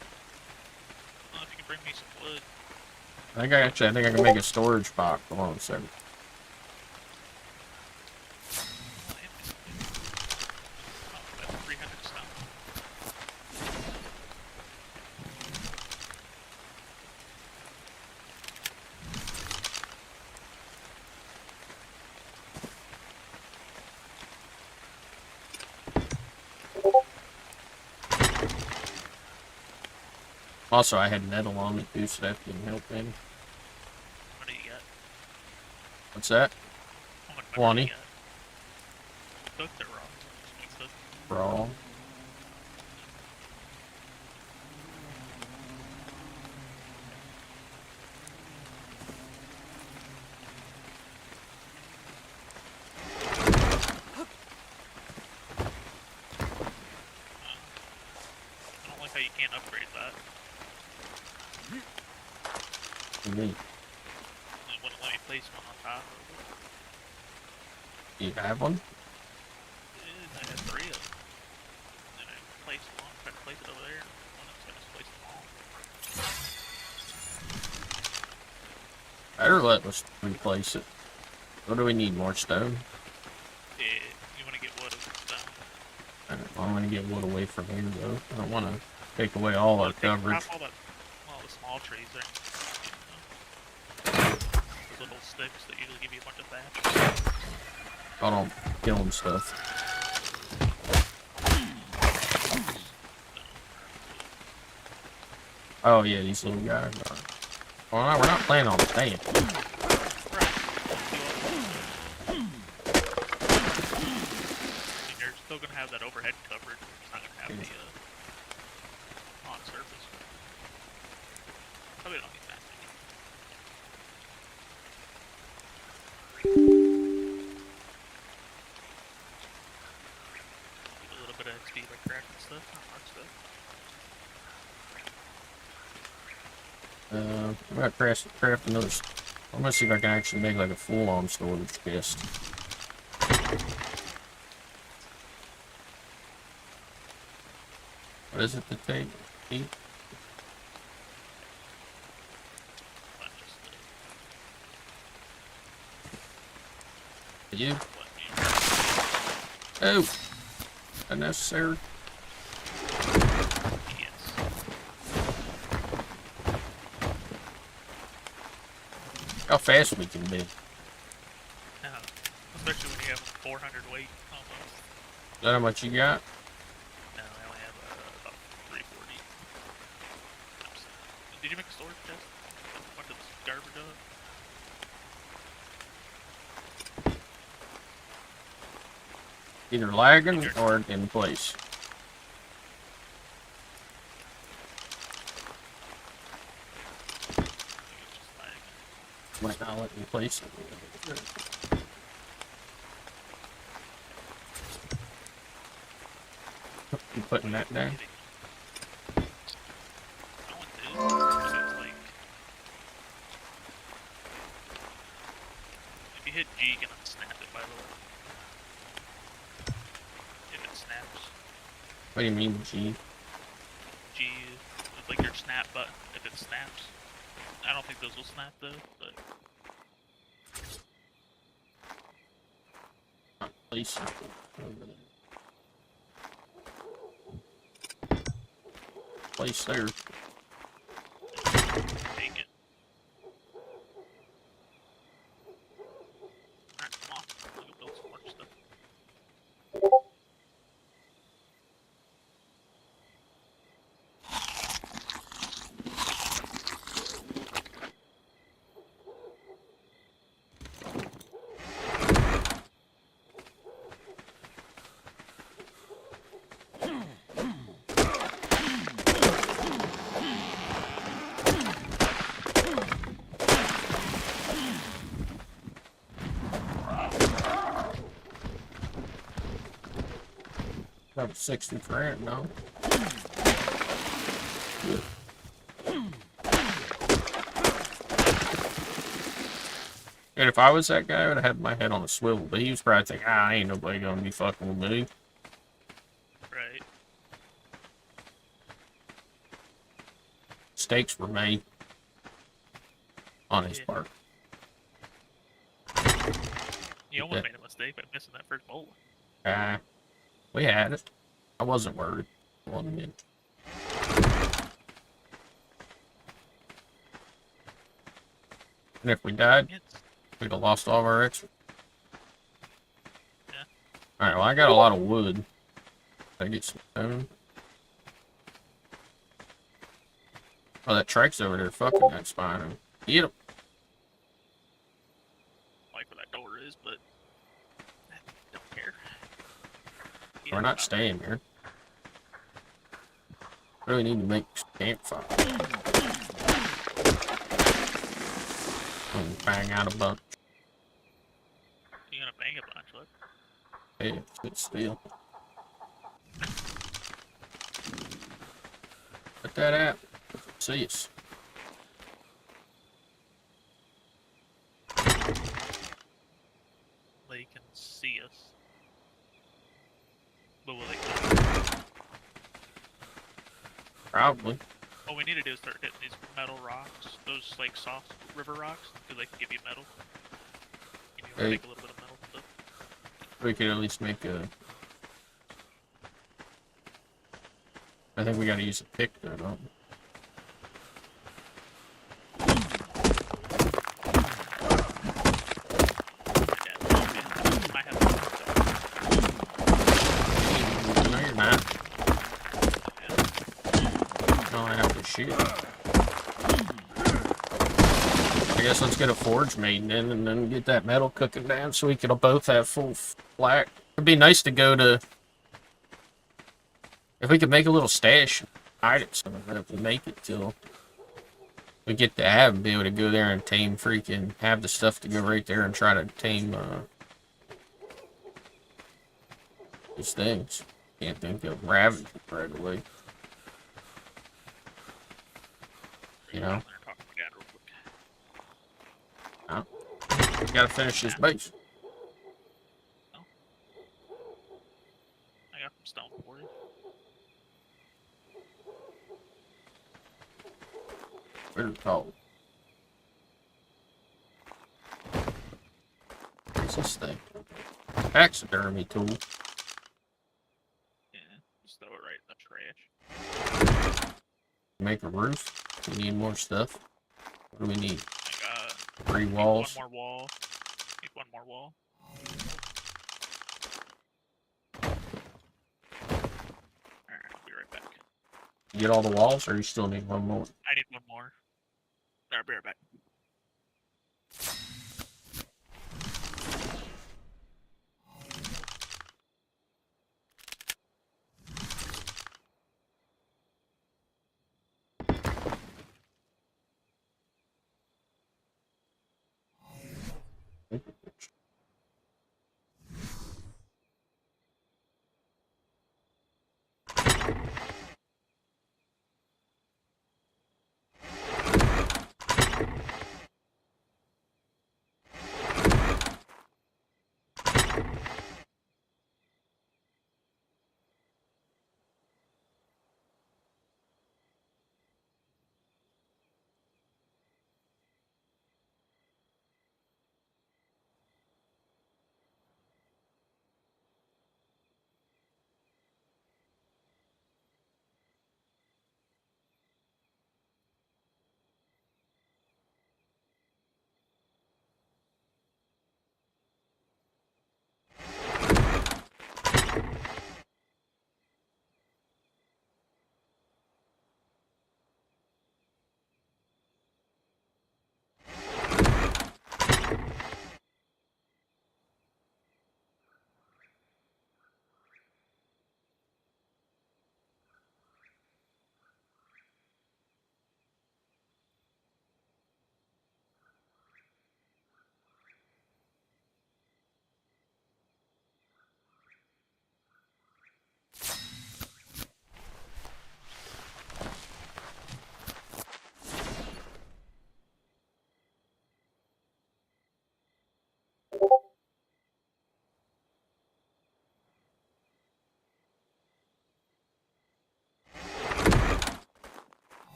Well, if you can bring me some wood. I think I can make a storage box. Hold on a second. Also, I had metal on it too, so that didn't help any. What do you got? What's that? How much 20. you got? Cooked or raw? Raw. I don't like how you can't upgrade that. Me. It wouldn't let me place one on top of Do you have one? it. I had 3 of them. And I placed one, tried to place it over there, and one of them just placed them all. Better let us replace it. What do we need? More stone? Yeah, you want to get wood over stone. I want to get wood away from here, though. I don't want to take away all our coverage. All the small trees there. Those little sticks that usually give you a bunch of thatch. I don't kill them stuff. Oh yeah, these little guys are. Well, no, we're not planning on staying. You're still gonna have that overhead coverage. It's not gonna have the on surface. Probably don't need that. crafting stuff, not Ark stuff. I'm gonna craft another. I'm gonna see if I can actually make like a full-on storage chest. What is it to take? Eat? You? Oh! Unnecessary. How fast we can be. Especially when you have 400 weight almost. Is that how much you got? No, I only have about 340. Did you make a storage chest? A bunch of this garbage up? Either lagging or in place. Might not let me place it. You putting that down? If you hit G, you can unsnap it, by the way. If it snaps. What do you mean, G? G is like your snap button, if it snaps. I don't think those will snap though, but... Place it over there. Place there. Take it. Alright, come on. We'll go build some more stuff. About 60 grand, no? Good. And if I was that guy, I would have had my head on a swivel, but he was probably thinking, ain't nobody gonna be fucking with me. Right. Mistakes were made on his part. You almost made a mistake by missing that first bolt. We had it. I wasn't worried. I wasn't in. And if we died, we'd have lost all of our extra. Yeah. Alright, well I got a lot of wood. I get some stone. Oh, that trike's over there fucking that spine. Get him. Like where that door is, but I don't care. We're not staying here. Really need to make campfire. And bang out a bunch. You're gonna bang a bunch, look. Hey, good steel. Put that out. See us. They can see us. But will they come? Probably. What we need to do is start hitting these metal rocks. Those, like, soft river rocks. Because they can give you metal. You can Hey. make a little bit of metal stuff. We could at least make a... I think we gotta use a pick though, don't we? No, you're not. No, I have to shoot. I guess let's get a forge made then, and then get that metal cooking down so we can both have full black. It'd be nice to go to... If we could make a little stash, hide it somewhere if we make it till we get to have and be able to go there and tame freaking, have the stuff to go right there and try to tame these things. Can't think of Ravage right away. You know? Huh? Gotta finish this base. I got some stone for you. Where's it called? What's this thing? Taxidermy tool. Yeah, just throw it right in the trash. Make a roof. We need more stuff. What do we need? I got 3 walls. One more wall. Need one more wall. Alright, I'll be right back. You get all the walls, or you still need one more? I need one more. I'll be right back.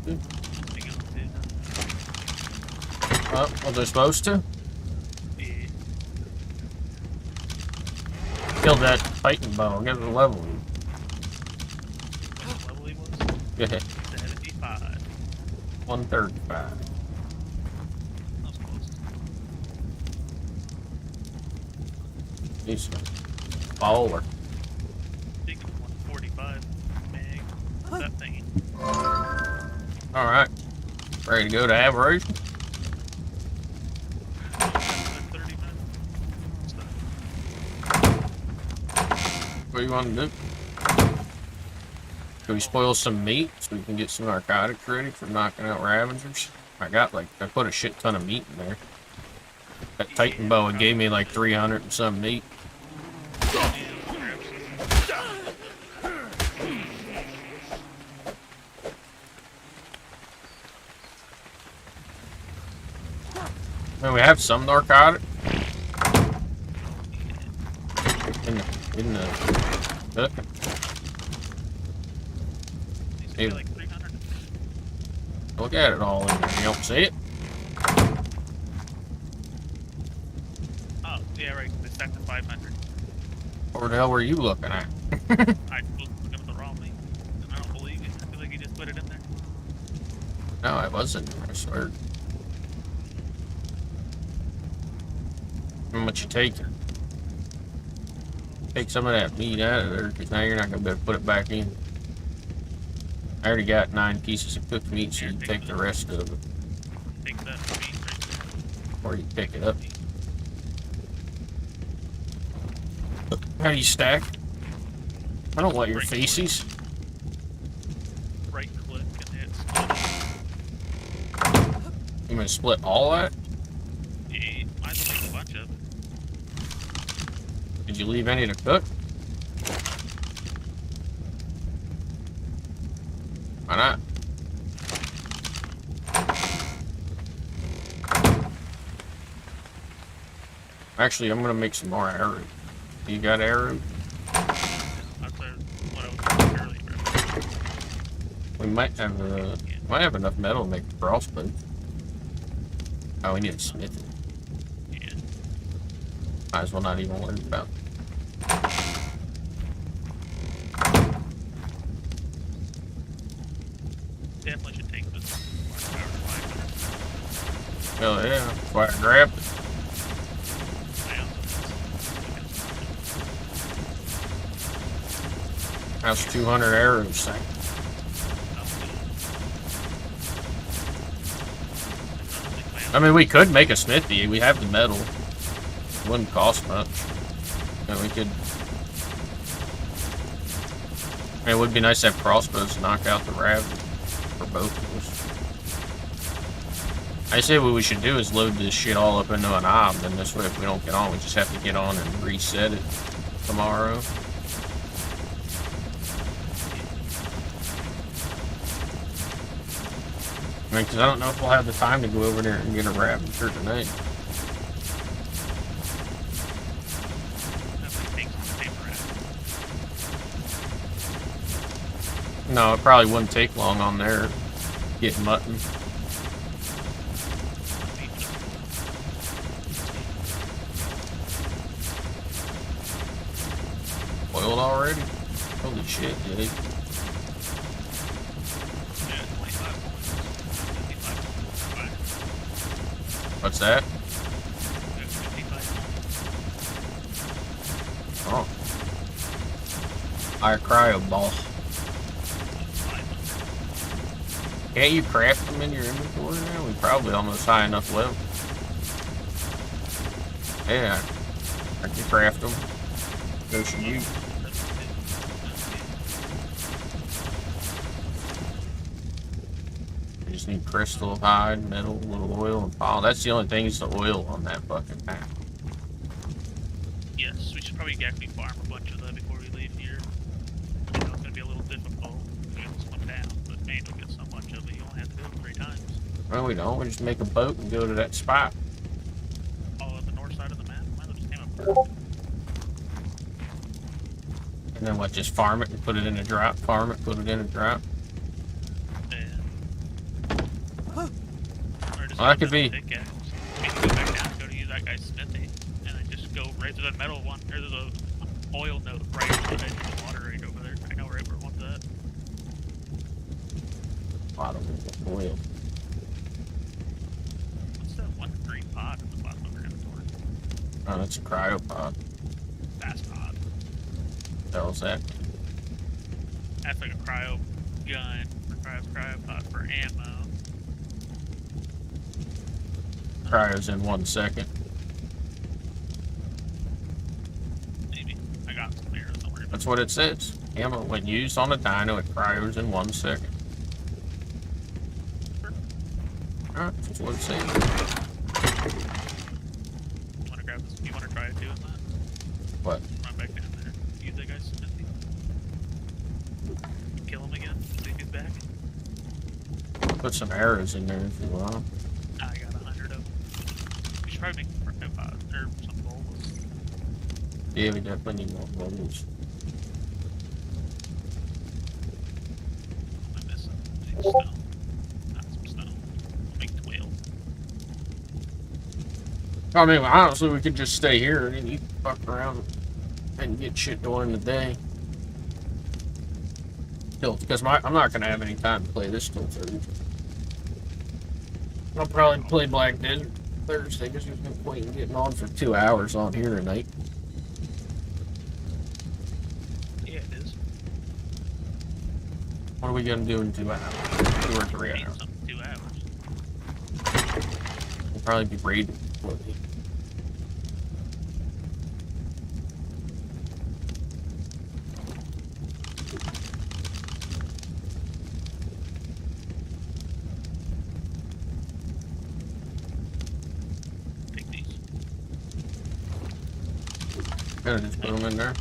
to? Oh, was they supposed to? Killed that Titan bow. Get the level. What level he was? Yeah. 75. 135. That was close. He's a baller. I think it's 145 meg. That thingy. Alright. Ready to go to Aberration? 30 minutes. What do you want to do? Can we spoil some meat so we can get some narcotics ready for knocking out Ravagers? I put a shit ton of meat in there. That Titan boa gave me like 300 and some meat. I mean, we have some narcotic in the cooking. Hey, like 300. look at it all in there. You don't see it? Oh, yeah, right. They stacked to 500. What the hell were you looking at? I was looking at the wrong link. I don't believe you. I feel like you just put it in there. No, I wasn't. I swear. How much you taking? Take some of that meat out of there, because now you're not going to be able to put it back in. I already got 9 pieces of cooked meat, so you can take the rest of it. Take that meat right there. Or you pick it up. How do you stack? I don't want your feces. Right click and hit split. You gonna split all that? Yeah, might as well make a bunch of it. Did you leave any to cook? Why not? Actually, I'm gonna make some more arrow. You got arrow? That's what I was doing earlier. We might have enough metal to make a crossbow. Oh, we need to smith it. Yeah. Might as well not even worry about it. Definitely should take this horsepower to 500. Hell yeah, that's why I grabbed it. How's 200 arrows saying? I mean, we could make a smithy. We have the metal. It wouldn't cost much. And we could... I mean, it would be nice to have crossbows to knock out the rabbit for both of us. I say what we should do is load this shit all up into an ob, then this way if we don't get on, we just have to get on and reset it tomorrow. I mean, because I don't know if we'll have the time to go over there and get a rabbit for tonight. No, it probably wouldn't take long on there getting mutton. Boiled already? Holy shit, dude. What's that? Oh. Our cryo ball. Can't you craft them in your inventory now? We probably almost high enough level. Yeah, I can craft them. Go from you. We just need crystal, hide, metal, a little oil, and pollen. That's the only thing is the oil on that fucking map. Yes, we should probably actually farm a bunch of that before we leave here. I know it's gonna be a little difficult to get this one down, but man, you'll get so much of it, you only have to do it 3 times. Well, we don't. We just make a boat and go to that spot. Oh, at the north side of the map? Might as well just came up. And then what, just farm it and put it in a drop? Farm it, put it in a drop? Yeah. Well, that could be. Pickaxe. I can go back down and go to use that guy's smithy, and then just go right to the metal one. Or there's a oil node right on the edge of the water right over there. I know right where one's at. Bottom of the oil. What's that one green pod at the bottom of your inventory? Oh, that's a cryopod. Fast pod. What was that? That's like a cryo gun, or cryopod for ammo. Cryo's in 1 second. Maybe. I got some here, don't worry about That's what it says. Ammo, when used on a dino, it cryos in 1 second. Alright, that's what it says. You wanna grab this? You wanna try doing that? What? Run back down there. Use that guy's smithy. Kill him again. See if he's back. Put some arrows in there if you want. I got 100 of them. We should probably make cryopod or some bowls. Yeah, we definitely need more bubbles. What am I missing? I need stone. Not some stone. I'll make 12. I mean, honestly, we could just stay here and you fuck around and get shit during the day. Because I'm not gonna have any time to play this till Thursday. I'll probably play Black Desert Thursday because there's no point in getting on for 2 hours on here tonight. Yeah, it is. What are we gonna do in 2 hours? 2 or 3 hours? 2 hours. We'll probably be raiding. Take these. Gotta just put them in there.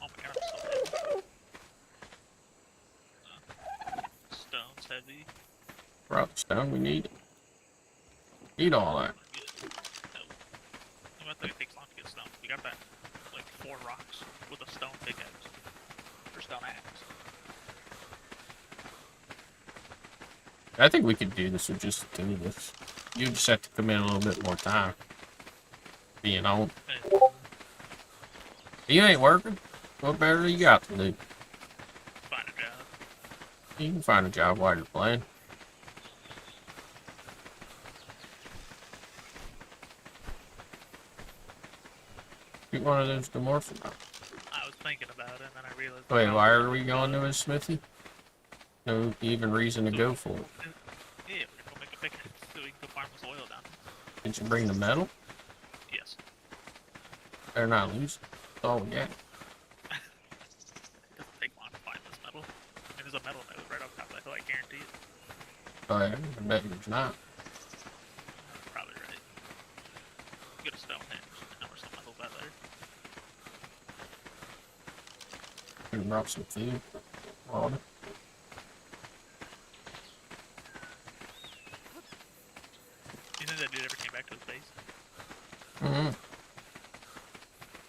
Oh my god, I'm so heavy. Stone's heavy. Brought the stone we need. Need all that. I think it takes long to get stone. We got that, like 4 rocks with a stone pickaxe. Or stone axe. I think we could do this with just 2 of this. You just have to commit a little bit more time. Being on. You ain't working? What better you got to do? Find a job. You can find a job while you're playing. Get one of those Demorphin. I was thinking about it, and then I realized... Wait, why are we going to his smithy? No even reason to go for it. Yeah, we're gonna go make a pickaxe so we can go farm this oil down. Did you bring the metal? Yes. They're not losing. That's all we got. It doesn't take long to find this metal. I mean, there's a metal node right up top of the hill, I guarantee it. Oh yeah, I bet there's not. Probably right. Get a stone hinge, and there's some metal out there. Could have brought some food. Water. You think that dude ever came back to his base? Mm-hmm.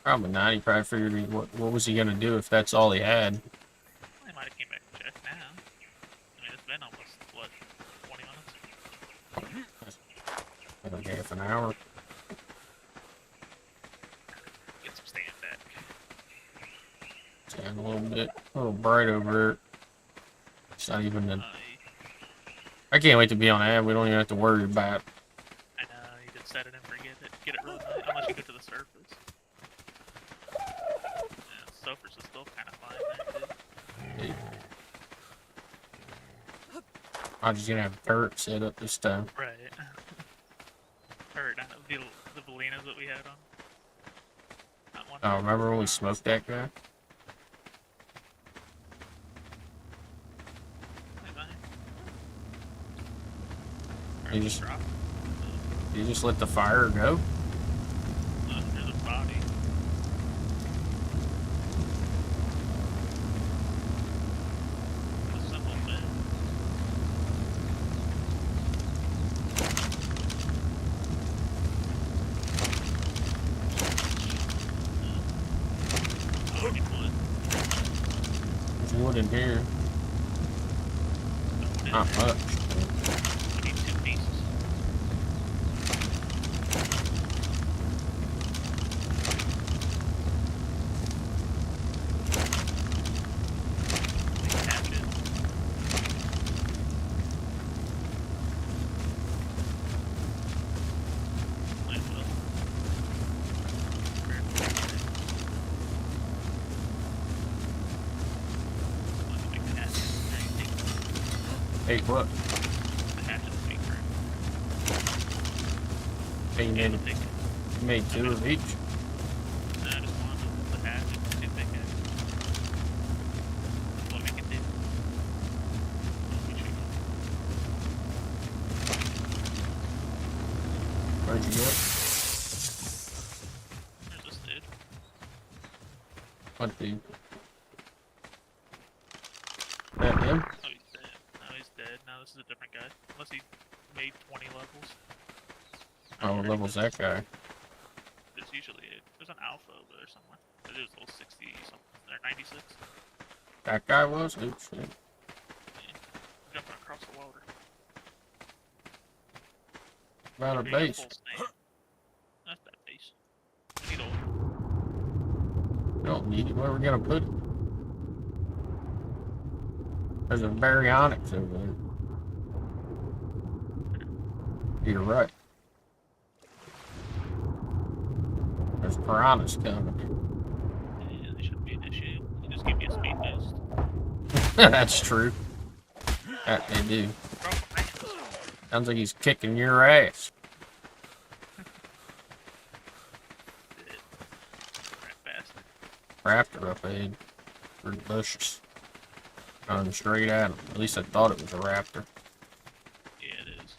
Probably not. He probably figured what was he gonna do if that's all he had. He might have came back to check now. I mean, it's been almost, what, 20 minutes? Like half an hour. Get some stand back. Stand a little bright over here. It's not even the... I can't wait to be on ad. We don't even have to worry about. I know, you can set it and forget it. Get it really nice, unless you go to the surface. Yeah, the surface is still kind of fine there, too. I'm just gonna have dirt set up this time. Right. Or the Velinas that we had on. That one. Oh, remember when we smoked that guy? You just let the fire go? There's a body. A simple thing. wood in here. Not much. We need 2 pieces. Hey, what? The hatchet is big, right? Hey, you made 2 of each? No, I just wanted the hatchet, 2 big hatchets. What we can do. Where'd you get? There's this dude. What dude? That him? Oh, he's dead. No, he's dead. No, this is a different guy. Unless he made 20 levels. Oh, what level's that guy? There's usually there's an alpha over there somewhere. It is level 60 something. They're 96. That guy was? Oh, shit. Yeah. Jumping across the water. About a base. That's that base. We need oil. We don't need it. Where are we gonna put it? There's a baryonyx over there. You're right. There's piranhas coming. Yeah, they shouldn't be an issue. You just give me a speed boost. That's true. That they do. Sounds like he's kicking your ass. Raptor up ahead. Through the bushes. Running straight at him. At least I thought it was a raptor. Yeah, it is.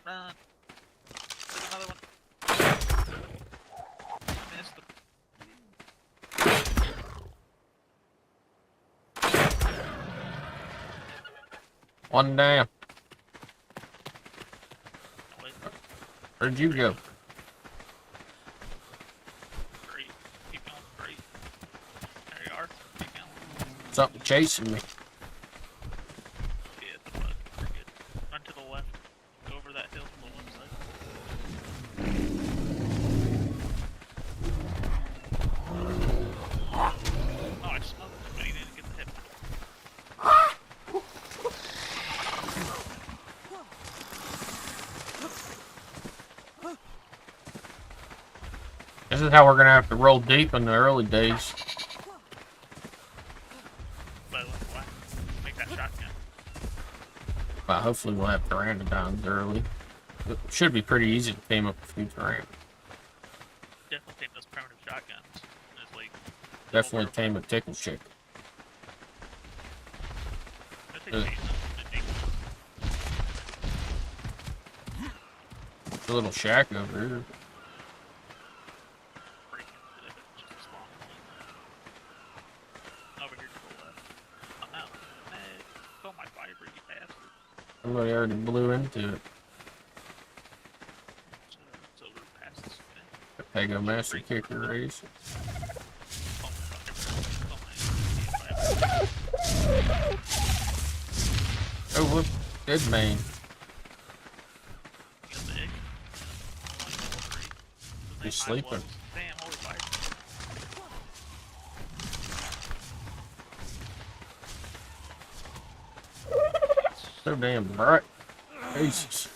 Run. There's another one. I missed him. One down. Where'd you go? Great. Keep going. Great. There you are. Keep going. Something chasing me. Yeah, the bug. We're good. Run to the left. Go over that hill to the left side. Oh, I smoked him, but he didn't get the hit. This is how we're gonna have to roll deep in the early days. Make that shotgun. Well, hopefully we'll have pteranodons early. It should be pretty easy to tame up a few pteranodons. Definitely take those primitive shotguns. There's like Definitely tame a tickle chick. There's a little shack over here. Over here to the left. I'm out. Fill my fiber, you bastard. Somebody already blew into it. So we're past this thing. Pego Master Kicker race. Oh, look. Dead man. He's sleeping. Damn, holy fire. So damn bright. Jesus.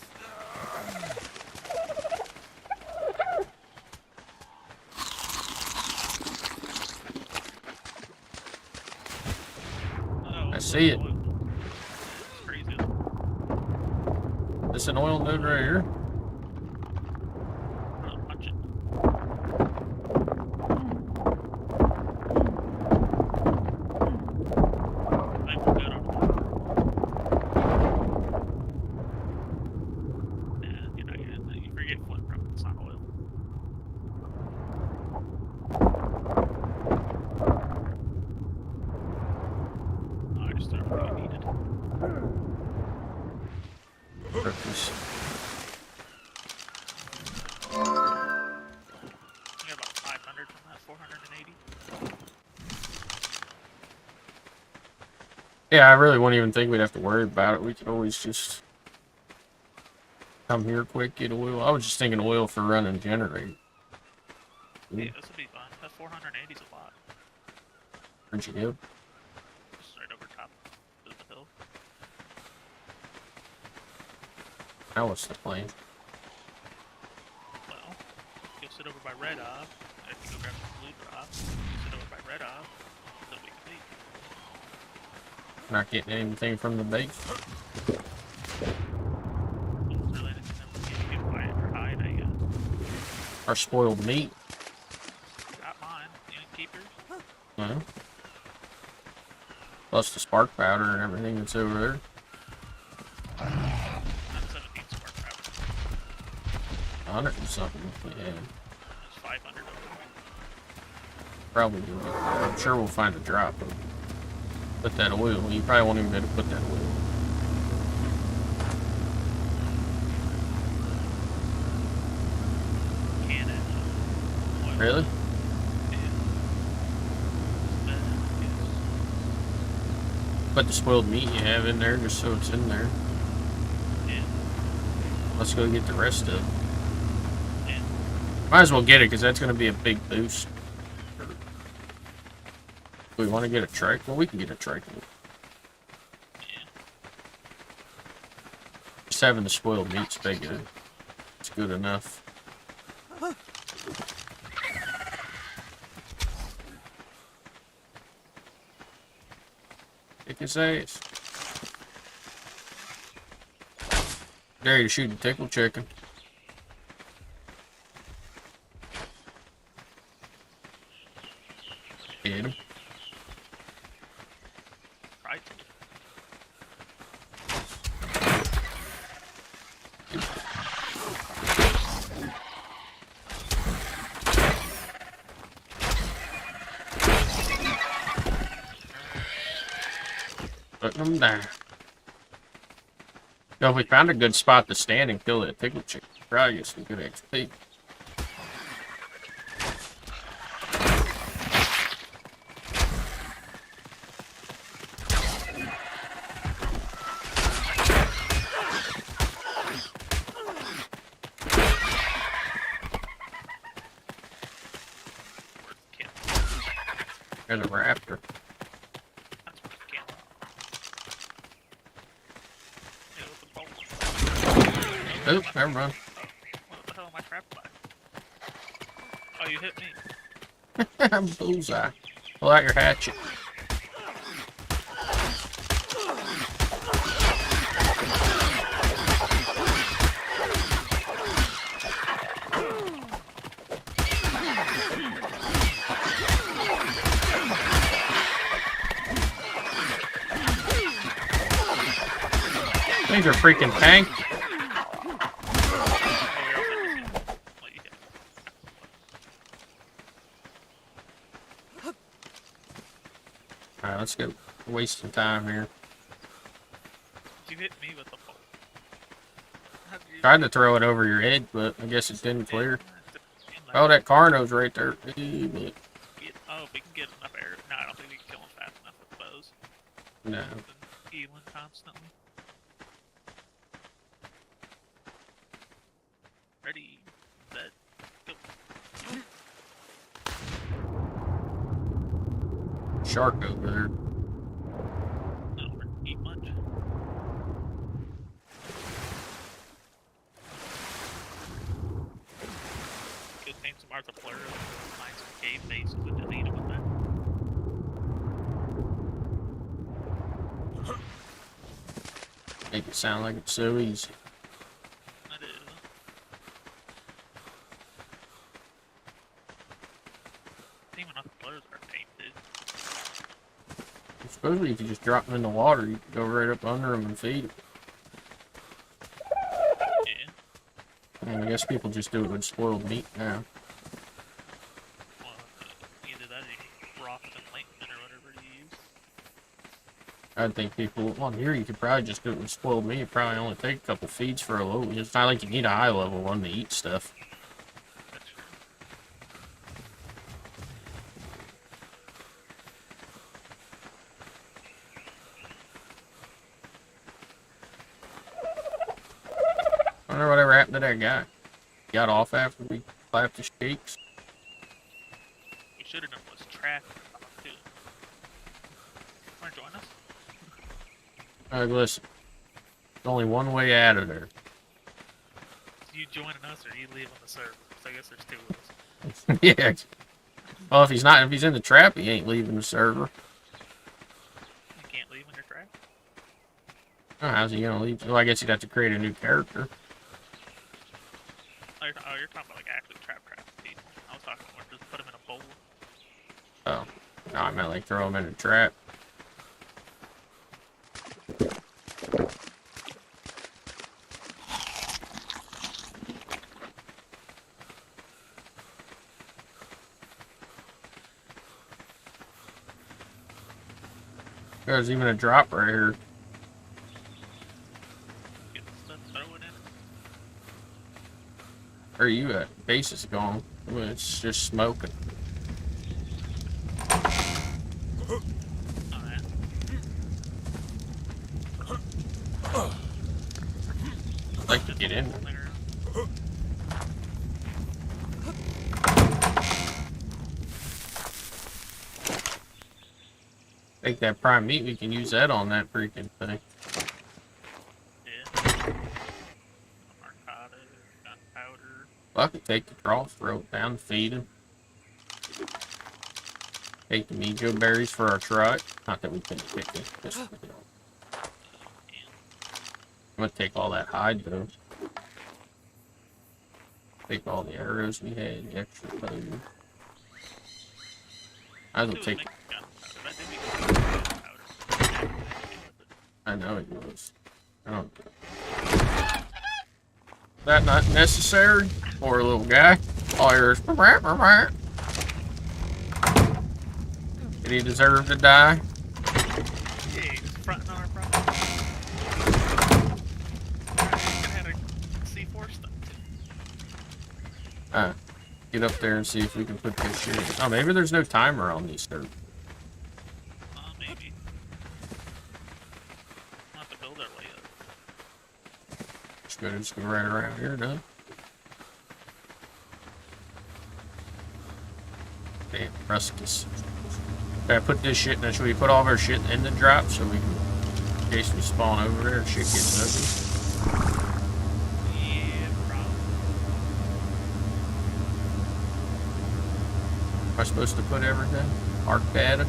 I see it. This an oil node right here? Yeah, I really wouldn't even think we'd have to worry about it. We could always just come here quick, get oil. I was just thinking oil for running generator. Yeah, this would be fun. That 480 is a lot. Where'd you go? Just right over top of the hill. Now what's the plan? Well, you'll sit over by Red Eye. If you go grab some blue drop, you'll sit over by Red Eye. So we can leave. Not getting anything from the base. Really anything that we can get quiet or hide, I guess. Our spoiled meat. Got mine. Any keepers? No. Plus the spark powder and everything that's over there. Not 17 spark powder. 100 and something. Yeah. There's 500 over there. Probably do it. I'm sure we'll find a drop. Put that oil. You probably won't even be able to put that oil. Can it? Oil. Really? Put the spoiled meat you have in there just so it's in there. Yeah. Let's go get the rest of it. Yeah. Might as well get it because that's going to be a big boost. Do we want to get a trike? Well, we can get a trike. Yeah. Just having the spoiled meat's big. It's good enough. Kick his ass. Dare you to shoot the tickle chicken. Get him. Right. Putting them down. Now, if we found a good spot to stand and kill that tickle chicken, probably get some good XP. There's a raptor. Oop, never mind. What the hell am I trapped by? Oh, you hit me. Bullseye. Pull out your hatchet. Things are freaking tank. Alright, let's go. We're wasting time here. You hit me with the pole. Tried to throw it over your head, but I guess it didn't clear. Oh, that Carno's right there. Oh, we can get enough air. No, I don't think we can kill him fast enough with bows. No. Healing constantly. Ready, set, go. Shark over there. No, we're eat much. Could paint some Arthur Fleur, find some cave bases and just eat them with that. Make it sound like it's so easy. That is. Even Arthur Fleurs are painted. Supposedly if you just drop them in the water, you can go right up under them and feed them. Yeah. And I guess people just do it with spoiled meat now. Well, either that or broth and enlightenment or whatever you use. I think people, on here you could probably just do it with spoiled meat. It'd probably only take a couple feeds for a low. It's not like you need a high level one to eat stuff. wonder whatever happened to that guy. Got off after we clapped his cheeks. We should have known was traffic too. Want to join us? Listen. There's only one way out of there. You joining us or you leaving the server? So I guess there's two of us. Yeah. Well, if he's in the trap, he ain't leaving the server. You can't leave when you're trapped? Oh, how's he gonna leave? Well, I guess he'd have to create a new character. Oh, you're talking about like actually trap people. I was talking about just put him in a bowl. Oh. No, I meant like throw him in a trap. There's even a drop right here. Get stuff, throw it in. Where are you at? Base is gone. It's just smoking. I'd like to get in. Take that prime meat, we can use that on that freaking thing. I could take the trough, throw it down, feed him. Take the Mijo berries for our truck. Not that we couldn't pick it. Just, I'm gonna take all that hide though. Take all the arrows we had, the extra food. I will take. I know it was. I don't. That not necessary? Poor little guy. All yours. Did he deserve to die? Yeah, he's fronting on our problem. Gonna have a C4 stuff. Get up there and see if we can put this shit in. Oh, maybe there's no timer on these servers. Maybe. We'll have to build our way up. Just go right around here, done. Damn, Ruskus. Gotta put this shit in there. Should we put all of our shit in the drop so we can, in case we spawn over there, shit gets ugly? Yeah, probably. Am I supposed to put everything? Arc data?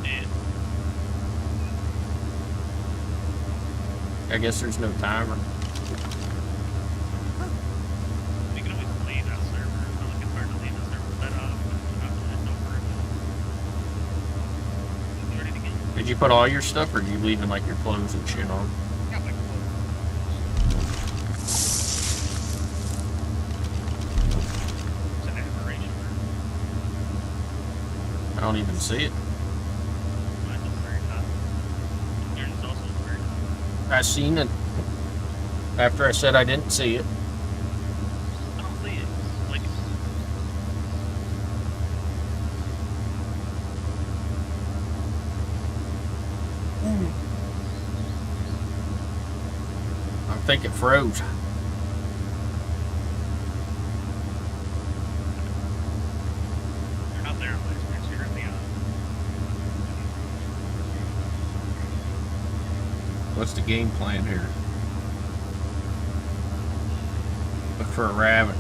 Yeah. I guess there's no timer. We can always leave that server. I'm looking hard to leave the server set up. Did you put all your stuff, or are you leaving like your clothes and shit on? Got my clothes. It's an aberration. I don't even see it. Mine's is very hot. Yours is also very hot. I seen it. After I said I didn't see it. I don't see it. Like, I think it froze. you're not there on my experience. You're in the What's the game plan here? Look for a Ravager.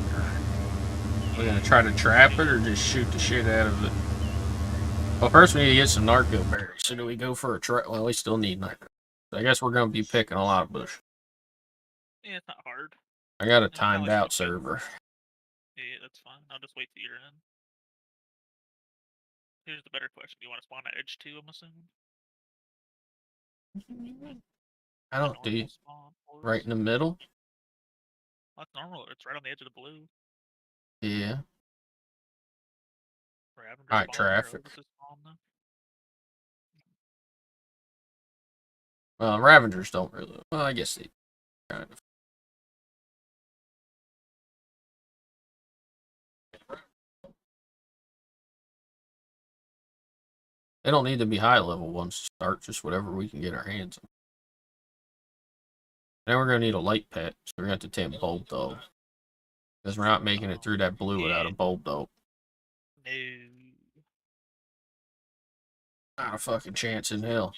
We're gonna try to trap it or just shoot the shit out of it? Well, first we need to get some narco berries. So do we go for a trap? Well, we still need narco. I guess we're gonna be picking a lot of bush. Yeah, it's not hard. I got a It's not timed like out you can- server. Yeah, that's fine. I'll just wait till you're in. Here's the better question. Do you want to spawn at edge 2, I'm assuming? I don't do you. Spawn, or Right in the middle? that's normal. It's right on the edge of the blue. Yeah. Alright, Traffic. Well, Ravengers don't really. Well, I guess they kind of. They don't need to be high level ones to start, just whatever we can get our hands on. Then we're gonna need a light pet, so we're gonna have to take a bulb dog. Because we're not making it through that blue without a bulb dog. No. Not a fucking chance in hell.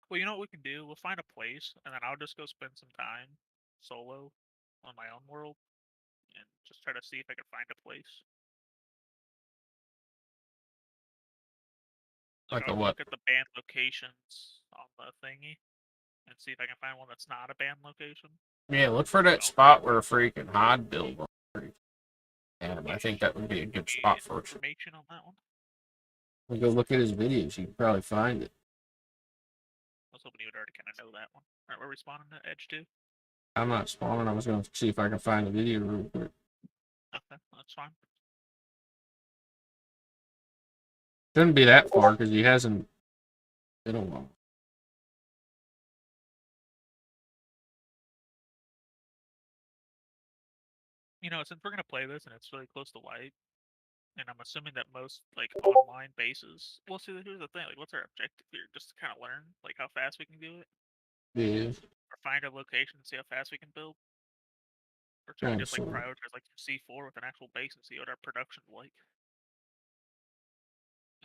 Well, you know what we can do? We'll find a place, and then I'll just go spend some time solo on my own world, and just try to see if I can find a place. Like a I'll what? look at the band locations on the thingy, and see if I can find one that's not a band location. Yeah, look for that spot where a freaking hod build was. And I think that would be a good spot for it. Information on that one. We'll go look at his videos. You can probably find it. I was hoping you would already kind of know that one. Alright, we're respawning to Edge 2. I'm not spawning. I was going to see if I can find the video real quick. Okay, that's fine. Shouldn't be that far because he hasn't been a while. You know, since we're gonna play this and it's really close to light, and I'm assuming that most like online bases. Well, see, here's the thing. Like, what's our objective here? Just to kind of learn, like, how fast we can do it, Yeah. or find a location and see how fast we can build, or try to just like Absolutely. prioritize like C4 with an actual base and see what our production's like,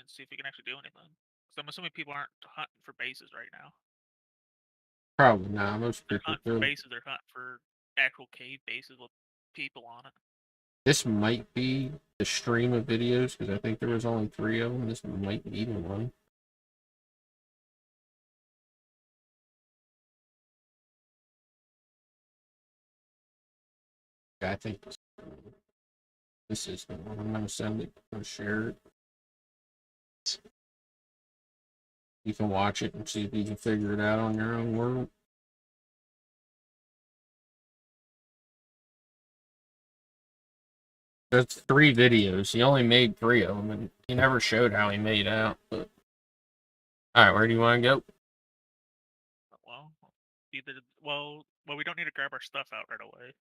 and see if we can actually do anything. So I'm assuming people aren't hunting for bases right now. Probably not. Most They're people hunting for do. bases. They're hunting for actual cave bases with people on it. This might be the stream of videos because I think there was only 3 of them. This might be the one. I think this is the one. I'm going to send it. I'm going to share it. You can watch it and see if you can figure it out on your own world. There's 3 videos. He only made 3 of them, and he never showed how he made out. But all right, where do you want to go? Well, we don't need to grab our stuff out right away.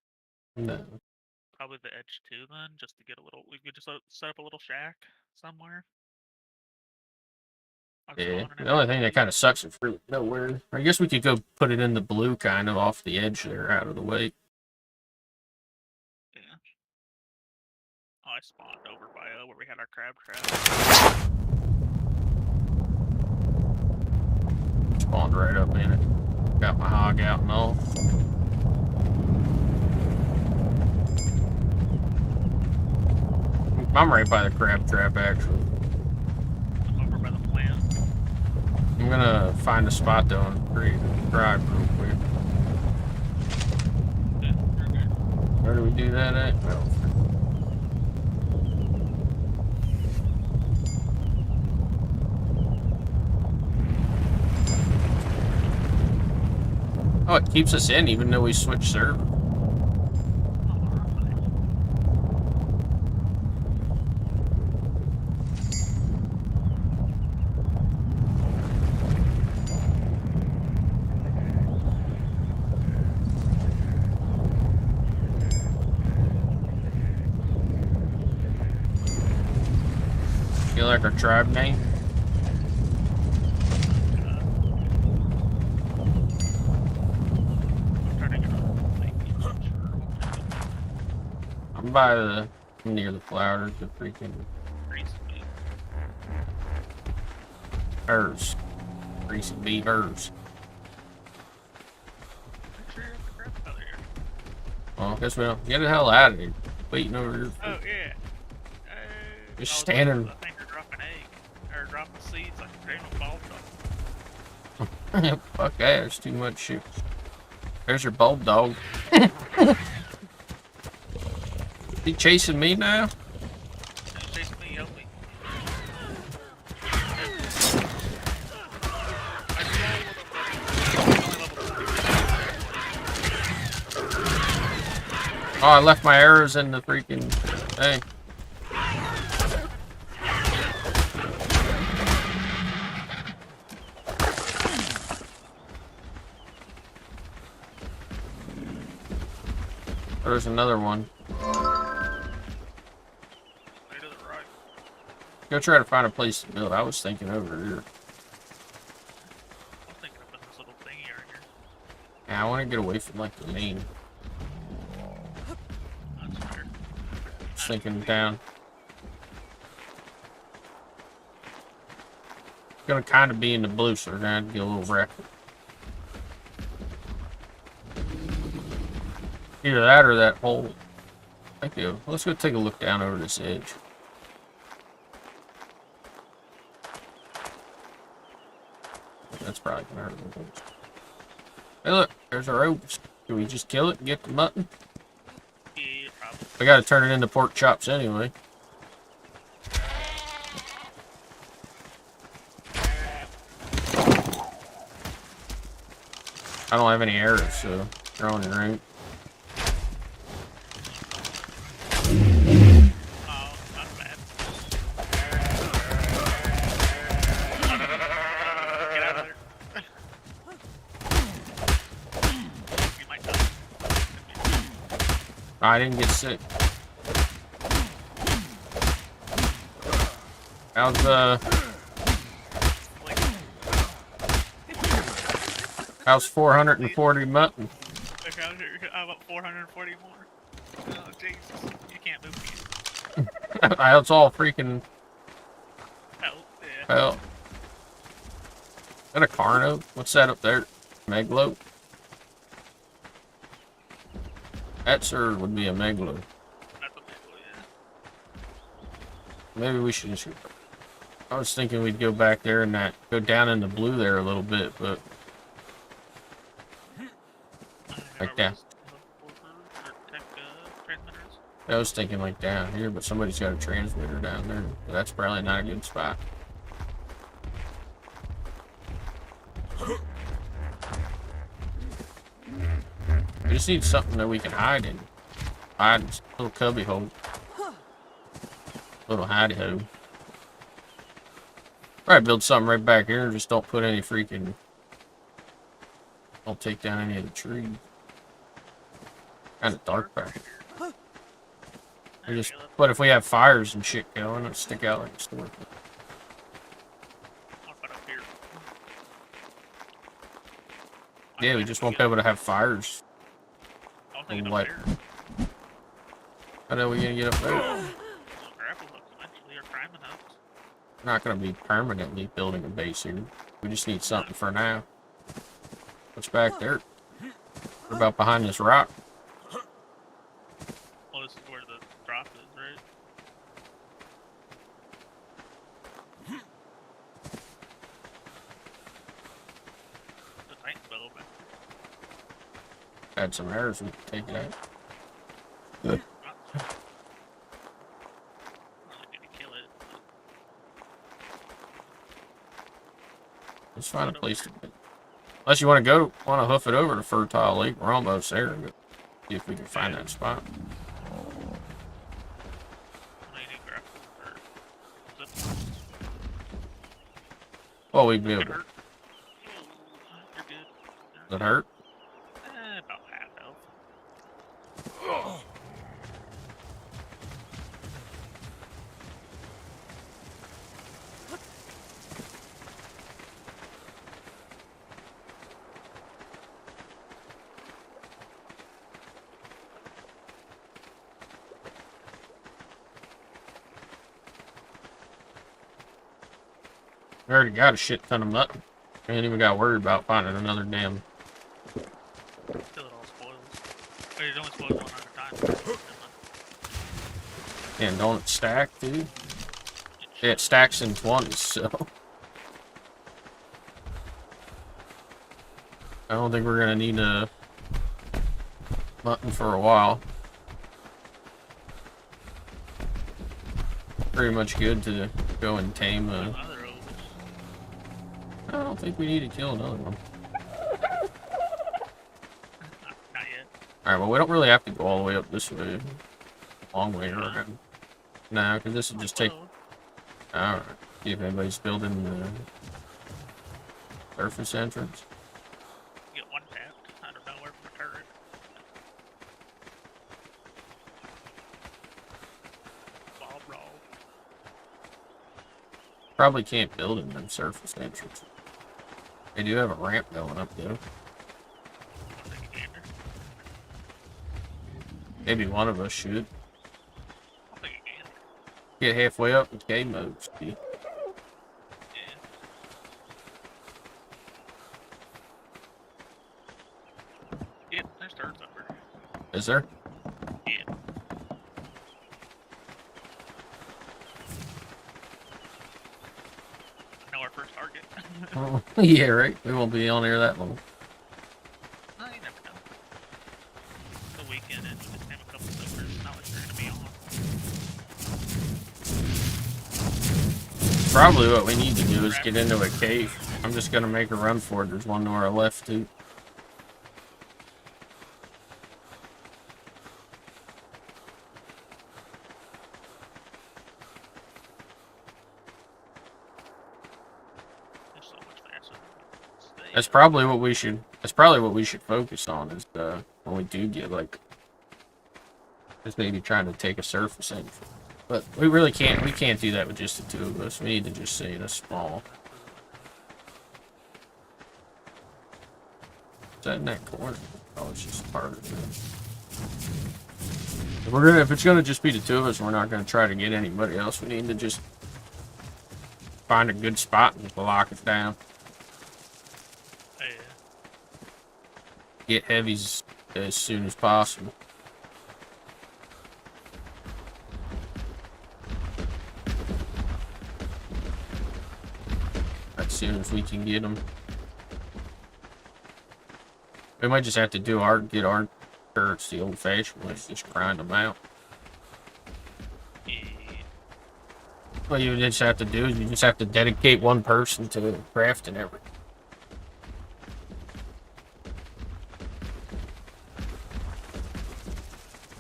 No. Probably the Edge 2 then, just to get a little. We could just set up a little shack somewhere. Yeah, the only thing that kind of sucks is really nowhere. I guess we could go put it in the blue, kind of off the edge there, out of the way. Yeah. Oh, I spawned over by where we had our crab trap. Spawned right up in it. Got my hog out and all. I'm right by the crab trap, actually. I'm over by the plant. I'm gonna find a spot though and create a drive real quick. Where do we do that at? Oh, it keeps us in even though we switch server. You like our tribe name? I'm by the near the flowers, the freaking hers. Greasy beavers. Well, I guess we don't get the hell out of here. Waiting over here. Oh yeah. Just standing. I think they're dropping egg or dropping seeds like they're in a bulb dog. Fuck that, there's too much shit. There's your bulb dog. He chasing me now? He's chasing me, help me. Oh, I left my arrows in the freaking thing. There's another one. Go try to find a place to build. I was thinking over here. I'm thinking up in this little thingy right here. Yeah, Nah, I want to get away from like the main. Just thinking down. Gonna kind of be in the blue, so we're gonna have to get a little wrecked. Either that or that hole. Thank you. Let's go take a look down over this edge. That's probably gonna hurt a little bit. Hey look, there's our ropes. Do we just kill it and get the mutton? Yeah, probably. We gotta turn it into pork chops anyway. I don't have any arrows, so throw in the right. Oh, not bad. Get out of there. You might die. I didn't get sick. How's 440 mutton? Okay, I'm about 440 more. Oh, Jesus. You can't move me. That's all freaking Hell, yeah. hell. Is that a Carno? What's that up there? Meglo? That sir would be a Meglo. That's a Meglo, yeah. Maybe we should just... I was thinking we'd go back there and go down in the blue there a little bit, but... Like that. I was thinking like down here, but somebody's got a transmitter down there. So that's probably not a good spot. We just need something that we can hide in. Hide in a little cubby hole. Little hidey hole. Probably build something right back here. Just don't put any freaking... Don't take down any of the trees. Kind of dark back here. But if we have fires and shit going, it'll stick out like a sore thumb. Yeah, we just won't be able to have fires. And what? How are we gonna get up there? We're not gonna be permanently building a base here. We just need something for now. What's back there? What about behind this rock? Well, this is where the drop is, right? The Titan's well open. Add some arrows, we can take it out. Good. Let's find a place to... Unless you want to hoof it over to Fertile Lake. We're almost there. But see if we can find that spot. Well, we'd be able to... Does it hurt? About half health. We already got a shit ton of mutton. We ain't even got worried about finding another damn... Till it all spoils. Or it only spoils one at a time. And don't it stack, dude? Yeah, it stacks in 20s, so... I don't think we're gonna need a mutton for a while. Pretty much good to go and tame a... I don't think we need to kill another one. Not yet. Alright, well we don't really have to go all the way up this way. Long way around. No, because this will just take... Alright. See if anybody's building the surface entrance. Get one tapped. I don't know where from a turret. Bob roll. Probably can't build in them surface entrances. They do have a ramp going up though. Maybe one of us should. I think you can. Get halfway up in game mode. See? Yeah, there's turrets up there. Is there? Yeah. I know our first target. Oh, yeah, right. We won't be on here that long. No, you never know. The weekend and you just have a couple silvers. It's not like they're gonna be on. Probably what we need to do is get into a cave. I'm just gonna make a run for it. There's one to our left too. That's probably what we should. That's probably what we should focus on. Is when we do get like, is maybe trying to take a surface in. But we really can't. We can't do that with just the two of us. We need to just stay in a small. Is that in that corner? Oh, it's just part of it. If we're gonna, if it's gonna just be the two of us, we're not gonna try to get anybody else. We need to just find a good spot and lock it down. Get heavies as soon as possible. As soon as we can get them. We might just have to do get our turrets the old-fashioned way, just grind them out. What you just have to do is you just have to dedicate one person to crafting everything.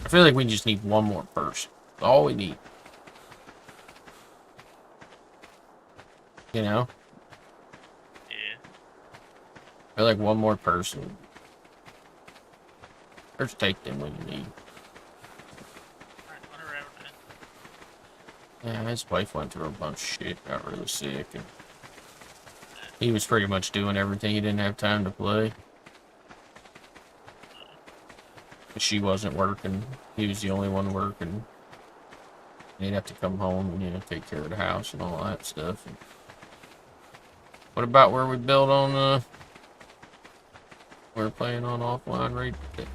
I feel like we just need one more person. That's all we need. You know? Yeah. I feel like one more person. Just take them when you need. Yeah, his wife went through a bunch of shit, got really sick, and he was pretty much doing everything. He didn't have time to play. She wasn't working. He was the only one working. He'd have to come home and, you know, take care of the house and all that stuff. And what about where we built on, we're playing on offline right there.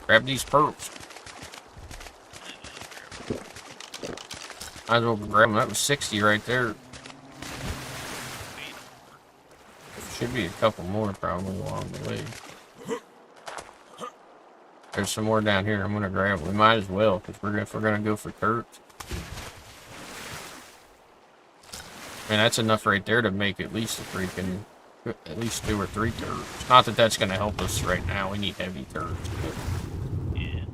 Grab these pearls. Might as well grab them. That was 60 right there. Should be a couple more probably along the way. There's some more down here. I'm gonna grab them. We might as well, because if we're gonna go for turrets. I mean, that's enough right there to make at least at least 2 or 3 turrets. Not that that's gonna help us right now. We need heavy turrets. But Yeah.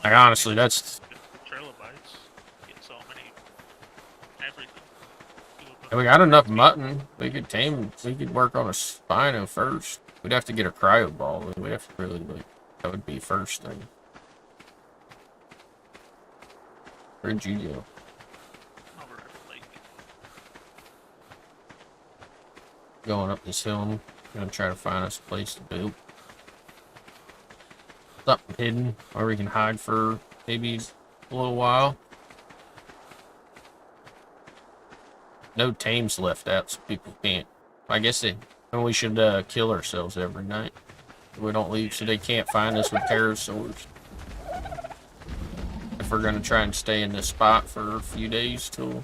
like honestly, that's. Trilobites. Get so many. Everything. And we got enough mutton. We could tame. We could work on a Spino first. We'd have to get a cryo ball. We'd have to really like. That would be first thing. Where'd you go? Over at the lake. Going up this hill. I'm gonna try to find us a place to build. Something hidden where we can hide for maybe a little while. No tames left out, so people can't. I guess we should kill ourselves every night. We don't leave, so they can't find us with pterosaurs. If we're gonna try and stay in this spot for a few days till.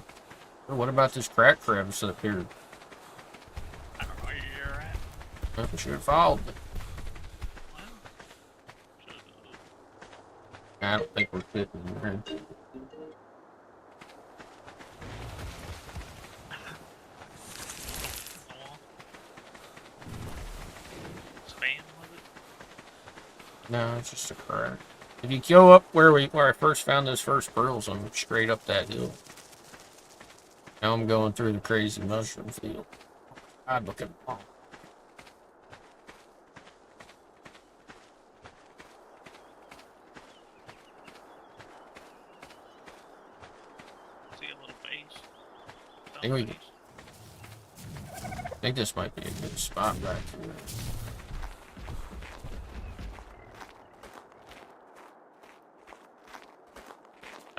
Oh, what about this crack crevice up here? I don't know where you're at. Well, we should have followed it. I don't think we're fitting in there. No, it's just a crack. If you go up where I first found those first pearls, I'm straight up that hill. Now I'm going through the crazy mushroom field. God, look at them. See a little base. I think this might be a good spot back here.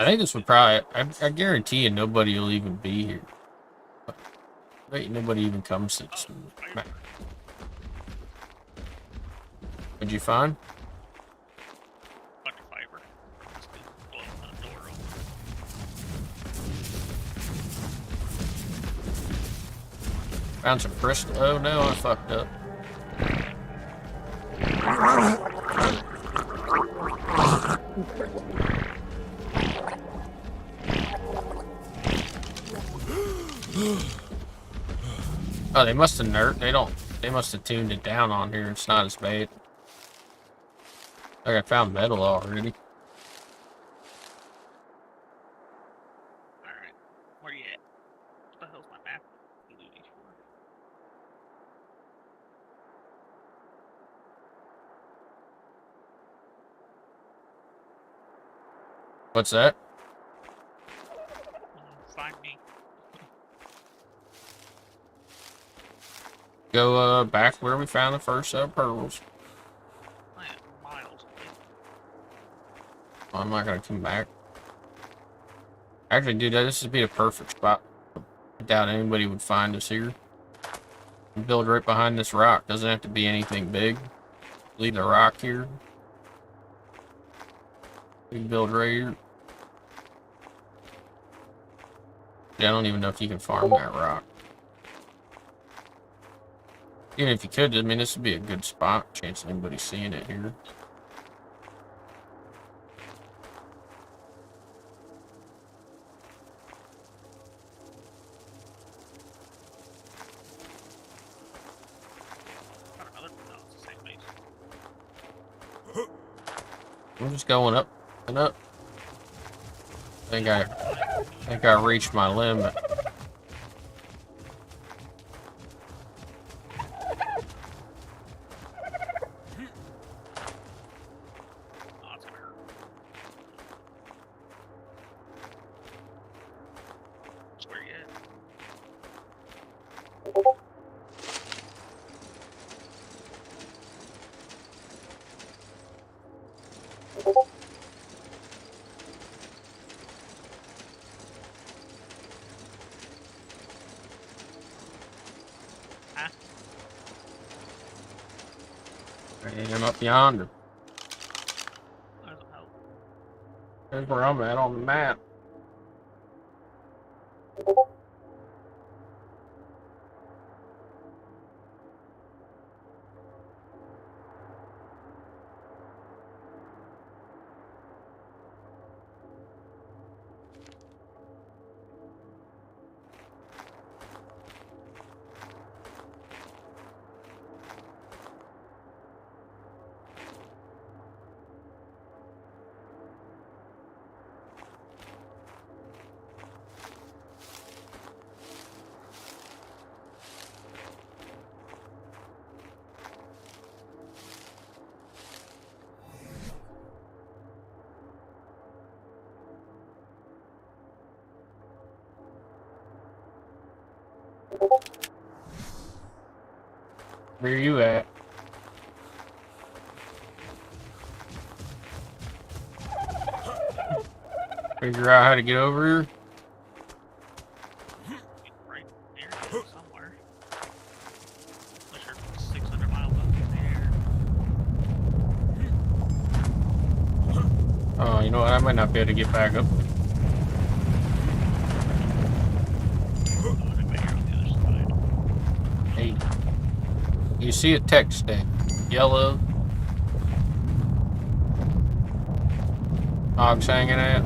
I think this would probably, I guarantee you nobody will even be here. I bet you nobody even comes to this map. What'd you find? Bunch of fiber. Just blowing that door open. Found some crystal. Oh no, I fucked up. Oh, they must have they must have tuned it down on here. It's not as bad. Like I found metal already. Alright. Where you at? What the hell's my map? Looting for? What's that? Find me. Go back where we found the first set of pearls. I am miles away. I'm not gonna come back. Actually, dude, this would be a perfect spot. I doubt anybody would find us here. Build right behind this rock. Doesn't have to be anything big. Leave the rock here. We can build right here. Yeah, I don't even know if you can farm that rock. Even if you could, I mean, this would be a good spot. Chance of anybody seeing it here. I'm just going up and up. I think I reached my limit. I'm up yonder. There's where I'm at on the map. Where are you at? Figure out how to get over here? Right here somewhere. Unless you're 600 miles up in the air. Oh, you know what? I might not be able to get back up. Hey, you see a tech stick, yellow. Hogs hanging out.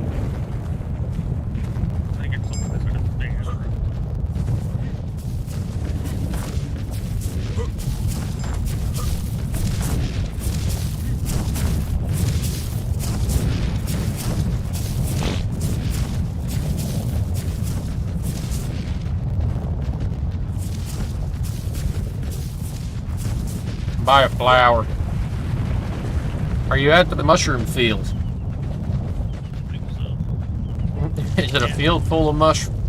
Buy a flower. Are you at the mushroom field? Is it a field full of mushrooms?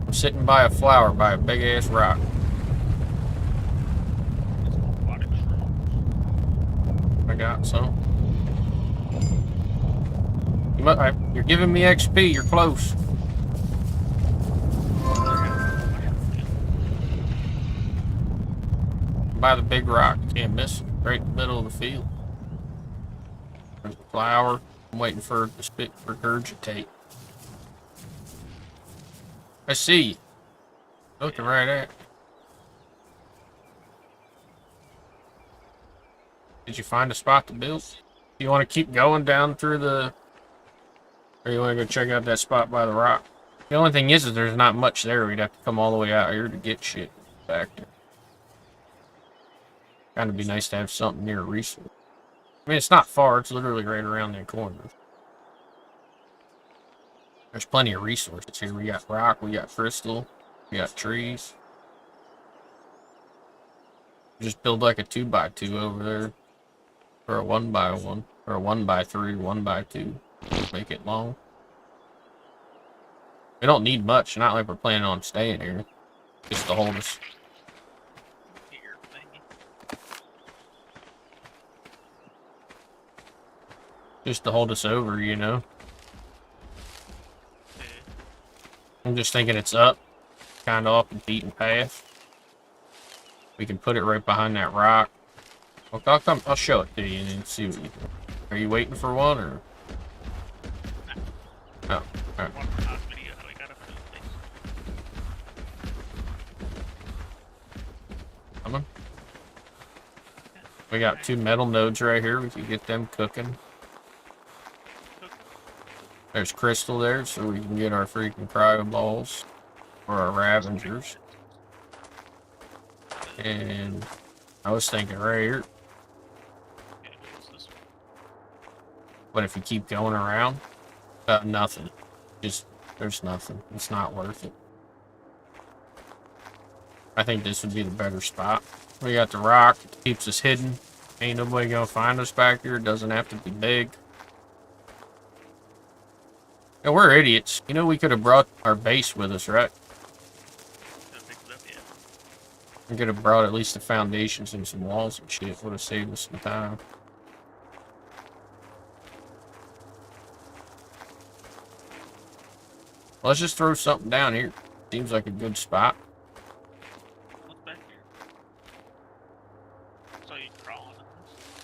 I'm sitting by a flower by a big ass rock. I got some. You're giving me XP. You're close. By the big rock. You can't miss it. Right in the middle of the field. There's a flower. I'm waiting for it to spit regurgitate. I see you. Looking right at. Did you find a spot to build? You want to keep going down through the... Or you want to go check out that spot by the rock? The only thing is there's not much there. We'd have to come all the way out here to get shit back there. Kind of be nice to have something near a resource. I mean, it's not far. It's literally right around the corner. There's plenty of resources here. We got rock, we got crystal, we got trees. Just build like a 2x2 over there. Or a 1x1. Or a 1x3, 1x2. Make it long. We don't need much. Not like we're planning on staying here. Just to hold us. Just to hold us over, you know. I'm just thinking it's up. Kind of off the beaten path. We can put it right behind that rock. I'll show it to you and then see what you think. Are you waiting for one or? Oh, alright. Come on. We got 2 metal nodes right here. We can get them cooking. There's crystal there, so we can get our freaking cryo balls or our ravengers. And I was thinking right here. But if you keep going around, nothing. Just, there's nothing. It's not worth it. I think this would be the better spot. We got the rock. It keeps us hidden. Ain't nobody gonna find us back here. It doesn't have to be big. Yeah, we're idiots. You know, we could have brought our base with us, right? We could have brought at least the foundations and some walls and shit. Would have saved us some time. Let's just throw something down here. Seems like a good spot. What's back here? So you crawling?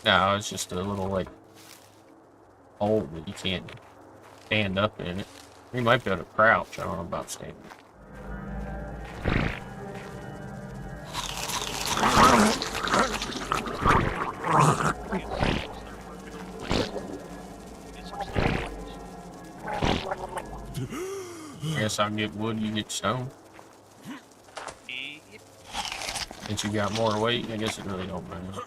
No, it's just a little, like, hole that you can't stand up in it. You might be able to crouch. I don't know about standing. I guess I'll get wood, you get stone. Since you got more weight, I guess it really don't matter.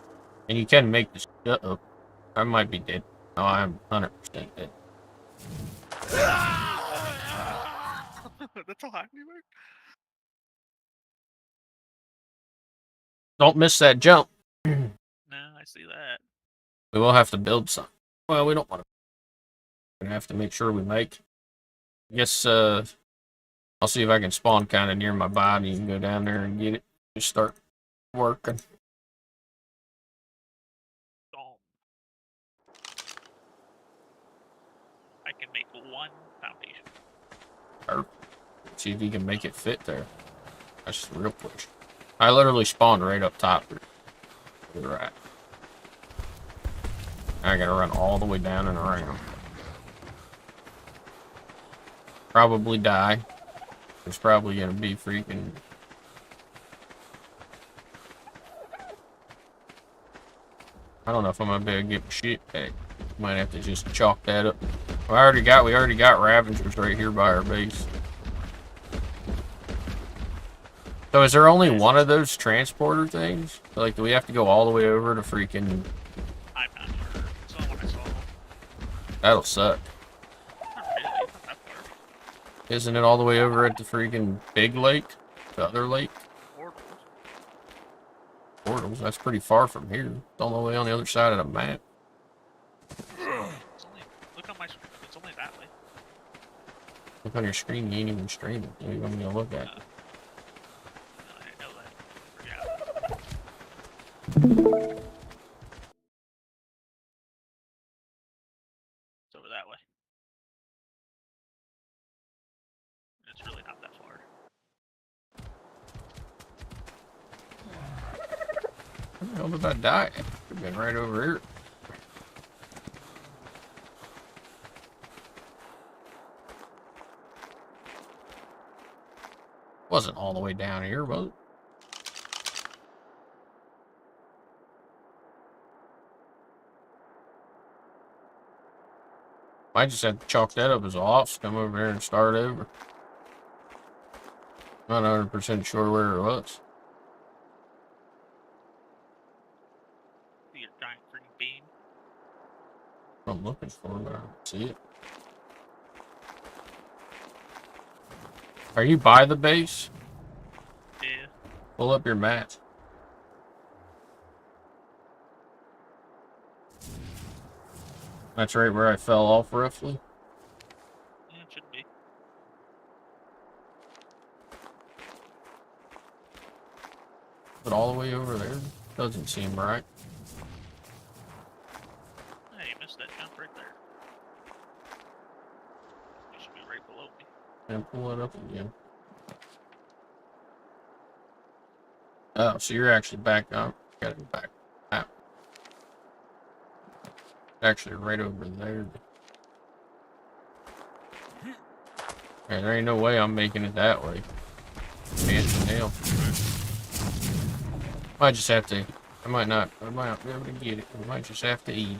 And you can make this shut up. I might be dead. No, I'm 100% dead. That's a high anywhere. Don't miss that jump. No, I see that. We will have to build some. Well, we don't want to. We're gonna have to make sure we make it. I guess I'll see if I can spawn kind of near my body and go down there and get it. Just start working. I can make 1 foundation. Perfect. See if you can make it fit there. That's the real question. I literally spawned right up top. Right. I gotta run all the way down and around. Probably die. There's probably gonna be freaking... I don't know if I'm gonna be able to get my shit back. Might have to just chalk that up. We already got Ravengers right here by our base. So is there only one of those transporter things? Like, do we have to go all the way over to freaking... I'm not sure. It's not what I saw. That'll suck. Not really. Not that far. Isn't it all the way over at the freaking big lake? The other lake? Portals? That's pretty far from here. It's all the way on the other side of the map. Look on my screen. It's only that way. Look on your screen, you ain't even streaming. What are you going to look at? I know that. Yeah. How did I die? Could have been right over here. Wasn't all the way down here, was it? I just had to chalk that up as a loss, come over here and start over. Not 100% sure where it was. See a giant green bean. I'm looking for it, but I don't see it. Are you by the base? Yeah. Pull up your map. That's right where I fell off roughly. Yeah, it should be. But all the way over there doesn't seem right. Hey, you missed that jump right there. You should be right below me. And pull it up again. Oh, so you're actually back up. Gotta go back. Out. Actually, right over there. Man, there ain't no way I'm making it that way. Fancy nail. Might just have to. I might not be able to get it. I might just have to eat.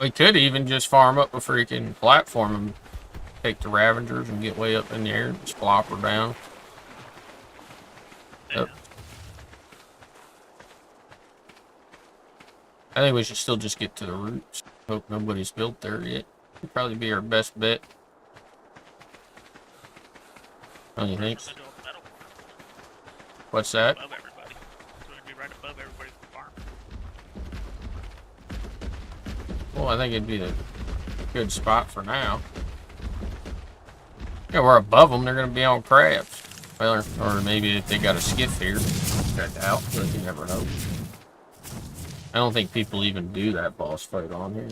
We could even just farm up a freaking platform and take the Ravengers and get way up in the air and just flop her down. Yep. I think we should still just get to the roots. Hope nobody's built there yet. It'd probably be our best bet. What do you think? What's that? Above everybody. So it'd be right above everybody's farm. Well, I think it'd be a good spot for now. Yeah, we're above them. They're going to be on crabs. Well, or maybe if they got a skiff here. I doubt, but you never know. I don't think people even do that boss fight on here.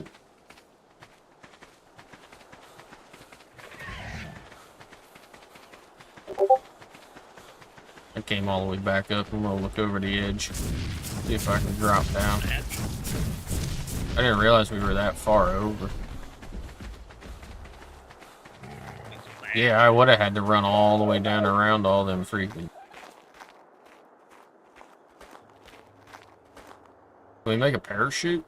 I came all the way back up. I'm going to look over the edge. See if I can drop down. I didn't realize we were that far over. Yeah, I would have had to run all the way down around all them freaking. Can we make a parachute?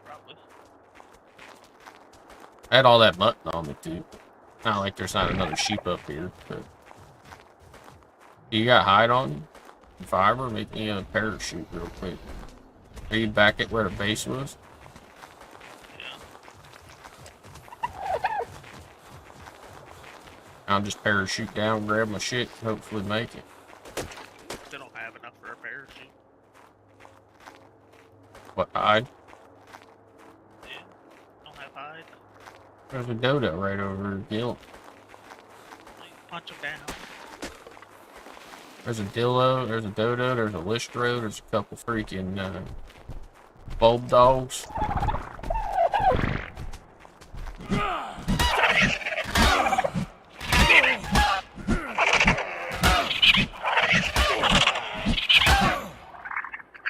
Probably. I had all that mutton on me too. Not like there's not another sheep up here, but you got hide on you? Fiber? Make me a parachute real quick. Are you back at where the base was? I'll just parachute down, grab my shit, and hopefully make it. They don't have enough for a parachute. What, hide? Yeah. Don't have hide. There's a dodo right over here. Punch them down. There's a dillo, there's a dodo, there's a listro, there's a couple freaking bulb dogs.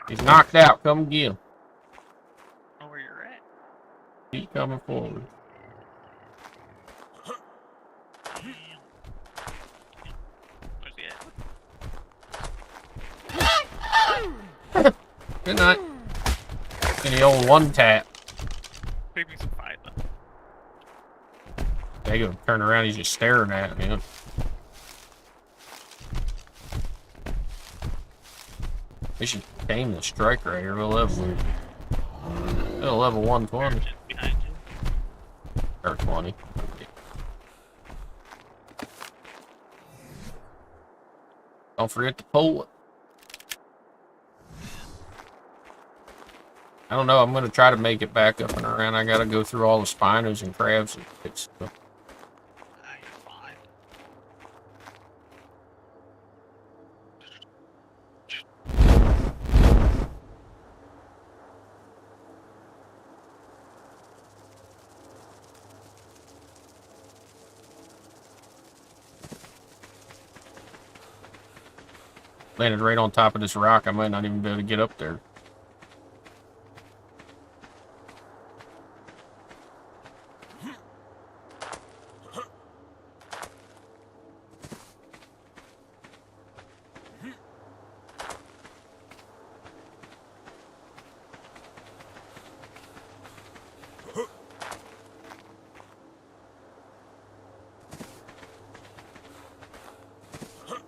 He's knocked out. Come get him. I know where you're at. Keep coming forward. Where's he at? Good night. And the old one tap. Pick me some fiber. They go turn around. He's just staring at me. We should tame the strike right here. We'll level 120. Behind you. Or 20. Don't forget to pull it. I don't know. I'm going to try to make it back up and around. I got to go through all the spinos and crabs and bits. Landed right on top of this rock. I might not even be able to get up there.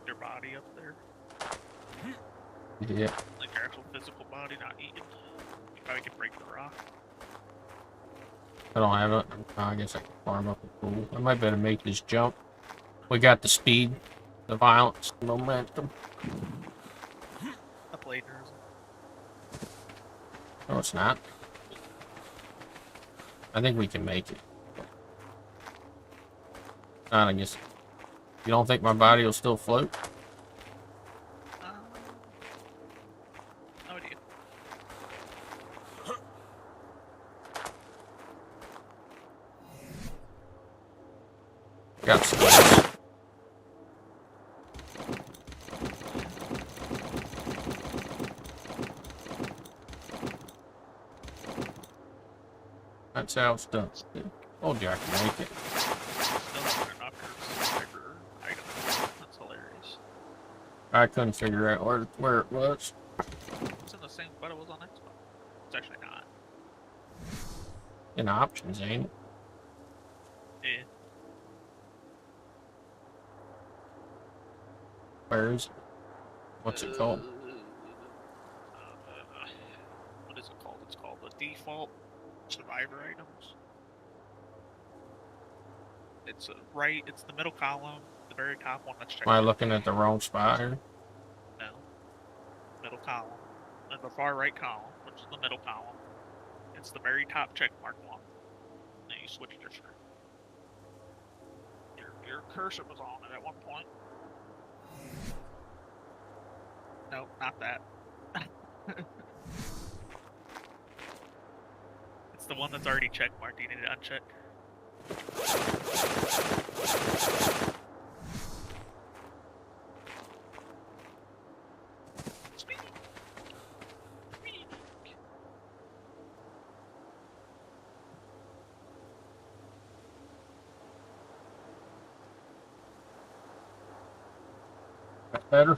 Your body up there. Yeah. Like your actual physical body, not eating. You probably can break the rock. I don't have it. I guess I can farm up a pool. I might be able to make this jump. We got the speed, the violence, the momentum. A plagiarism. No, it's not. I think we can make it. I guess. You don't think my body will still float? No idea. Got splits. That's how it's done. Told you I can make it. That's hilarious. I couldn't figure out where it was. It's in the same spot it was on Xbox. It's actually not. In options, ain't it? Yeah. Where is it? What's it called? What is it called? It's called the default survivor items. It's it's the middle column, the very top one that's checked. Am I looking at the wrong spot here? No. Middle column. And the far right column, which is the middle column. It's the very top check mark one. Then you switch your screen. Your cursor was on it at one point. No, not that. It's the one that's already check marked. You need to uncheck. That's better?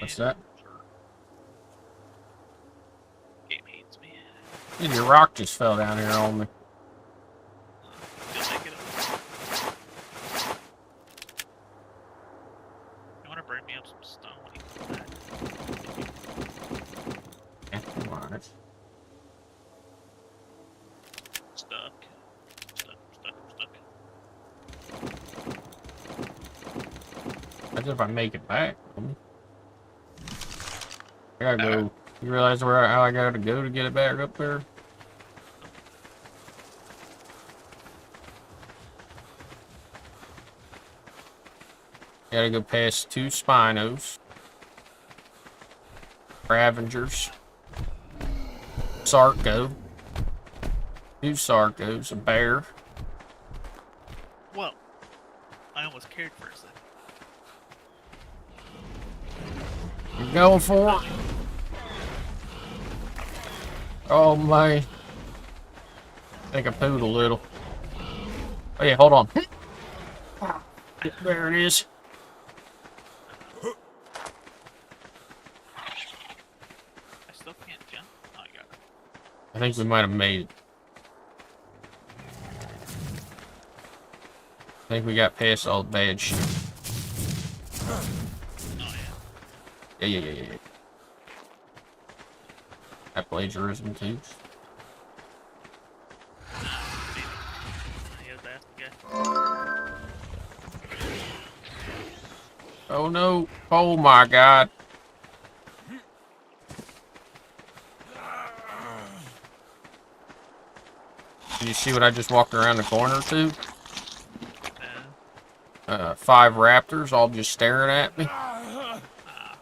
What's that? Game hates me. Dude, your rock just fell down here on me. You want to bring me up some stone when you come back? Yeah, come on. Stuck. That's if I make it back. I gotta go. You realize how I gotta go to get it back up there? Gotta go past 2 Spinos, Ravengers, Sarco, 2 Sarcos, a bear. Well, I almost cared for a second. You're going for it? Oh my. I think I pooed a little. Oh yeah, hold on. There it is. I still can't jump. Oh, I got it. I think we might have made it. I think we got past all the bad shit. Oh yeah. Yeah. That plagiarism too. Oh no. Oh my god. Did you see what I just walked around the corner to? 5 raptors all just staring at me.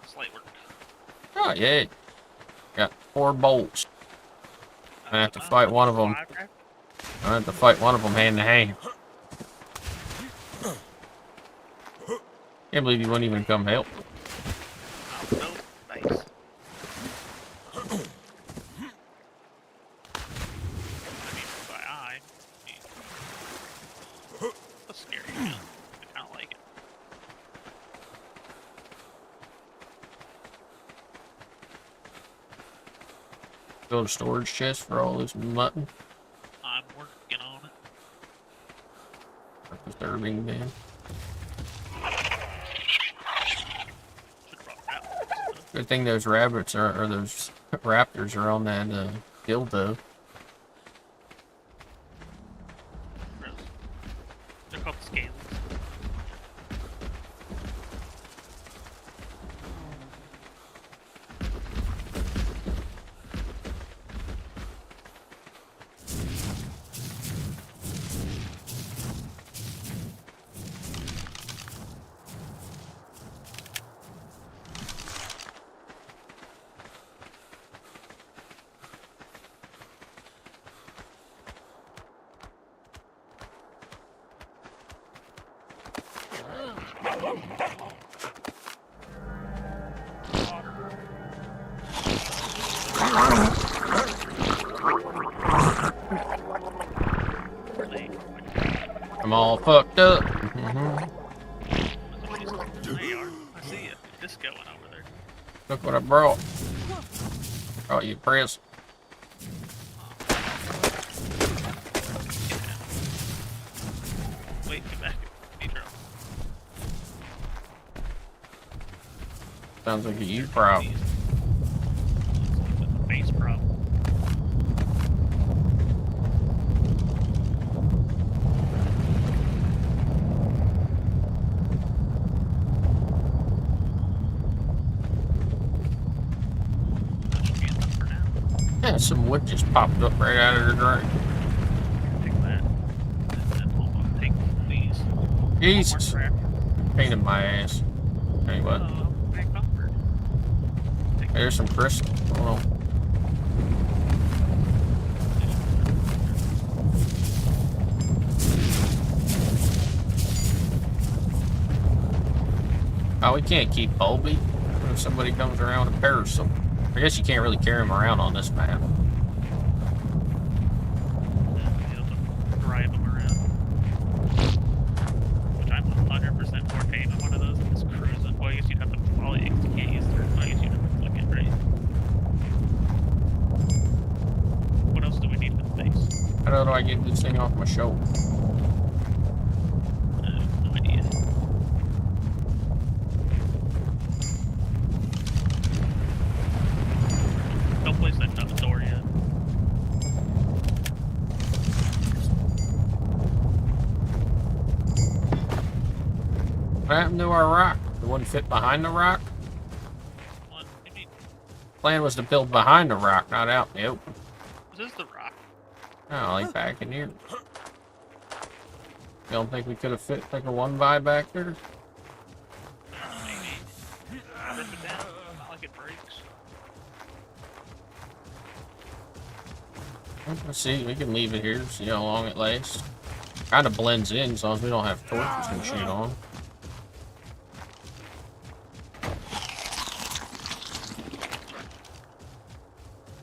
Slight work. Oh yeah. Got 4 bolts. I have to fight one of them. I have to fight one of them hand to hand. Can't believe you wouldn't even come help. Oh, no. Nice. That's scary, man. I kind of like it. Build a storage chest for all this mutton. I'm working on it. Disturbing, man. Good thing those rabbits are, or those raptors are on that dildo. They're called scales. I'm all fucked up. I see you. This going over there. Look what I brought. Brought you a present. Wait, get back. Pedro. Sounds like a you problem. Base problem. Yeah, some wood just popped up right out of the ground. Take that. And take these. Jesus. Pain in my ass. Anyway. There's some crystal. Hold on. Oh, we can't keep Bulby. What if somebody comes around with a parasol? I guess you can't really carry them around on this map. Drive them around. Which I'm 100% more tame on one of those than just cruising. Well, I guess you'd have to follow it. You can't use third. I guess you'd have to plug it, right? What else do we need for the base? How do I get this thing off my shoulder? No idea. Don't place that on the door yet. What happened to our rock? It wouldn't fit behind the rock? What? You mean? Plan was to build behind the rock, not out in the open. This is the rock. Oh, like back in here. You don't think we could have fit like a 1x back there? Maybe. Rip it down. Not like it breaks. Let's see, we can leave it here, see how long it lasts. Kind of blends in as long as we don't have torches and shit on.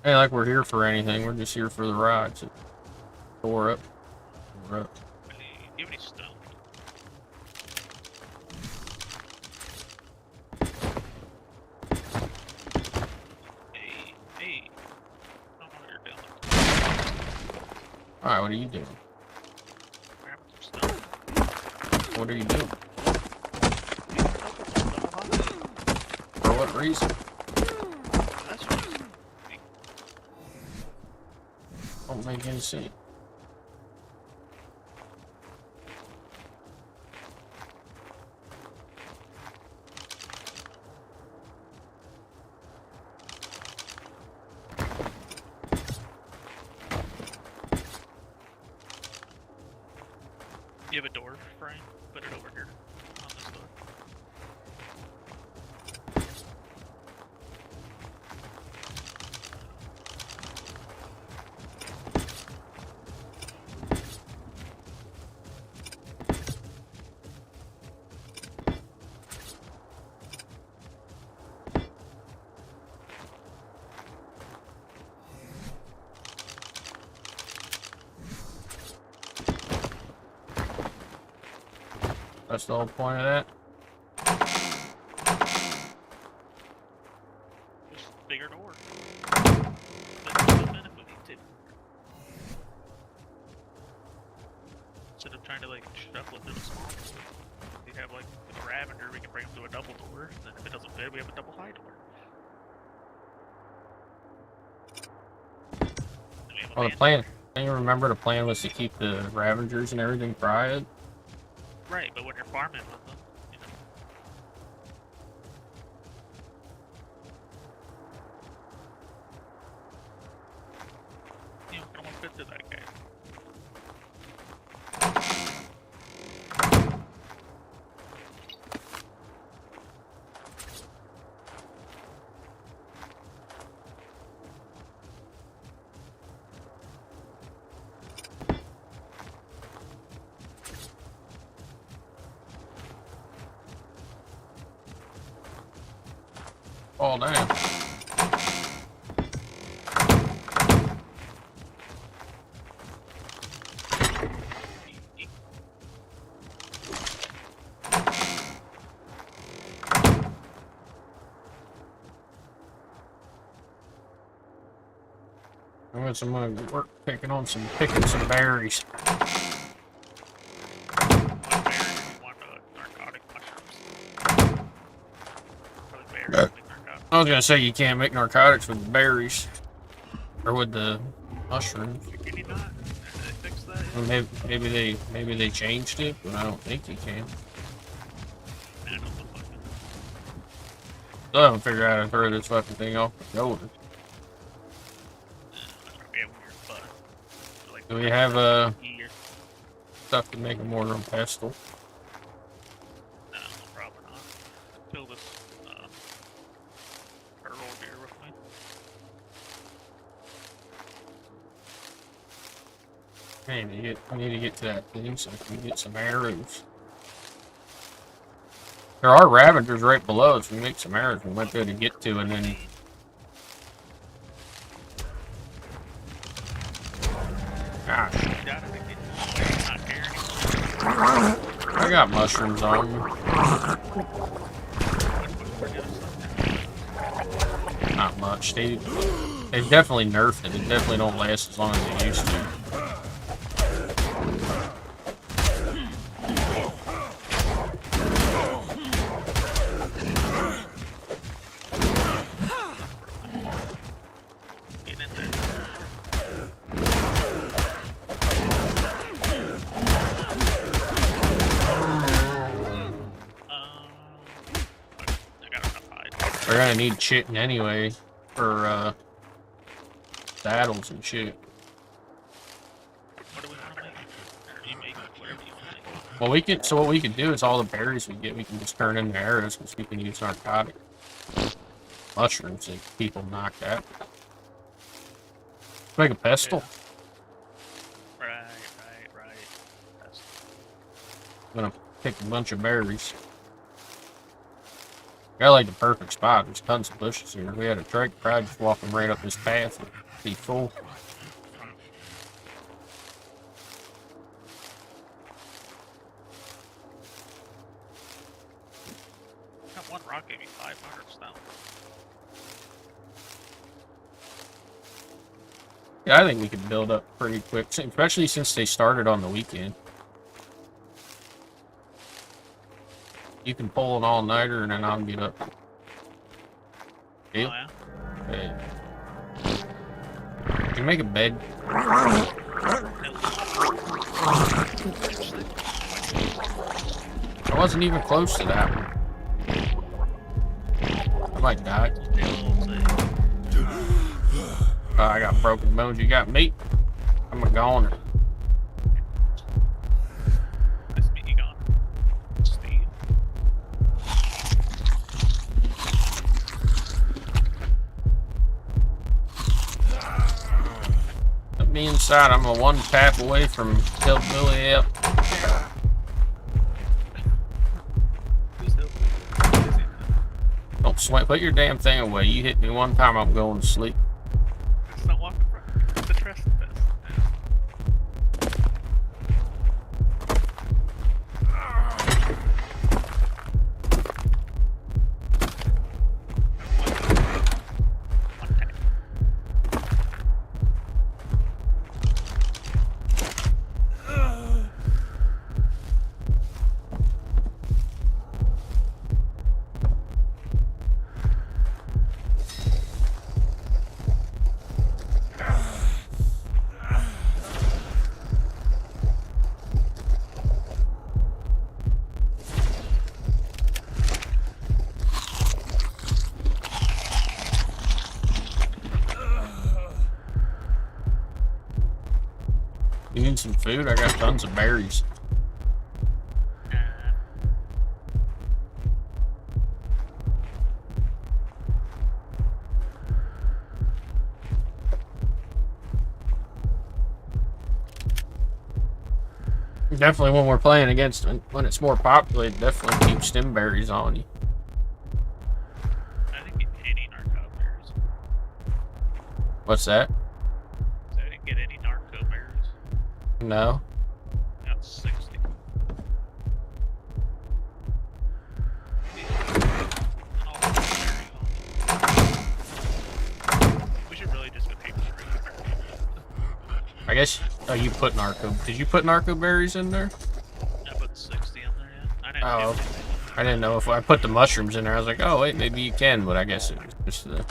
Ain't like we're here for anything, we're just here for the ride. So door up. Door up. Do you have any stone? Hey. I don't know what you're doing. Alright, what are you doing? Grabbing some stone. What are you doing? For what reason? That's right. Don't make any sense. You have a door, Brian? Put it over here on this door. That's the whole point of that. Just bigger door. Let's put them in if we need to. Instead of trying to like shuffle it to the small door. We have like a Ravager, we can bring them to a double door. And then if it doesn't fit, we have a double high door. Oh, the plan. Can you remember the plan was to keep the Ravagers and everything private? Right, but when you're farming with them, you know. You know, don't want to fit to that guy. Oh, damn. I'm gonna some work picking some berries. I was gonna say you can't make narcotics with the berries or with the mushrooms. Can you not? Did they fix that? Well, maybe they changed it, but I don't think you can. Still haven't figured out how to throw this fucking thing off the shoulder. Do we have stuff to make a mortar and pestle? No, probably not. Fill this barrel beer with me. I need to get to that thing so I can get some arrows. There are Ravagers right below us. We make some arrows we might be able to get to, and then. Gosh. I got mushrooms on me. Not much. They've definitely nerfed it. It definitely don't last as long as they used to. We're gonna need chitin anyway for saddles and shit. What do we want to make? Or you make whatever you want to make. Well, we can. So what we can do is all the berries we get, we can just turn into arrows because we can use narcotic mushrooms that people knocked out. Make a pestle. Yeah. Right. Pestle. I'm gonna pick a bunch of berries. Got like the perfect spot. There's tons of bushes here. If we had a trek, probably just walking right up this path and be full. That one rock gave me 500 now. Yeah, I think we could build up pretty quick, especially since they started on the weekend. You can pull an all-nighter and then I'll get up. Deal? Oh, yeah? Okay. Can you make a bed? I wasn't even close to that one. I might die. I got broken bones. You got meat? I'm a goner. Nice to meet you, Gone. Steve. Let me inside. I'm a one tap away from Hillbilly up. Don't sweat. Put your damn thing away. You hit me one time, I'm going to sleep. It's not walking from the trust test. some food? I got tons of berries. Definitely when we're playing against, when it's more populated, definitely keep stem berries on you. I didn't get any narco berries. What's that? I didn't get any narco berries. No. Got 60. We should really just go paper. I guess. Oh, you put narco. Did you put narco berries in there? I put 60 in there, yeah. I didn't I didn't know if I put the mushrooms in there. I was like, oh wait, maybe you can, but I guess it was just the.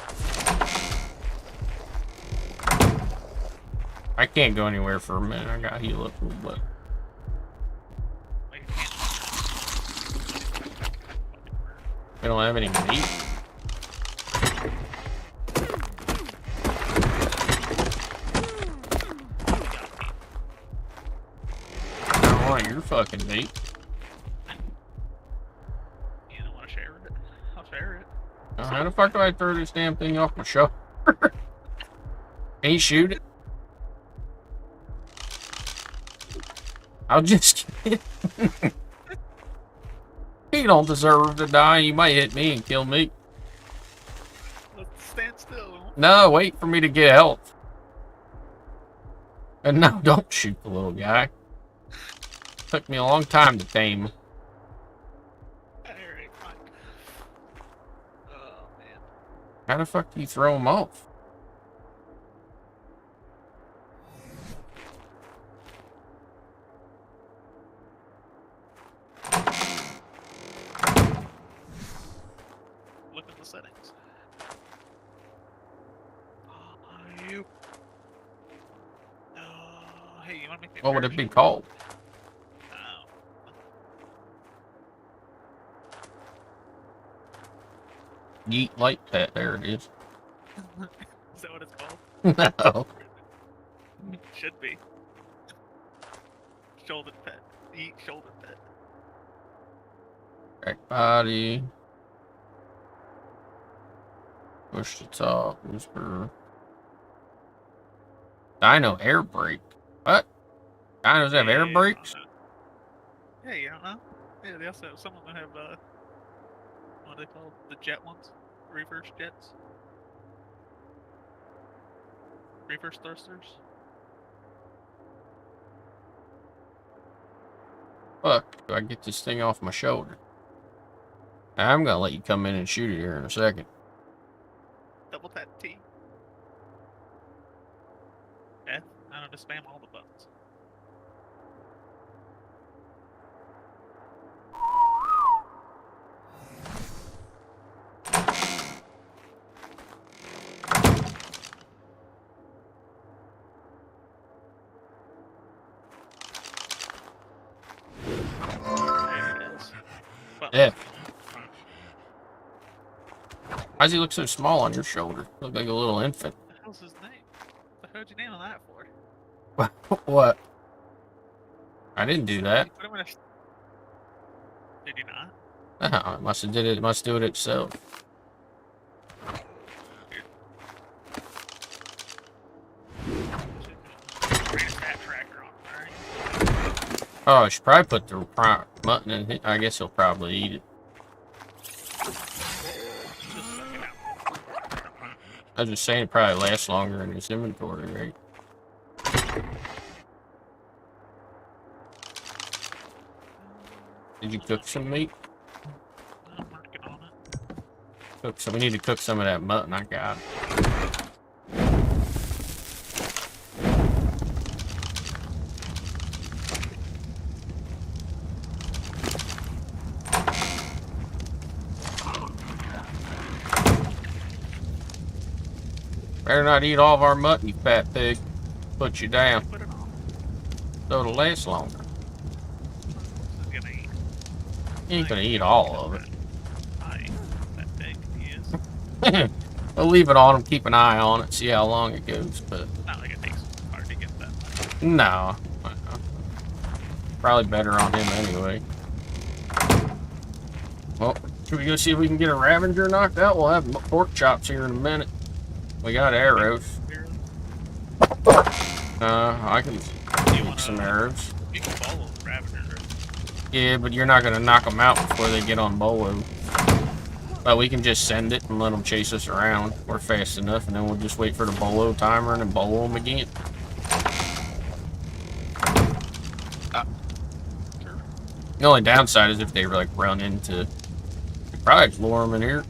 I can't go anywhere for a minute. I gotta heal up a little bit. We don't have any meat. I don't want your fucking meat. You don't want to share it? I'll share it. How the fuck do I throw this damn thing off my shoulder? Can you shoot it? I'll just kidding. He don't deserve to die. You might hit me and kill me. Let's stand still. No, wait for me to get health. And no, don't shoot the little guy. Took me a long time to tame. Alright, fine. Oh, man. How the fuck do you throw him off? Look at the settings. Hey, you want to make me a What would it be parachute? called? Oh. Yeet light pet. There it is. Is that what it's called? No. It should be. Shoulder pet. Eat shoulder pet. Crack body. Push the top. Whisper. Dino air brake. What? Dinos have air brakes? Yeah, you don't know? Yeah, they also some of them have what are they called? The jet ones? Reverse jets? Reverse thrusters? Fuck, do I get this thing off my shoulder? I'm gonna let you come in and shoot it here in a second. Double tap T. F. I don't know, spam all the buttons. Yeah. Why does he look so small on your shoulder? Look like a little infant. What the hell's his name? What the hell did you name on that for? What? I didn't do that. You put him in a... Did you not? No, it must have did it. It must do it itself. Oh, I should probably put the mutton in. I guess he'll probably eat it. I was just saying it probably lasts longer in his inventory, right? Did you cook some meat? I'm working on it. Cook some. We need to cook some of that mutton I got. Better not eat all of our mutton, you fat pig. Put you down. So it'll last longer. He ain't gonna eat all of it. That big he is. We'll leave it on him, keep an eye on it, see how long it goes, but... Not like it takes hard to get that much. No. Probably better on him anyway. Well, should we go see if we can get a Ravager knocked out? We'll have pork chops here in a minute. We got arrows. I can make some arrows. You can follow the Ravager, right? Yeah, but you're not going to knock them out before they get on Bolo. But we can just send it and let them chase us around. We're fast enough, and then we'll just wait for the Bolo timer and then Bolo them again. The only downside is if they like run into, probably just lure them in here,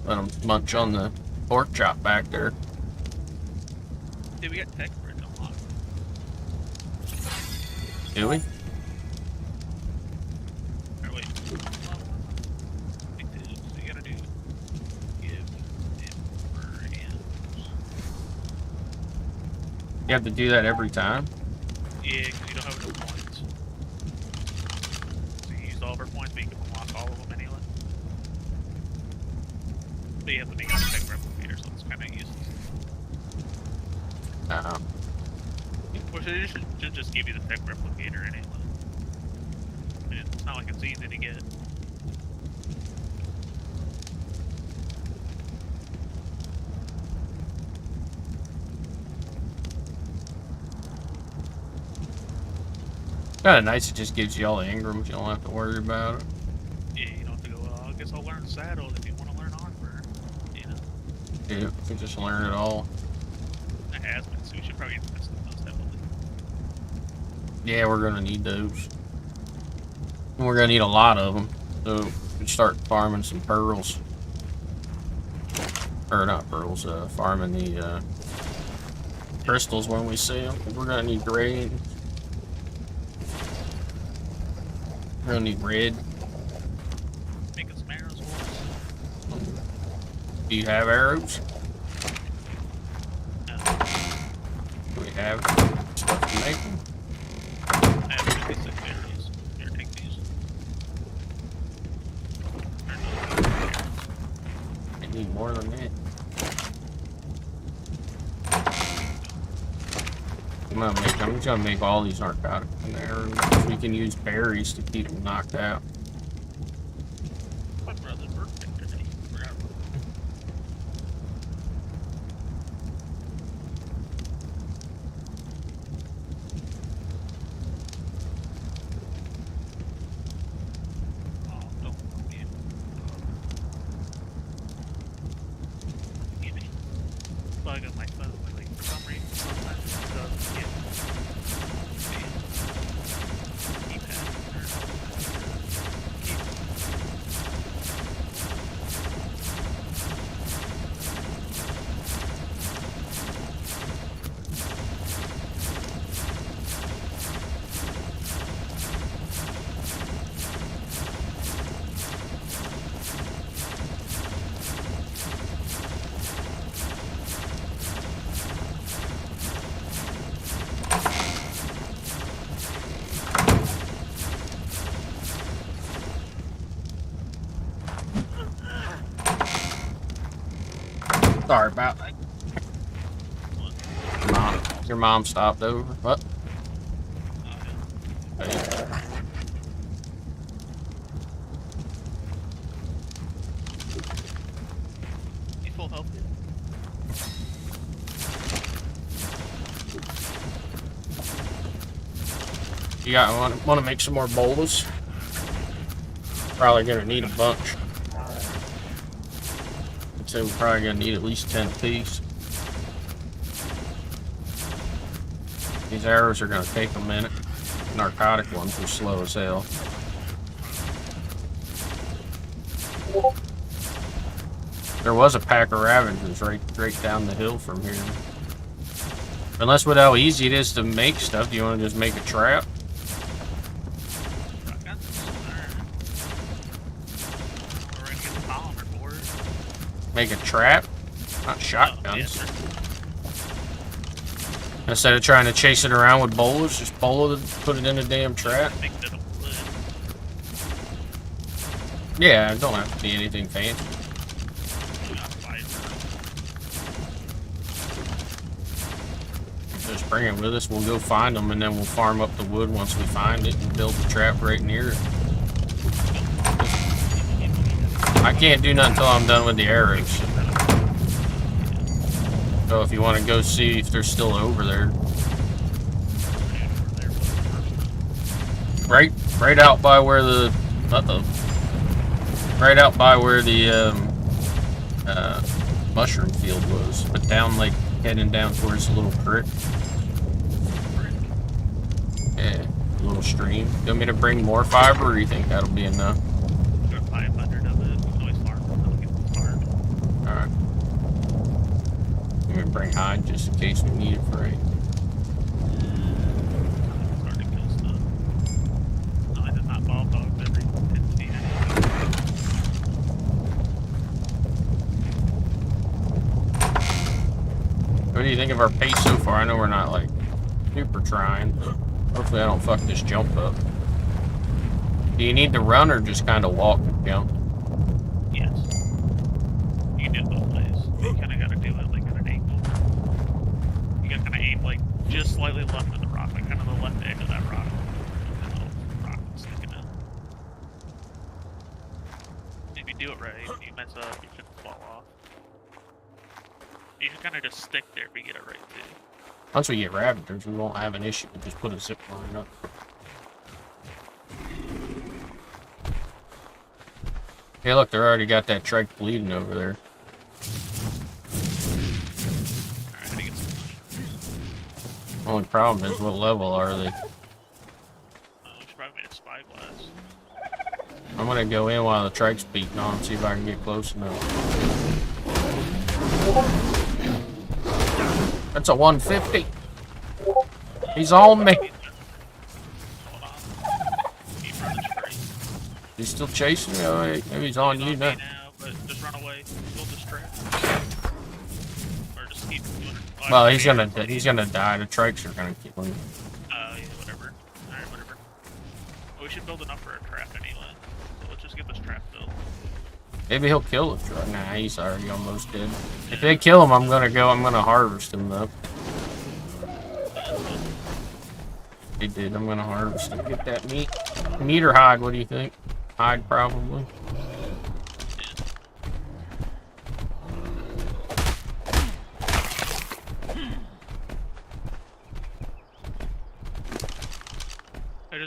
let them munch on the pork chop back there. Dude, we got tech bridge unlocked. Do we? Or wait. So you gotta do give for hands. You have to do that every time? Yeah, because you don't have enough points. So you use all of our points, but you can unlock all of them anyway. But you have to make a tech replicator, so it's kind of useless. Or it should just give you the tech replicator anyway. I mean, it's not like it's easy to get. Kind of nice, it just gives you all the Ingrams, you don't have to worry about it. Yeah, you don't have to go, well, I guess I'll learn saddle if you want to learn armor, you know? Yeah, you can just learn it all. It has been, so we should probably invest in those heavily. Yeah, we're gonna need those. And we're gonna need a lot of them. So we start farming some pearls. Or not pearls, farming the crystals when we see them. We're gonna need green. We're gonna need red. Making some arrows for us. Do you have arrows? No. Do we have stuff to make them? I have 56 arrows. Here, take these. I need more than that. I'm just gonna make all these narcotic arrows. We can use berries to keep them knocked out. My brother's birthday today. Forgot about that. Oh, don't forget. Give me bug on my phone, like for some reason sometimes it doesn't get Sorry about that. Your mom stopped over. What? Hey. You full health? You got want to make some more boulders? Probably gonna need a bunch. I'd say we're probably gonna need at least 10 apiece. These arrows are gonna take a minute. Narcotic ones are slow as hell. There was a pack of Ravagers right down the hill from here. Unless with how easy it is to make stuff, do you want to just make a trap? Make a trap? Not shotguns. Instead of trying to chase it around with bowlers, just put it in a damn trap. Yeah, it don't have to be anything fancy. Just Just bring it with us. We'll go find them, and then we'll farm up the wood once we find it and build the trap right near it. I can't do nothing until I'm done with the arrows. So if you want to go see if they're still over there. Right out by where the... Right out by where the mushroom field was. But down, like, heading down towards the little creek. Yeah, a little stream. You want me to bring more fiber, or you think that'll be enough? 500 of it. You can always farm it. Alright. I'm gonna bring hide just in case we need it for it. What do you think of our pace so far? I know we're not like super trying. Hopefully I don't fuck this jump up. Do you need to run or just kind of walk and jump? Yes. You can do it both ways. You kind of got to do it like at an angle. You got to kind of aim like just slightly left of the rock, like kind of the left edge of that rock. And the little rock sticking out. If you do it right, if you mess up, you shouldn't fall off. You can kind of just stick there if you get it right too. Once we get raptors, we won't have an issue. We'll just put a zip line up. Hey, look, they already got that trike bleeding over there. Only problem is, what level are they? We should probably make a spyglass. I'm gonna go in while the trike's beating on, see if I can get close enough. That's a 150. He's on me. He's still chasing me. Oh, wait, maybe he's on you now. But just run away. Build this trap. Or just keep doing it. Well, he's gonna die. The trikes are gonna kill him. Yeah, whatever. Alright, whatever. Well, we should build enough for a trap anyway. So let's just get this trap built. Maybe he'll kill the truck. Nah, he's already almost dead. If they kill him, I'm gonna harvest him though. They did. I'm gonna harvest him. Get that meat. Meat or hide? What do you think? Hide, probably.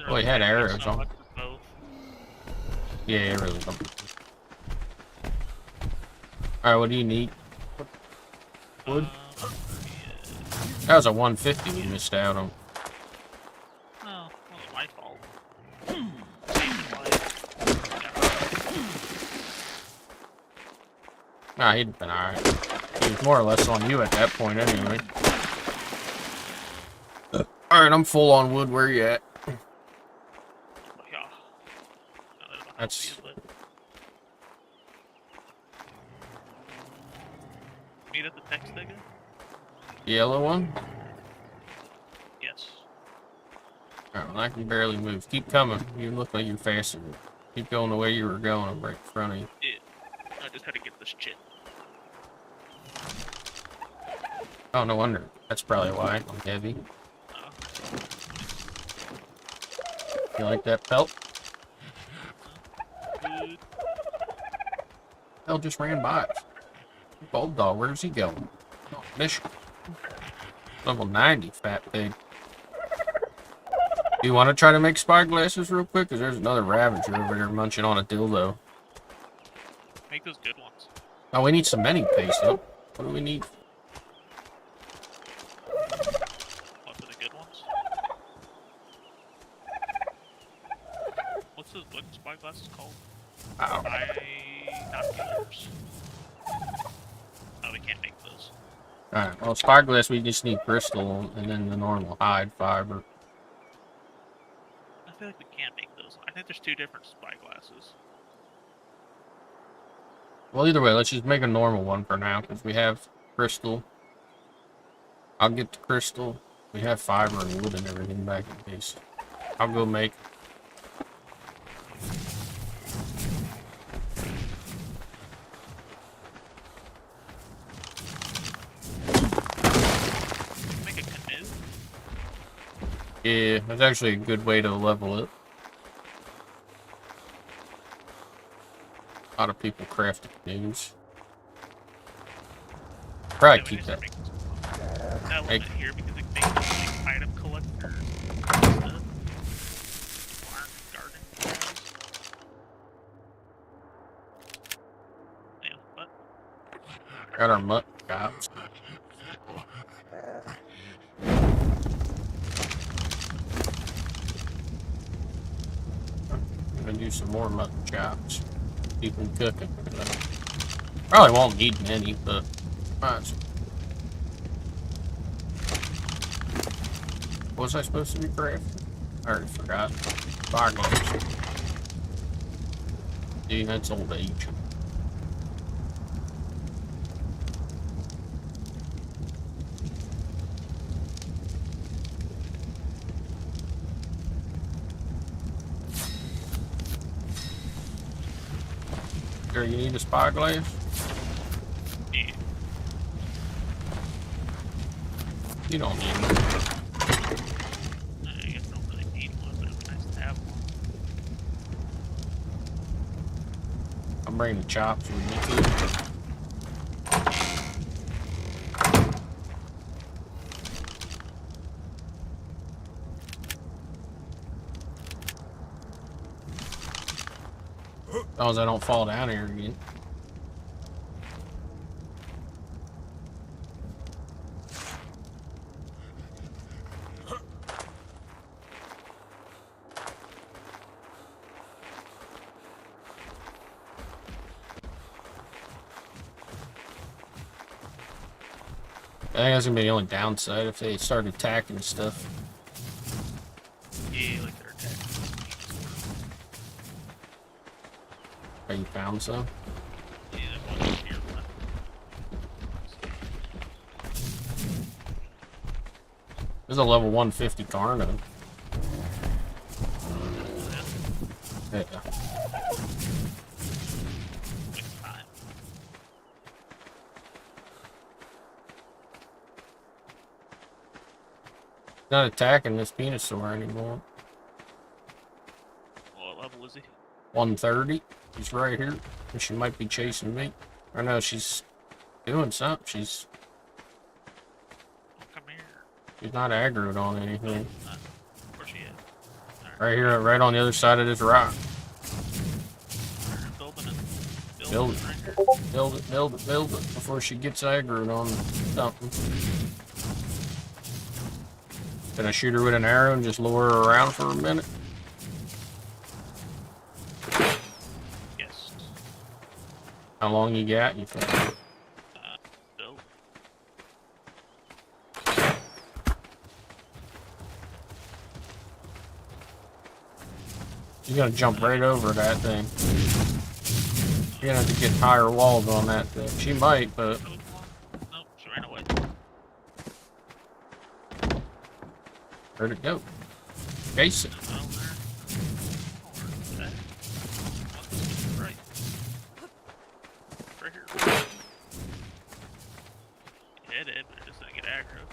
Well, he had arrows on. Yeah, it really don't. Alright, what do you need? Wood? That was a 150 we missed out on. Oh, well, it's my fault. Nah, he'd have been alright. He was more or less on you at that point anyway. Alright, I'm full on wood. Where you at? That's... Meet at the next digger? Yellow one? Yes. Alright, well, I can barely move. Keep coming. You look like you're faster. Keep going the way you were going. I'm right in front of you. Yeah. I just had to get this shit. Oh, no wonder. That's probably why. I'm heavy. You like that pelt? Hell just ran by us. Bulldog, where's he going? Oh, mission. Level 90, fat pig. Do you want to try to make spyglasses real quick? Because there's another Ravager over there munching on a dildo. Make those good ones. Oh, we need some many paste, though. What do we need? What for the good ones? What's the spyglasses called? Binoculars. Oh, we can't make those. Alright, well, spyglass, we just need crystal and then the normal hide fiber. I feel like we can't make those. I think there's two different spyglasses. Well, either way, let's just make a normal one for now, because we have crystal. I'll get the crystal. We have fiber and wood and everything back in case. I'll go make. Make a canoe? Yeah, that's actually a good way to level it. A lot of people craft canoes. Probably keep that. Element here because it makes like item collector farm garden grounds. Yeah, but Got our mutt chops. I'm gonna do some more mutton chops. Keep them cooking. Probably won't need many, but might. What was I supposed to be crafting? I already forgot. Fire gloves. Dude, that's old age. Sure, you need a spyglass? Yeah. You don't need it. I guess I don't really need one, but it'd be nice to have one. I'm bringing the chops with me too. As long as I don't fall down here again. I think that's gonna be the only downside if they start attacking stuff. Yeah, like they're attacking. Oh, you found some? Yeah, there's one here. There's a level 150 Carno. Yeah. Not attacking this Venusaur anymore. What level is he? 130. He's right here. And she might be chasing me. I know she's doing something. She's Come here. she's not aggroed on anything. Where's she at? Right here, right on the other side of this rock. Building it. Build it. Build it, build it, build it before she gets aggroed on something. Can I shoot her with an arrow and just lure her around for a minute? Yes. How long you got, you think? Build. You're gonna jump right over that thing. You're gonna have to get higher walls on that thing. She might, but... Nope, she ran away. Where'd it go? Chase it. Right. Right here. Hit it, but it just didn't get aggro.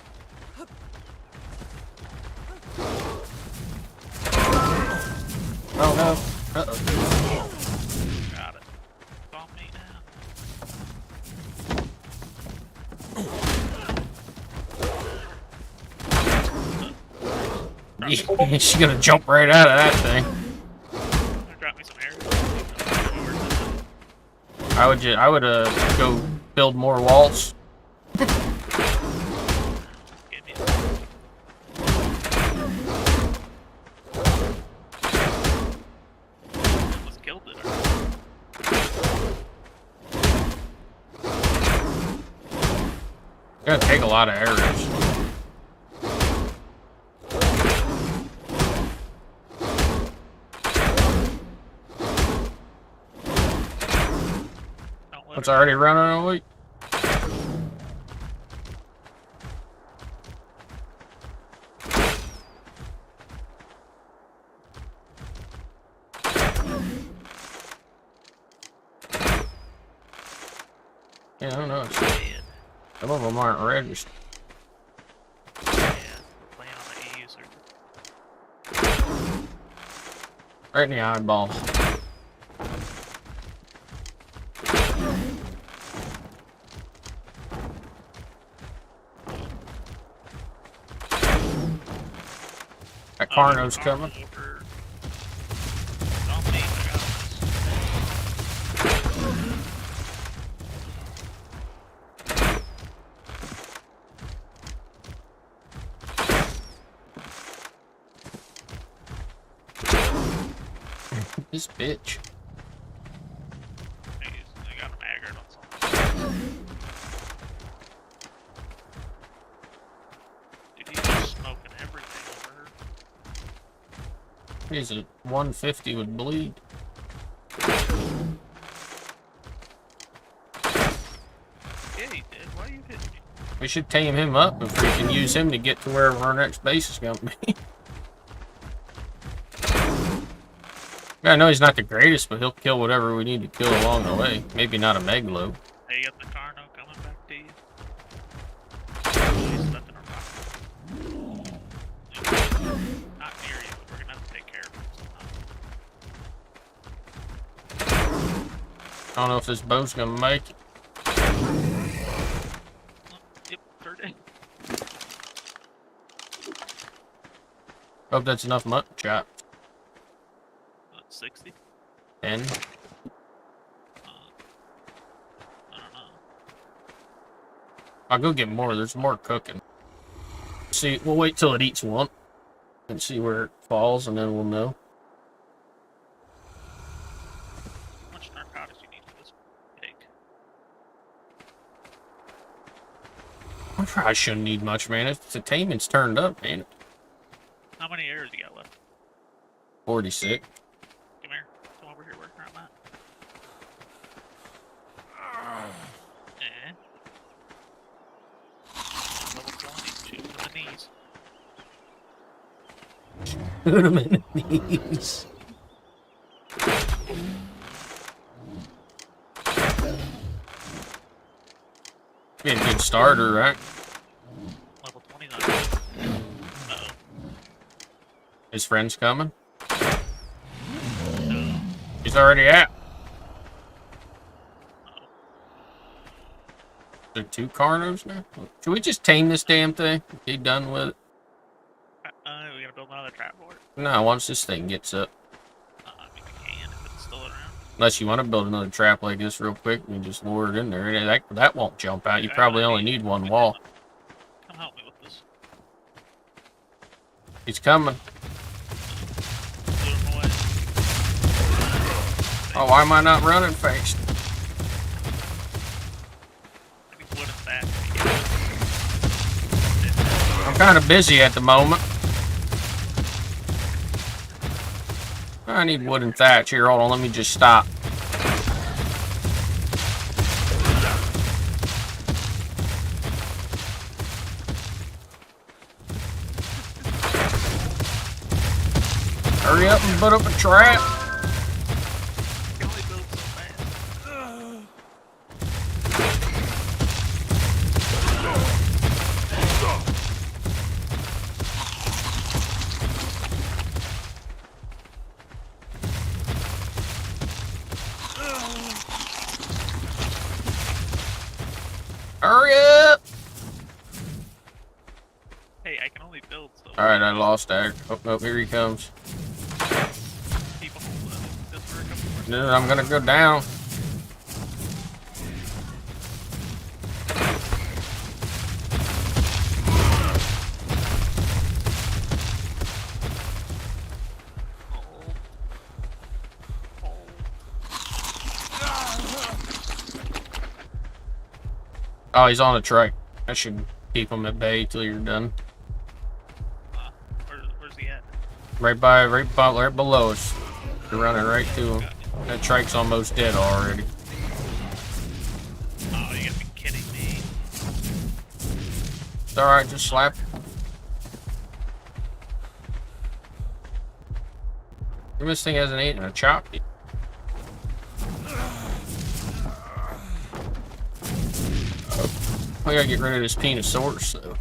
Oh no. Uh-oh. Got it. Bomb me now. She's gonna jump right out of that thing. Drop me some arrows. I would go build more walls. Almost killed it. It's gonna take a lot of arrows. It's already running away. Yeah, I don't know. Some of them aren't registered. Yeah, playing on the EU server. Right in the eyeball. That Carno's coming. This bitch. I got him aggroed on something. Dude, he's just smoking everything over here. He's at 150 with bleed. Yeah, he did. Why are you hitting me? We should tame him up if we can use him to get to wherever our next base is going to be. I know he's not the greatest, but he'll kill whatever we need to kill along the way. Maybe not a Megalo. Hey, you got the Carno coming back to you. He's stuck in a rock. Not near you, but we're gonna have to take care of him somehow. I don't know if this boat's gonna make it. Yep, sure did. Hope that's enough mutton chop. 60? 10. I don't know. I'll go get more. There's more cooking. See, we'll wait till it eats one and see where it falls, and then we'll know. How much narcotics you need for this pig? I probably shouldn't need much, man. It's the taming's turned up, man. How many arrows you got left? 46. Come here. Come over here where I'm at. Level 20. Shoot him in the knees. Shoot him in the knees. Be a good starter, right? Level 29. Uh-oh. His friend's coming? He's already out. There are 2 Carnos now? Should we just tame this damn thing? Be done with it? We gotta build another trap for it. No, once this thing gets up. I mean, we can if it's still around. Unless you want to build another trap like this real quick and just lure it in there. That won't jump out. You probably only need one wall. Come help me with this. He's coming. Oh, why am I not running fast? I'm kind of busy at the moment. I need wood and thatch. Here, hold on. Let me just stop. Hurry up and put up a trap. Hurry up! Hey, I can only build so. Alright, I lost Ag. Oh, no, here he comes. Dude, I'm gonna go down. Oh, he's on a trike. I should keep him at bay till you're done. Where's he at? Right below us. You're running right to him. That trike's almost dead already. Oh, you gotta be kidding me. It's alright, just slap. This thing hasn't eaten a chop yet. We gotta get rid of this Penosaurus, though.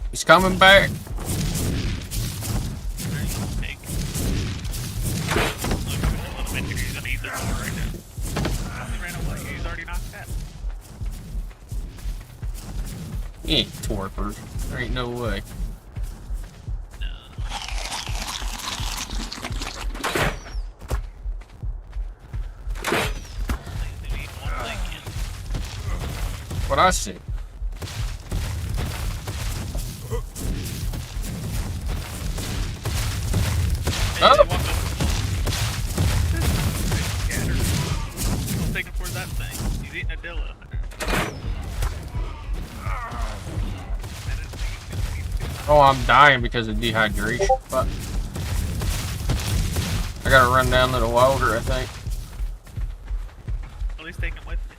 He's coming back. He ain't torpor. There ain't no way. What I see. Hey, oh. Don't take him for that thing. He's eating a dillo. Oh, I'm dying because of dehydration. But I gotta run down to the welder, I think. At least take him with me.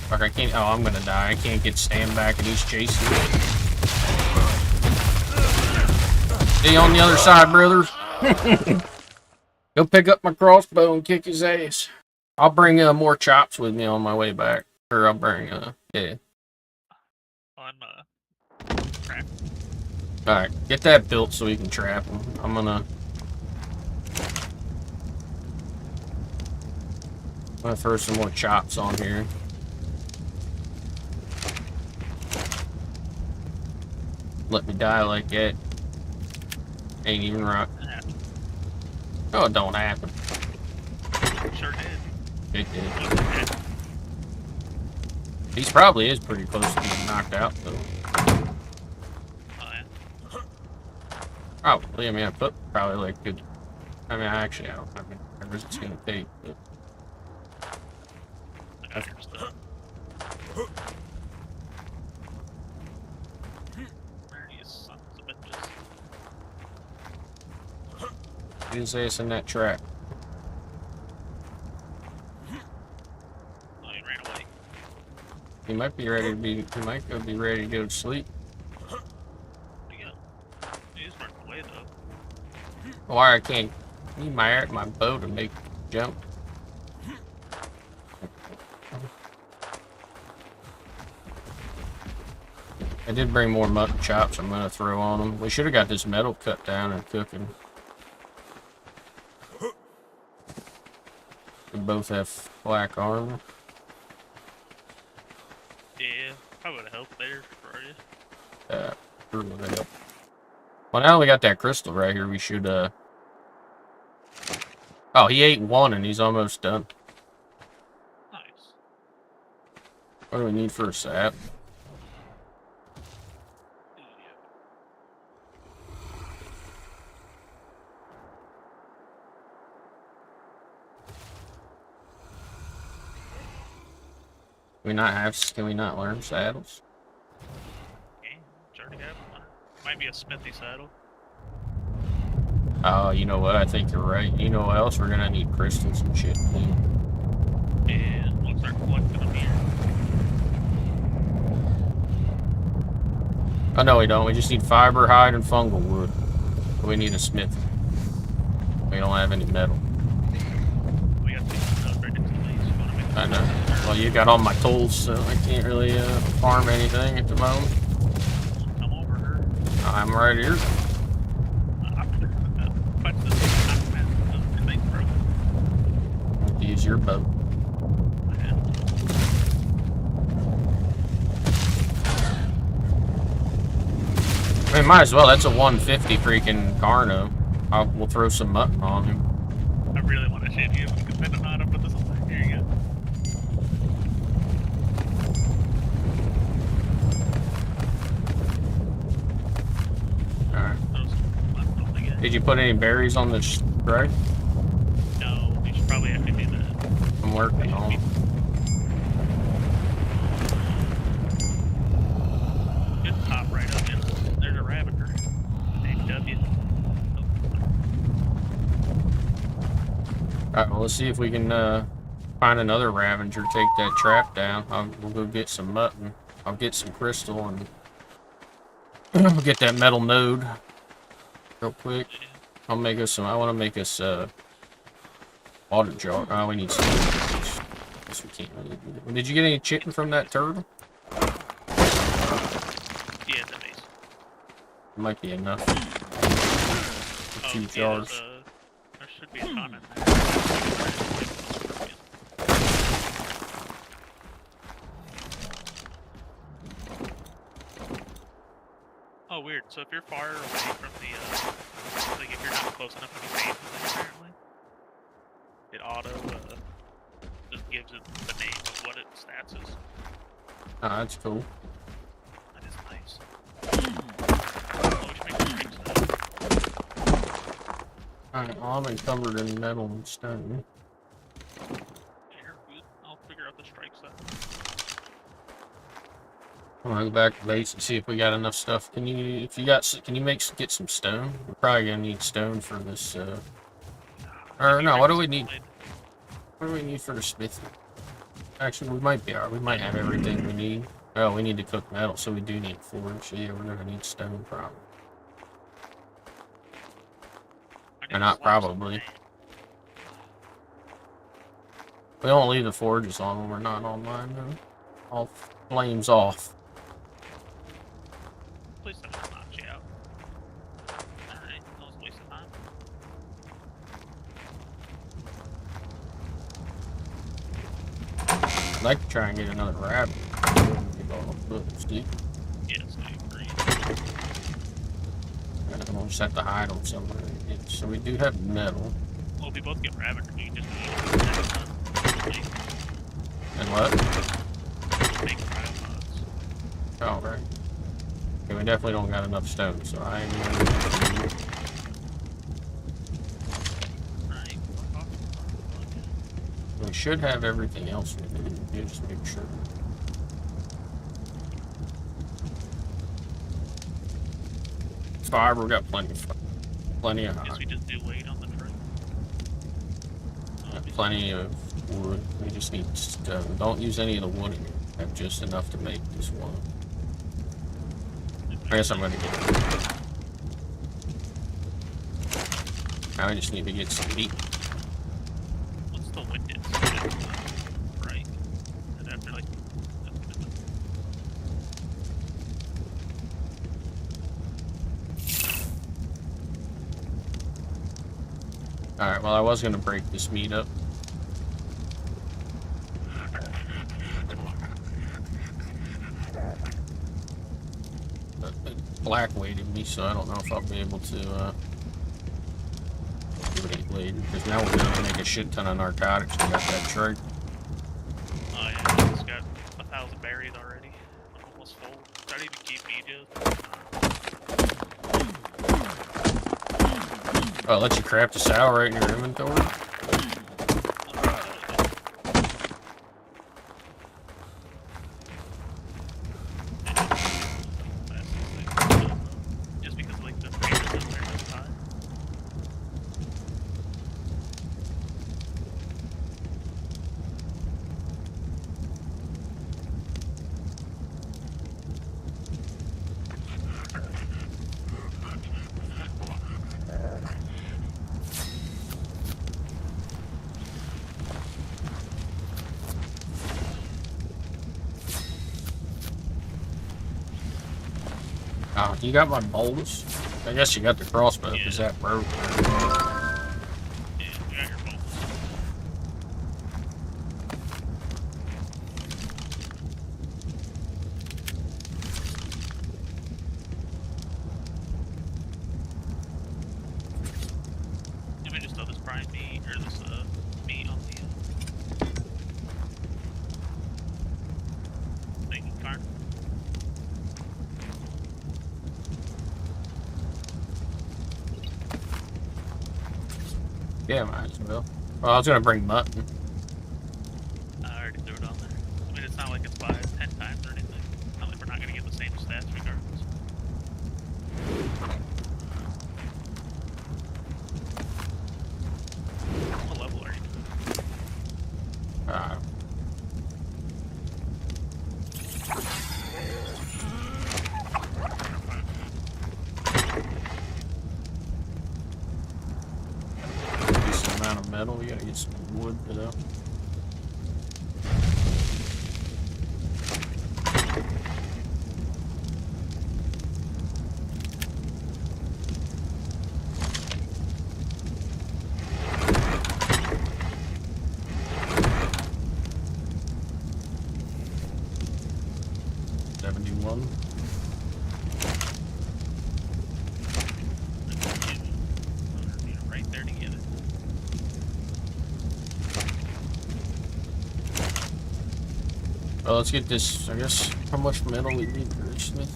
Fuck, I can't. Oh, I'm gonna die. I can't get stand back and he's chasing me. Stay on the other side, brothers. Go pick up my crossbow and kick his ass. I'll bring more chops with me on my way back. Or I'll bring, yeah. Trap. Alright, get that built so we can trap him. I'm gonna throw some more chops on here. Let me die like that. Ain't even right. Oh, it don't happen. Sure did. It did. He probably is pretty close to being knocked out, though. Probably. I mean, I put probably like good. I mean, actually, I don't know how much it's gonna take. But I got your stuff. You sons of bitches. he didn't say it's in that trap. Oh, he ran away. He might be ready to be. He might be ready to go to sleep. Why I can't use my bow to make jump? I did bring more mutton chops I'm gonna throw on them. We should have got this metal cut down and cooking. We both have black armor. Yeah, probably would have helped there for you. Yeah, sure would help. Well, now we got that crystal right here. We should, Oh, he ate one and he's almost done. Nice. What do we need for a sap? Can we not learn saddles? Okay, sure to have one. Might be a smithy saddle. Oh, you know what? I think you're right. You know what else? We're gonna need crystals and shit. Yeah, we'll start collecting them here. Oh, no, we don't. We just need fiber, hide, and fungal wood. We need a smith. We don't have any metal. We got these ready to place. I know. Well, you got all my tools, so I can't really farm anything at the moment. Come over here. I'm right here. Use your boat. I mean, might as well. That's a 150 freaking Carno. We'll throw some mutton on him. I really want to shave you if we can fit a knot up with this one. Here you go. Alright. Did you put any berries on the strike? No, we should probably have to do that. I'm working on it. Just hop right up in. There's a ravager. AW. Alright, well, let's see if we can find another Ravager, take that trap down. We'll go get some mutton. I'll get some crystal and we'll get that metal node real quick. I'll make us some. I want to make us water jar. Oh, we need some. Guess we can't really do that. Did you get any chicken from that turtle? Yeah, it's a base. Might be enough. Oh, 2 yeah, jars. There should be a ton in there. Oh, weird. So if you're far away from the, like if you're not close enough to the base, apparently, it auto, just gives it the name of what its stats is. Oh, that's cool. That is nice. Oh, we should make some drinks now. Alright, well, I'm encumbered in metal and stone. Here, I'll figure out the strike set. I'm gonna go back to base and see if we got enough stuff. Can you, can you get some stone? We're probably gonna need stone for this, or no, what do we need? What do we need for the smithing? Actually, we might have everything we need. Oh, we need to cook metal, so we do need a forge. So yeah, we're gonna need stone probably. Or not probably. We don't leave the forges on when we're not online though. All flames off. Please don't knock you out. Alright, that was a waste of time. I'd like to try and get another rabbit. Yes, I agree. We'll just have to hide them somewhere. So we do have metal. Well, if we both get rabbit, we can just eat it. And what? Make rabbit pods. Oh, right. Okay, we definitely don't got enough stone, so I am going to... We should have everything else we need. Just make sure. Fiber, we got plenty of Guess we just do wait on the train. plenty of wood. We just need stone. Don't use any of the wood in here. Have just enough to make this one. I guess I'm gonna get it. Now I just need to get some meat. What's the windage? Right. And after like Alright, well I was gonna break this meat up. But it black weighted me, so I don't know if I'll be able to give it 8 later. Because now we're gonna make a shit ton of narcotics. We got that tray. oh yeah, it's got 1,000 berries already. I'm almost full. Should I even keep Egypt? Oh, it lets you craft a sour right in your inventory? Just because like the papers in there this time. Oh, you got my bolts? I guess you got the crossbow, because that broke. Let me just throw this prime meat, or this meat on the thinking cart. Yeah, might as well. Well, I was gonna bring mutton. I already threw it on there. I mean, it's not like it's by 10 times or anything. It's not like we're not gonna get the same stats regardless. What level are you? Decent amount of metal. We gotta get some wood though. Well, let's get this, I guess, how much metal we need for each smith.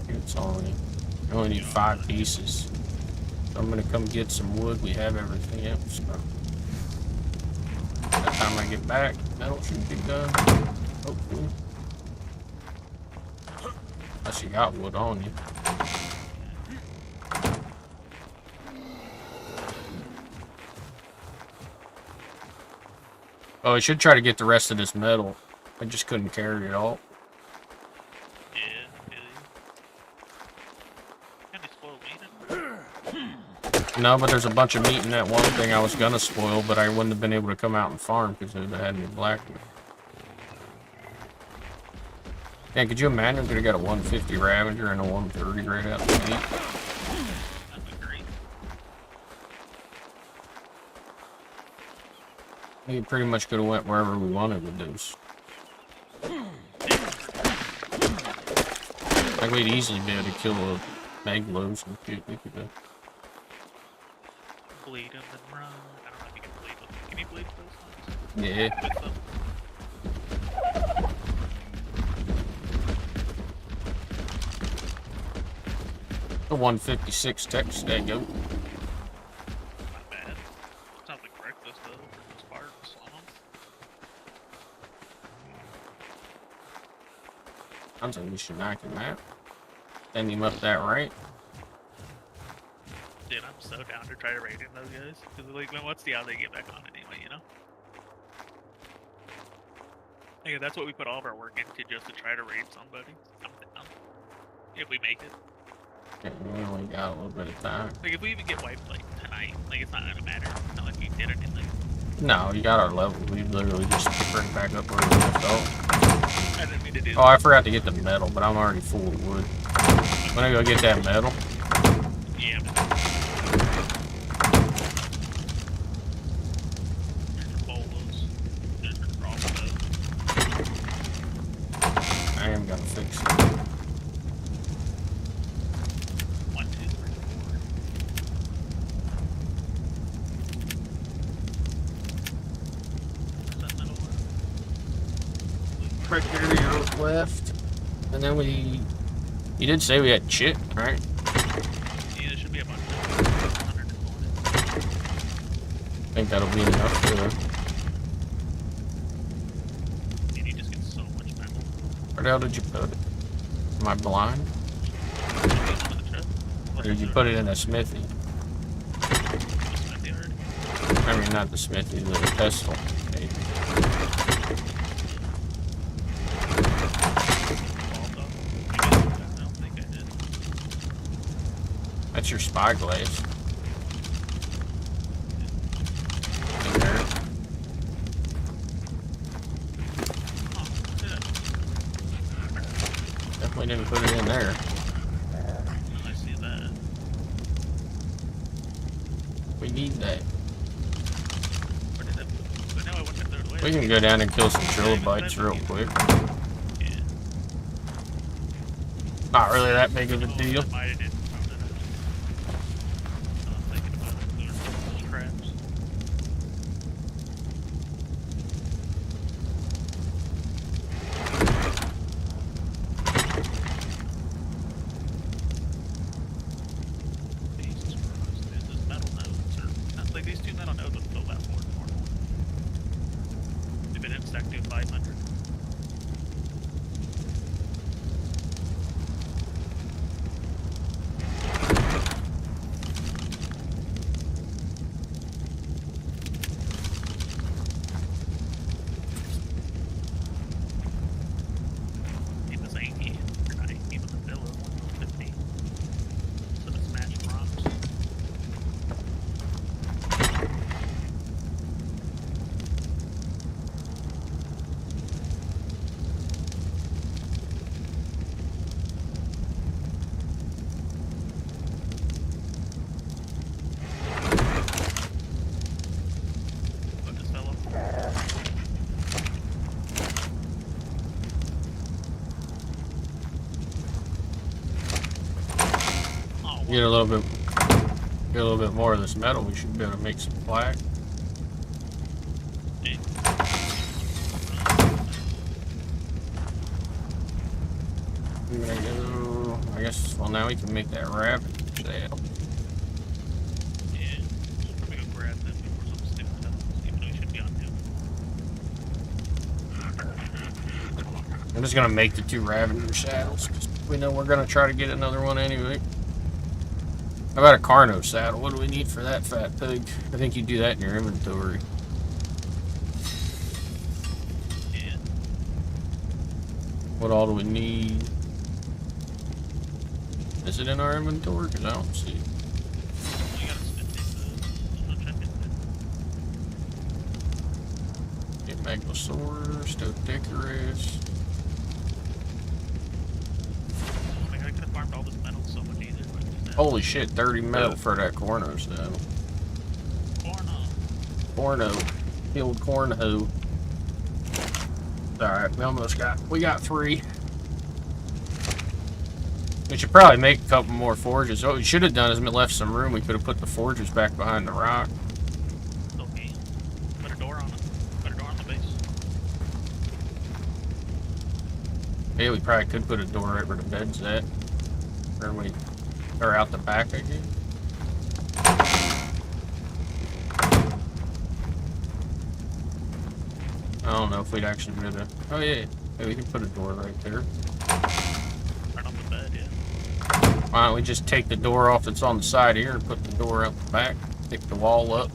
It's only, I only need 5 pieces. So I'm gonna come get some wood. We have everything else. So. By the time I get back, metal should be done. Hopefully. Unless you got wood on you. Oh, I should try to get the rest of this metal. I just couldn't carry it all. No, but there's a bunch of meat in that one thing I was gonna spoil, but I wouldn't have been able to come out and farm because it would have had me black. Yeah, could you imagine if I got a 150 Ravager and a 130 right out the gate? We pretty much could have went wherever we wanted with those. Like we'd easily be able to kill a Meglos and shoot. We could bleed them and run. I don't know if you can bleed them. Can you bleed those ones? Yeah. The 156 text, there you go. Not bad. Sounds like breakfast though, for the sparks on them. Sounds like we should knock him out. Send him up that right. Dude, I'm so down to try to raid in those guys. Because, like, what's the odds they get back on anyway, you know? Yeah, that's what we put all of our work into, just to try to raid somebody. I'm down. If we make it. Yeah, we only got a little bit of time. Like, if we even get wiped, like, tonight, like, it's not gonna matter. It's not like we did anything. No, you got our level. We literally just bring back up where we left off. I didn't mean to do Oh, I forgot to get the metal, but I'm already full of wood. I'm gonna go get that metal. Yeah. I am gonna fix it. 1, 2, 3, 4. Right there, left. And then we... You did say we had shit, right? Yeah, there should be a bunch of 120. I think that'll be enough to... And you just get so much metal. Where the hell did you put it? Am I blind? Or did you put it in a smithy? I mean, not the smithy, the pestle. That's your spyglass. In there. Definitely didn't put it in there. I see that. We need that. Where did that put? But now I went to throw it away. We can go down and kill some trilobites real quick. Yeah. Not really that big of a deal. Like these 2 metal nodes would fill that board normally. If it didn't stack to 500. Get a little bit more of this metal, we should be able to make some flak. We're gonna go, I guess, well now we can make that rabbit sail. Yeah, we're gonna grab that before something stupid happens, even though we should be on two. I'm just gonna make the 2 Ravager saddles, because we know we're gonna try to get another one anyway. How about a Carno saddle? What do we need for that fat pig? I think you do that in your inventory. Yeah. What all do we need? Is it in our inventory? Because I don't see it. Get Magnosaurus, Stodecarus. I could have farmed all this metal so much easier. Holy shit, 30 metal for that Corno saddle. Corno. Killed Cornho. Alright, we got 3. We should probably make a couple more forges. What we should have done is left some room. We could have put the forges back behind the rock. Okay. Put a door on it. Put a door on the base. Yeah, we probably could put a door right where the bed's at. Or out the back, I guess. I don't know if we'd actually really. Oh yeah, we can put a door right there. Right on the bed, yeah. Why don't we just take the door off that's on the side here and put the door out the back, pick the wall up.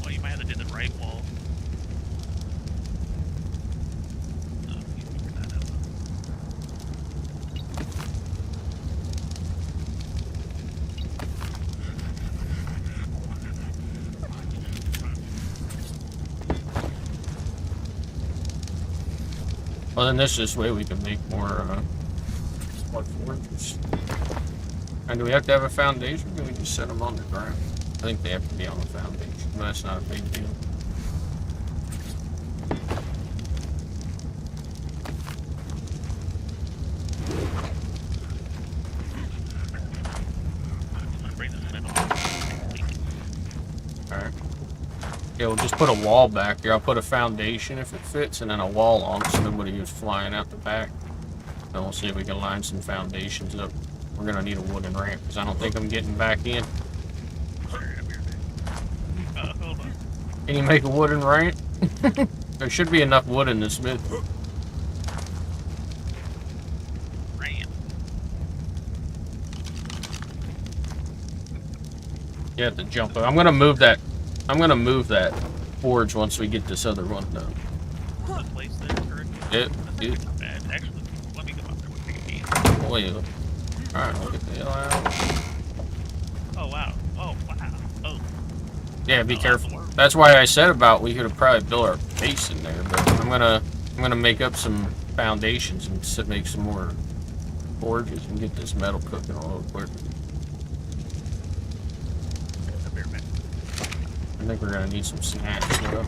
Well, you might have to do the right wall. No, you figured that out. Well, then this way we can make more forges. And do we have to have a foundation, or do we just set them on the ground? I think they have to be on the foundation, but that's not a big deal. Alright. Yeah, we'll just put a wall back here. I'll put a foundation if it fits, and then a wall on so nobody goes flying out the back. Then we'll see if we can line some foundations up. We're gonna need a wooden ramp, because I don't think I'm getting back in. Hold on. Can you make a wooden ramp? There should be enough wood in the smith. Ramp. You have to jump up. I'm gonna move that forge once we get this other one done. The place there, correct? Yep. Not bad. Actually, let me go up there with me. Oh, yeah. Alright, we'll get the hell out. Oh, wow. Oh, wow. Oh. Yeah, be careful. That's why I said about we could have probably built our base in there, but I'm gonna make up some foundations and make some more forges and get this metal cooking a little quicker. I think we're gonna need some snacks though.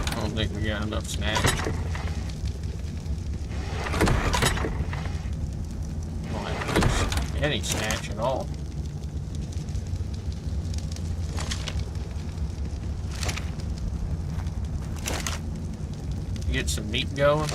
I don't think we got enough snacks. Don't have any snacks at all. Get some meat going.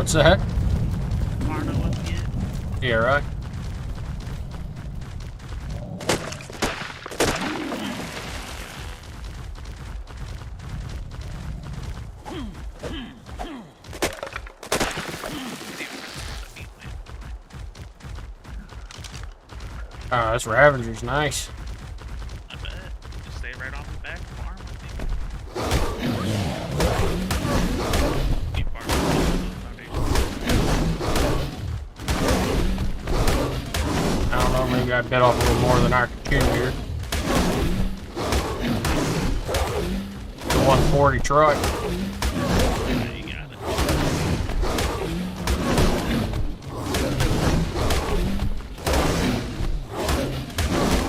What's that? Carno up yet? Yeah, right. Oh, this Ravager's nice. I bet. Just stay right off the back farm, I think. Keep farming. I don't know, maybe I bit off a little more than I could chew here. The 140 truck.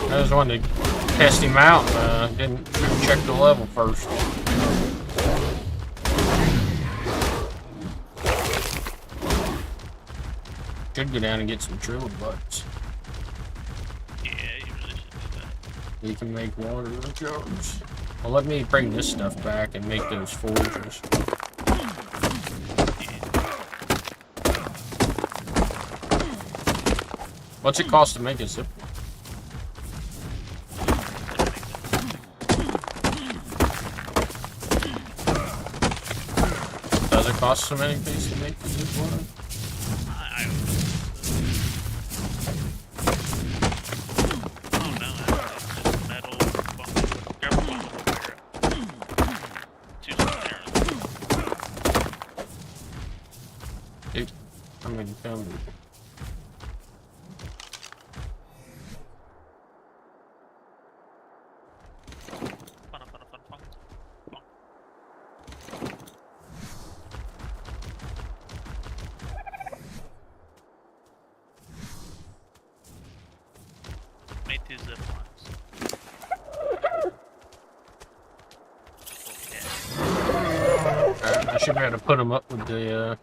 I just wanted to test him out. Didn't check the level first. Should go down and get some triller butts. Yeah, you really should do that. You can make water jars. Well, let me bring this stuff back and make those forges. What's it cost to make a zip line? Does it cost so many things to make the zip line? I don't know. Just metal bundle. Grab a bundle of fire. Choose one there. Dude, I'm gonna tell you. Made 2 zip lines. I should be able to put them up with the,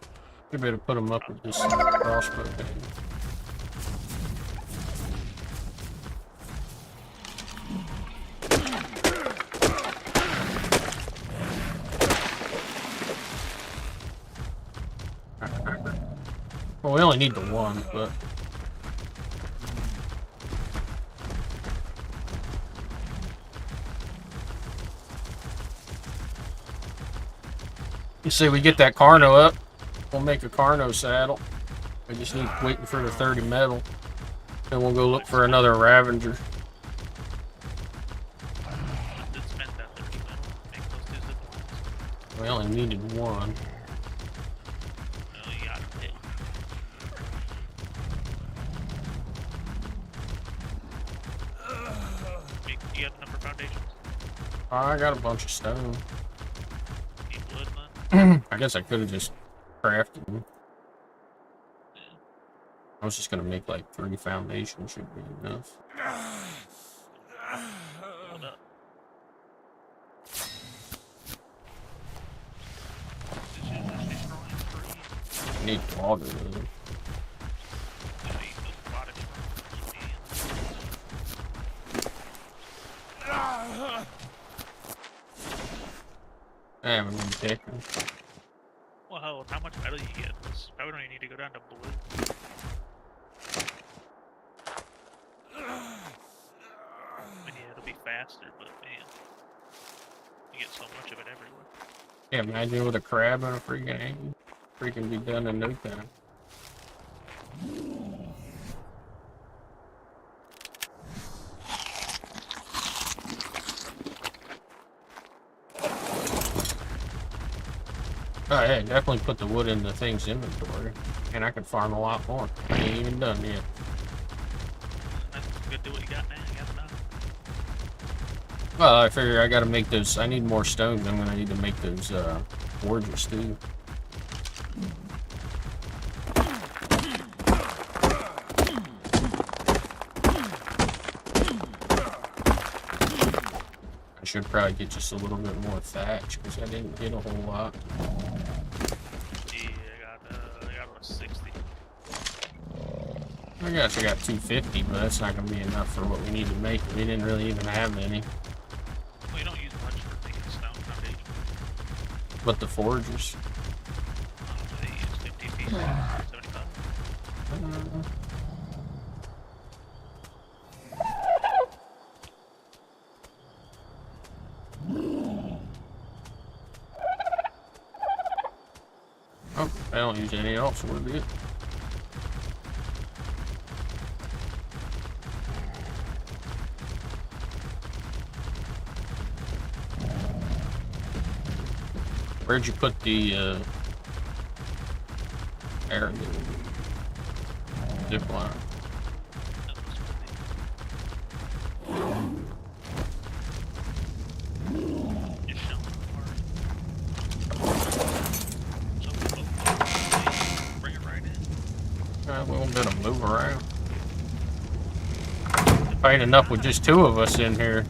should be able to put them up with this crossbow thing. Well, we only need the one, but... You see, we get that Carno up, we'll make a Carno saddle. We just need waiting for the 30 metal. Then we'll go look for another Ravager. We only needed one. You have a number of foundations? I got a bunch of stone. Need wood, man? I guess I could have just crafted them. I was just gonna make like 3 foundations, should be enough. Hold up. I need water though. I haven't been taking. Well, how much metal you get? Probably don't even need to go down to blue. I mean, yeah, it'll be faster, but man, you get so much of it everywhere. Yeah, imagine with a crab and a freaking angle. Freaking be done in no time. Oh yeah, definitely put the wood in the thing's inventory. And I can farm a lot more. I ain't even done yet. That's good, do what you got now, you got enough. Well, I figure I gotta make those, I need more stones. I'm gonna need to make those forges too. I should probably get just a little bit more thatch because I didn't get a whole lot. Yeah, I got about 60. I guess I got 250, but that's not gonna be enough for what we need to make. We didn't really even have any. Well, you don't use much for making stone foundation. But the forges. They use 50 pieces Oh, I don't use any else, would be it? Where'd you put the air zip line? We won't be able to move around. If ain't enough with just 2 of us in here.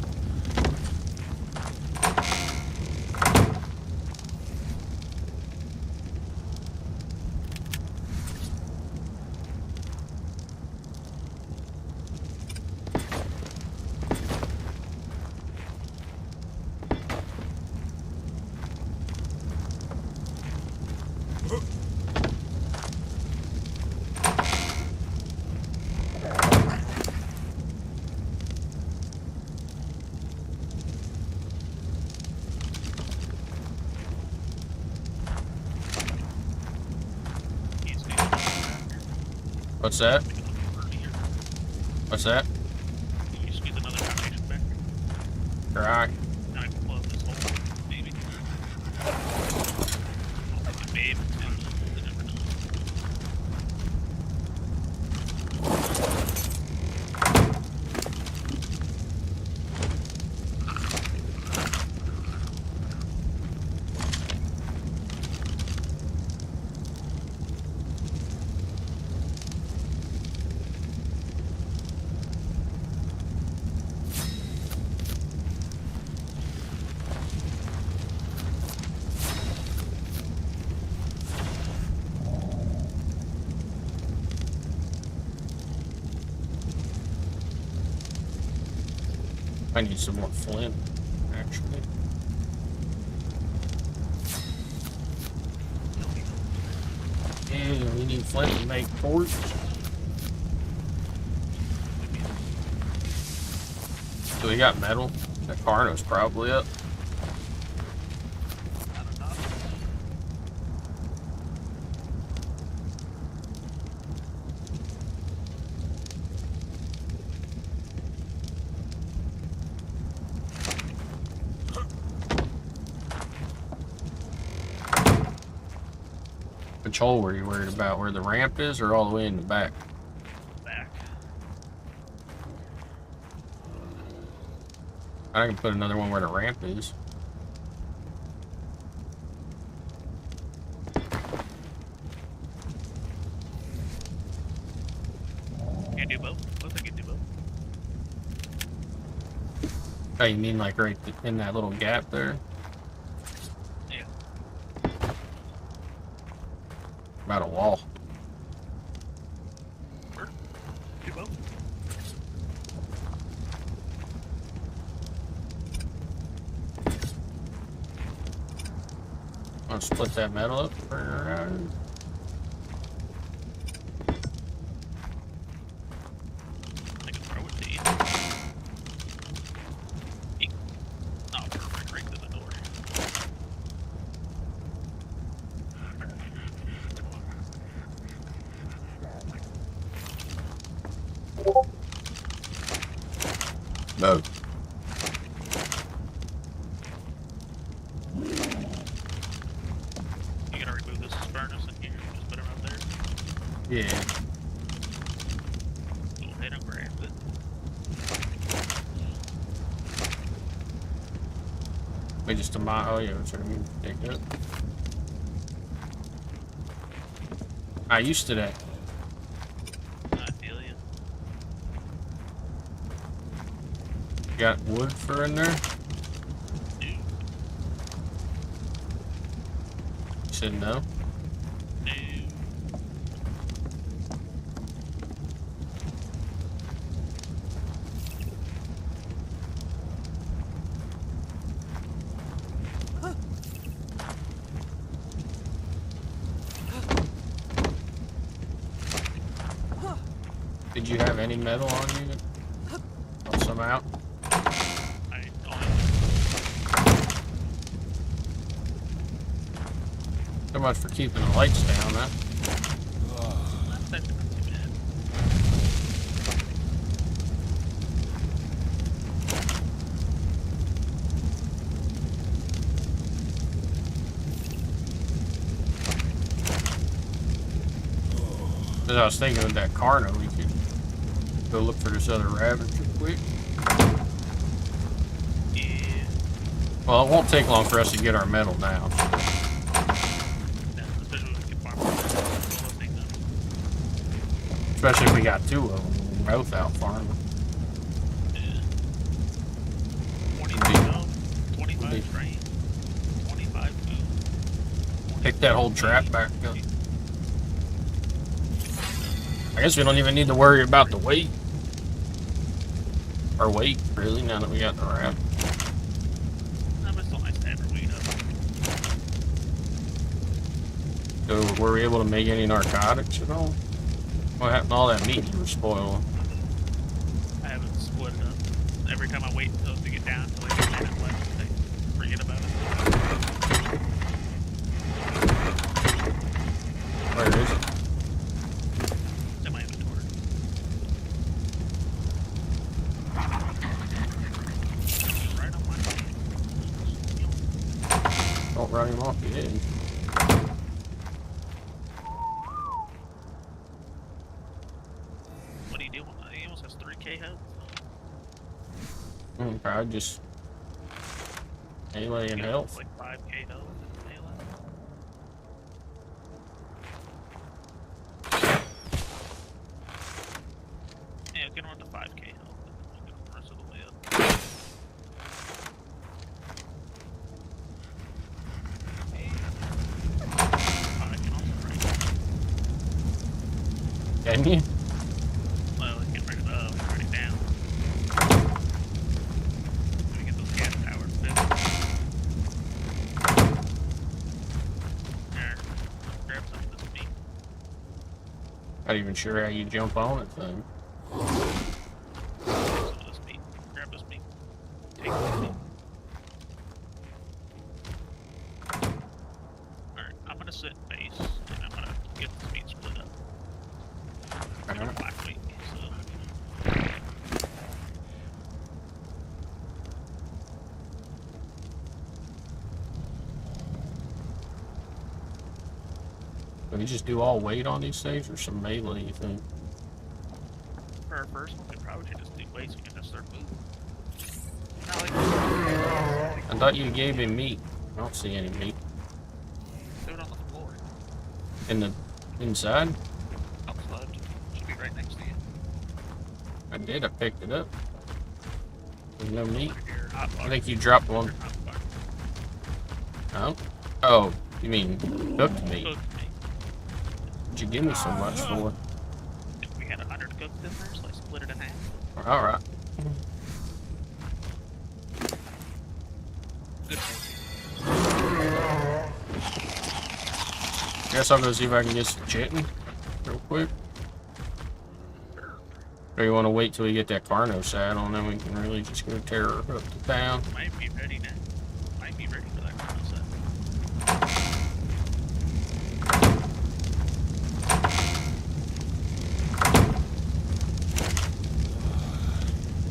What's that? What's that? You squeeze another foundation back. Right. Now I can close this hole, maybe. Babe, you never know. I need some more flint, actually. Yeah, we need flint to make torch. So we got metal. That Carno's probably up. Which hole were you worried about? Where the ramp is or all the way in the back? Back. I can put another one where the ramp is. Can you do both? Both I can do both. Oh, you mean like right in that little gap there? Yeah. About a wall. Do both. I'll split that metal up. Bring her around. I can throw it to you. Oh, perfect. Right to the door. No. You gotta remove this furnace and you just put it right there. Yeah. Go ahead and grab it. We just oh yeah, that's what I mean. Take it. I used to that. I feel you. Got wood for in there? Dude. You said no? No. Did you have any metal on you? Help some out? So much for keeping the lights down, huh? As I was thinking with that Carno, we could go look for this other rabbit real quick. Yeah. Well, it won't take long for us to get our metal now. Especially if we got 2 of them. We're both out farming. 25 train. 25 food. Pick that whole trap back up. I guess we don't even need to worry about the weight. Or weight, really, now that we got the wrap. No, but it's still nice to have our weight up. So, were we able to make any narcotics at all? What happened to all that meat you were spoiling? I haven't split it up. Every time I wait until to get down to like 10 minutes left, I forget about it. Where is it? In my inventory. Right on my hand. Don't run him off the edge. What are you doing? He almost has 3k health. Probably just melee and health. Like 5k health. Yeah, get on to 5k health. We'll get the rest of the way up. Can you? Well, let's get rid of it up, bring it down. Let me get those gas towers fixed. There, grab some of this meat. Not even sure how you jump on it, thing. Some of this meat. Grab this meat. Take this meat. Alright, I'm gonna sit in base, and I'm gonna get this meat split up. Black meat, so. Do we just do all weight on these things or some melee, you think? For our first one, we probably should just do weights. We can just start moving. I thought you gave him meat. I don't see any meat. Do it on the floor. In the inside? Outside. Should be right next to you. I did, I picked it up. There's no meat. I think you dropped one. Oh? Oh, you mean cooked meat? What'd you give me so much for? If we had 100 cooked in there, so I split it in half. Alright. Good. Guess I'll go see if I can get some chitin real quick. Or you want to wait till we get that Carno saddle and then we can really just go tear her up to town? Might be ready now. Might be ready for that kind of set.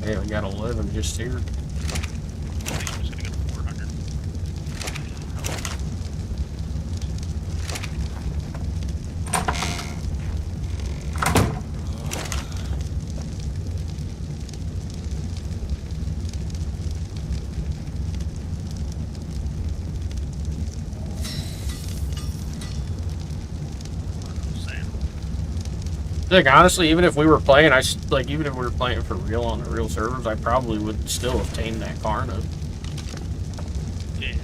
Yeah, we got 11 just here. I think I'm just gonna go to 400. Like honestly, even if we were playing, even if we were playing for real on the real servers, I probably would still have tamed that Carno. Yeah.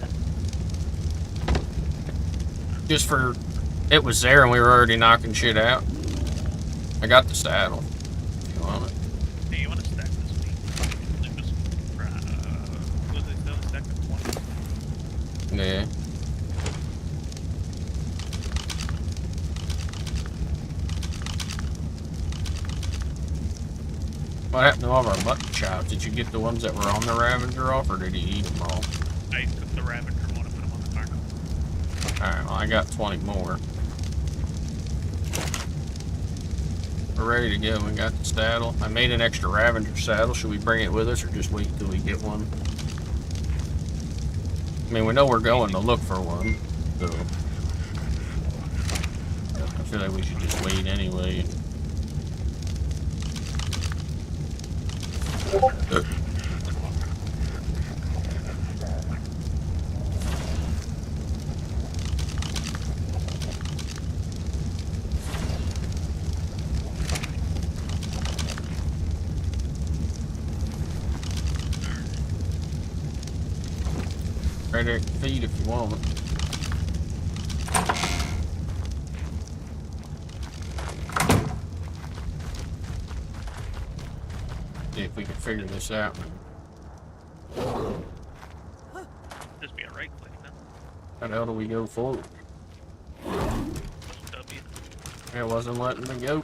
Just for it was there and we were already knocking shit out. I got the saddle. If you want it. Hey, you want to stack this week? Like this, was it still stacked at 20? Yeah. What happened to all of our mutton chops? Did you get the ones that were on the Ravager off, or did he eat them all? I took the Ravager one and put them on the car. Alright, well, I got 20 more. We're ready to go. We got the saddle. I made an extra Ravager saddle. Should we bring it with us, or just wait till we get one? I mean, we know we're going to look for one, so I feel like we should just wait anyway. Right there, feed if you want. See if we can figure this out. Just be a right click then. How the hell do we go forward? W. It wasn't letting me go.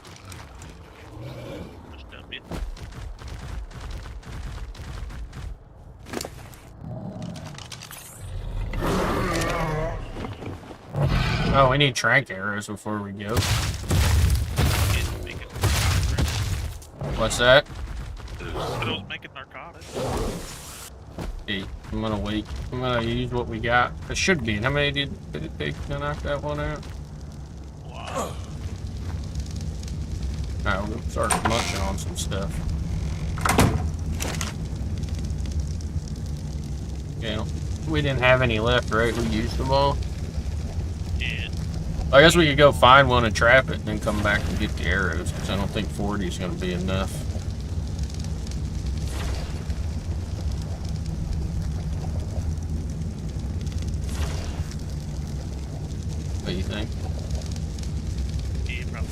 Just W. Oh, we need trank arrows before we go. What's that? Those making narcotics. Hey, I'm gonna wait. I'm gonna use what we got. It should be. How many did it take to knock that one out? Wow. Alright, we'll start munching on some stuff. Yeah, we didn't have any left, right? We used them all. Yeah. I guess we could go find one and trap it and then come back and get the arrows, because I don't think 40 is going to be enough. What do you think? Yeah, probably.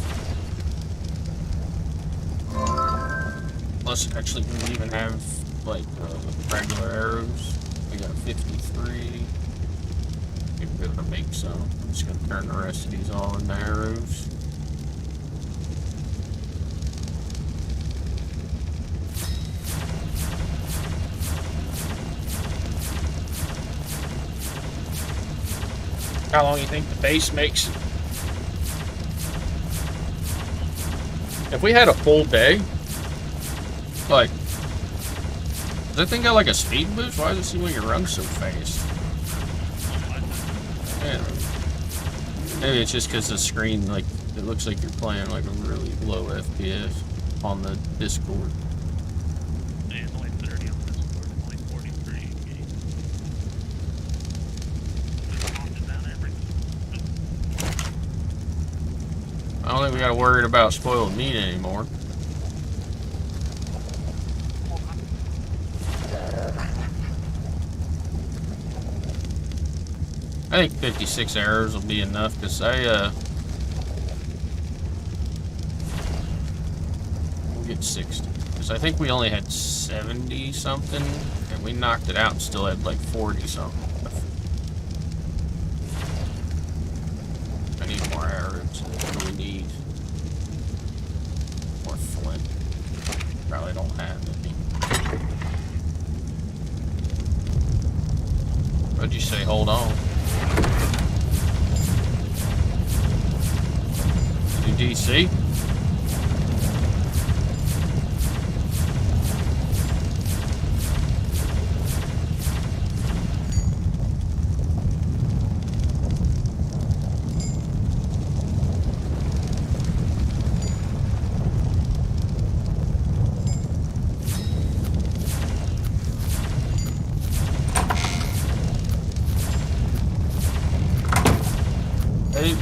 Plus, actually, we even have, like, regular arrows. We got 53. We'd be able to make some. I'm just going to turn the rest of these all into arrows. How long do you think the base makes? If we had a full day, like, does that thing got like a speed boost? Why does it seem like it runs so fast? Yeah. Maybe it's just because the screen, like, it looks like you're playing like a really low FPS on the Discord. Yeah, it's only 30 on Discord, only 43 in game. I don't think we gotta worry about spoiled meat anymore. I think 56 arrows will be enough, because we'll get 60. Because I think we only had 70 something, and we knocked it out and still had like 40 something. I need more arrows. What do we need? More flint. Probably don't have any. What'd you say? Hold on. DC. Hey.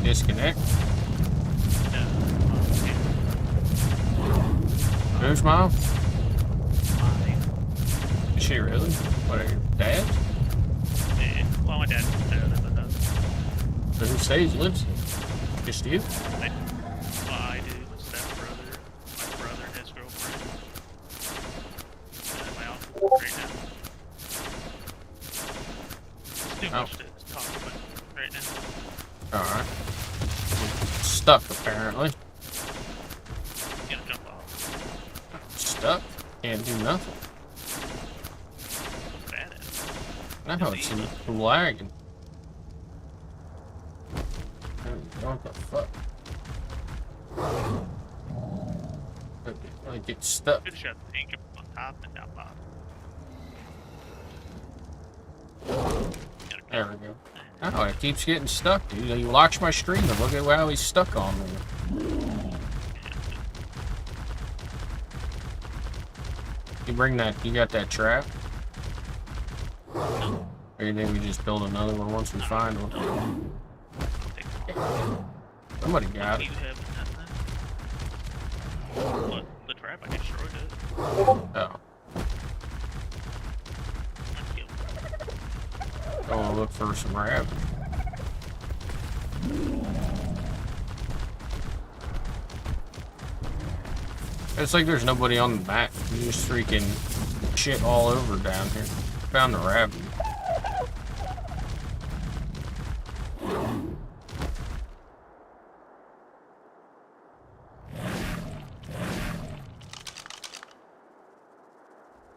Disconnect. Who's mom? Is she really? What are your dad? Yeah, well, my dad's dead in the house. So who stays lives here? Just you? I do, my stepbrother, my brother and his girlfriend. And my uncle right now. watched it talk about it right now. Alright. Stuck, apparently. You gotta jump off. Stuck? Can't do nothing. What's bad at? No, it's lagging. What the fuck? I get stuck. Good shot. Ink on top and down bottom. There we go. Oh, it keeps getting stuck, dude. You watch my stream and look at how he's stuck on me. You bring that, you got that trap? Or you think we just build another one once we find one? Somebody got it. What? The trap? I destroyed it. Oh. Go look for some rabbits. It's like there's nobody on the map. You just freaking shit all over down here. Found the rabbit.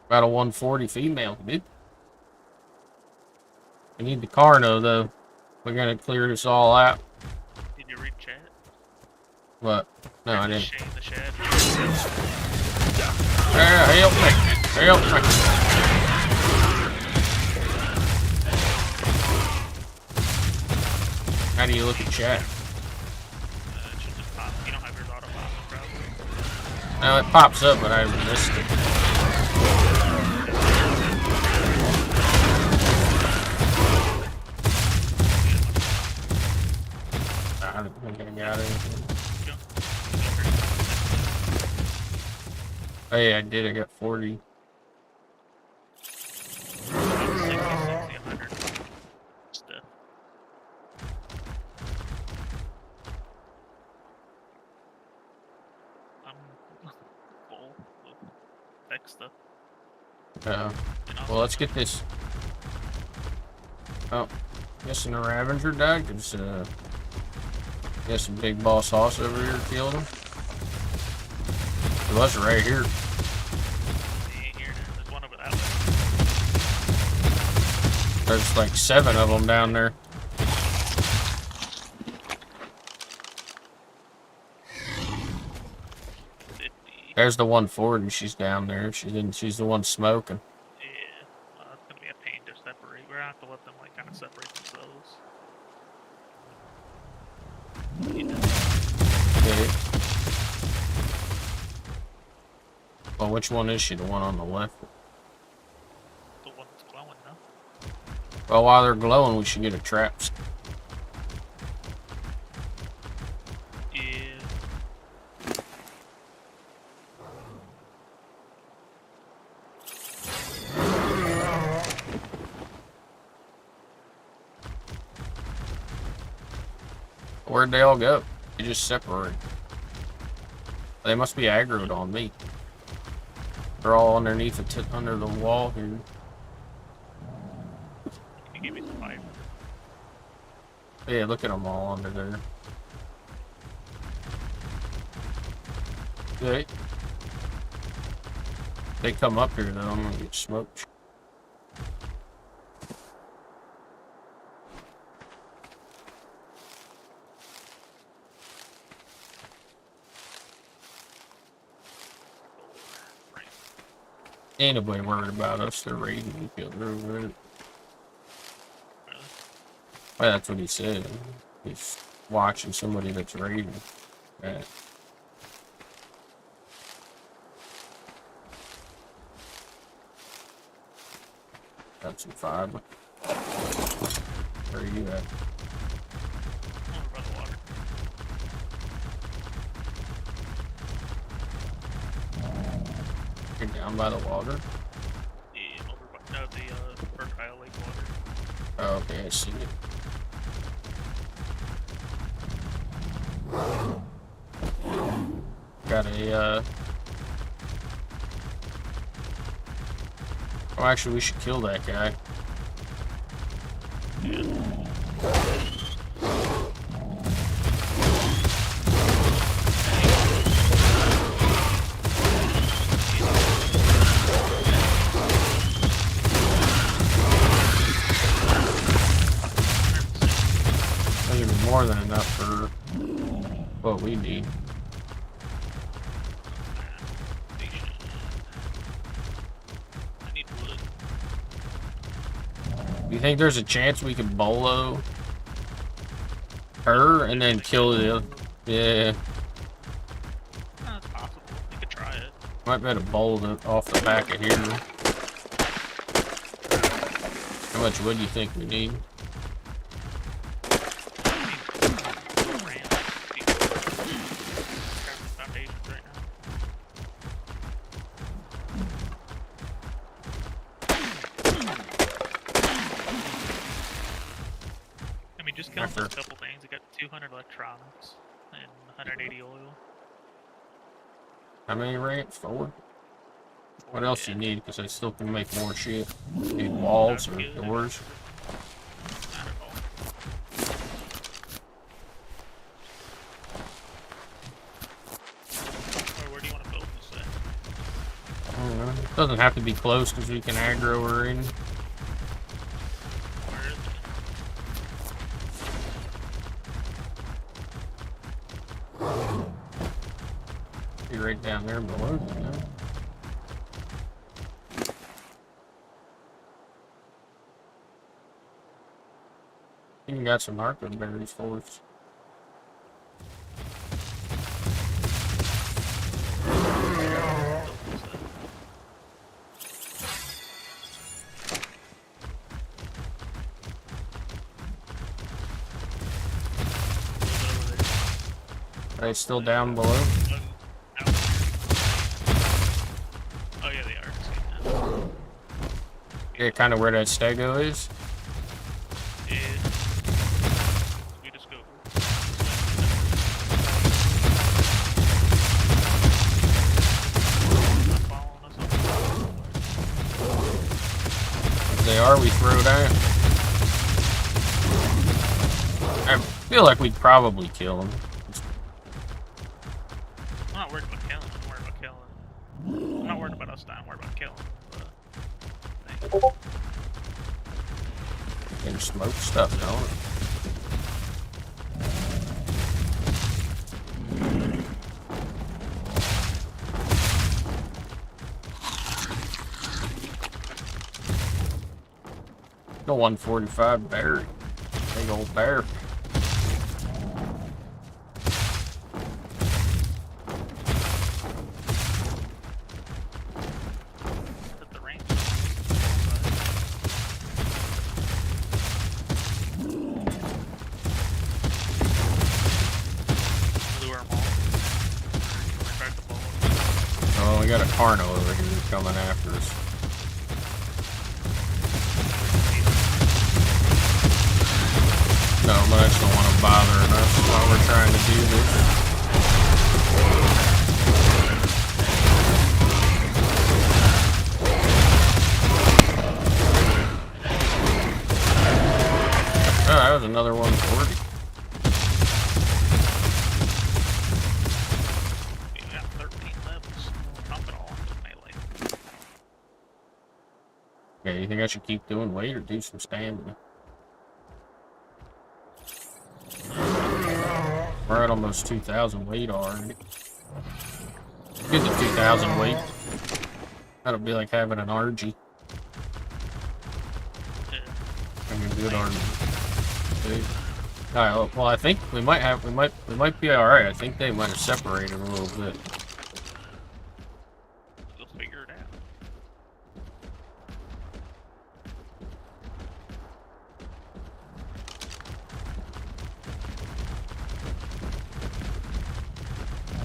About a 140 female, dude. We need the Carno, though. We're gonna clear this all out. Did you read chat? What? No, I didn't. Shane the Shad. Help me! Help me! How do you look at chat? It should just pop. You don't have yours auto pop, probably. No, it pops up, but I missed it. I don't think I got anything. Oh yeah, I did. I got 40. 60, 100 stuff. I'm full of tech stuff. Well, let's get this. Oh, guessing the Ravager died because guess a big boss hoss over here killed him. It was right here. He ain't here now. There's one over that way. There's like 7 of them down there. There's the 140. She's down there. She's the one smoking. Yeah. It's gonna be a pain to separate. We're gonna have to let them like kind of separate themselves. Okay. Well, which one is she? The one on the left? The one that's glowing now. Well, while they're glowing, we should get a trap. Yeah. Where'd they all go? They just separate. They must be aggroed on me. They're all underneath under the wall here. Can you give me some fire? Yeah, look at them all under there. Okay. They come up here though, I'm gonna get smoked. Ain't nobody worried about us. They're raiding each other over it. Well, that's what he said. He's watching somebody that's raiding. Yeah. Got some fiber. Where are you at? Over by the water. You're down by the water? Yeah, over by the Fertile Lake water. Oh, okay, I see it. Got a, Oh, actually, we should kill that guy. That's even more than enough for what we need. Do you think there's a chance we can bolo her and then kill the? Yeah. That's possible. You could try it. Might be able to bolo it off the back of here. How much wood do you think we need? I mean, just kill those couple things. You got 200 electronics and 180 oil. How many ramps? 4? What else do you need? Because I still can make more shit. Need walls or doors. Where do you want to build this thing? I don't know. It doesn't have to be close because we can aggro her in. Where is it? Be right down there below. You know? You got some narco berries for us. Are they still down below? Oh yeah, they are. Yeah, kind of where that stego is. Yeah. We just go. If they are, we throw down. I feel like we'd probably kill them. I'm not worried about killing. I'm worried about killing. I'm not worried about us dying. I'm worried about killing. Can smoke stuff, don't it? The 145 berry. Big old bear. Oh, we got a Carno over here coming after us. No, but I just don't want to bother us while we're trying to do this. Oh, that was another 140. Okay, you think I should keep doing weight or do some stamina? We're at almost 2,000 weight already. Get to 2,000 weight. That'll be like having an RG. I'm a good RG. Alright, well I think we might be alright. I think they might have separated a little bit. We'll figure it out.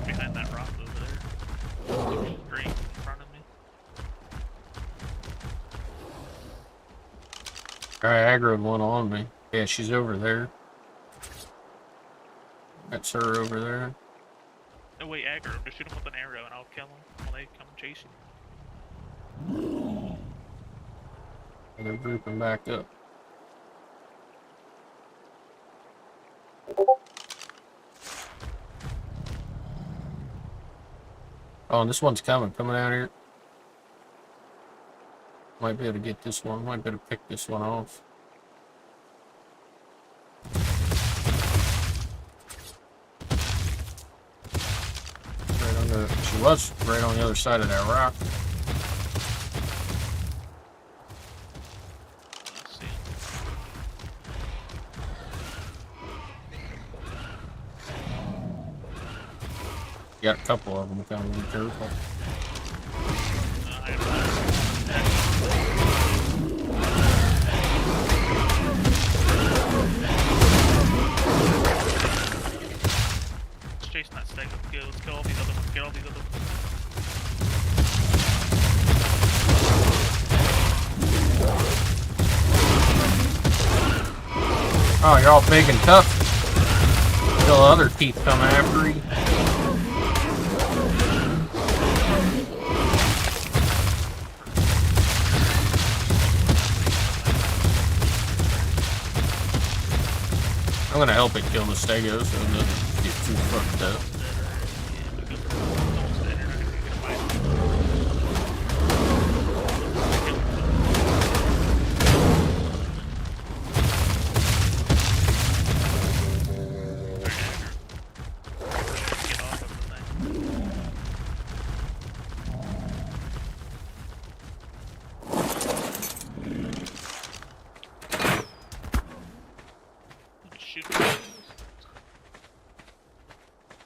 Behind that rock over there. Green in front of me. Alright, aggroed one on me. Yeah, she's over there. That's her over there. No way, aggro. Just shoot him with an arrow and I'll kill him when they come chasing you. And they're grouping back up. Oh, and this one's coming down here. Might be able to get this one. Might be able to pick this one off. Right on the. She was right on the other side of that rock. Got a couple of them. Gotta be careful. Let's chase that stag. Let's get all these other ones. Get all these other ones. Oh, you're all big and tough. Still other teeth coming after you. I'm gonna help it kill the stegos so it doesn't get too fucked up.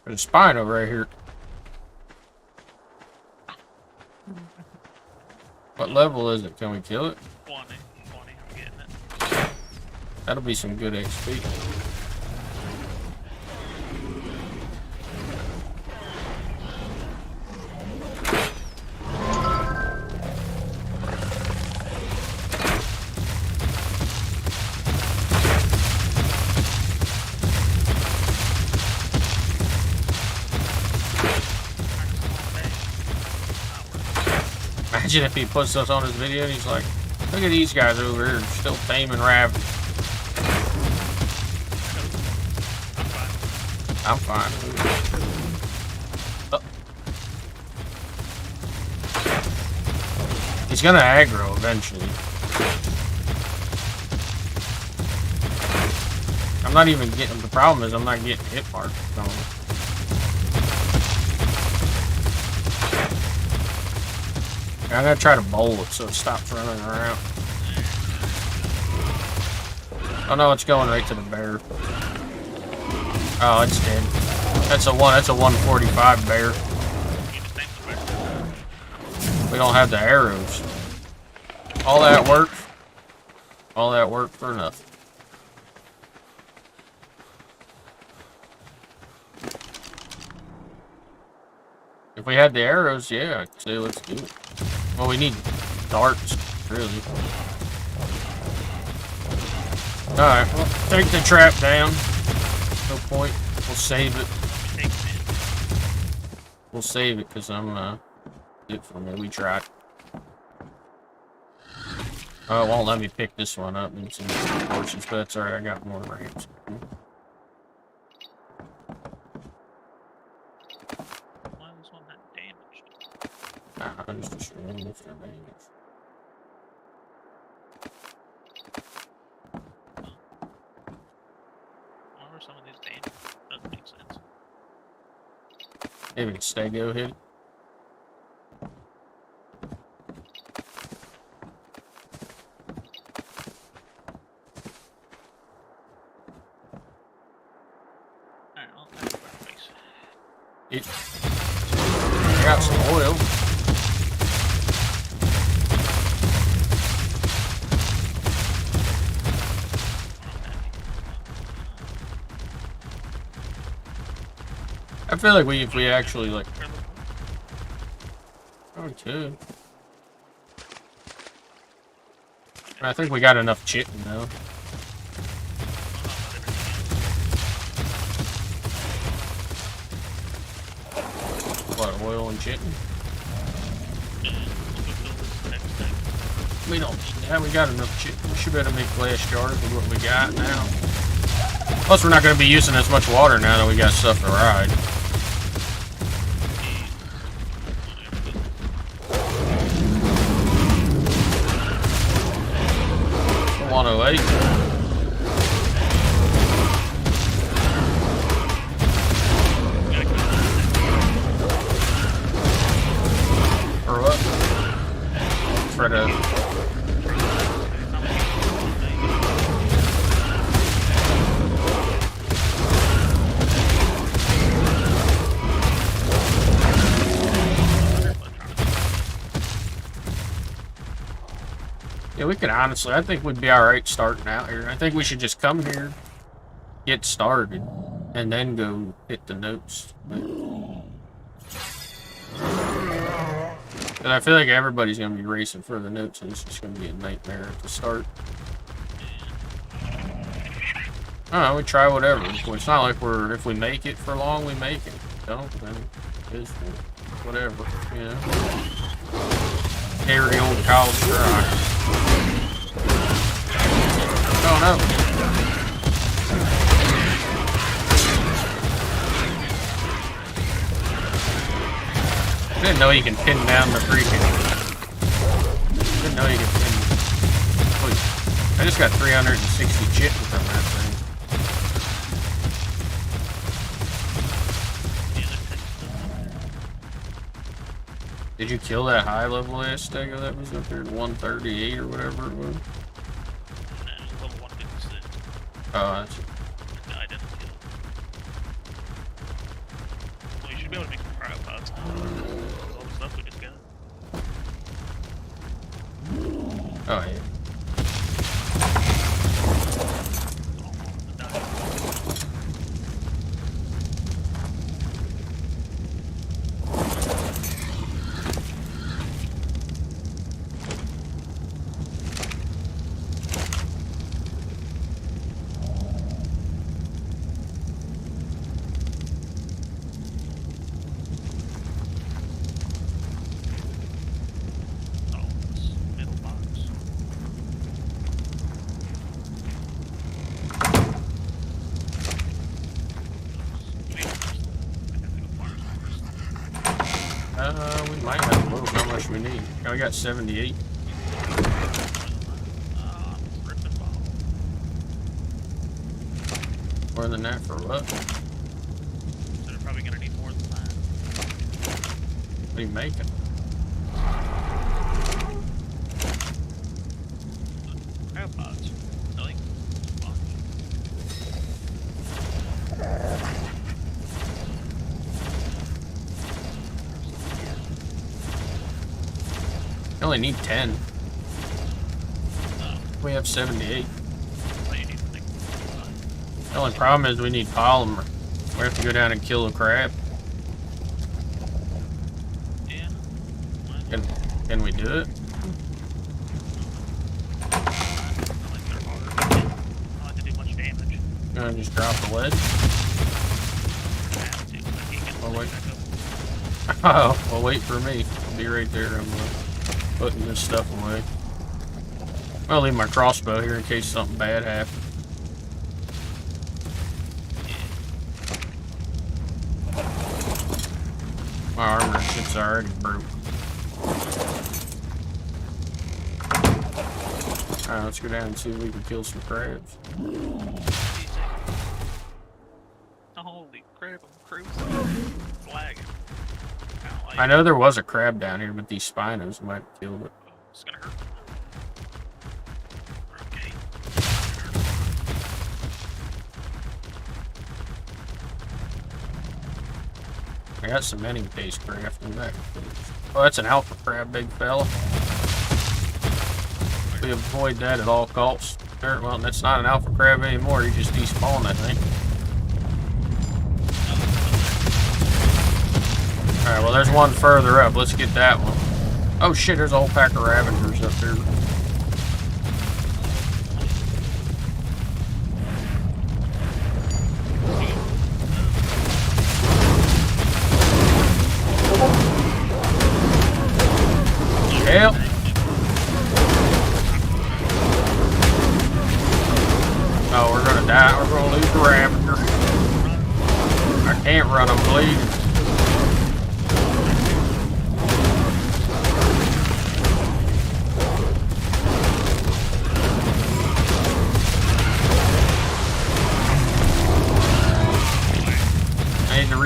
There's a spine over right here. What level is it? Can we kill it? 20, I'm getting it. That'll be some good XP. Imagine if he puts us on his video and he's like, look at these guys over here still taming rabbits. I'm fine. Oh. He's gonna aggro eventually. I'm not even getting, the problem is I'm not getting hit marks from him. I'm gonna try to bowl it so it stops running around. Oh no, it's going right to the bear. Oh, it's dead. That's a 145 bear. We don't have the arrows. All that work for nothing. If we had the arrows, yeah, I'd say let's do it. Well, we need darts, really. Alright, well, take the trap down. No point. We'll save it. We'll save it because I'm, it for me. We tried. Oh, it won't let me pick this one up in some portions, but that's alright. I got more ramps. I'm just showing if they're damaged. Why were some of these damaged? Doesn't make sense. Maybe it's stego hit. Alright, well, that's a better place. I got some oil. I feel like if we actually like, oh, too. I think we got enough chitin though. What, oil and chitin? We don't need that. We got enough chitin. We should be able to make glass jars with what we got now. Plus, we're not going to be using as much water now that we got stuff to ride. 108. Or what? Try to. Yeah, we could honestly, I think we'd be alright starting out here. I think we should just come here, get started, and then go hit the notes. But I feel like everybody's going to be racing for the notes, and it's just going to be a nightmare at the start. I don't know, we try whatever. It's not like if we make it for long, we make it. If we don't, then it's whatever, you know. Hairy old college try. Oh no. I didn't know you can pin down the freaking. Didn't know you could pin. Wait, I just got 360 chips from that thing. Did you kill that high level ass stego that was up there at 138 or whatever it was? Level 156. Oh, that's it. No, I didn't kill it. Well, you should be able to make some cryopods. All the stuff we just got. Oh, yeah. We might have a little. How much we need? I got 78. More than that for what? So they're probably gonna need more than that. What are you making? Cryopods. Really? You only need 10. We have 78. The only problem is we need polymer. We have to go down and kill a crab. Yeah. Can we do it? Gonna just drop the lead? Oh, wait. Oh, well, wait for me. I'll be right there. I'm putting this stuff away. I'll leave my crossbow here in case something bad happens. My armor shit's already broke. Alright, let's go down and see if we can kill some crabs. Holy crap, I'm cruising. Flagging. I know there was a crab down here, but these spinos might have killed it. It's gonna hurt. I got some many base craft in there. Oh, that's an alpha crab, big fella. We avoid that at all costs. Well, that's not an alpha crab anymore. You just despawn that thing. Alright, well, there's one further up. Let's get that one. Oh shit, there's a whole pack of Ravengers up there. Yep. Oh, we're gonna die. We're gonna lose the Ravager. I can't run, I'm bleeding.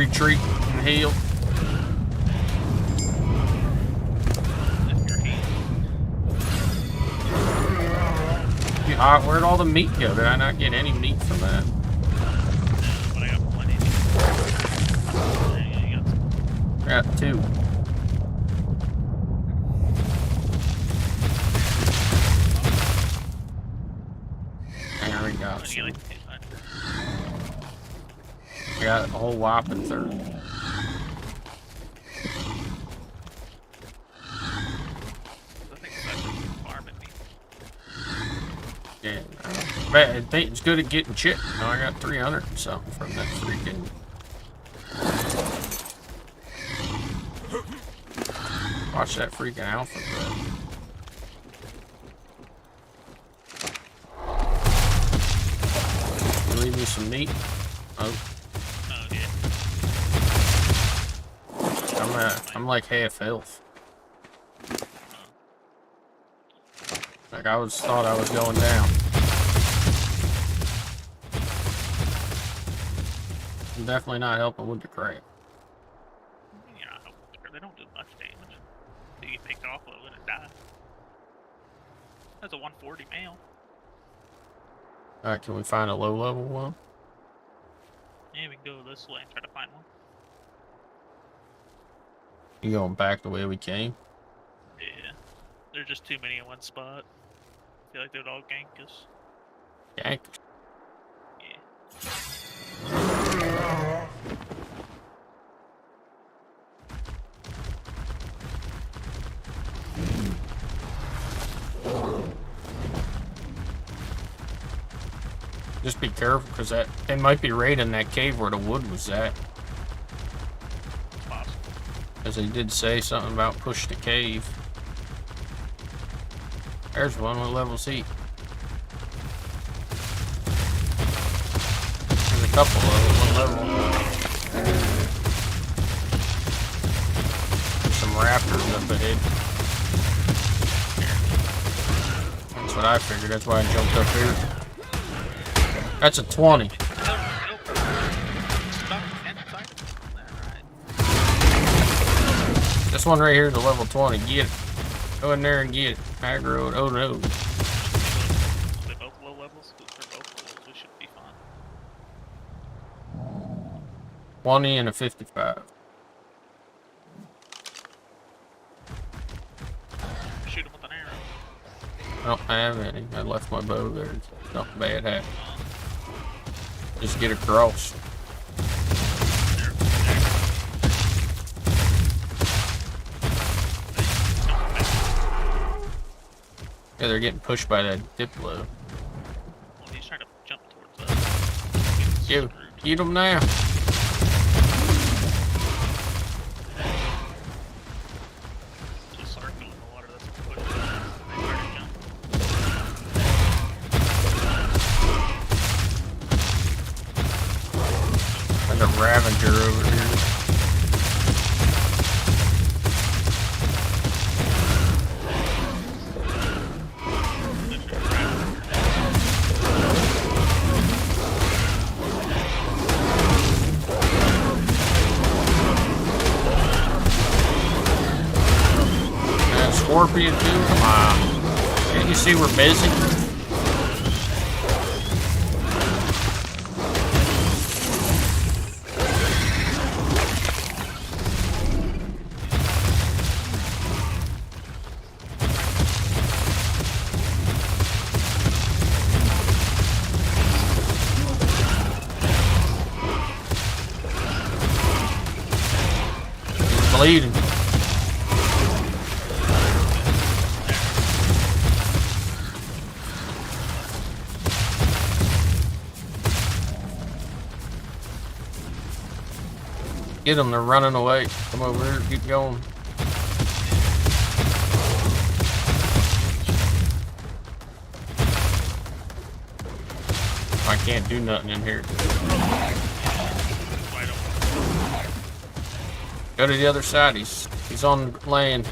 retreat and heal. Where'd all the meat go? Did I not get any meat from that? But I got plenty. I got 2. There we go. I got a whole whopping 30. Yeah, I think it's good at getting chicken. Now I got 300 and something from that freaking. Watch that freaking alpha, bro. Leave me some meat. Oh. I'm like half health. Like I thought I was going down. I'm definitely not helping with the crab. Yeah, they don't do much damage. You get picked off of it and die. That's a 140 male. Alright, can we find a low level one? Yeah, we can go this way and try to find one. You going back the way we came? Yeah. There's just too many in one spot. I feel like they would all gank us. Gank? Yeah. Just be careful, because they might be raiding that cave where the wood was at. It's possible. Because they did say something about push the cave. There's one with level C. There's a couple of them, one level. There's some raptors up ahead. That's what I figured, that's why I jumped up here. That's a 20. This one right here is a level 20. Get it. Go in there and get it. Aggro it. Oh no. They're both low levels. They're both low levels. We should be fine. 20 and a 55. Shoot him with an arrow. I don't have any. I left my bow there. It's not bad hat. Just get across. Yeah, they're getting pushed by that Diplo. Well, he's trying to jump towards us. Get them now. Just circle in the water. That's a push. They try to jump. There's a Ravager over here. Scorpion too? Come on. Can't you see we're busy? He's bleeding. Get them, they're running away. Come over here, keep going. I can't do nothing in here. Go to the other side, he's on land.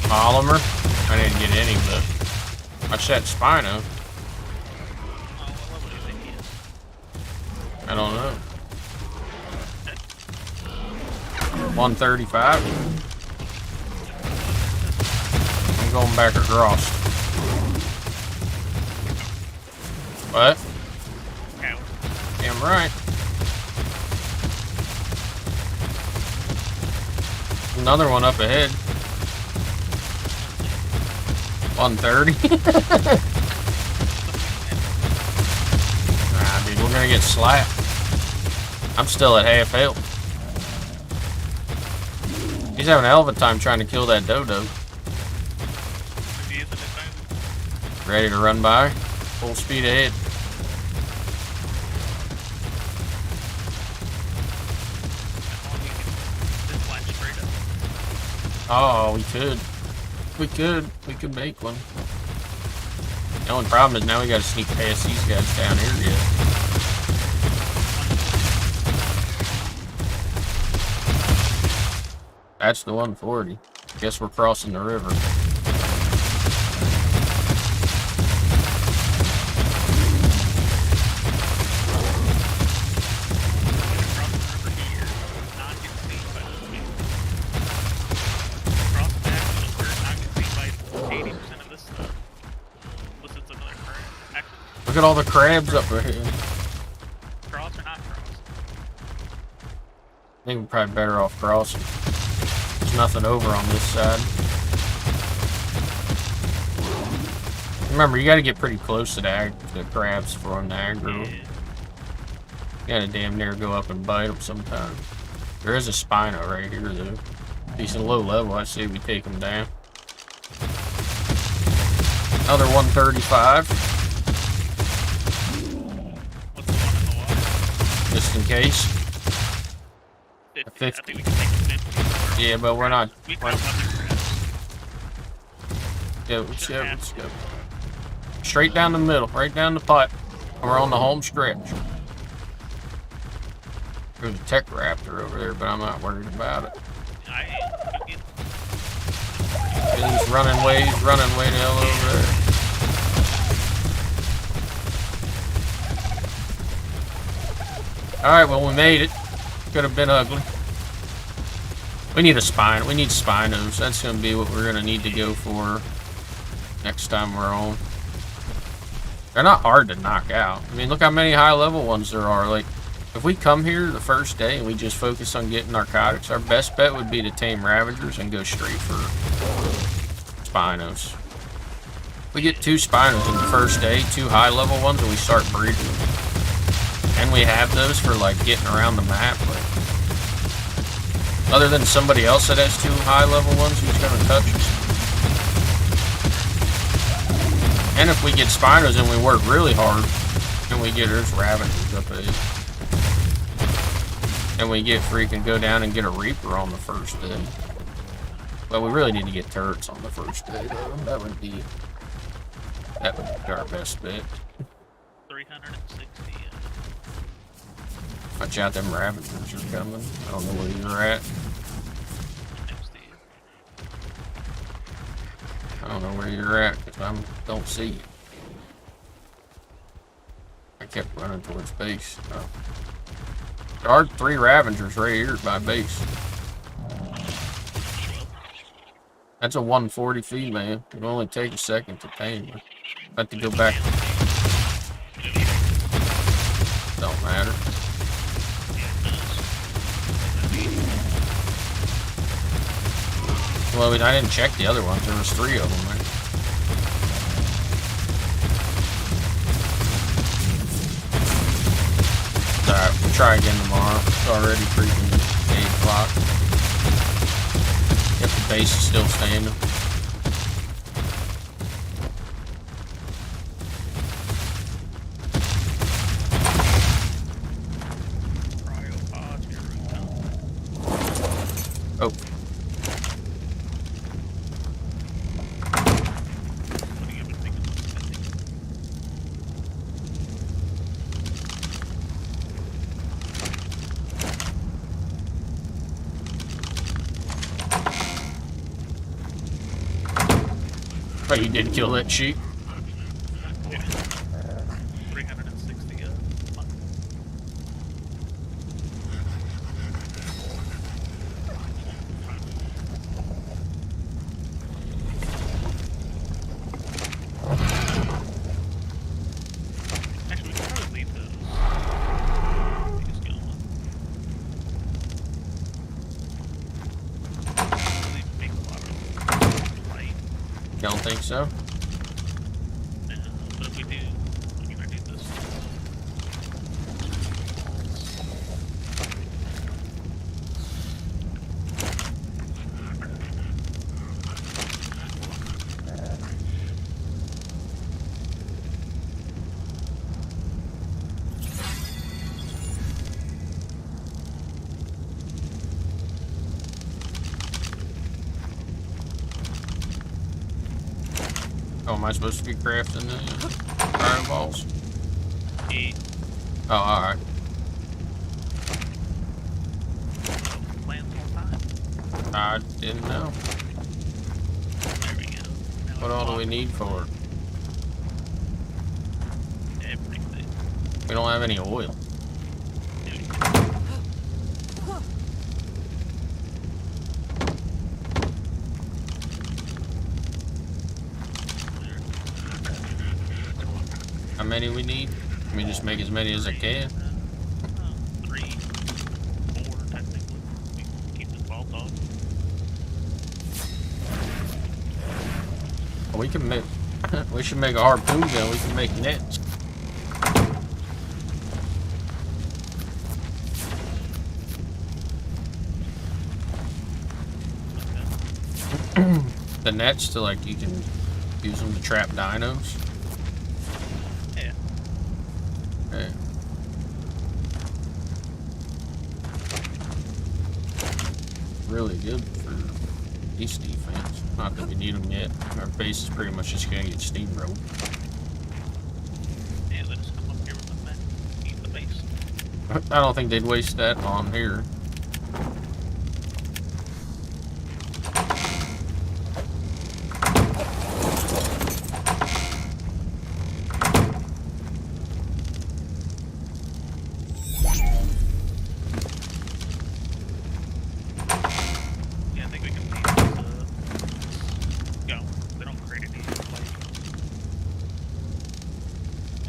Polymer. Watch that Spino. I don't know. 135. I'm going back across. What? Damn right. Another one up ahead. 130. Nah, dude, we're gonna get slapped. I'm still at half health. He's having a hell of a time trying to kill that dodo. Ready to run by? Full speed ahead. Oh, we could. We could make one. The only problem is now we gotta sneak past these guys down here yet. That's the 140. Guess we're crossing the river. Look at all the crabs up ahead. Cross or not cross? I think we're probably better off crossing. There's nothing over on this side. Remember, you gotta get pretty close to the crabs for them to aggro. You gotta damn near go up and bite them sometime. There is a Spino right here, though. Decent low level, I say we take them down. Another 135. Just in case. 50. I think we can take 50. Yeah, but we're not. Let's go. Straight down the middle, right down the pipe. We're on the home stretch. There's a tech raptor over there, but I'm not worried about it. He's running way the hell over there. Alright, well, we made it. Could have been ugly. We need a spine. We need Spinos. That's going to be what we're going to need to go for next time we're on. They're not hard to knock out. I mean, look how many high-level ones there are. Like, if we come here the first day and we just focus on getting narcotics, our best bet would be to tame Ravagers and go straight for Spinos. If we get 2 Spinos in the first day, 2 high-level ones, and we start breeding them. And we have those for like getting around the map. Like, other than somebody else that has 2 high-level ones who's gonna touch us. And if we get Spinos and we work really hard, and we get there's Ravagers up ahead, and we get freaking go down and get a Reaper on the first day. Well, we really need to get turrets on the first day, though. That would be our best bet. 360. Watch out, them Ravagers are coming. I don't know where you're at. I don't know where you're at, because I don't see you. I kept running towards base. Oh. There are 3 Ravagers right here by base. That's a 140 female. It'll only take a second to tame her. I have to go back. Don't matter. Well, I didn't check the other ones. There was 3 of them, right? Alright, we'll try again tomorrow. It's already freaking 8 o'clock. If the base is still standing. Oh. Oh, you did kill that sheep? think so. Yeah, but if we do, I mean, I do this. Oh, am I supposed to be crafting the iron balls? E. Oh, alright. Plans all time. I didn't know. There we go. Now What all do we need for it? everything. We don't have any oil. How many we need? Let me just make as many as I can. 3, 4, technically. We can keep the 12 dog. We can make. We should make a harpoon gun. We can make nets. The nets to like you can use them to trap dinos. Yeah. Okay. Really good for east defense. Not that we need them yet. Our base is pretty much just gonna get steamrolled. Yeah, let us come up here with the men. Eat the base. I don't think they'd waste that on here. Yeah, I think we can leave this, go. They don't create any like.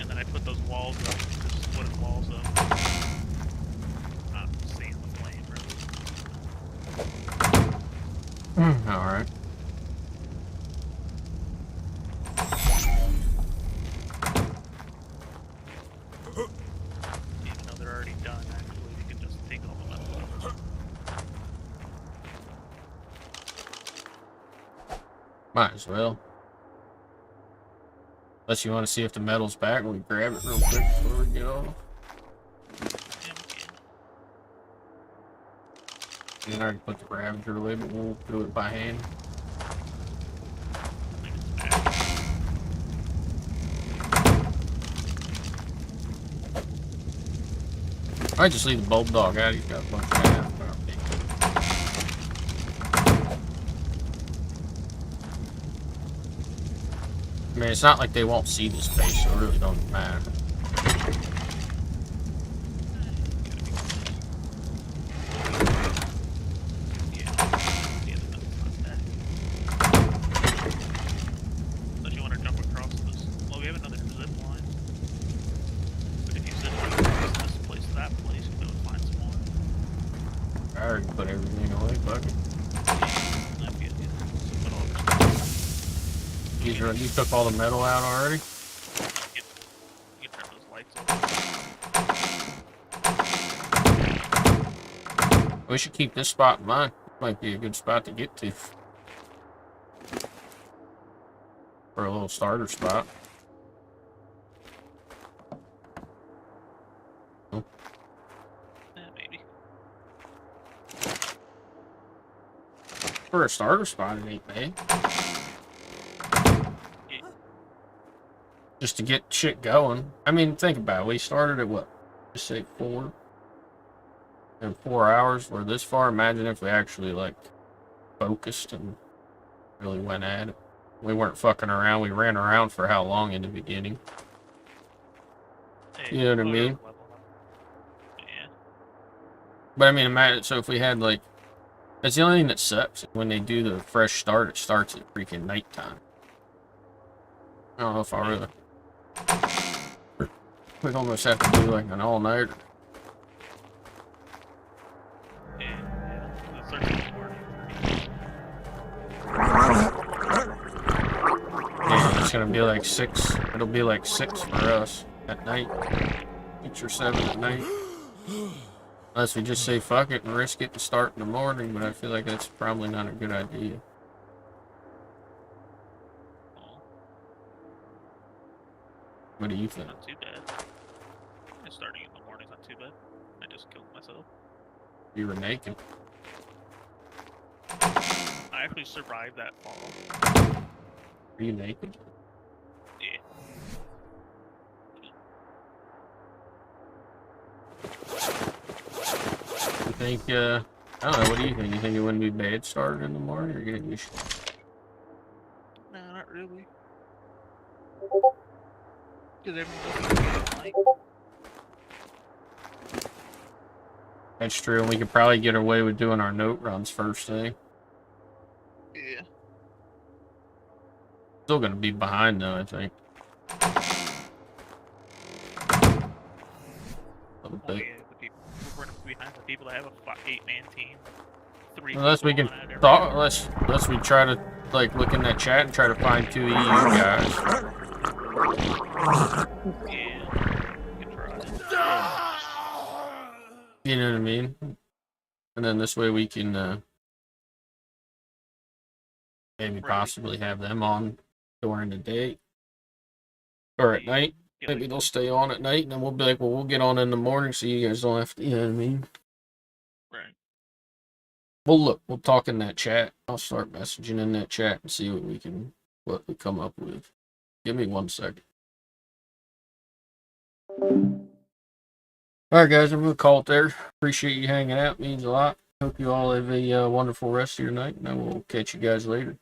And then I put those walls up, just wooden walls up. Not seeing the flame really. Alright. Even though they're already done, actually, we can just take all the metal out. Might as well. Unless you want to see if the metal's back, we grab it real quick before we get off. I already put the Ravager away, but we'll do it by hand. I might just leave the Bulldog out. He's got a bunch of half. I mean, it's not like they won't see this base, so it really don't matter. Unless you want to jump across this. Well, we have another zip line. But if you zip across this place to that place, you'll be able to find some more. I already put everything away, fuck it. You took all the metal out already? You can turn those lights on. We should keep this spot in mind. Might be a good spot to get to. For a little starter spot. Oh. Yeah, maybe. For a starter spot, it ain't bad. Just to get shit going. I mean, think about it. We started at what? Just say 4? In 4 hours, we're this far. Imagine if we actually, like, focused and really went at it. We weren't fucking around. We ran around for how long in the beginning? You know what I mean? Yeah. But I mean, imagine, so if we had, like, that's the only thing that sucks. When they do the fresh start, it starts at freaking nighttime. I don't know if I really... We'd almost have to do, like, an all-nighter. gonna be like 6. It'll be like 6 for us at night. 6 or 7 at night. Unless we just say fuck it and risk it and start in the morning, but I feel like that's probably not a good idea. What do you think? Not too bad. And starting in the morning's not too bad. I just killed myself. You were naked. I actually survived that fall. Are you naked? Yeah. You think, I don't know, what do you think? You think it wouldn't be bad starting in the morning, or you think we should? No, not really. Because everyone's like, That's true, and we could probably get away with doing our note runs first thing. yeah. Still gonna be behind though, I think. A little bit. Yeah, we're gonna be behind the people that have a 8-man team. 3 Unless we people can on it, talk, unless we try to like look in that chat and try to find 2 EU guys. Yeah, we can try. You know what I mean? And then this way we can maybe possibly have them on during the day or at night. Maybe they'll stay on at night, and then we'll be like, well, we'll get on in the morning so you guys don't have to, you know what I mean? Right. Well, look, we'll talk in that chat. I'll start messaging in that chat and see what we come up with. Give me 1 second. Alright guys, I'm going to call it there. Appreciate you hanging out. Means a lot. Hope you all have a wonderful rest of your night, and I will catch you guys later.